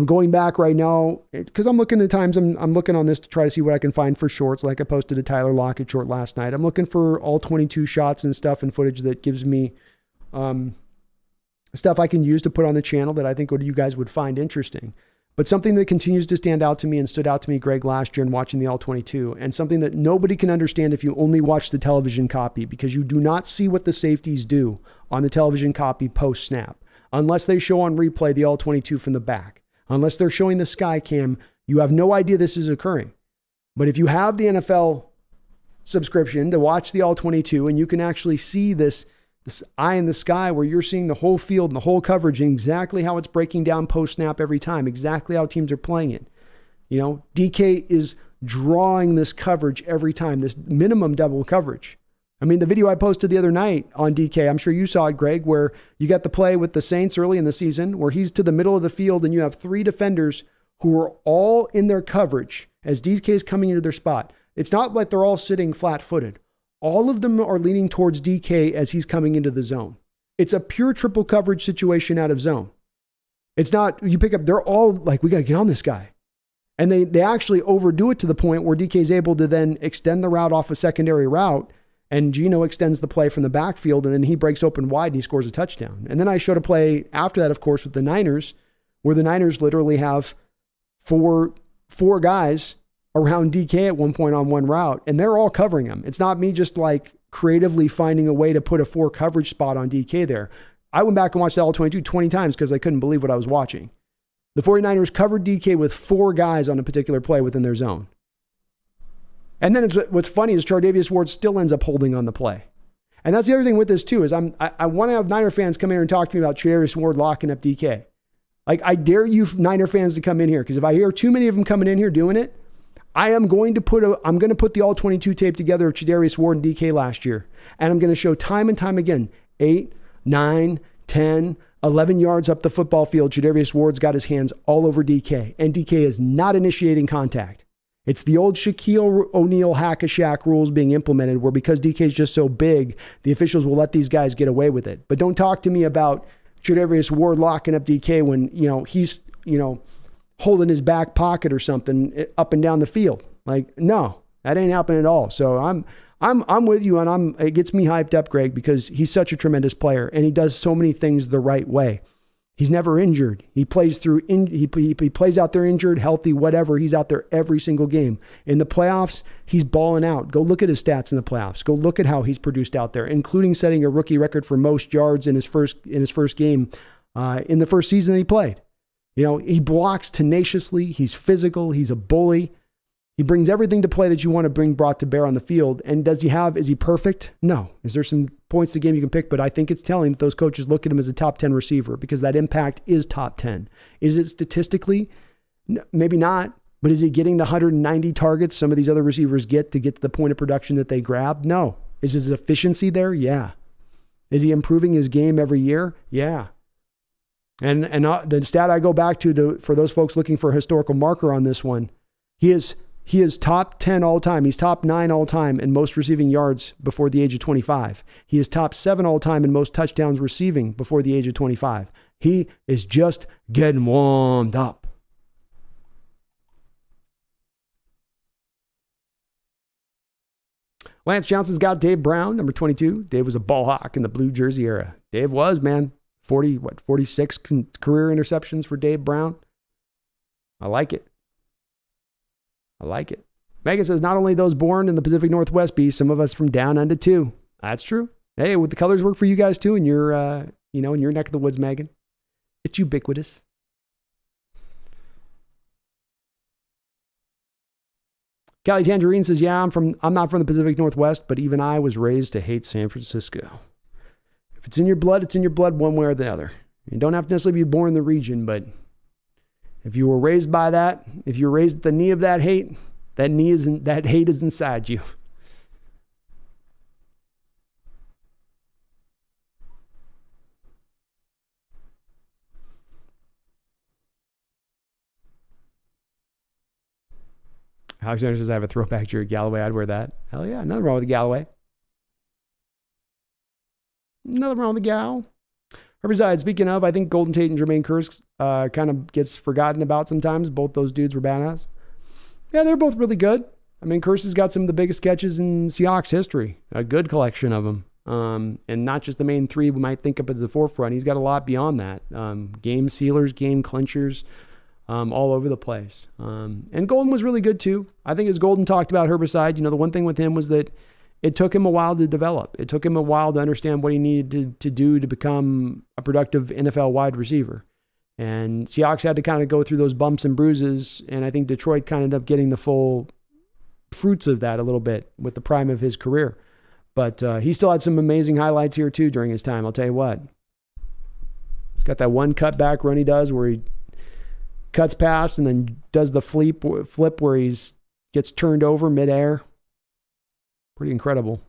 Speaker 1: going back right now because I'm looking at times. I'm looking on this to try to see what I can find for shorts. Like I posted a Tyler Lockett short last night. I'm looking for all 22 shots and stuff and footage that gives me stuff I can use to put on the channel that I think you guys would find interesting. But something that continues to stand out to me and stood out to me, Greg, last year in watching the all-22, and something that nobody can understand if you only watch the television copy, because you do not see what the safeties do on the television copy post-snap, unless they show on replay the all-22 from the back. Unless they're showing the sky cam, you have no idea this is occurring. But if you have the NFL subscription to watch the all-22, and you can actually see this eye in the sky where you're seeing the whole field and the whole coverage and exactly how it's breaking down post-snap every time, exactly how teams are playing it. DK is drawing this coverage every time, this minimum double coverage. I mean, the video I posted the other night on DK, I'm sure you saw it, Greg, where you got the play with the Saints early in the season where he's to the middle of the field and you have 3 defenders who are all in their coverage as DK is coming into their spot. It's not like they're all sitting flat-footed. All of them are leaning towards DK as he's coming into the zone. It's a pure triple coverage situation out of zone. It's not, you pick up, they're all like, we got to get on this guy. And they actually overdo it to the point where DK is able to then extend the route off a secondary route. And Geno extends the play from the backfield, and then he breaks open wide and he scores a touchdown. And then I showed a play after that, of course, with the Niners, where the Niners literally have four guys around DK at one point on one route, and they're all covering him. It's not me just like creatively finding a way to put a 4 coverage spot on DK there. I went back and watched the all-22 20 times because I couldn't believe what I was watching. The 49ers covered DK with 4 guys on a particular play within their zone. And then what's funny is Chardavius Ward still ends up holding on the play. And that's the other thing with this too, is I want to have Niner fans come in here and talk to me about Chardavius Ward locking up DK. Like, I dare you Niner fans to come in here, because if I hear too many of them coming in here doing it, I'm going to put the all-22 tape together of Chardavius Ward and DK last year. And I'm going to show time and time again, 8, 9, 10, 11 yards up the football field, Chardavius Ward's got his hands all over DK. And DK is not initiating contact. It's the old Shaquille O'Neal hack-a-shack rules being implemented, where because DK is just so big, the officials will let these guys get away with it. But don't talk to me about Chardavius Ward locking up DK when he's holding his back pocket or something up and down the field. Like, no, that ain't happening at all. So I'm with you, and it gets me hyped up, Greg, because he's such a tremendous player and he does so many things the right way. He's never injured. He plays he plays out there injured, healthy, whatever. He's out there every single game. In the playoffs, he's balling out. Go look at his stats in the playoffs. Go look at how he's produced out there, including setting a rookie record for most yards in his first game in the first season that he played. He blocks tenaciously. He's physical. He's a bully. He brings everything to play that you want to bring brought to bear on the field. And is he perfect? No. Is there some points to the game you can pick? But I think it's telling that those coaches look at him as a top 10 receiver, because that impact is top 10. Is it statistically? Maybe not. But is he getting the 190 targets some of these other receivers get to the point of production that they grab? No. Is his efficiency there? Yeah. Is he improving his game every year? Yeah. And the stat I go back to for those folks looking for a historical marker on this one, he is He is top 10 all time. He's top 9 all time in most receiving yards before the age of 25. He is top 7 all time in most touchdowns receiving before the age of 25. He is just getting warmed up. Lance Johnson's got Dave Brown, number 22. Dave was a ball hawk in the blue jersey era. Dave was, man. 46 career interceptions for Dave Brown. I like it. Megan says, not only those born in the Pacific Northwest, be some of us from down under too. That's true. Hey, would the colors work for you guys too in your, in your neck of the woods, Megan? It's ubiquitous. Callie Tangerine says, yeah, I'm not from the Pacific Northwest, but even I was raised to hate San Francisco. If it's in your blood, it's in your blood one way or the other. You don't have to necessarily be born in the region, but if you were raised by that, if you're raised at the knee of that hate, that hate is inside you. Alexander says, I have a throwback Jerry Galloway. I'd wear that. Hell yeah. Nothing wrong with the Galloway. Nothing wrong with the Gal. Herbicide, speaking of, I think Golden Tate and Jermaine Kearse kind of gets forgotten about sometimes. Both those dudes were badass. Yeah, they're both really good. I mean, Kearse has got some of the biggest catches in Seahawks history. A good collection of them. And not just the main three we might think up at the forefront. He's got a lot beyond that. Game sealers, game clinchers. All over the place. And Golden was really good too. I think as Golden talked about Herbicide, the one thing with him was that it took him a while to develop. It took him a while to understand what he needed to do to become a productive NFL wide receiver. And Seahawks had to kind of go through those bumps and bruises. And I think Detroit kind of ended up getting the full fruits of that a little bit with the prime of his career. But he still had some amazing highlights here too during his time. I'll tell you what. He's got that one cutback run he does where he cuts past and then does the flip where he's gets turned over midair. Pretty incredible.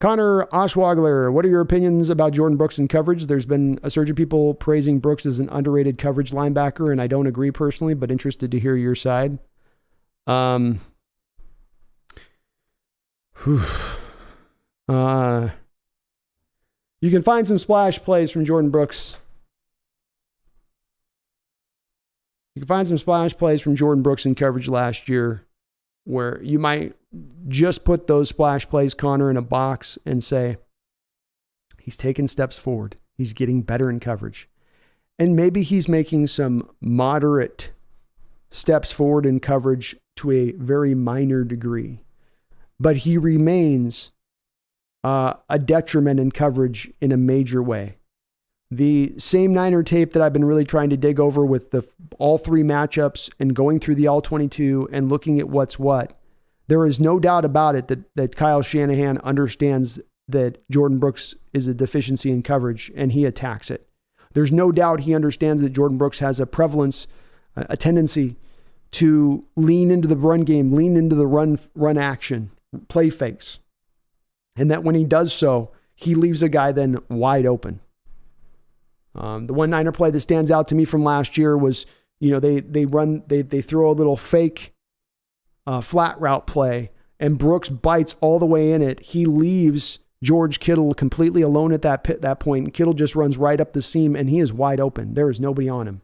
Speaker 1: Connor Oshwagler, what are your opinions about Jordan Brooks in coverage? There's been a surge of people praising Brooks as an underrated coverage linebacker, and I don't agree personally, but interested to hear your side. You can find some splash plays from Jordan Brooks. You can find some splash plays from Jordan Brooks in coverage last year where you might just put those splash plays, Connor, in a box and say, he's taking steps forward. He's getting better in coverage. And maybe he's making some moderate steps forward in coverage to a very minor degree. But he remains a detriment in coverage in a major way. The same Niner tape that I've been really trying to dig over with all three matchups and going through the all 22 and looking at what's what, there is no doubt about it that Kyle Shanahan understands that Jordan Brooks is a deficiency in coverage and he attacks it. There's no doubt he understands that Jordan Brooks has a prevalence, a tendency to lean into the run game, lean into the run action, play fakes. And that when he does so, he leaves a guy then wide open. The one Niner play that stands out to me from last year was, they throw a little fake flat route play and Brooks bites all the way in it. He leaves George Kittle completely alone at that point. Kittle just runs right up the seam and he is wide open. There is nobody on him.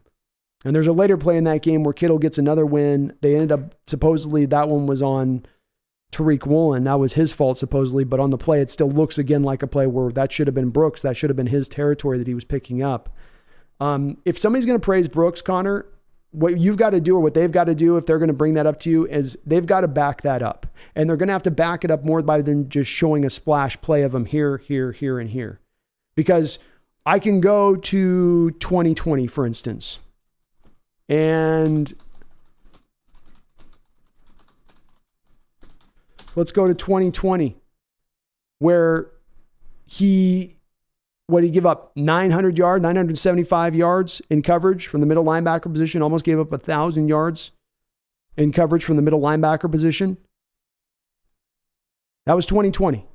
Speaker 1: And there's a later play in that game where Kittle gets another win. They ended up, supposedly that one was on Tariq Woolen. That was his fault, supposedly. But on the play, it still looks again like a play where that should have been Brooks. That should have been his territory that he was picking up. If somebody's going to praise Brooks, Connor, what you've got to do or what they've got to do if they're going to bring that up to you is they've got to back that up. And they're going to have to back it up more by than just showing a splash play of him here, here, here, and here. Because I can go to 2020, for instance, and let's go to 2020, where he give up 975 yards in coverage from the middle linebacker position, almost gave up 1,000 yards in coverage from the middle linebacker position. That was 2020.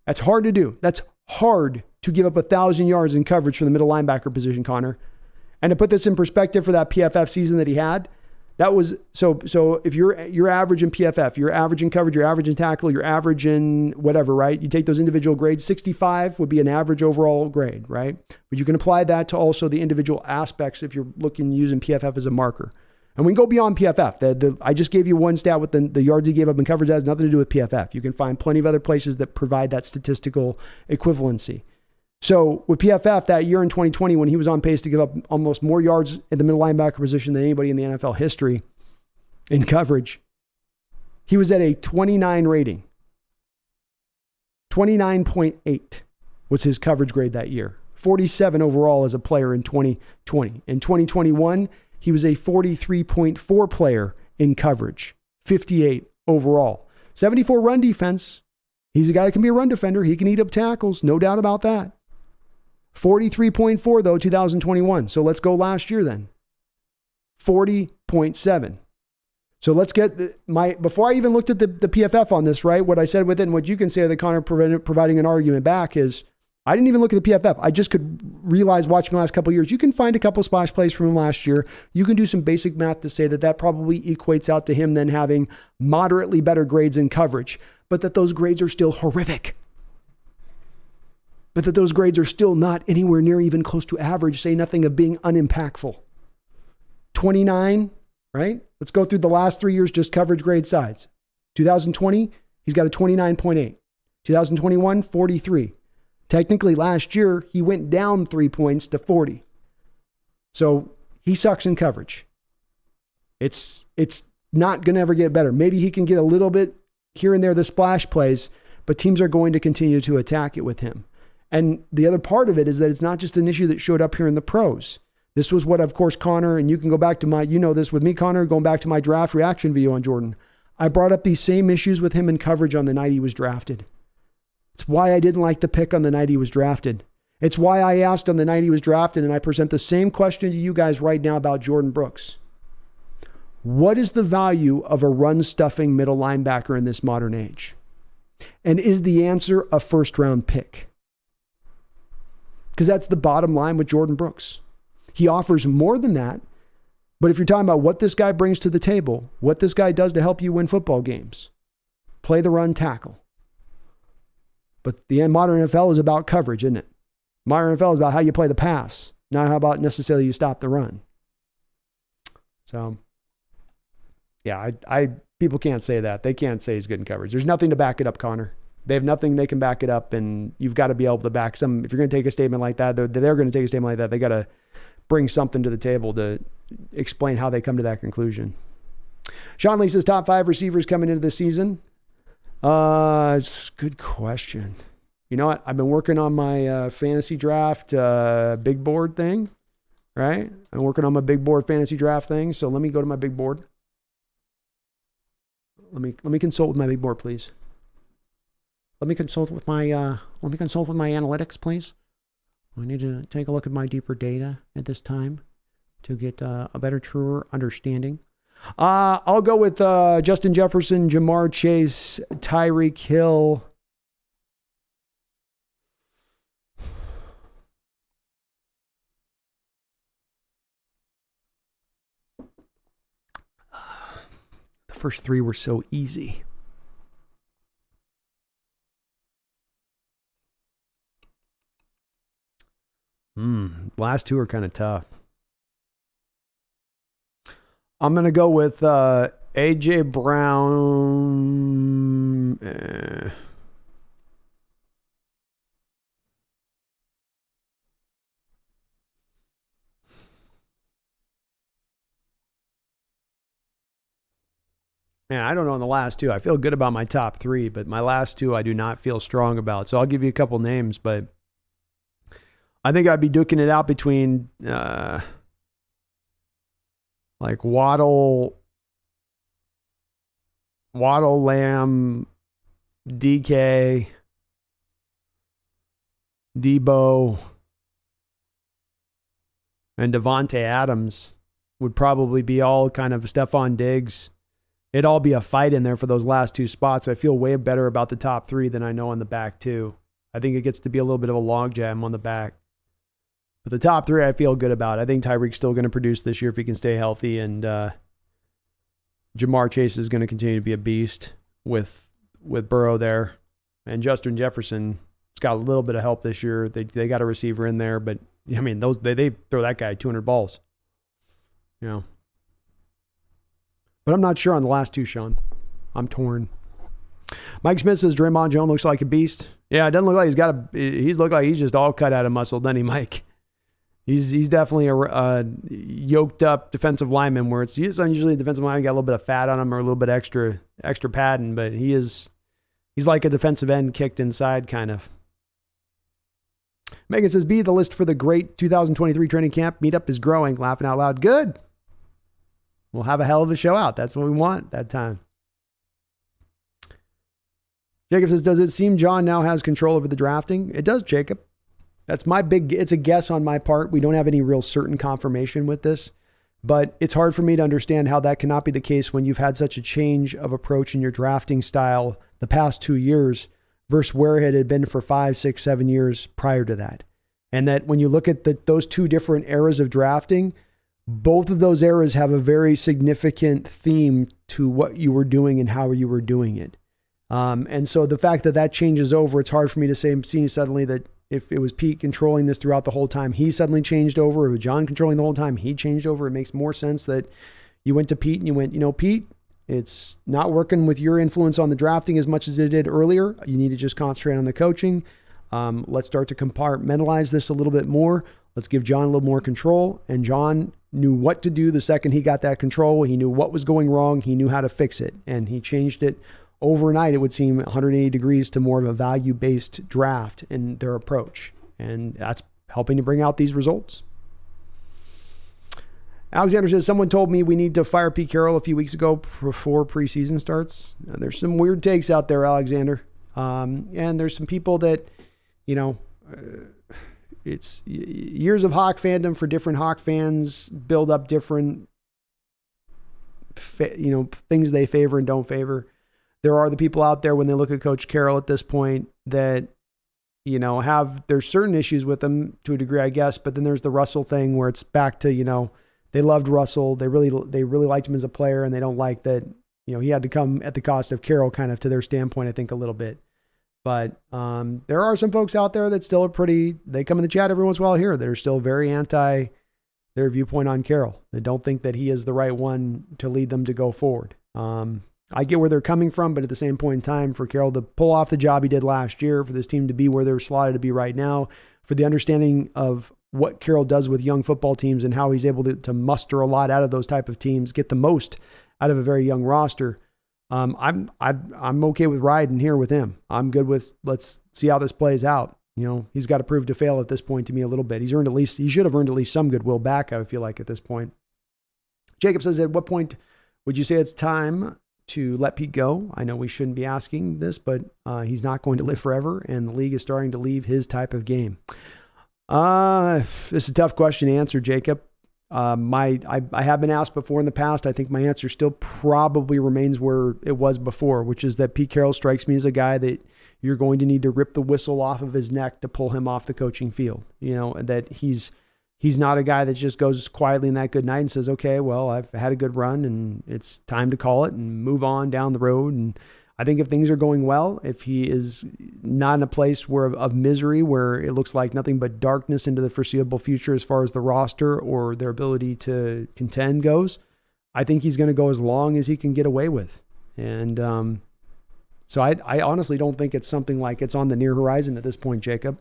Speaker 1: That's hard to do. That's hard to give up 1,000 yards in coverage from the middle linebacker position, Connor. And to put this in perspective for that PFF season that he had, that was so if you're average in PFF, you're average in coverage, you're average in tackle, you're average in whatever, right? You take those individual grades, 65 would be an average overall grade, right? But you can apply that to also the individual aspects if you're looking using PFF as a marker. And we can go beyond PFF. I just gave you one stat with the yards he gave up in coverage. That has nothing to do with PFF. You can find plenty of other places that provide that statistical equivalency. So with PFF that year in 2020, when he was on pace to give up almost more yards in the middle linebacker position than anybody in the NFL history in coverage, he was at a 29 rating. 29.8 was his coverage grade that year. 47 overall as a player in 2020. In 2021, he was a 43.4 player in coverage. 58 overall. 74 run defense. He's a guy that can be a run defender. He can eat up tackles. No doubt about that. 43.4 though, 2021. So let's go last year then. 40.7. So let's get before I even looked at the PFF on this, right? What I said with it and what you can say that Connor providing an argument back is, I didn't even look at the PFF. I just could realize watching the last couple of years, you can find a couple of splash plays from him last year. You can do some basic math to say that probably equates out to him then having moderately better grades in coverage, but that those grades are still horrific. But that those grades are still not anywhere near even close to average, say nothing of being unimpactful. 29, right? Let's go through the last 3 years, just coverage grade sides. 2020, he's got a 29.8. 2021, 43. Technically last year, he went down 3 points to 40. So he sucks in coverage. It's not going to ever get better. Maybe he can get a little bit here and there, the splash plays, but teams are going to continue to attack it with him. And the other part of it is that it's not just an issue that showed up here in the pros. This was what, of course, Connor, and you can go back to this with me, Connor, going back to my draft reaction video on Jordan. I brought up these same issues with him in coverage on the night he was drafted. It's why I didn't like the pick on the night he was drafted. It's why I asked on the night he was drafted, and I present the same question to you guys right now about Jordan Brooks. What is the value of a run-stuffing middle linebacker in this modern age? And is the answer a first-round pick? Because that's the bottom line with Jordan Brooks. He offers more than that, but if you're talking about what this guy brings to the table, what this guy does to help you win football games, play the run, tackle. But the modern NFL is about coverage, isn't it? Modern NFL is about how you play the pass, not how about necessarily you stop the run. So, yeah, people can't say that. They can't say he's good in coverage. There's nothing to back it up, Connor. They have nothing they can back it up, and you've got to be able to back some. If you're going to take a statement like that, they're going to take a statement like that. They got to bring something to the table to explain how they come to that conclusion. Sean Lee says top 5 receivers coming into the season. It's a good question. You know what? I've been working on my fantasy draft big board thing, right? I'm working on my big board fantasy draft thing. So let me go to my big board. Let me consult with my big board, please. Let me consult with my analytics, please. I need to take a look at my deeper data at this time to get a better, truer understanding. I'll go with Justin Jefferson, Jamar Chase, Tyreek Hill. The first 3 were so easy. Last 2 are kind of tough. I'm going to go with A.J. Brown. Man, I don't know on the last 2. I feel good about my top 3, but my last 2 I do not feel strong about. So I'll give you a couple names, but I think I'd be duking it out between like Waddle, Lamb, DK, Debo, and Devontae Adams would probably be all kind of Stephon Diggs. It'd all be a fight in there for those last 2 spots. I feel way better about the top 3 than I know on the back 2. I think it gets to be a little bit of a logjam on the back. But the top three I feel good about. I think Tyreek's still going to produce this year if he can stay healthy, and Jamar Chase is going to continue to be a beast with Burrow there. And Justin Jefferson, it's got a little bit of help this year. They got a receiver in there, but I mean, they throw that guy 200 balls. You know. But I'm not sure on the last two, Sean. I'm torn. Mike Smith says Draymond Jones looks like a beast. Yeah, it doesn't look like he's looked like he's just all cut out of muscle, doesn't he, Mike? He's definitely a yoked up defensive lineman where it's usually a defensive lineman got a little bit of fat on him or a little bit extra padding, but he's like a defensive end kicked inside kind of. Megan says, B, the list for the great 2023 training camp meetup is growing. Laughing out loud. Good. We'll have a hell of a show out. That's what we want that time. Jacob says, does it seem John now has control over the drafting? It does, Jacob. That's it's a guess on my part. We don't have any real certain confirmation with this, but it's hard for me to understand how that cannot be the case when you've had such a change of approach in your drafting style the past 2 years versus where it had been for 5, 6, 7 years prior to that. And that when you look at those two different eras of drafting, both of those eras have a very significant theme to what you were doing and how you were doing it. And so the fact that changes over, it's hard for me to see suddenly that if it was Pete controlling this throughout the whole time, he suddenly changed over. If it was John controlling the whole time, he changed over. It makes more sense that you went to Pete and you went, Pete, it's not working with your influence on the drafting as much as it did earlier. You need to just concentrate on the coaching. Let's start to compartmentalize this a little bit more. Let's give John a little more control. And John knew what to do the second he got that control. He knew what was going wrong. He knew how to fix it. And he changed it overnight. It would seem 180 degrees to more of a value-based draft in their approach. And that's helping to bring out these results. Alexander says, someone told me we need to fire Pete Carroll a few weeks ago before preseason starts. There's some weird takes out there, Alexander. And there's some people that, it's years of Hawk fandom for different Hawk fans build up different, things they favor and don't favor. There are the people out there when they look at Coach Carroll at this point that, there's certain issues with them to a degree, I guess. But then there's the Russell thing where it's back to, they loved Russell. They really liked him as a player, and they don't like that, he had to come at the cost of Carroll kind of to their standpoint, I think, a little bit. But there are some folks out there that still are they come in the chat every once in a while here that are still very anti their viewpoint on Carroll. They don't think that he is the right one to lead them to go forward. I get where they're coming from, but at the same point in time, for Carroll to pull off the job he did last year, for this team to be where they're slotted to be right now, for the understanding of what Carroll does with young football teams and how he's able to muster a lot out of those type of teams, get the most out of a very young roster. I'm okay with riding here with him. I'm good with, let's see how this plays out. He's got to prove to fail at this point to me a little bit. He should have earned at least some goodwill back, I feel like, at this point. Jacob says, at what point would you say it's time to let Pete go? I know we shouldn't be asking this, but he's not going to live forever, and the league is starting to leave his type of game. This is a tough question to answer, Jacob. I have been asked before in the past. I think my answer still probably remains where it was before, which is that Pete Carroll strikes me as a guy that you're going to need to rip the whistle off of his neck to pull him off the coaching field. That he's not a guy that just goes quietly in that good night and says, okay, well, I've had a good run and it's time to call it and move on down the road. And I think if things are going well, if he is not in a place of misery where it looks like nothing but darkness into the foreseeable future as far as the roster or their ability to contend goes, I think he's going to go as long as he can get away with. And so I honestly don't think it's something like it's on the near horizon at this point, Jacob.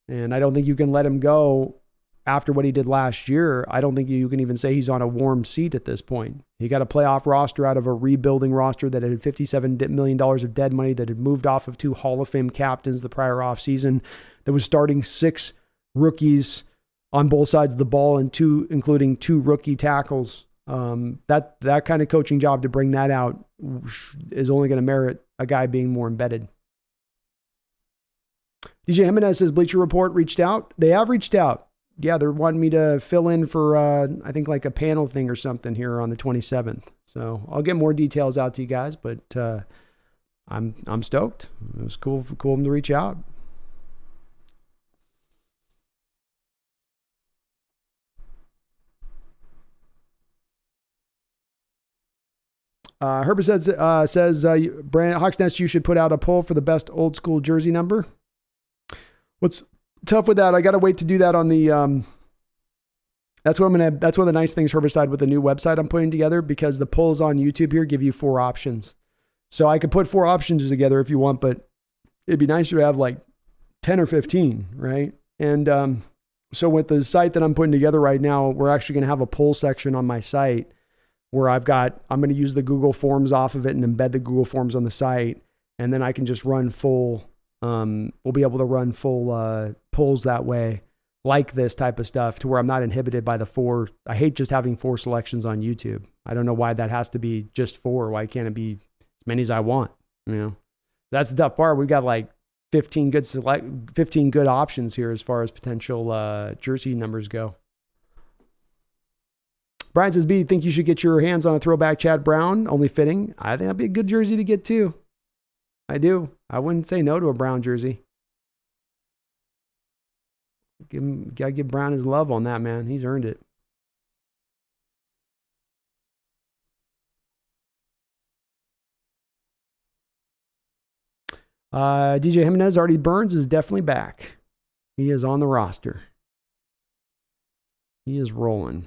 Speaker 1: And I don't think you can let him go after what he did last year. I don't think you can even say he's on a warm seat at this point. He got a playoff roster out of a rebuilding roster that had $57 million of dead money, that had moved off of 2 Hall of Fame captains the prior offseason, that was starting 6 rookies on both sides of the ball, and including 2 rookie tackles. That kind of coaching job, to bring that out, is only going to merit a guy being more embedded. DJ Jimenez says Bleacher Report reached out. They have reached out. Yeah, they're wanting me to fill in for, I think, like a panel thing or something here on the 27th. So I'll get more details out to you guys, but I'm stoked. It was cool of them to reach out. Herbert says Brand Hawks Nest, you should put out a poll for the best old school jersey number. What's tough with that? I got to wait to do that on the. That's one of the nice things, Herbicide, with the new website I'm putting together, because the polls on YouTube here give you 4 options. So I could put 4 options together if you want, but it'd be nicer to have like 10 or 15, right? And so with the site that I'm putting together right now, we're actually going to have a poll section on my site where I'm going to use the Google Forms off of it and embed the Google Forms on the site. And then I can just run we'll be able to run full polls that way, like this type of stuff, to where I'm not inhibited by the 4. I hate just having 4 selections on YouTube. I don't know why that has to be just 4. Why can't it be as many as I want? You know, that's the tough part. We've got like 15 good options here as far as potential jersey numbers go. Brian says, B, think you should get your hands on a throwback Chad Brown, only fitting? I think that'd be a good jersey to get too. I do. I wouldn't say no to a Brown jersey. Gotta give Brown his love on that, man. He's earned it. DJ Jimenez, Artie Burns is definitely back. He is on the roster. He is rolling.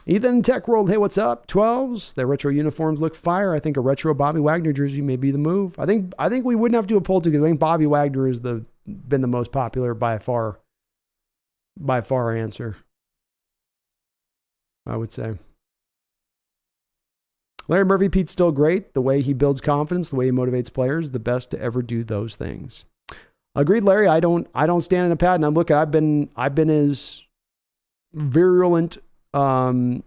Speaker 1: Ethan Tech World, hey, what's up? 12s. Their retro uniforms look fire. I think a retro Bobby Wagner jersey may be the move. I think we wouldn't have to do a poll because I think Bobby Wagner has been the most popular by far answer, I would say. Larry Murphy, Pete's still great. The way he builds confidence, the way he motivates players, the best to ever do those things. Agreed, Larry. I don't stand in a pad, and I'm looking. I've been as virulent a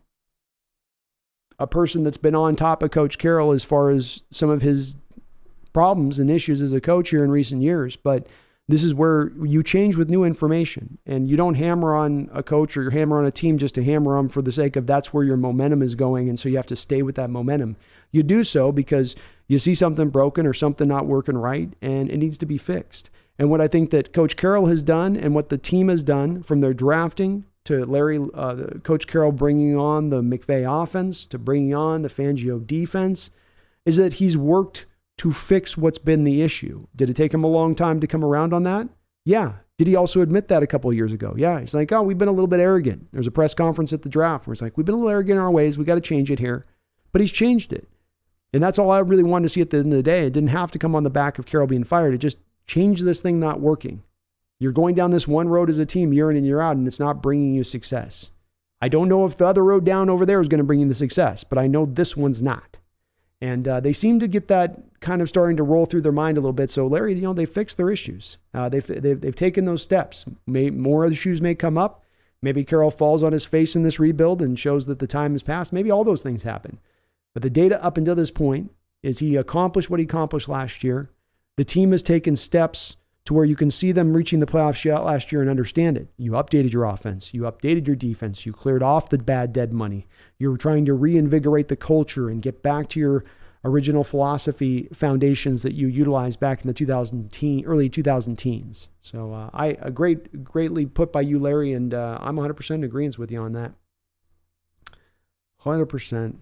Speaker 1: person that's been on top of Coach Carroll as far as some of his problems and issues as a coach here in recent years. But this is where you change with new information, and you don't hammer on a coach or you hammer on a team just to hammer on for the sake of that's where your momentum is going. And so you have to stay with that momentum. You do so because you see something broken or something not working right, and it needs to be fixed. And what I think that Coach Carroll has done and what the team has done, from their drafting to Coach Carroll bringing on the McVay offense, to bringing on the Fangio defense, is that he's worked to fix what's been the issue. Did it take him a long time to come around on that? Yeah. Did he also admit that a couple of years ago? Yeah. He's like, oh, we've been a little bit arrogant. There's a press conference at the draft where he's like, we've been a little arrogant in our ways. We got to change it here. But he's changed it. And that's all I really wanted to see at the end of the day. It didn't have to come on the back of Carroll being fired. It just changed this thing not working. You're going down this one road as a team year in and year out, and it's not bringing you success. I don't know if the other road down over there is going to bring you the success, but I know this one's not. And they seem to get that kind of starting to roll through their mind a little bit. So Larry, they fixed their issues. They've taken those steps. More of the shoes may come up. Maybe Carroll falls on his face in this rebuild and shows that the time has passed. Maybe all those things happen. But the data up until this point is he accomplished what he accomplished last year. The team has taken steps to where you can see them reaching the playoffs last year and understand it. You updated your offense. You updated your defense. You cleared off the bad dead money. You're trying to reinvigorate the culture and get back to your original philosophy foundations that you utilized back in the early 2010s. So greatly put by you, Larry, and I'm 100% in agreement with you on that. 100%.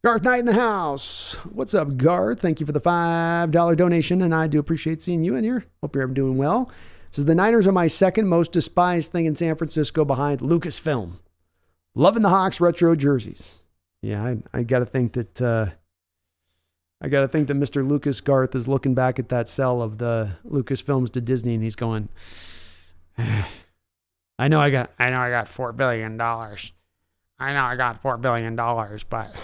Speaker 1: Garth Knight in the house. What's up, Garth? Thank you for the $5 donation, and I do appreciate seeing you in here. Hope you're doing well. Says, the Niners are my second most despised thing in San Francisco behind Lucasfilm. Loving the Hawks retro jerseys. Yeah, I got to think that Mr. Lucas Garth is looking back at that sell of the Lucasfilms to Disney, and he's going, I know I got $4 billion. I know I got $4 billion, but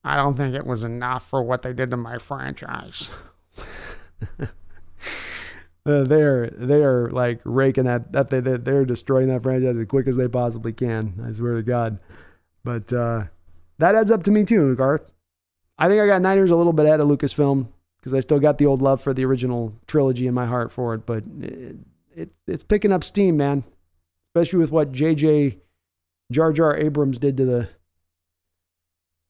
Speaker 1: I don't think it was enough for what they did to my franchise. They're like raking they're destroying that franchise as quick as they possibly can. I swear to God. But that adds up to me too, Garth. I think I got Niners a little bit ahead of Lucasfilm because I still got the old love for the original trilogy in my heart for it. But it's picking up steam, man. Especially with what J.J. Jar Jar Abrams did to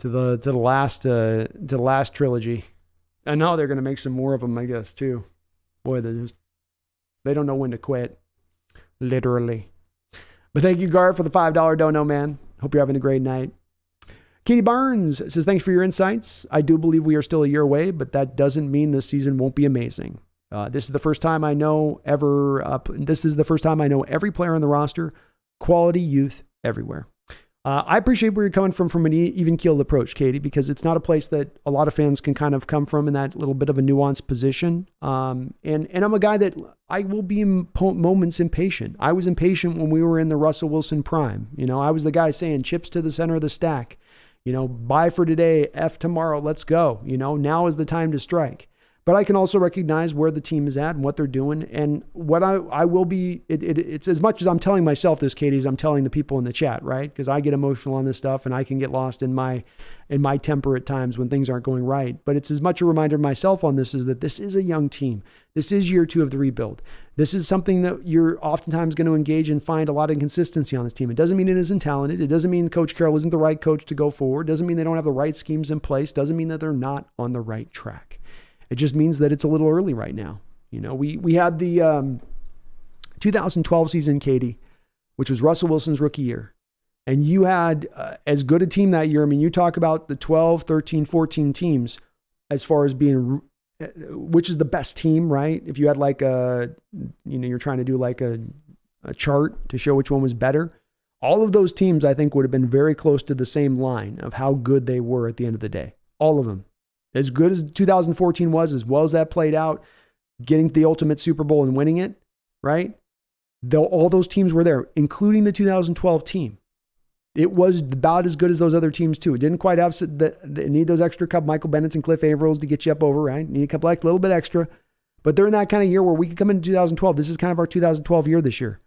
Speaker 1: the last trilogy. I know they're going to make some more of them, I guess, too. Boy, they don't know when to quit. Literally. But thank you, Gar, for the $5 dono, man. Hope you're having a great night. Katie Barnes says, thanks for your insights. I do believe we are still a year away, but that doesn't mean this season won't be amazing. This is the first time I know every player on the roster, quality youth everywhere. I appreciate where you're coming from an even-keeled approach, Katie, because it's not a place that a lot of fans can kind of come from in that little bit of a nuanced position. And I'm a guy that I will be in moments impatient. I was impatient when we were in the Russell Wilson prime. I was the guy saying chips to the center of the stack. Buy for today, F tomorrow, let's go. Now is the time to strike. But I can also recognize where the team is at and what they're doing. And what I will be, it's as much as I'm telling myself this, Katie, as I'm telling the people in the chat, right? Because I get emotional on this stuff and I can get lost in my temper at times when things aren't going right. But it's as much a reminder to myself on this is that this is a young team. This is year 2 of the rebuild. This is something that you're oftentimes going to engage and find a lot of inconsistency on this team. It doesn't mean it isn't talented. It doesn't mean Coach Carroll isn't the right coach to go forward. It doesn't mean they don't have the right schemes in place. It doesn't mean that they're not on the right track. It just means that it's a little early right now. We had the 2012 season, Katie, which was Russell Wilson's rookie year. And you had as good a team that year. I mean, you talk about the 12, 13, 14 teams as far as being, which is the best team, right? If you had like you're trying to do like a chart to show which one was better. All of those teams, I think, would have been very close to the same line of how good they were at the end of the day. All of them. As good as 2014 was, as well as that played out, getting to the ultimate Super Bowl and winning it, right? All those teams were there, including the 2012 team. It was about as good as those other teams too. It didn't quite have need those extra couple Michael Bennett's and Cliff Avrils to get you up over, right? Need a couple little bit extra. But they're in that kind of year where we could come into 2012. This is kind of our 2012 year this year,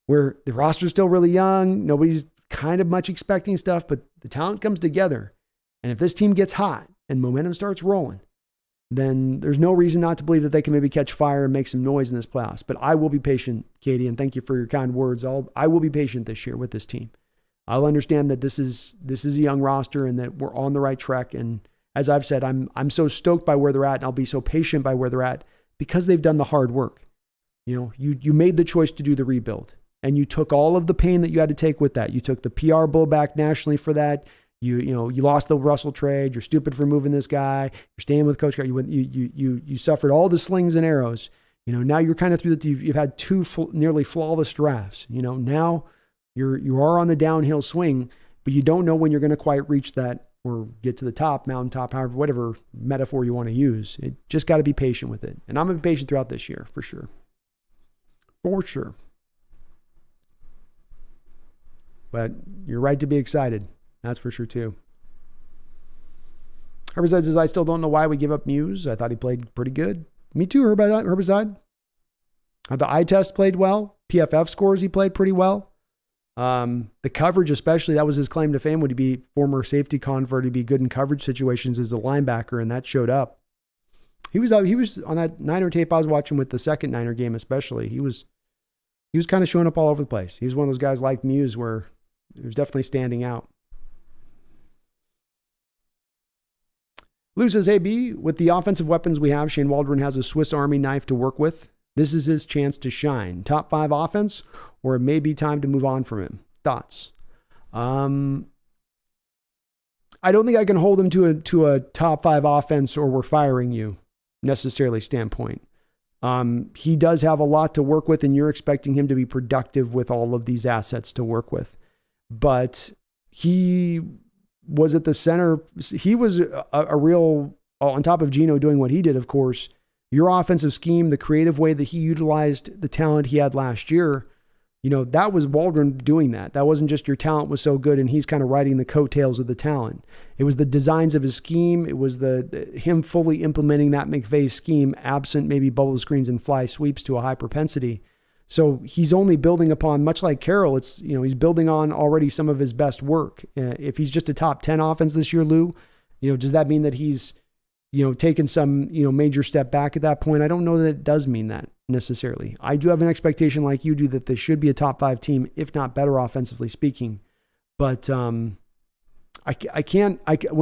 Speaker 1: where the roster's still really young. Nobody's kind of much expecting stuff, but the talent comes together. And if this team gets hot, and momentum starts rolling, then there's no reason not to believe that they can maybe catch fire and make some noise in this playoffs. But I will be patient, Katie, and thank you for your kind words. I will be patient this year with this team. I'll understand that this is a young roster and that we're on the right track. And as I've said, I'm so stoked by where they're at, and I'll be so patient by where they're at because they've done the hard work. You made the choice to do the rebuild, and you took all of the pain that you had to take with that. You took the PR blowback nationally for that. You lost the Russell trade. You're stupid for moving this guy. You're staying with Coach Carroll. You suffered all the slings and arrows. Now you're kind of through that. You've had 2 nearly flawless drafts. Now you are on the downhill swing, but you don't know when you're going to quite reach that or get to the top, mountaintop, however, whatever metaphor you want to use. It just got to be patient with it. And I'm going to be patient throughout this year for sure. For sure. But you're right to be excited. That's for sure, too. Herbicide says, I still don't know why we give up Muse. I thought he played pretty good. Me too, Herbicide. The eye test played well. PFF scores, he played pretty well. The coverage, especially, that was his claim to fame. Would he be former safety convert? He'd be good in coverage situations as a linebacker, and that showed up. He was on that Niner tape I was watching with the second Niner game, especially. He was kind of showing up all over the place. He was one of those guys like Muse where he was definitely standing out. Lou says, hey, B, with the offensive weapons we have, Shane Waldron has a Swiss Army knife to work with. This is his chance to shine. Top 5 offense, or it may be time to move on from him. Thoughts? I don't think I can hold him to a top 5 offense or we're firing you necessarily standpoint. He does have a lot to work with, and you're expecting him to be productive with all of these assets to work with. But he was at the center. He was a real, on top of Geno doing what he did, of course, your offensive scheme, the creative way that he utilized the talent he had last year, that was Waldron doing that. That wasn't just your talent was so good and he's kind of riding the coattails of the talent. It was the designs of his scheme. It was him fully implementing that McVay scheme, absent maybe bubble screens and fly sweeps to a high propensity. So he's only building upon, much like Carroll, he's building on already some of his best work. If he's just a top 10 offense this year, Lou, does that mean that he's, taken some, major step back at that point? I don't know that it does mean that necessarily. I do have an expectation like you do that they should be a top 5 team, if not better offensively speaking. But when I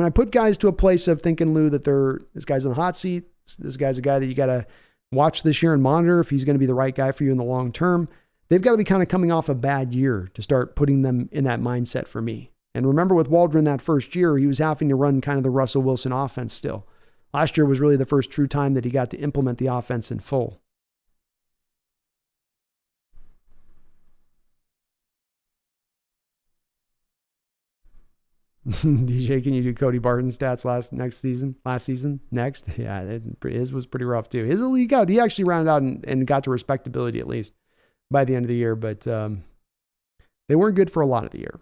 Speaker 1: put guys to a place of thinking, Lou, that this guy's in the hot seat, this guy's a guy that you got to watch this year and monitor if he's going to be the right guy for you in the long term. They've got to be kind of coming off a bad year to start putting them in that mindset for me. And remember with Waldron that first year, he was having to run kind of the Russell Wilson offense still. Last year was really the first true time that he got to implement the offense in full. DJ, can you do Cody Barton's stats last season? Next? Yeah, his was pretty rough too. He actually rounded out and got to respectability at least by the end of the year, but they weren't good for a lot of the year.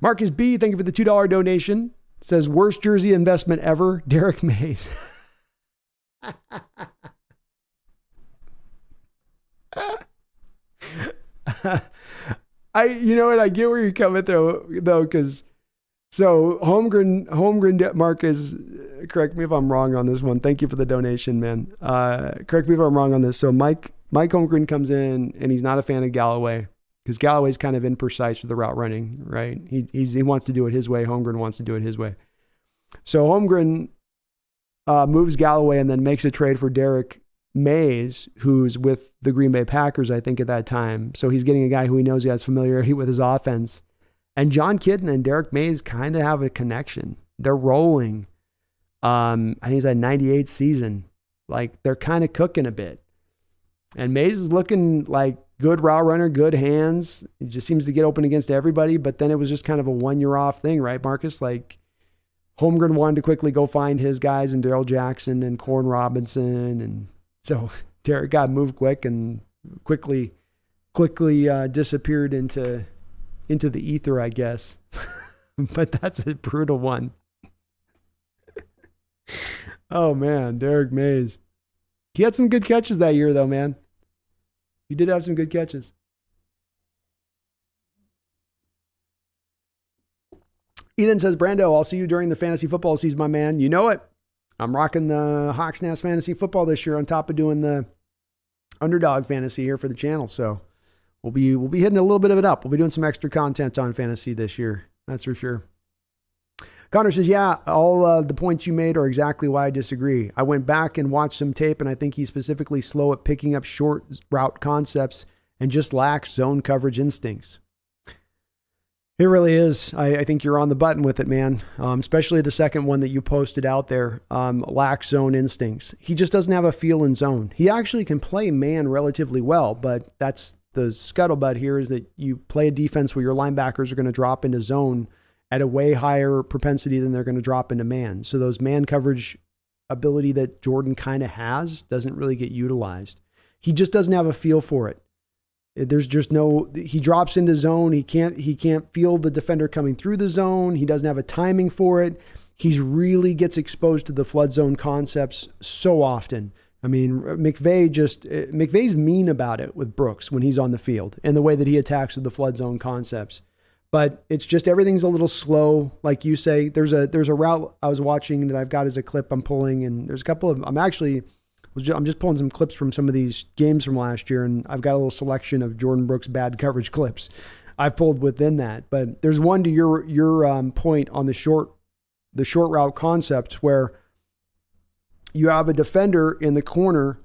Speaker 1: Marcus B, thank you for the $2 donation. Says, worst jersey investment ever, Derek Mays. You know what? I get where you're coming though, because so Holmgren, Marcus, correct me if I'm wrong on this one. Thank you for the donation, man. Correct me if I'm wrong on this. So Mike Holmgren comes in and he's not a fan of Galloway because Galloway's kind of imprecise with the route running, right? He wants to do it his way. Holmgren wants to do it his way. So Holmgren moves Galloway and then makes a trade for Derek Mays, who's with the Green Bay Packers, I think, at that time. So he's getting a guy who he knows he has familiarity with his offense. And John Kitten and Derek Mays kind of have a connection. They're rolling. I think he's at 98 season. Like, they're kind of cooking a bit. And Mays is looking like good route runner, good hands. He just seems to get open against everybody. But then it was just kind of a 1 year off thing, right, Marcus? Like, Holmgren wanted to quickly go find his guys and Darrell Jackson and Corn Robinson. And so Derek got moved quick and quickly disappeared into the ether, I guess. But that's a brutal one. Oh, man, Derek Mays. He had some good catches that year, though, man. He did have some good catches. Ethan says, Brando, I'll see you during the fantasy football season, my man. You know it. I'm rocking the HawksNest fantasy football this year on top of doing the underdog fantasy here for the channel. So we'll be hitting a little bit of it up. We'll be doing some extra content on fantasy this year. That's for sure. Connor says, yeah, all the points you made are exactly why I disagree. I went back and watched some tape, and I think he's specifically slow at picking up short route concepts and just lacks zone coverage instincts. It really is. I think you're on the button with it, man. Especially the second one that you posted out there, lacks zone instincts. He just doesn't have a feel in zone. He actually can play man relatively well, but that's the scuttlebutt here is that you play a defense where your linebackers are going to drop into zone at a way higher propensity than they're going to drop into man. So those man coverage ability that Jordan kind of has doesn't really get utilized. He just doesn't have a feel for it. There's just he drops into zone. He can't feel the defender coming through the zone. He doesn't have a timing for it. He's really gets exposed to the flood zone concepts so often. I mean, McVay's mean about it with Brooks when he's on the field and the way that he attacks with the flood zone concepts. But it's just everything's a little slow, like you say. There's a route I was watching that I've got as a clip I'm pulling, and there's a couple of I'm just pulling some clips from some of these games from last year, and I've got a little selection of Jordan Brooks bad coverage clips I've pulled within that. But there's one to your point on the short route concept where you have a defender in the corner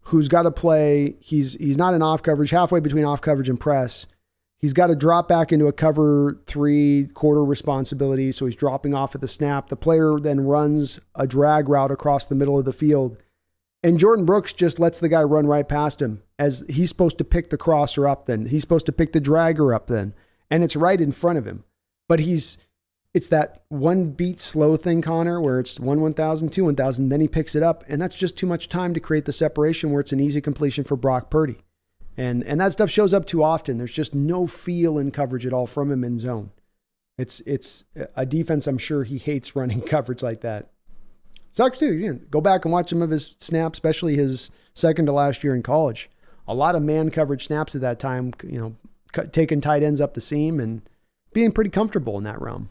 Speaker 1: who's got to play. He's not in off coverage, halfway between off coverage and press. He's got to drop back into a cover 3 quarter responsibility. So he's dropping off at the snap. The player then runs a drag route across the middle of the field. And Jordan Brooks just lets the guy run right past him as he's supposed to pick the crosser up then. He's supposed to pick the dragger up then. And it's right in front of him. But it's that one beat slow thing, Connor, where it's 1,000, 2,000, then he picks it up. And that's just too much time to create the separation where it's an easy completion for Brock Purdy. And that stuff shows up too often. There's just no feel in coverage at all from him in zone. It's a defense I'm sure he hates running coverage like that. Sucks too. Again, go back and watch some of his snaps, especially his second to last year in college. A lot of man coverage snaps at that time, taking tight ends up the seam and being pretty comfortable in that realm.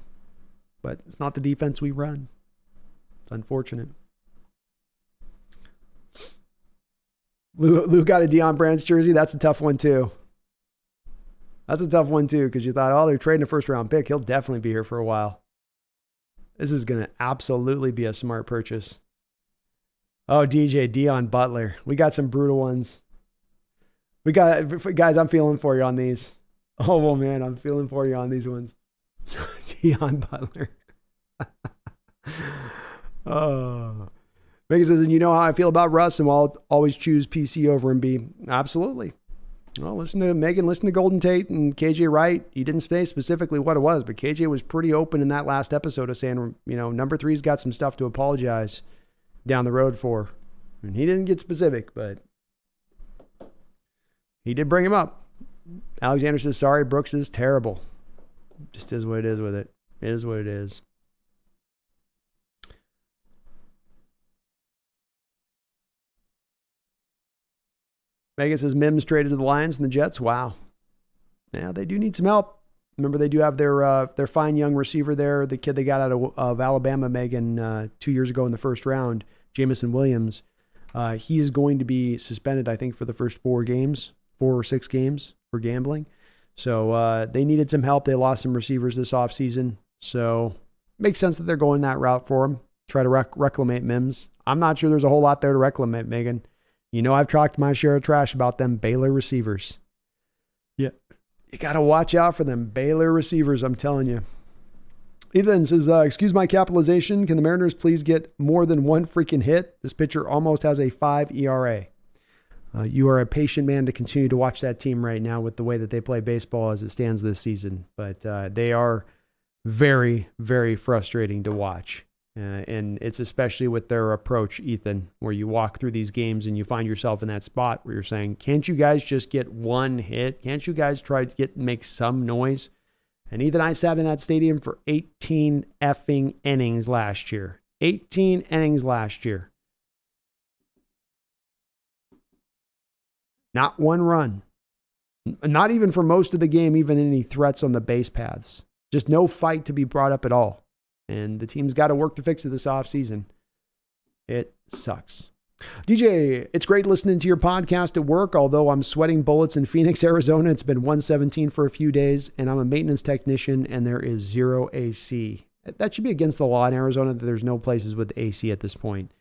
Speaker 1: But it's not the defense we run. It's unfortunate. Lou got a Deion Branch jersey. That's a tough one too. That's a tough one too because you thought, oh, they're trading a first round pick. He'll definitely be here for a while. This is going to absolutely be a smart purchase. Oh, DJ, Deion Butler. We got some brutal ones. Guys, I'm feeling for you on these. Oh, well, man, I'm feeling for you on these ones. Deion Butler. Oh. Megan says, and you know how I feel about Russ, and I'll always choose PC over Embiid. Absolutely. Well, listen to Megan, listen to Golden Tate and KJ Wright. He didn't say specifically what it was, but KJ was pretty open in that last episode of saying, number 3's got some stuff to apologize down the road for. And he didn't get specific, but he did bring him up. Alexander says, sorry, Brooks is terrible. Just is what it is with it. It is what it is. Megan says, Mims traded to the Lions and the Jets. Wow. Yeah, they do need some help. Remember, they do have their fine young receiver there, the kid they got out of Alabama, Megan, 2 years ago in the first round, Jamison Williams. He is going to be suspended, I think, for the first 4 or 6 games for gambling. So they needed some help. They lost some receivers this offseason. So makes sense that they're going that route for him. Try to reclamate Mims. I'm not sure there's a whole lot there to reclamate, Megan. I've talked my share of trash about them Baylor receivers. Yeah, you got to watch out for them Baylor receivers, I'm telling you. Ethan says, excuse my capitalization. Can the Mariners please get more than one freaking hit? This pitcher almost has a 5 ERA. You are a patient man to continue to watch that team right now with the way that they play baseball as it stands this season. But they are very, very frustrating to watch. And it's especially with their approach, Ethan, where you walk through these games and you find yourself in that spot where you're saying, can't you guys just get one hit? Can't you guys try to make some noise? And Ethan, I sat in that stadium for 18 effing innings last year. 18 innings last year. Not one run. Not even for most of the game, even any threats on the base paths. Just no fight to be brought up at all. And the team's got to work to fix it this offseason. It sucks. DJ, it's great listening to your podcast at work, although I'm sweating bullets in Phoenix, Arizona. It's been 117 for a few days, and I'm a maintenance technician, and there is 0 AC. That should be against the law in Arizona that there's no places with AC at this point.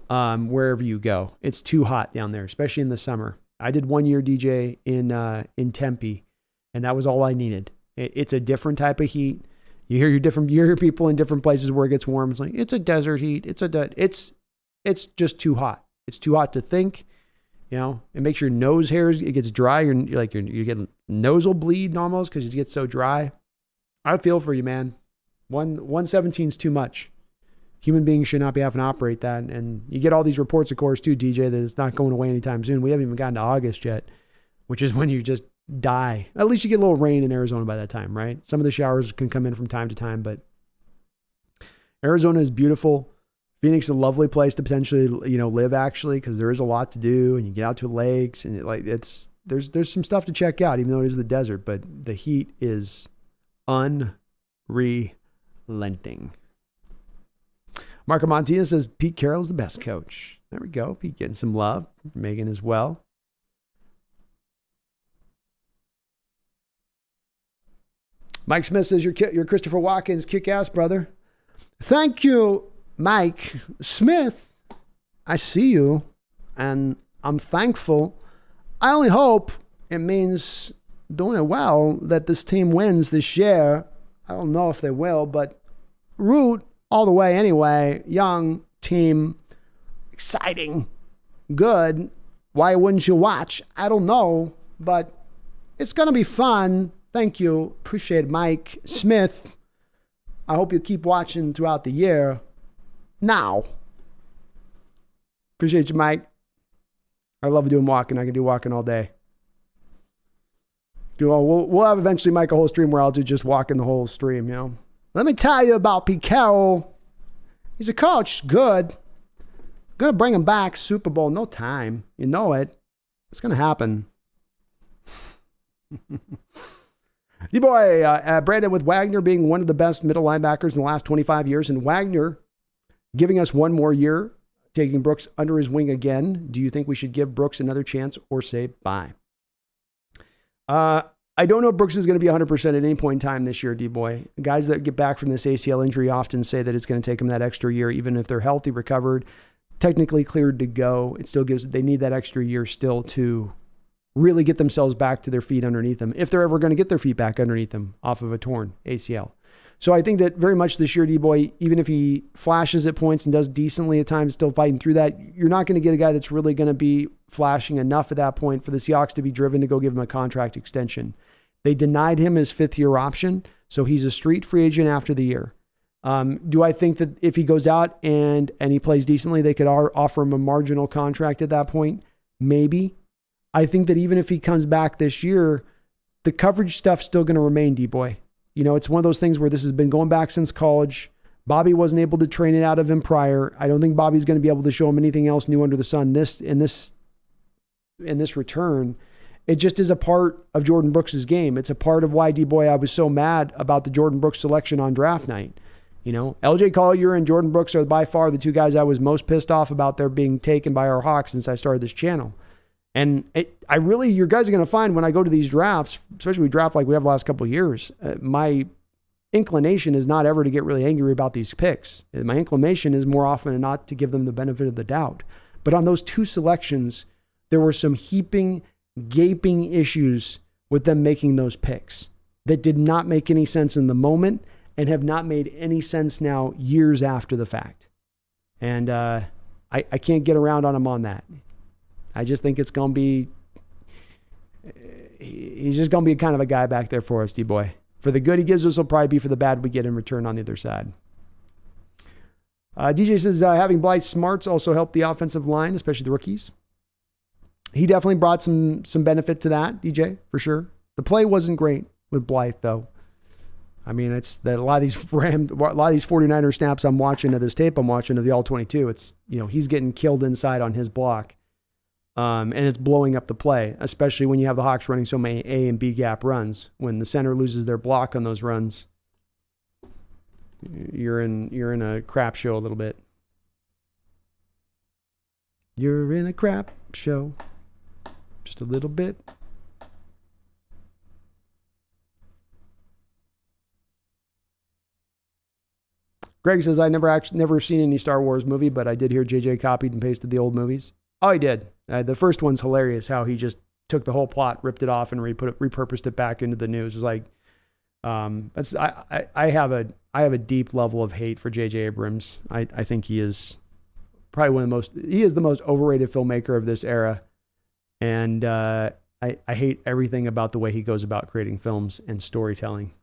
Speaker 1: Wherever you go. It's too hot down there, especially in the summer. I did 1 year DJ in Tempe, and that was all I needed. It's a different type of heat. You hear people in different places where it gets warm. It's like, it's a desert heat. It's just too hot. It's too hot to think. It makes your nose hairs, it gets dry. You get nasal bleed almost because it gets so dry. I feel for you, man. 117 is too much. Human beings should not be having to operate that. And you get all these reports, of course, too, DJ, that it's not going away anytime soon. We haven't even gotten to August yet, which is when you just die. At least you get a little rain in Arizona by that time, right? Some of the showers can come in from time to time, but Arizona is beautiful. Phoenix is a lovely place to potentially, live actually, because there is a lot to do, and you get out to lakes, and there's some stuff to check out, even though it is the desert. But the heat is unrelenting. Marco Montiel says Pete Carroll is the best coach. There we go. Pete getting some love. Megan as well. Mike Smith says, you're Christopher Watkins, kick-ass, brother. Thank you, Mike Smith. I see you, and I'm thankful. I only hope it means doing it well that this team wins this year. I don't know if they will, but root all the way anyway. Young team, exciting, good. Why wouldn't you watch? I don't know, but it's going to be fun. Thank you. Appreciate it, Mike Smith. I hope you keep watching throughout the year. Now. Appreciate you, Mike. I love doing walking. I can do walking all day. We'll have eventually, Mike, a whole stream where I'll do just walking the whole stream, Let me tell you about Pete Carroll. He's a coach. Good. Going to bring him back. Super Bowl. No time. You know it. It's going to happen. D-boy, Brandon, with Wagner being one of the best middle linebackers in the last 25 years, and Wagner giving us one more year, taking Brooks under his wing again, do you think we should give Brooks another chance or say bye? I don't know if Brooks is going to be 100% at any point in time this year, D-boy. Guys that get back from this ACL injury often say that it's going to take them that extra year, even if they're healthy, recovered, technically cleared to go. It still they need that extra year still to really get themselves back to their feet underneath them, if they're ever going to get their feet back underneath them off of a torn ACL. So I think that very much this year, D-Boy, even if he flashes at points and does decently at times, still fighting through that, you're not going to get a guy that's really going to be flashing enough at that point for the Seahawks to be driven to go give him a contract extension. They denied him his 5th-year option, so he's a street free agent after the year. Do I think that if he goes out and he plays decently, they could offer him a marginal contract at that point? Maybe. I think that even if he comes back this year, the coverage stuff's still going to remain, D-Boy. You know, it's one of those things where this has been going back since college. Bobby wasn't able to train it out of him prior. I don't think Bobby's going to be able to show him anything else new under the sun in this return. It just is a part of Jordan Brooks' game. It's a part of why, D-Boy, I was so mad about the Jordan Brooks selection on draft night. You know, LJ Collier and Jordan Brooks are by far the two guys I was most pissed off about their being taken by our Hawks since I started this channel. And your guys are going to find when I go to these drafts, especially we draft like we have the last couple of years, my inclination is not ever to get really angry about these picks. My inclination is more often than not to give them the benefit of the doubt. But on those two selections, there were some gaping issues with them making those picks that did not make any sense in the moment and have not made any sense now years after the fact. And I can't get around on him on that. I just think it's going to be, he's just going to be kind of a guy back there for us, D-Boy. For the good he gives us will probably be for the bad we get in return on the other side. DJ says, having Blythe smarts also helped the offensive line, especially the rookies. He definitely brought some benefit to that, DJ, for sure. The play wasn't great with Blythe, though. I mean, it's that a lot of these 49er snaps I'm watching of this tape I'm watching of the All-22, it's, you know, he's getting killed inside on his block. And it's blowing up the play, especially when you have the Hawks running so many A and B gap runs. When the center loses their block on those runs, you're in a crap show a little bit. You're in a crap show. Just a little bit. Greg says, I never seen any Star Wars movie, but I did hear JJ copied and pasted the old movies. Oh, he did. The first one's hilarious, how he just took the whole plot, ripped it off, and repurposed it back into the news. It's like, I have a deep level of hate for J.J. Abrams. I think he is probably he is the most overrated filmmaker of this era. And I hate everything about the way he goes about creating films and storytelling.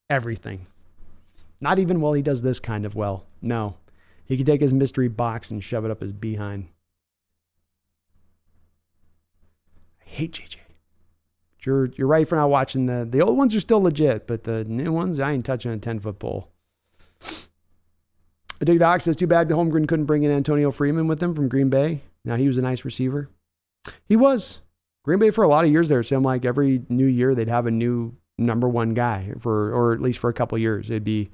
Speaker 1: Everything. Not even while he does this kind of well. No. He could take his mystery box and shove it up his behind. Hate JJ. You're right for not watching the old ones are still legit, but the new ones, I ain't touching a 10-foot pole. Dig Doc says, too bad the Holmgren couldn't bring in Antonio Freeman with him from Green Bay. Now he was a nice receiver. He was. Green Bay for a lot of years there. So I'm like every new year they'd have a new number one guy or at least for a couple of years. It'd be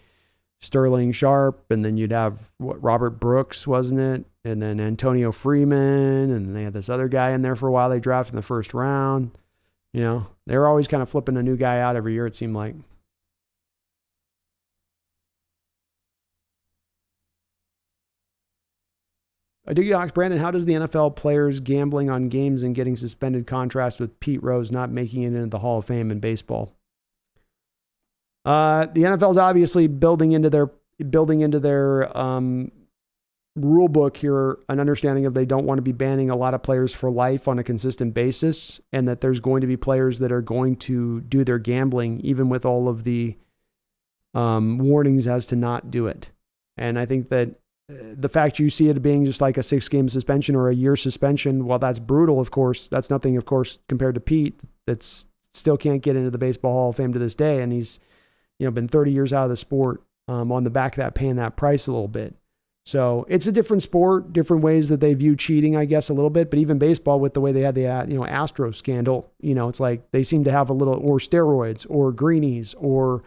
Speaker 1: Sterling Sharp, and then you'd have Robert Brooks, wasn't it? And then Antonio Freeman, and they had this other guy in there for a while they drafted in the first round. You know, they were always kind of flipping a new guy out every year, it seemed like. Brandon, how does the NFL players gambling on games and getting suspended contrast with Pete Rose not making it into the Hall of Fame in baseball? The NFL is obviously building into their rule book here an understanding of they don't want to be banning a lot of players for life on a consistent basis, and that there's going to be players that are going to do their gambling even with all of the warnings as to not do it. And I think that the fact you see it being just like a 6-game suspension or a year suspension, while that's brutal, of course, that's nothing, of course, compared to Pete that's still can't get into the Baseball Hall of Fame to this day. And he's, been 30 years out of the sport on the back of that, paying that price a little bit. So it's a different sport, different ways that they view cheating, I guess, a little bit. But even baseball, with the way they had the, Astro scandal, it's like they seem to have a little, or steroids or greenies or,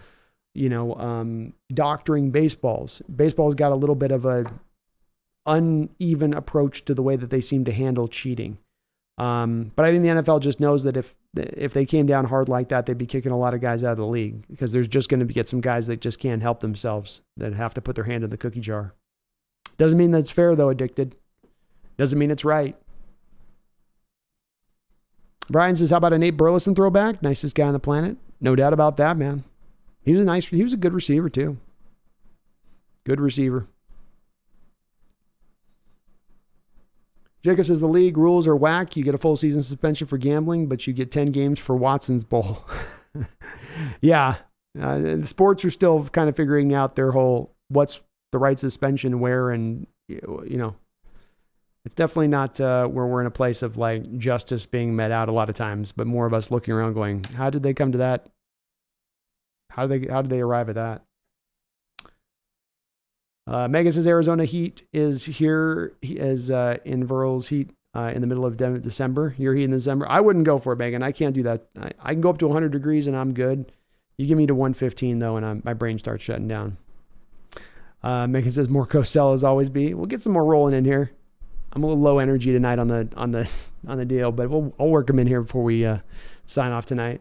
Speaker 1: doctoring baseballs. Baseball's got a little bit of a uneven approach to the way that they seem to handle cheating. But I think the NFL just knows that if they came down hard like that, they'd be kicking a lot of guys out of the league, because there's just going to get some guys that just can't help themselves, that have to put their hand in the cookie jar. Doesn't mean that it's fair, though, Addicted. Doesn't mean it's right. Brian says, how about a Nate Burleson throwback? Nicest guy on the planet. No doubt about that, man. He was a good receiver too. Good receiver. Jacob says the league rules are whack. You get a full season suspension for gambling, but you get 10 games for Watson's Bowl. Yeah. The sports are still kind of figuring out their whole, what's the right suspension where, and, it's definitely not where we're in a place of like justice being met out a lot of times, but more of us looking around going, how did they come to that? How did they arrive at that? Megan says Arizona Heat is here as in Verl's Heat in the middle of December. Your Heat in December. I wouldn't go for it, Megan. I can't do that. I can go up to 100 degrees and I'm good. You give me to 115 though, and my brain starts shutting down. Megan says more Cosell as always be. We'll get some more rolling in here. I'm a little low energy tonight on the deal, but I'll work them in here before we sign off tonight.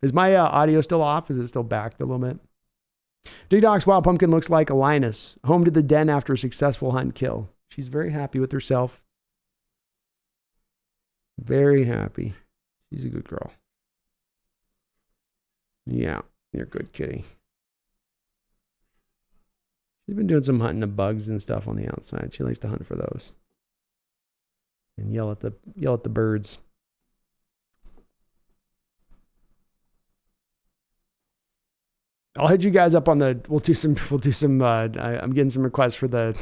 Speaker 1: Is my audio still off? Is it still backed a little bit? D-Doc's Wild Pumpkin looks like a lioness, home to the den after a successful hunt kill. She's very happy with herself. Very happy. She's a good girl. Yeah, you're a good kitty. She's been doing some hunting of bugs and stuff on the outside. She likes to hunt for those. And yell at the birds. I'll hit you guys up on the. We'll do some. I'm getting some requests for the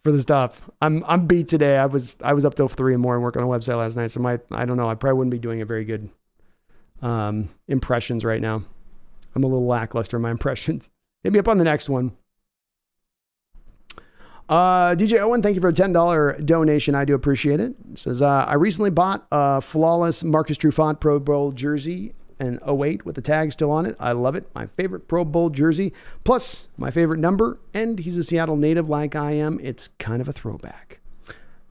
Speaker 1: for the stuff. I'm beat today. I was up till 3 in the morning working on a website last night. So I don't know. I probably wouldn't be doing a very good impressions right now. I'm a little lackluster in my impressions. Hit me up on the next one. DJ Owen, thank you for a $10 donation. I do appreciate it. It says, I recently bought a flawless Marcus Trufant Pro Bowl jersey in 08 with the tag still on it. I love it. My favorite Pro Bowl jersey, plus my favorite number, and he's a Seattle native like I am. It's kind of a throwback.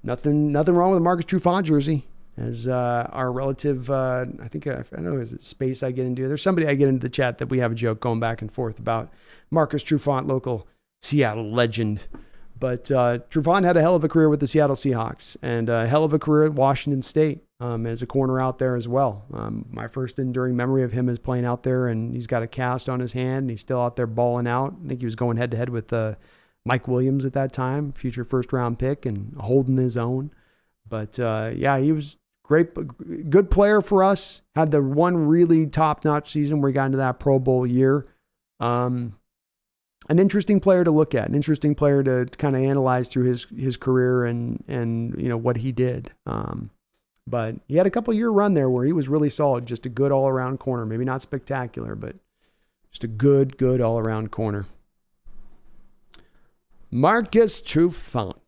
Speaker 1: Nothing wrong with a Marcus Trufant jersey. As our relative, I don't know, is it Space I get into? There's somebody I get into the chat that we have a joke going back and forth about Marcus Trufant, local Seattle legend. But Trufant had a hell of a career with the Seattle Seahawks and a hell of a career at Washington State as a corner out there as well. My first enduring memory of him is playing out there, and he's got a cast on his hand, and he's still out there balling out. I think he was going head-to-head with Mike Williams at that time, future first-round pick, and holding his own. But, yeah, he was great, good player for us. Had the one really top-notch season where he got into that Pro Bowl year. An interesting player to look at, an interesting player to kind of analyze through his career and what he did. But he had a couple-year run there where he was really solid, just a good all-around corner. Maybe not spectacular, but just a good all-around corner. Marcus Trufant,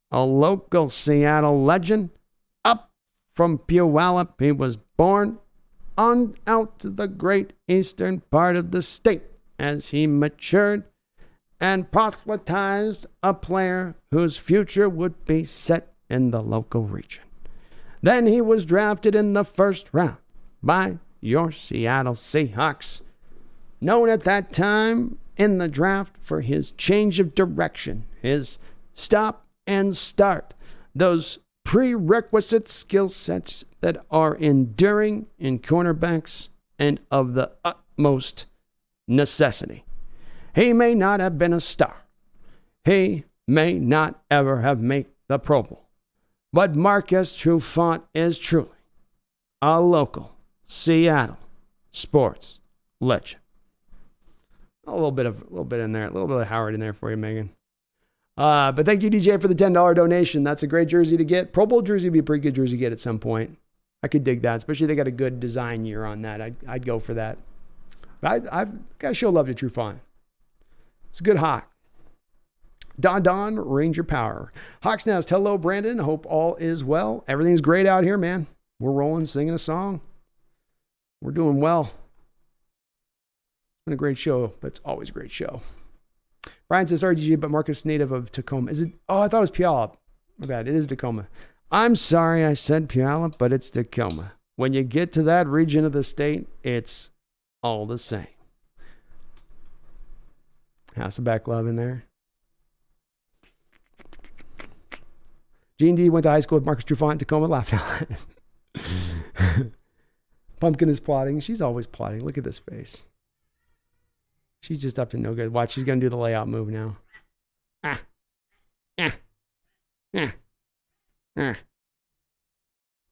Speaker 1: a local Seattle legend, up from Puyallup. He was born on out to the great eastern part of the state as he matured and proselytized a player whose future would be set in the local region. Then he was drafted in the first round by your Seattle Seahawks, known at that time in the draft for his change of direction, his stop and start, those prerequisite skill sets that are enduring in cornerbacks and of the utmost necessity. He may not have been a star. He may not ever have made the Pro Bowl. But Marcus Trufant is truly a local Seattle sports legend. A little bit in there, a little bit of Howard in there for you, Megan. But thank you, DJ, for the $10 donation. That's a great jersey to get. Pro Bowl jersey would be a pretty good jersey to get at some point. I could dig that, especially if they got a good design year on that. I'd go for that. But I've got to show love to Trufant. It's a good Hawk. Don, Ranger Power. HawksNest, hello, Brandon. Hope all is well. Everything's great out here, man. We're rolling, singing a song. We're doing well. It's been a great show, but it's always a great show. Brian says, RGG, but Marcus native of Tacoma. Is it? Oh, I thought it was Puyallup. My bad. It is Tacoma. I'm sorry I said Puyallup, but it's Tacoma. When you get to that region of the state, it's all the same. Hasselback love in there. G&D went to high school with Marcus Trufant in Tacoma. Laugh out loud. Pumpkin is plotting. She's always plotting. Look at this face. She's just up to no good. Watch, she's going to do the layout move now.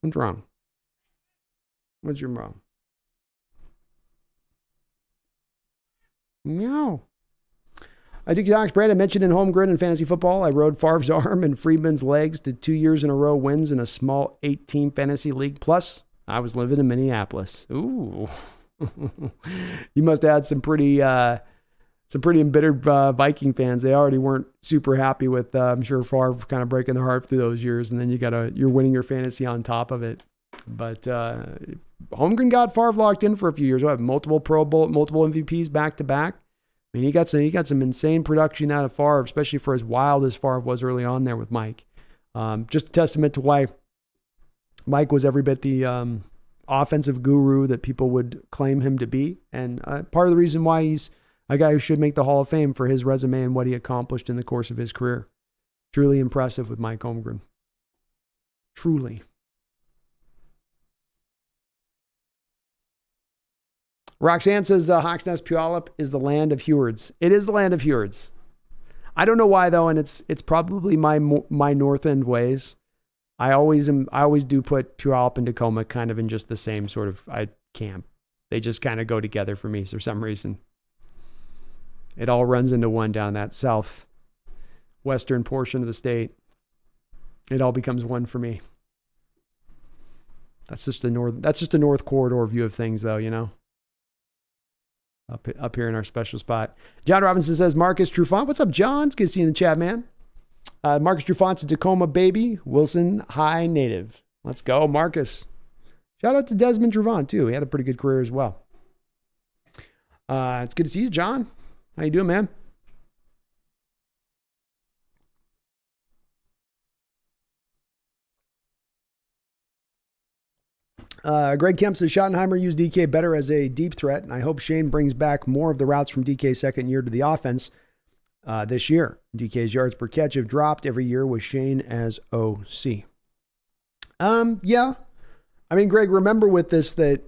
Speaker 1: What's wrong? What's your wrong? Meow. I took Seahawks brand. I mentioned in home grid and fantasy football, I rode Favre's arm and Friedman's legs to 2 years in a row wins in a small 8-team fantasy league. Plus, I was living in Minneapolis. Ooh. You must have had some pretty embittered Viking fans. They already weren't super happy with, I'm sure, Favre kind of breaking their heart through those years, and then you're winning your fantasy on top of it. But Holmgren got Favre locked in for a few years. Multiple Pro Bowl, multiple MVPs back to back. I mean, he got some insane production out of Favre, especially for as wild as Favre was early on there with Mike. Just a testament to why Mike was every bit the offensive guru that people would claim him to be, and part of the reason why he's a guy who should make the Hall of Fame for his resume and what he accomplished in the course of his career. Truly impressive with Mike Holmgren. Truly. Roxanne says Hawks Nest Puyallup is the land of Hewards. It is the land of Hewards. I don't know why though, and it's probably my north end ways. I always do put Puyallup and Tacoma kind of in just the same sort of camp. They just kind of go together for me for some reason. It all runs into one down that southwestern portion of the state. It all becomes one for me. That's just a north corridor view of things though, you know. Up here in our special spot. John Robinson says, Marcus Trufant. What's up, John? It's good to see you in the chat, man. Marcus Trufant's a Tacoma baby. Wilson High native. Let's go, Marcus. Shout out to Desmond Trufant, too. He had a pretty good career as well. It's good to see you, John. How you doing, man? Greg Kemp says Schottenheimer used DK better as a deep threat, and I hope Shane brings back more of the routes from DK's second year to the offense this year. DK's yards per catch have dropped every year with Shane as OC. Yeah. I mean, Greg, remember with this that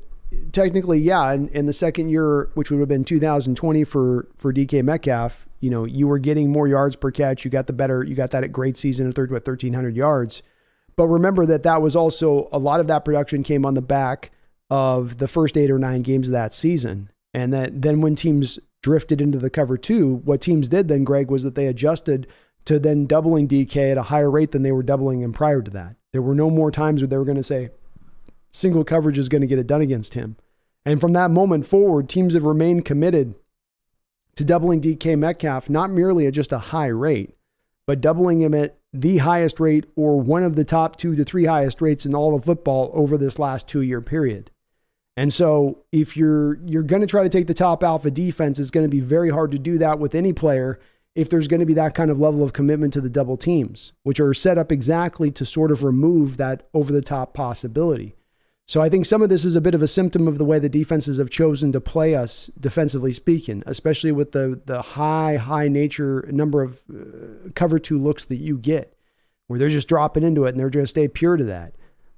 Speaker 1: technically, yeah, in the second year, which would have been 2020 for DK Metcalf, you know, you were getting more yards per catch. You got that great season of 1,300 yards. But remember that was also, a lot of that production came on the back of the first 8 or 9 games of that season. And then when teams drifted into the cover 2, what teams did then, Greg, was that they adjusted to then doubling DK at a higher rate than they were doubling him prior to that. There were no more times where they were going to say single coverage is going to get it done against him. And from that moment forward, teams have remained committed to doubling DK Metcalf, not merely at just a high rate, but doubling him at the highest rate or one of the top 2 to 3 highest rates in all of football over this last 2-year period. And so if you're going to try to take the top alpha defense, it's going to be very hard to do that with any player if there's going to be that kind of level of commitment to the double teams, which are set up exactly to sort of remove that over the top possibility. So I think some of this is a bit of a symptom of the way the defenses have chosen to play us, defensively speaking, especially with the high nature number of cover 2 looks that you get, where they're just dropping into it and they're going to stay pure to that.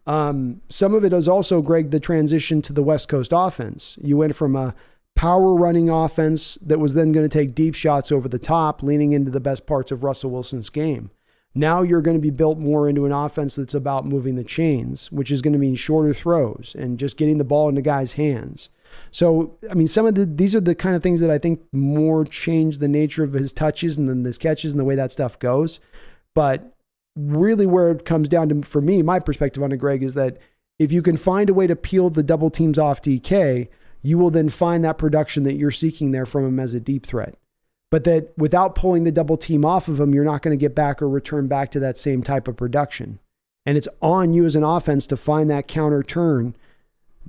Speaker 1: Some of it is also, Greg, the transition to the West Coast offense. You went from a power running offense that was then going to take deep shots over the top, leaning into the best parts of Russell Wilson's game. Now you're going to be built more into an offense that's about moving the chains, which is going to mean shorter throws and just getting the ball into guys' hands. So, I mean, these are the kind of things that I think more change the nature of his touches and then his catches and the way that stuff goes. But really where it comes down to, for me, my perspective on it, Greg, is that if you can find a way to peel the double teams off DK, you will then find that production that you're seeking there from him as a deep threat. But that without pulling the double team off of him, you're not going to get back or return back to that same type of production. And it's on you as an offense to find that counter turn,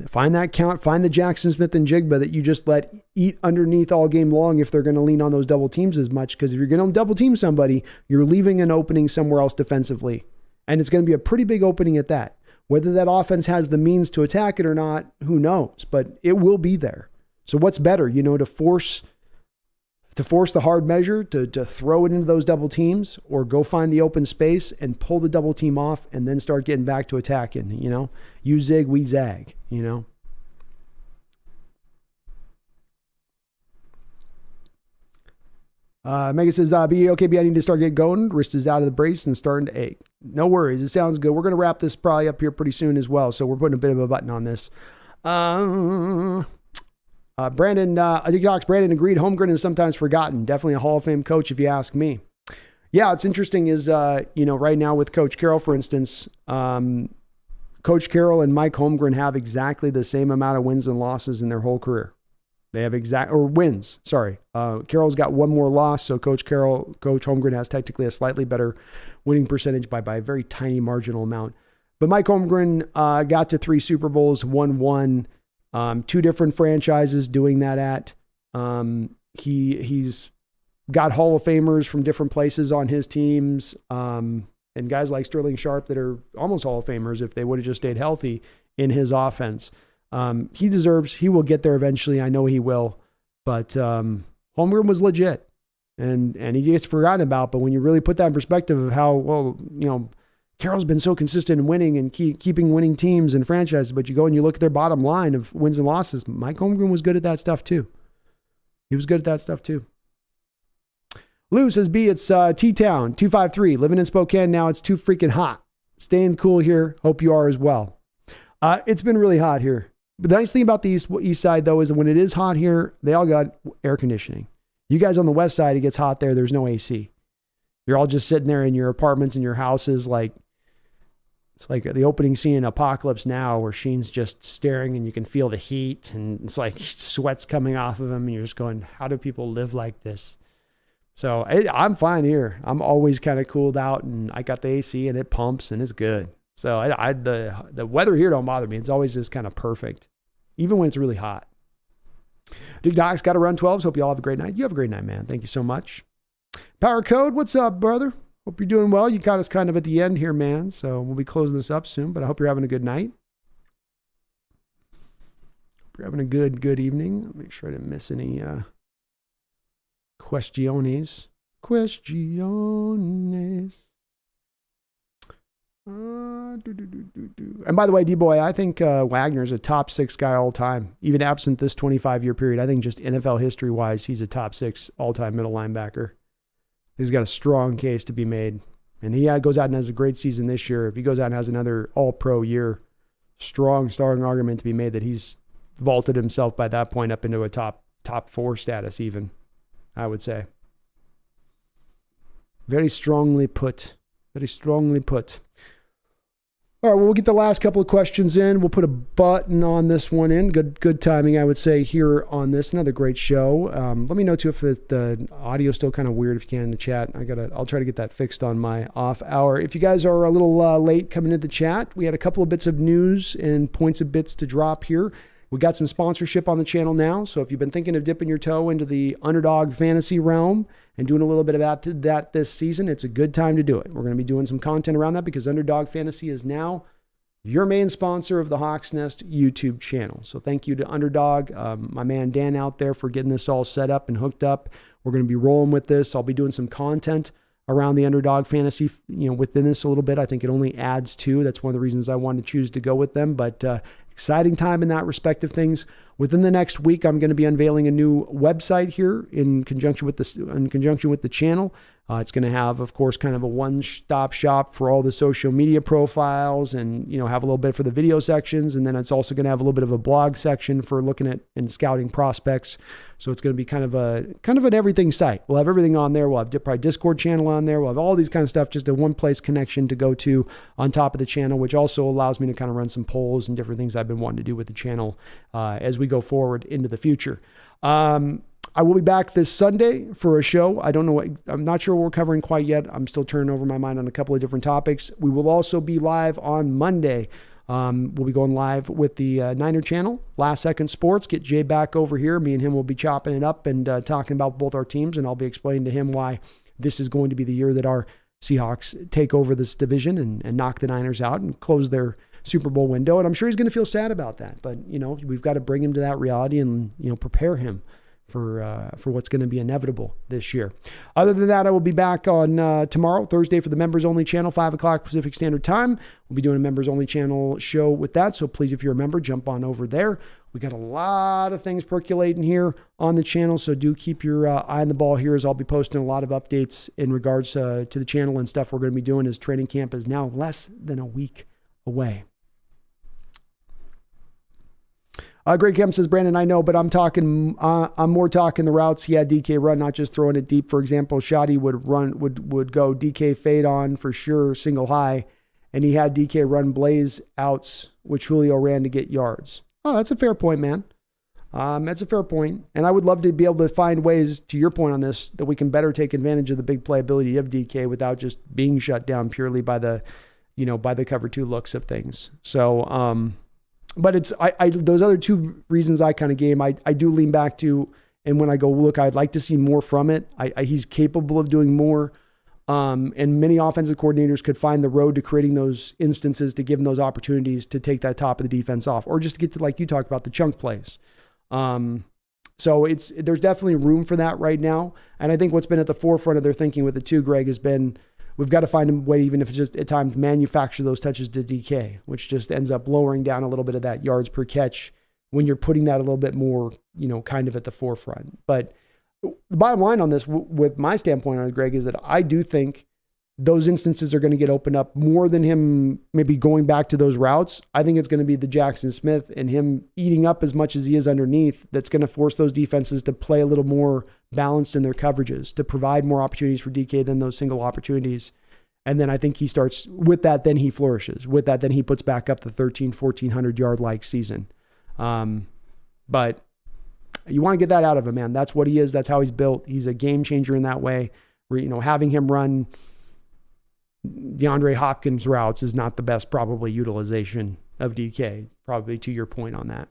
Speaker 1: find the Jackson Smith and Jigba that you just let eat underneath all game long if they're going to lean on those double teams as much. Because if you're going to double team somebody, you're leaving an opening somewhere else defensively. And it's going to be a pretty big opening at that. Whether that offense has the means to attack it or not, who knows? But it will be there. So what's better, to to force the hard measure, to throw it into those double teams, or go find the open space and pull the double team off and then start getting back to attacking, You zig, we zag, Megan says, B, okay, B, I need to start getting going. Wrist is out of the brace and starting to ache. No worries. It sounds good. We're going to wrap this probably up here pretty soon as well. So we're putting a bit of a button on this. Brandon, I think Brandon agreed. Holmgren is sometimes forgotten. Definitely a Hall of Fame coach, if you ask me. Yeah, it's interesting is, right now with Coach Carroll, for instance, Coach Carroll and Mike Holmgren have exactly the same amount of wins and losses in their whole career. They have wins. Sorry. Carroll's got one more loss. So Coach Holmgren has technically a slightly better winning percentage by a very tiny marginal amount. But Mike Holmgren got to 3 Super Bowls, won 1, 2 different franchises doing that at. He's got Hall of Famers from different places on his teams, and guys like Sterling Sharp that are almost Hall of Famers if they would have just stayed healthy in his offense. He will get there eventually. I know he will, but Holmgren was legit, and he gets forgotten about. But when you really put that in perspective of how, Carroll's been so consistent in winning and keeping winning teams and franchises, but you go and you look at their bottom line of wins and losses, Mike Holmgren was good at that stuff too. He was good at that stuff too. Lou says, B, it's T-Town, 253, living in Spokane now. It's too freaking hot. Staying cool here. Hope you are as well. It's been really hot here. But the nice thing about the east side, though, is that when it is hot here, they all got air conditioning. You guys on the west side, it gets hot there. There's no AC. You're all just sitting there in your apartments and your houses. It's like the opening scene in Apocalypse Now where Sheen's just staring and you can feel the heat and it's like sweat's coming off of him. And you're just going, how do people live like this? So I'm fine here. I'm always kind of cooled out and I got the AC and it pumps and it's good. So the weather here don't bother me. It's always just kind of perfect, even when it's really hot. Duke Doc's got to run 12s. Hope you all have a great night. You have a great night, man. Thank you so much. Power Code, what's up, brother? Hope you're doing well. You got us kind of at the end here, man. So we'll be closing this up soon, but I hope you're having a good night. Hope you're having a good evening. I'll make sure I didn't miss any questiones. And by the way, D-Boy, I think Wagner's a top 6 guy all time, even absent this 25-year period. I think just NFL history-wise, he's a top 6 all-time middle linebacker. He's got a strong case to be made. And he goes out and has a great season this year. If he goes out and has another all-pro year, strong argument to be made that he's vaulted himself by that point up into a top 4 status even, I would say. Very strongly put. Very strongly put. All right, well, we'll get the last couple of questions in. We'll put a button on this one in. Good timing, I would say, here on this. Another great show. Let me know, too, if the audio is still kind of weird, if you can, in the chat. I'll try to get that fixed on my off hour. If you guys are a little late coming into the chat, we had a couple of bits of news and points of bits to drop here. We got some sponsorship on the channel now, so if you've been thinking of dipping your toe into the underdog fantasy realm and doing a little bit of that this season, it's a good time to do it. We're going to be doing some content around that because Underdog Fantasy is now your main sponsor of the Hawks Nest YouTube channel. So thank you to Underdog, my man Dan out there for getting this all set up and hooked up. We're going to be rolling with this. I'll be doing some content around the Underdog Fantasy, within this a little bit. I think it only adds to. That's one of the reasons I wanted to choose to go with them. But exciting time in that respect of things. Within the next week, I'm going to be unveiling a new website here in conjunction with the channel. It's going to have, of course, kind of a one-stop shop for all the social media profiles and, have a little bit for the video sections. And then it's also going to have a little bit of a blog section for looking at and scouting prospects. So it's going to be kind of an everything site. We'll have everything on there. We'll have probably Discord channel on there. We'll have all these kind of stuff, just a one-place connection to go to on top of the channel, which also allows me to kind of run some polls and different things I've been wanting to do with the channel as we go forward into the future. I will be back this Sunday for a show. I'm not sure what we're covering quite yet. I'm still turning over my mind on a couple of different topics. We will also be live on Monday. We'll be going live with the Niner channel, Last Second Sports. Get Jay back over here. Me and him will be chopping it up and talking about both our teams, and I'll be explaining to him why this is going to be the year that our Seahawks take over this division and knock the Niners out and close their Super Bowl window. And I'm sure he's going to feel sad about that. But, we've got to bring him to that reality and, prepare him for what's going to be inevitable this year. Other than that, I will be back on tomorrow, Thursday, for the members only channel, 5 o'clock Pacific Standard Time. We'll be doing a members only channel show with that. So please, if you're a member, jump on over there. We got a lot of things percolating here on the channel. So do keep your eye on the ball here, as I'll be posting a lot of updates in regards to the channel and stuff we're going to be doing, as training camp is now less than a week away. Greg Kemp says, Brandon, I know, but I'm more talking the routes he had DK run, not just throwing it deep. For example, Shoddy would go DK fade on for sure, single high, and he had DK run blaze outs, which Julio ran to get yards. Oh, that's a fair point, man. That's a fair point. And I would love to be able to find ways, to your point on this, that we can better take advantage of the big playability of DK without just being shut down purely by the cover 2 looks of things. So, but it's, those other 2 reasons I kind of gave, I do lean back to, and when I go, look, I'd like to see more from it. He's capable of doing more. And many offensive coordinators could find the road to creating those instances to give them those opportunities to take that top of the defense off, or just to get to, like you talked about, the chunk plays. So there's definitely room for that right now. And I think what's been at the forefront of their thinking with the 2, Greg, has been, we've got to find a way, even if it's just at times manufacture those touches to DK, which just ends up lowering down a little bit of that yards per catch when you're putting that a little bit more, kind of at the forefront. But the bottom line on this, with my standpoint on it, Greg, is that I do think those instances are going to get opened up more than him maybe going back to those routes. I think it's going to be the Jackson Smith and him eating up as much as he is underneath that's going to force those defenses to play a little more balanced in their coverages, to provide more opportunities for DK than those single opportunities. And then I think he starts with that, then he flourishes. With that, then he puts back up the 1,100 yard like season. But you want to get that out of him, man. That's what he is. That's how he's built. He's a game changer in that way. Where, having him run DeAndre Hopkins routes is not the best probably utilization of DK, probably, to your point on that.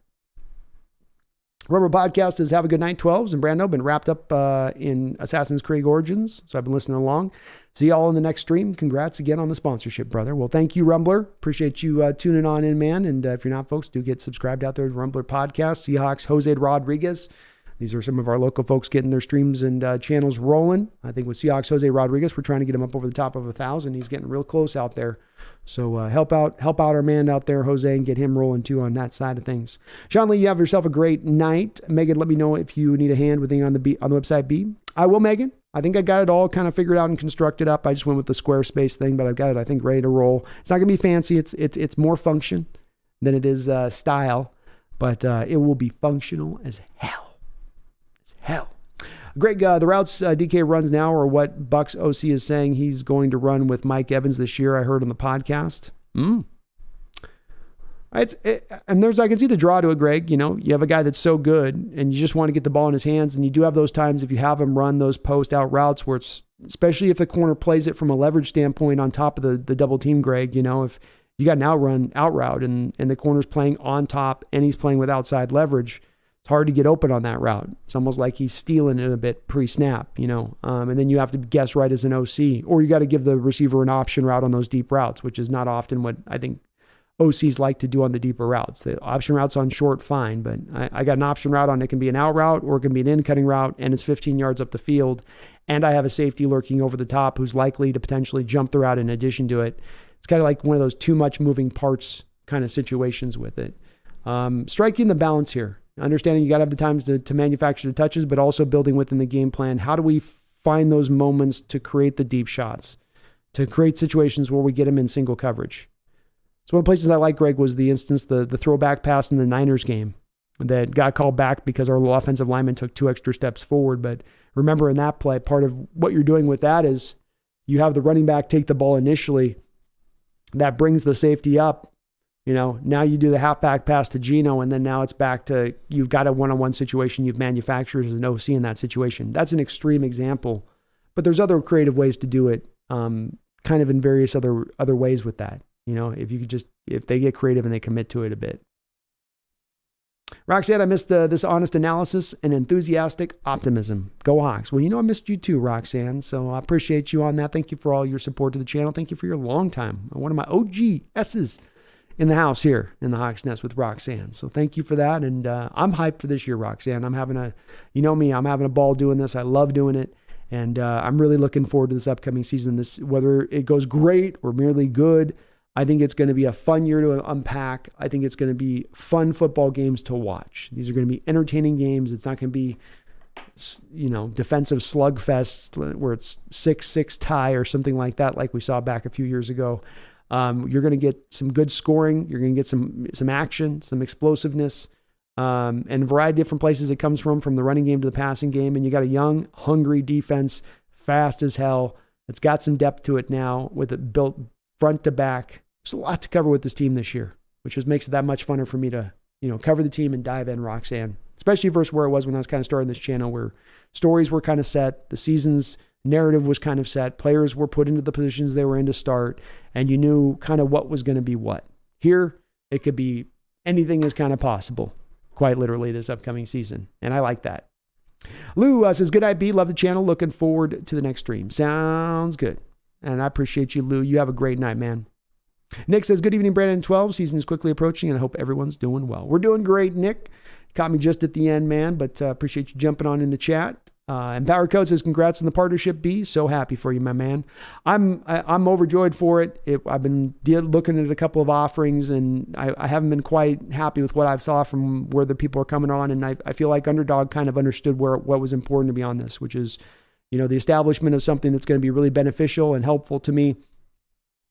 Speaker 1: Rubber Podcast is Have a Good Night 12s, and Brando been wrapped up in Assassin's Creed Origins, so I've been listening along. See y'all in the next stream. Congrats again on the sponsorship, brother. Well, thank you, Rumbler. Appreciate you tuning on in, man. And if you're not, folks, do get subscribed out there to Rumbler Podcast. Seahawks, Jose Rodriguez. These are some of our local folks getting their streams and channels rolling. I think with Seahawks, Jose Rodriguez, we're trying to get him up over the top of 1,000. He's getting real close out there. So help out our man out there, Jose, and get him rolling too on that side of things. Sean Lee, you have yourself a great night. Megan, let me know if you need a hand with anything on the website B. I will, Megan. I think I got it all kind of figured out and constructed up. I just went with the Squarespace thing, but I've got it, I think, ready to roll. It's not going to be fancy. It's more function than it is style, but it will be functional as hell. Greg, the routes DK runs now are what Bucks OC is saying he's going to run with Mike Evans this year, I heard on the podcast. And I can see the draw to it, Greg. You have a guy that's so good and you just want to get the ball in his hands. And you do have those times if you have him run those post out routes where it's, especially if the corner plays it from a leverage standpoint on top of the double team, Greg, if you got an out route and the corner's playing on top and he's playing with outside leverage, it's hard to get open on that route. It's almost like he's stealing it a bit pre-snap, and then you have to guess right as an OC, or you got to give the receiver an option route on those deep routes, which is not often what I think OCs like to do on the deeper routes. The option routes on short, fine, but I got an option route on, it can be an out route or it can be an in-cutting route, and it's 15 yards up the field, and I have a safety lurking over the top who's likely to potentially jump the route in addition to it. It's kind of like one of those too much moving parts kind of situations with it. Striking the balance here. Understanding you got to have the times to manufacture the touches, but also building within the game plan. How do we find those moments to create the deep shots, to create situations where we get them in single coverage? So one of the places I like, Greg, was the instance, the throwback pass in the Niners game that got called back because our offensive lineman took 2 extra steps forward. But remember in that play, part of what you're doing with that is you have the running back take the ball initially. That brings the safety up. Now you do the halfback pass to Geno, and then now it's back to you've got a one-on-one situation you've manufactured as an OC in that situation. That's an extreme example, but there's other creative ways to do it, kind of in various other ways with that. If they get creative and they commit to it a bit. Roxanne, I missed this honest analysis and enthusiastic optimism. Go Hawks. Well, I missed you too, Roxanne. So I appreciate you on that. Thank you for all your support to the channel. Thank you for your long time. One of my OG S's in the house here in the Hawks Nest with Roxanne. So thank you for that. And I'm hyped for this year, Roxanne. I'm having a ball doing this. I love doing it. And I'm really looking forward to this upcoming season. Whether it goes great or merely good, I think it's going to be a fun year to unpack. I think it's going to be fun football games to watch. These are going to be entertaining games. It's not going to be, defensive slugfest where it's 6-6 tie or something like that, like we saw back a few years ago. You're going to get some good scoring. You're going to get some action, some explosiveness, and a variety of different places it comes from the running game to the passing game. And you got a young, hungry defense, fast as hell. It's got some depth to it now with it built front to back. There's a lot to cover with this team this year, which just makes it that much funner for me to, cover the team and dive in, Roxanne, especially versus where it was when I was kind of starting this channel, where stories were kind of set, the season's narrative was kind of set, players were put into the positions they were in to start, and you knew kind of what was going to be what. Here, it could be anything is kind of possible, quite literally, this upcoming season, and I like that. Lou says, good night, B. Love the channel. Looking forward to the next stream. Sounds good. And I appreciate you, Lou. You have a great night, man. Nick says, good evening, Brandon 12. Season is quickly approaching, and I hope everyone's doing well. We're doing great, Nick. Caught me just at the end, man, but appreciate you jumping on in the chat. And Power Code says, congrats on the partnership, B. So happy for you, my man. I'm overjoyed for it. I've been looking at a couple of offerings, and I haven't been quite happy with what I've saw from where the people are coming on. And I feel like Underdog kind of understood what was important to be on this, which is, the establishment of something that's going to be really beneficial and helpful to me.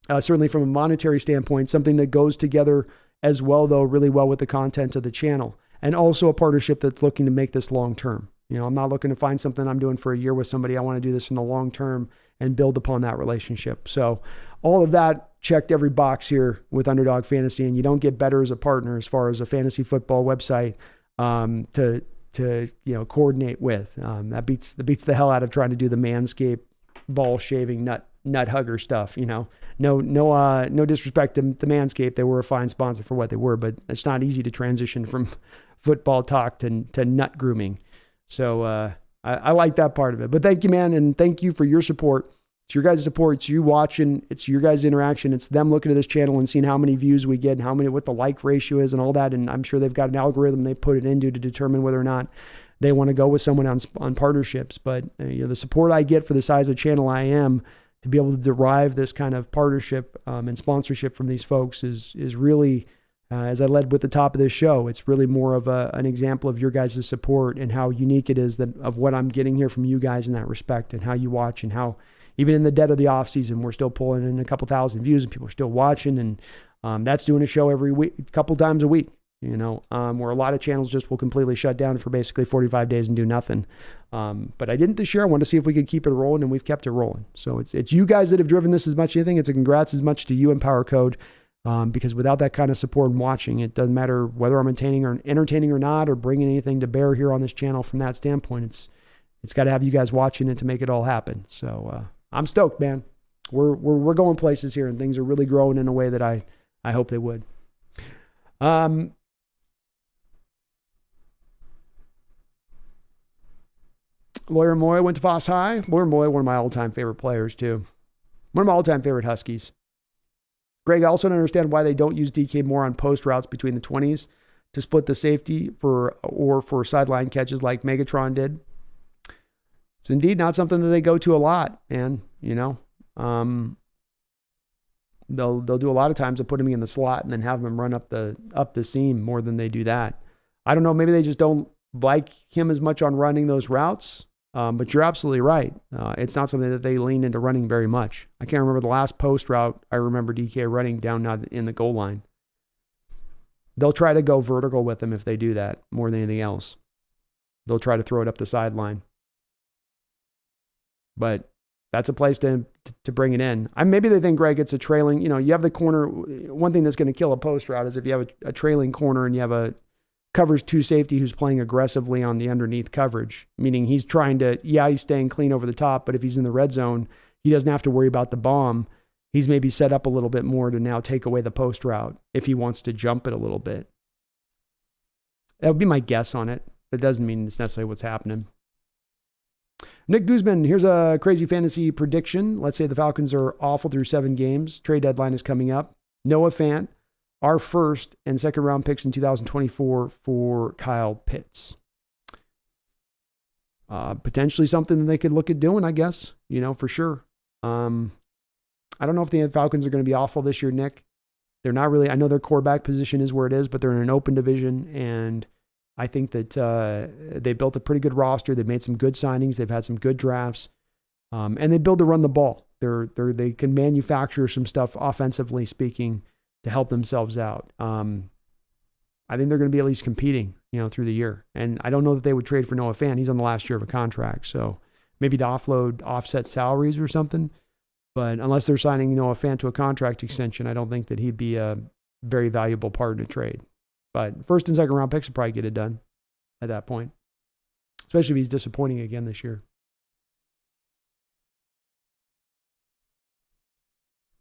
Speaker 1: Certainly from a monetary standpoint, something that goes together as well, though, really well with the content of the channel. And also a partnership that's looking to make this long-term. I'm not looking to find something I'm doing for a year with somebody. I want to do this in the long term and build upon that relationship. So all of that checked every box here with Underdog Fantasy, and you don't get better as a partner as far as a fantasy football website to coordinate with. That beats the hell out of trying to do the Manscaped ball shaving nut hugger stuff. No disrespect to Manscaped. They were a fine sponsor for what they were, but it's not easy to transition from football talk to nut grooming. So I like that part of it. But thank you, man, and thank you for your support. It's your guys' support. It's you watching. It's your guys' interaction. It's them looking at this channel and seeing how many views we get and what the like ratio is and all that. And I'm sure they've got an algorithm they put it into to determine whether or not they want to go with someone on partnerships. But the support I get for the size of channel I am, to be able to derive this kind of partnership and sponsorship from these folks is really, as I led with the top of this show, it's really more of an example of your guys' support and how unique it is of what I'm getting here from you guys in that respect, and how you watch, and how even in the dead of the off season, we're still pulling in a couple thousand views and people are still watching. And that's doing a show every week, a couple times a week, where a lot of channels just will completely shut down for basically 45 days and do nothing. But I didn't this year. I wanted to see if we could keep it rolling, and we've kept it rolling. So it's you guys that have driven this as much as anything. It's a congrats as much to you and Power Code, because without that kind of support and watching, it doesn't matter whether I'm entertaining or not, or bringing anything to bear here on this channel from that standpoint. It's got to have you guys watching it to make it all happen. So I'm stoked, man. We're going places here, and things are really growing in a way that I hope they would. Lawyer Moy went to Foss High. Lawyer Moy, one of my all-time favorite players, too. One of my all-time favorite Huskies. Greg, I also don't understand why they don't use DK more on post routes between the 20s to split the safety or for sideline catches like Megatron did. It's indeed not something that they go to a lot, and they'll do a lot of times of putting him in the slot and then have him run up the seam more than they do that. I don't know. Maybe they just don't like him as much on running those routes. But you're absolutely right. It's not something that they lean into running very much. I can't remember the last post route I remember DK running down now in the goal line. They'll try to go vertical with him if they do that more than anything else. They'll try to throw it up the sideline. But that's a place to bring it in. Maybe they think, Greg, it's a trailing. You have the corner. One thing that's going to kill a post route is if you have a trailing corner and you have a covers two safety who's playing aggressively on the underneath coverage, meaning he's trying to, he's staying clean over the top, but if he's in the red zone, he doesn't have to worry about the bomb. He's maybe set up a little bit more to now take away the post route if he wants to jump it a little bit. That would be my guess on it. That doesn't mean it's necessarily what's happening. Nick Guzman, here's a crazy fantasy prediction. Let's say the Falcons are awful through 7 games. Trade deadline is coming up. Noah Fant, our first and second round picks in 2024 for Kyle Pitts. Potentially something that they could look at doing, I guess, for sure. I don't know if the Falcons are going to be awful this year, Nick. They're not really. I know their quarterback position is where it is, but they're in an open division, and I think that they built a pretty good roster. They've made some good signings. They've had some good drafts, and they build to run the ball. They can manufacture some stuff offensively speaking to help themselves out. I think they're going to be at least competing, through the year. And I don't know that they would trade for Noah Fant. He's on the last year of a contract, so maybe to offset salaries or something. But unless they're signing Noah Fant to a contract extension, I don't think that he'd be a very valuable part in a trade. But first and second round picks will probably get it done at that point, especially if he's disappointing again this year.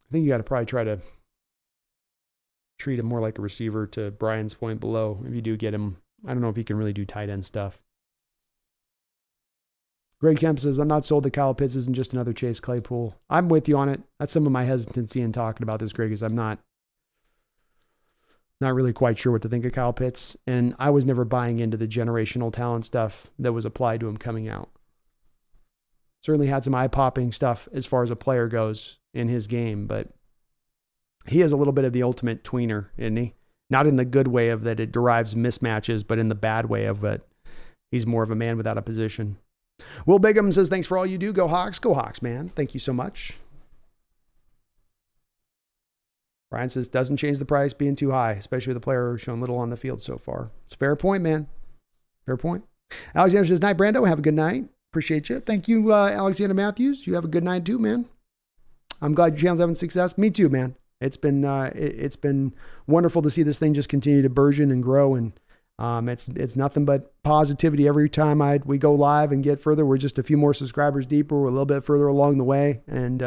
Speaker 1: I think you got to probably try to treat him more like a receiver, to Brian's point below. If you do get him, I don't know if he can really do tight end stuff. Greg Kemp says, I'm not sold that Kyle Pitts isn't just another Chase Claypool. I'm with you on it. That's some of my hesitancy in talking about this, Greg, is I'm not really quite sure what to think of Kyle Pitts. And I was never buying into the generational talent stuff that was applied to him coming out. Certainly had some eye-popping stuff as far as a player goes in his game, but he is a little bit of the ultimate tweener, isn't he? Not in the good way of that it derives mismatches, but in the bad way of it. He's more of a man without a position. Will Bigham says, thanks for all you do. Go Hawks. Go Hawks, man. Thank you so much. Brian says, doesn't change the price being too high, especially with the player who's shown little on the field so far. It's a fair point, man. Fair point. Alexander says, night, Brando. Have a good night. Appreciate you. Thank you, Alexander Matthews. You have a good night too, man. I'm glad your channel's having success. Me too, man. It's been wonderful to see this thing just continue to burgeon and grow, and it's nothing but positivity every time we go live and get further. We're just a few more subscribers deeper. We're a little bit further along the way, and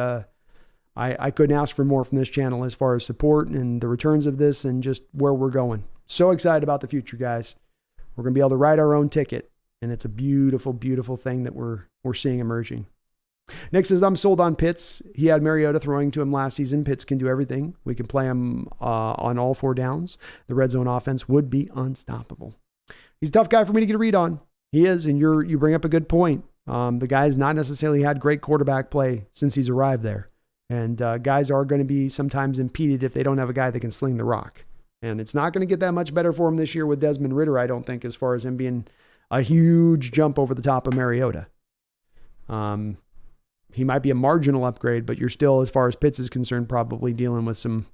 Speaker 1: I couldn't ask for more from this channel as far as support and the returns of this and just where we're going. So excited about the future, guys. We're going to be able to write our own ticket, and it's a beautiful, beautiful thing that we're seeing emerging. Nick says, I'm sold on Pitts. He had Mariota throwing to him last season. Pitts can do everything. We can play him on all four downs. The red zone offense would be unstoppable. He's a tough guy for me to get a read on. He is, and you bring up a good point. The guy's not necessarily had great quarterback play since he's arrived there. And guys are going to be sometimes impeded if they don't have a guy that can sling the rock. And it's not going to get that much better for him this year with Desmond Ridder, I don't think, as far as him being a huge jump over the top of Mariota. He might be a marginal upgrade, but you're still, as far as Pitts is concerned, probably dealing with some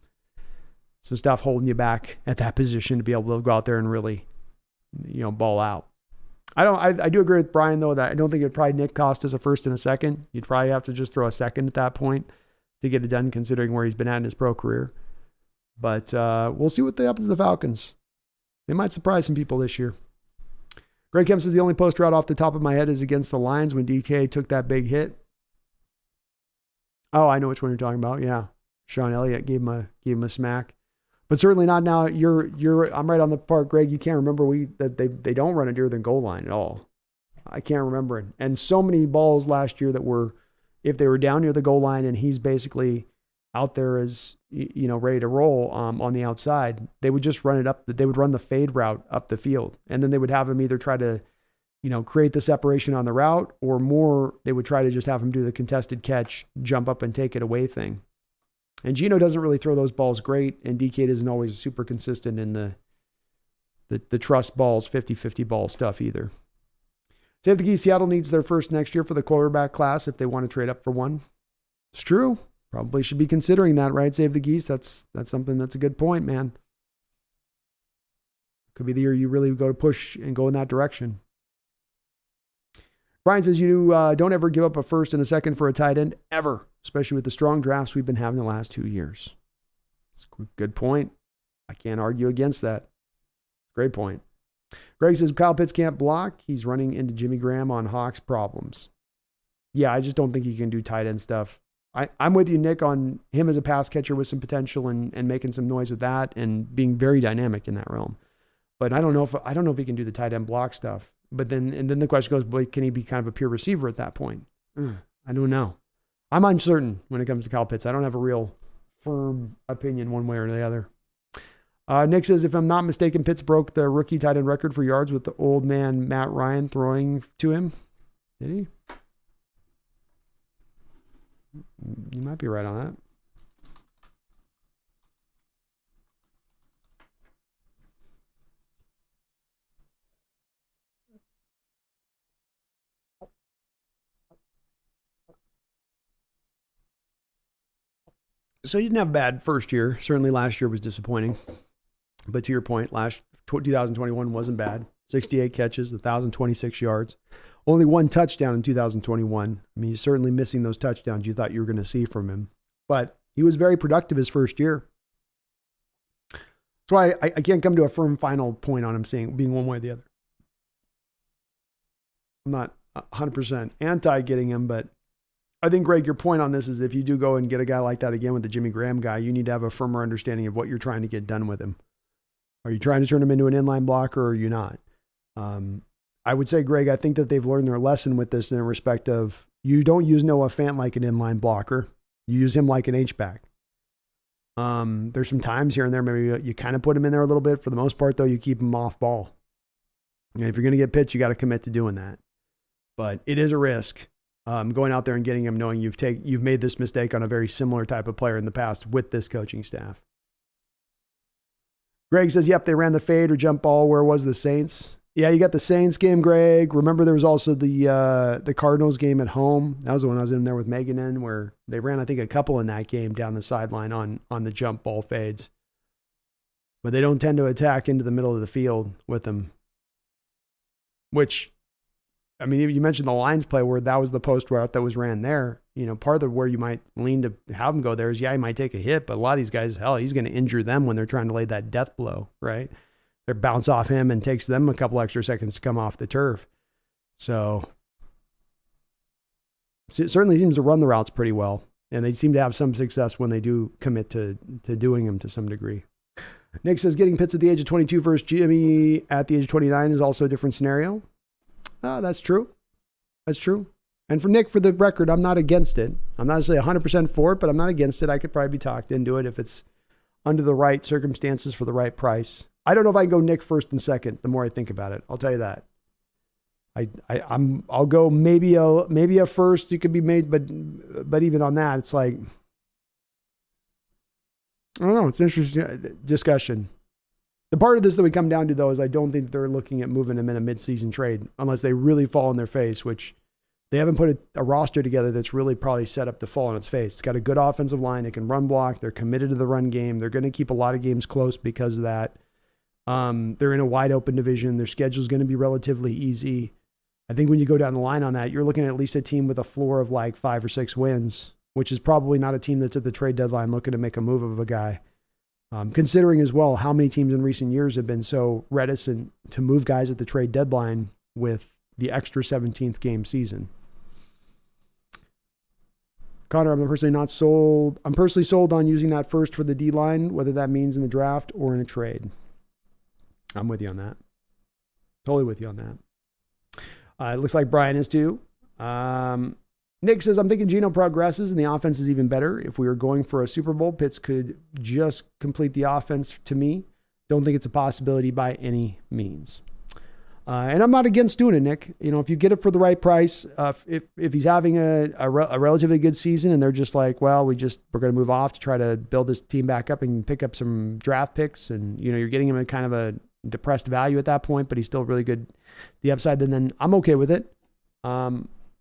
Speaker 1: stuff holding you back at that position to be able to go out there and really, ball out. I do agree with Brian, though, that I don't think it would probably Nick cost us a first and a second. You'd probably have to just throw a second at that point to get it done, considering where he's been at in his pro career. But we'll see what happens to the Falcons. They might surprise some people this year. Greg Kemp says, the only post route off the top of my head is against the Lions when DK took that big hit. Oh, I know which one you're talking about. Yeah. Sean Elliott gave him a smack. But certainly not now. I'm right on the part, Greg. You can't remember that they don't run it near the goal line at all. I can't remember it. And so many balls last year that were, if they were down near the goal line and he's basically out there as, ready to roll on the outside, they would just run it up. They would run the fade route up the field. And then they would have him either try to, create the separation on the route, or more, they would try to just have him do the contested catch, jump up and take it away thing. And Geno doesn't really throw those balls great, and DK isn't always super consistent in the trust balls, 50-50 ball stuff either. Save the Geese, Seattle needs their first next year for the quarterback class if they want to trade up for one. It's true. Probably should be considering that, right? Save the Geese. That's something that's a good point, man. Could be the year you really go to push and go in that direction. Brian says, you don't ever give up a first and a second for a tight end, ever, especially with the strong drafts we've been having the last 2 years. It's a good point. I can't argue against that. Great point. Greg says, Kyle Pitts can't block. He's running into Jimmy Graham on Hawks problems. Yeah, I just don't think he can do tight end stuff. I'm with you, Nick, on him as a pass catcher with some potential and making some noise with that and being very dynamic in that realm. But I don't know if he can do the tight end block stuff. But then the question goes, boy, can he be kind of a pure receiver at that point? I don't know. I'm uncertain when it comes to Kyle Pitts. I don't have a real firm opinion one way or the other. Nick says, if I'm not mistaken, Pitts broke the rookie tight end record for yards with the old man Matt Ryan throwing to him. Did he? You might be right on that. So you didn't have a bad first year. Certainly last year was disappointing. But to your point, 2021 wasn't bad. 68 catches, 1,026 yards. Only one touchdown in 2021. I mean, he's certainly missing those touchdowns you thought you were going to see from him. But he was very productive his first year. That's why I can't come to a firm final point on him being one way or the other. I'm not 100% anti getting him, but I think, Greg, your point on this is if you do go and get a guy like that again with the Jimmy Graham guy, you need to have a firmer understanding of what you're trying to get done with him. Are you trying to turn him into an inline blocker or are you not? I would say, Greg, I think that they've learned their lesson with this in respect of you don't use Noah Fant like an inline blocker. You use him like an H-back. There's some times here and there, maybe you kind of put him in there a little bit. For the most part, though, you keep him off ball. And if you're going to get pitched, you got to commit to doing that. But it is a risk. Going out there and getting him knowing you've made this mistake on a very similar type of player in the past with this coaching staff. Greg says, yep, they ran the fade or jump ball. Where was the Saints? Yeah, you got the Saints game, Greg. Remember there was also the Cardinals game at home. That was the one I was in there with Megan in, where they ran, I think, a couple in that game down the sideline on the jump ball fades. But they don't tend to attack into the middle of the field with them. Which, I mean, you mentioned the Lions play where that was the post route that was ran there. You know, part of where you might lean to have him go there is, yeah, he might take a hit, but a lot of these guys, hell, he's going to injure them when they're trying to lay that death blow, right? They bounce off him and takes them a couple extra seconds to come off the turf. So it certainly seems to run the routes pretty well, and they seem to have some success when they do commit to doing them to some degree. Nick says, getting Pitts at the age of 22 versus Jimmy at the age of 29 is also a different scenario. That's true. That's true. And for Nick, for the record, I'm not against it. I'm not necessarily 100% for it, but I'm not against it. I could probably be talked into it if it's under the right circumstances for the right price. I don't know if I can go Nick first and second the more I think about it. I'll tell you that. I'll go maybe a first you could be made, but even on that, it's like, I don't know. It's an interesting discussion. The part of this that we come down to, though, is I don't think they're looking at moving him in a midseason trade unless they really fall on their face, which they haven't put a roster together that's really probably set up to fall on its face. It's got a good offensive line. It can run block. They're committed to the run game. They're going to keep a lot of games close because of that. They're in a wide open division. Their schedule is going to be relatively easy. I think when you go down the line on that, you're looking at least a team with a floor of like 5 or 6 wins, which is probably not a team that's at the trade deadline looking to make a move of a guy. Considering as well how many teams in recent years have been so reticent to move guys at the trade deadline with the extra 17th game season. Connor, I'm personally sold on using that first for the D-line, whether that means in the draft or in a trade. I'm with you on that. Totally with you on that. It looks like Brian is too. Nick says, I'm thinking Geno progresses and the offense is even better. If we were going for a Super Bowl, Pitts could just complete the offense to me. Don't think it's a possibility by any means. And I'm not against doing it, Nick. You know, if you get it for the right price, if he's having a relatively good season and they're just like, well, we're going to move off to try to build this team back up and pick up some draft picks, and, you know, you're getting him at kind of a depressed value at that point, but he's still really good. The upside, then I'm okay with it.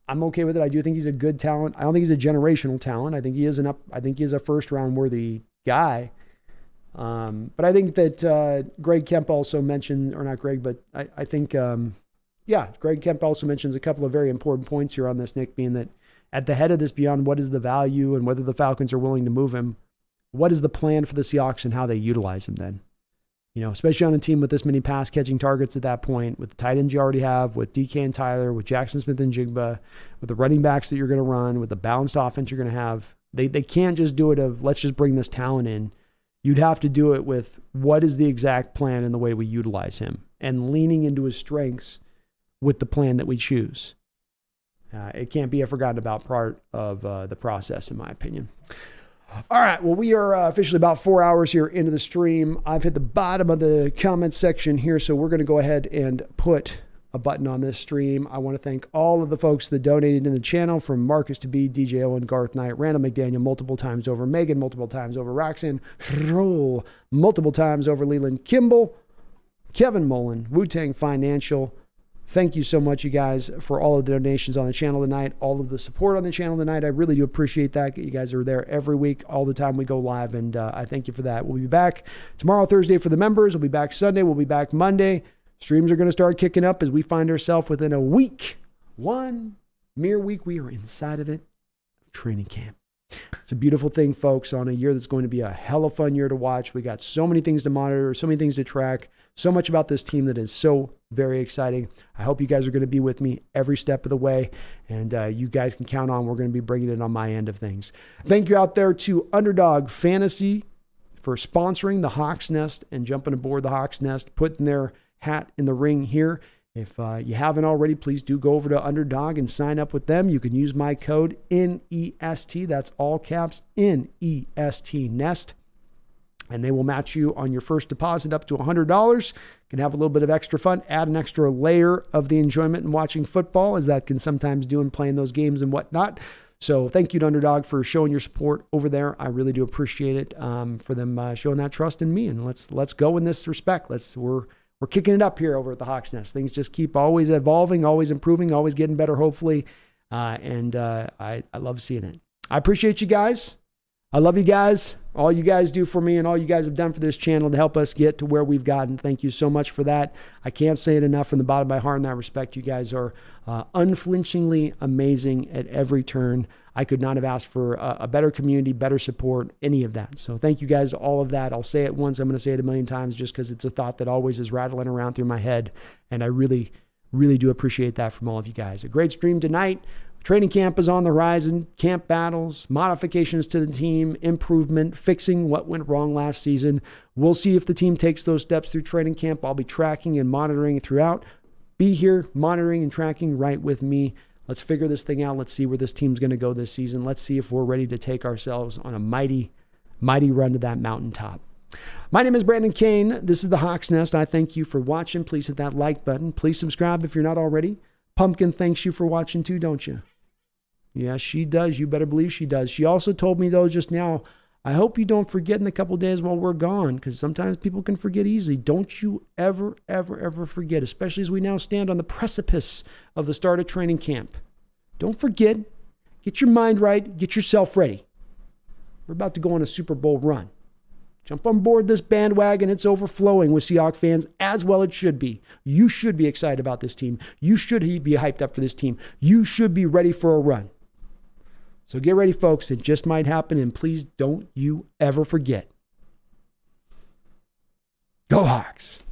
Speaker 1: I'm okay with it. I do think he's a good talent. I don't think he's a generational talent. I think he is a first round worthy guy. But I think that Greg Kemp also mentioned, or not Greg, but I think, Greg Kemp also mentions a couple of very important points here on this, Nick, being that at the head of this, beyond what is the value and whether the Falcons are willing to move him, what is the plan for the Seahawks and how they utilize him then? You know, especially on a team with this many pass catching targets at that point, with the tight ends you already have, with DK and Tyler, with Jackson Smith and Jigba, with the running backs that you're going to run, with the balanced offense you're going to have. They can't just do it of, let's just bring this talent in. You'd have to do it with what is the exact plan and the way we utilize him, and leaning into his strengths with the plan that we choose. It can't be a forgotten about part of the process, in my opinion. All right. Well, we are officially about 4 hours here into the stream. I've hit the bottom of the comment section here, so we're going to go ahead and put a button on this stream. I want to thank all of the folks that donated in the channel, from Marcus to B, DJ Owen, Garth Knight, Randall McDaniel multiple times over, Megan multiple times over, Roxanne Roll multiple times over, Leland Kimball, Kevin Mullen, Wu-Tang Financial. Thank you so much, you guys, for all of the donations on the channel tonight, all of the support on the channel tonight. I really do appreciate that. You guys are there every week, all the time we go live, and I thank you for that. We'll be back tomorrow, Thursday, for the members. We'll be back Sunday. We'll be back Monday. Streams are going to start kicking up as we find ourselves within a week, one mere week. We are inside of it, training camp. It's a beautiful thing, folks, on a year that's going to be a hell of a fun year to watch. We got so many things to monitor, so many things to track, so much about this team that is so very exciting. I hope you guys are going to be with me every step of the way, and you guys can count on we're going to be bringing it on my end of things. Thank you out there to Underdog Fantasy for sponsoring the Hawks Nest and jumping aboard the Hawks Nest, putting their hat in the ring here. If you haven't already, please do go over to Underdog and sign up with them. You can use my code NEST. That's all caps, NEST, Nest. And they will match you on your first deposit up to $100. You can have a little bit of extra fun, add an extra layer of the enjoyment in watching football, as that can sometimes do in playing those games and whatnot. So thank you to Underdog for showing your support over there. I really do appreciate it, for them showing that trust in me. And let's go in this respect. We're kicking it up here over at the Hawks Nest. Things just keep always evolving, always improving, always getting better, hopefully. I love seeing it. I appreciate you guys. I love you guys. All you guys do for me and all you guys have done for this channel to help us get to where we've gotten. Thank you so much for that. I can't say it enough from the bottom of my heart in that respect. You guys are unflinchingly amazing at every turn. I could not have asked for a better community, better support, any of that. So thank you guys, all of that. I'll say it once. I'm going to say it a million times just because it's a thought that always is rattling around through my head. And I really, really do appreciate that from all of you guys. A great stream tonight. Training camp is on the horizon, camp battles, modifications to the team, improvement, fixing what went wrong last season. We'll see if the team takes those steps through training camp. I'll be tracking and monitoring throughout. Be here monitoring and tracking right with me. Let's figure this thing out. Let's see where this team's going to go this season. Let's see if we're ready to take ourselves on a mighty, mighty run to that mountaintop. My name is Brandon Kane. This is the Hawks Nest. I thank you for watching. Please hit that like button. Please subscribe if you're not already. Pumpkin thanks you for watching too, don't you? Yeah, she does. You better believe she does. She also told me, though, just now, I hope you don't forget in a couple days while we're gone, because sometimes people can forget easily. Don't you ever, ever, ever forget, especially as we now stand on the precipice of the start of training camp. Don't forget. Get your mind right. Get yourself ready. We're about to go on a Super Bowl run. Jump on board this bandwagon. It's overflowing with Seahawks fans, as well it should be. You should be excited about this team. You should be hyped up for this team. You should be ready for a run. So get ready, folks. It just might happen, and please don't you ever forget. Go Hawks!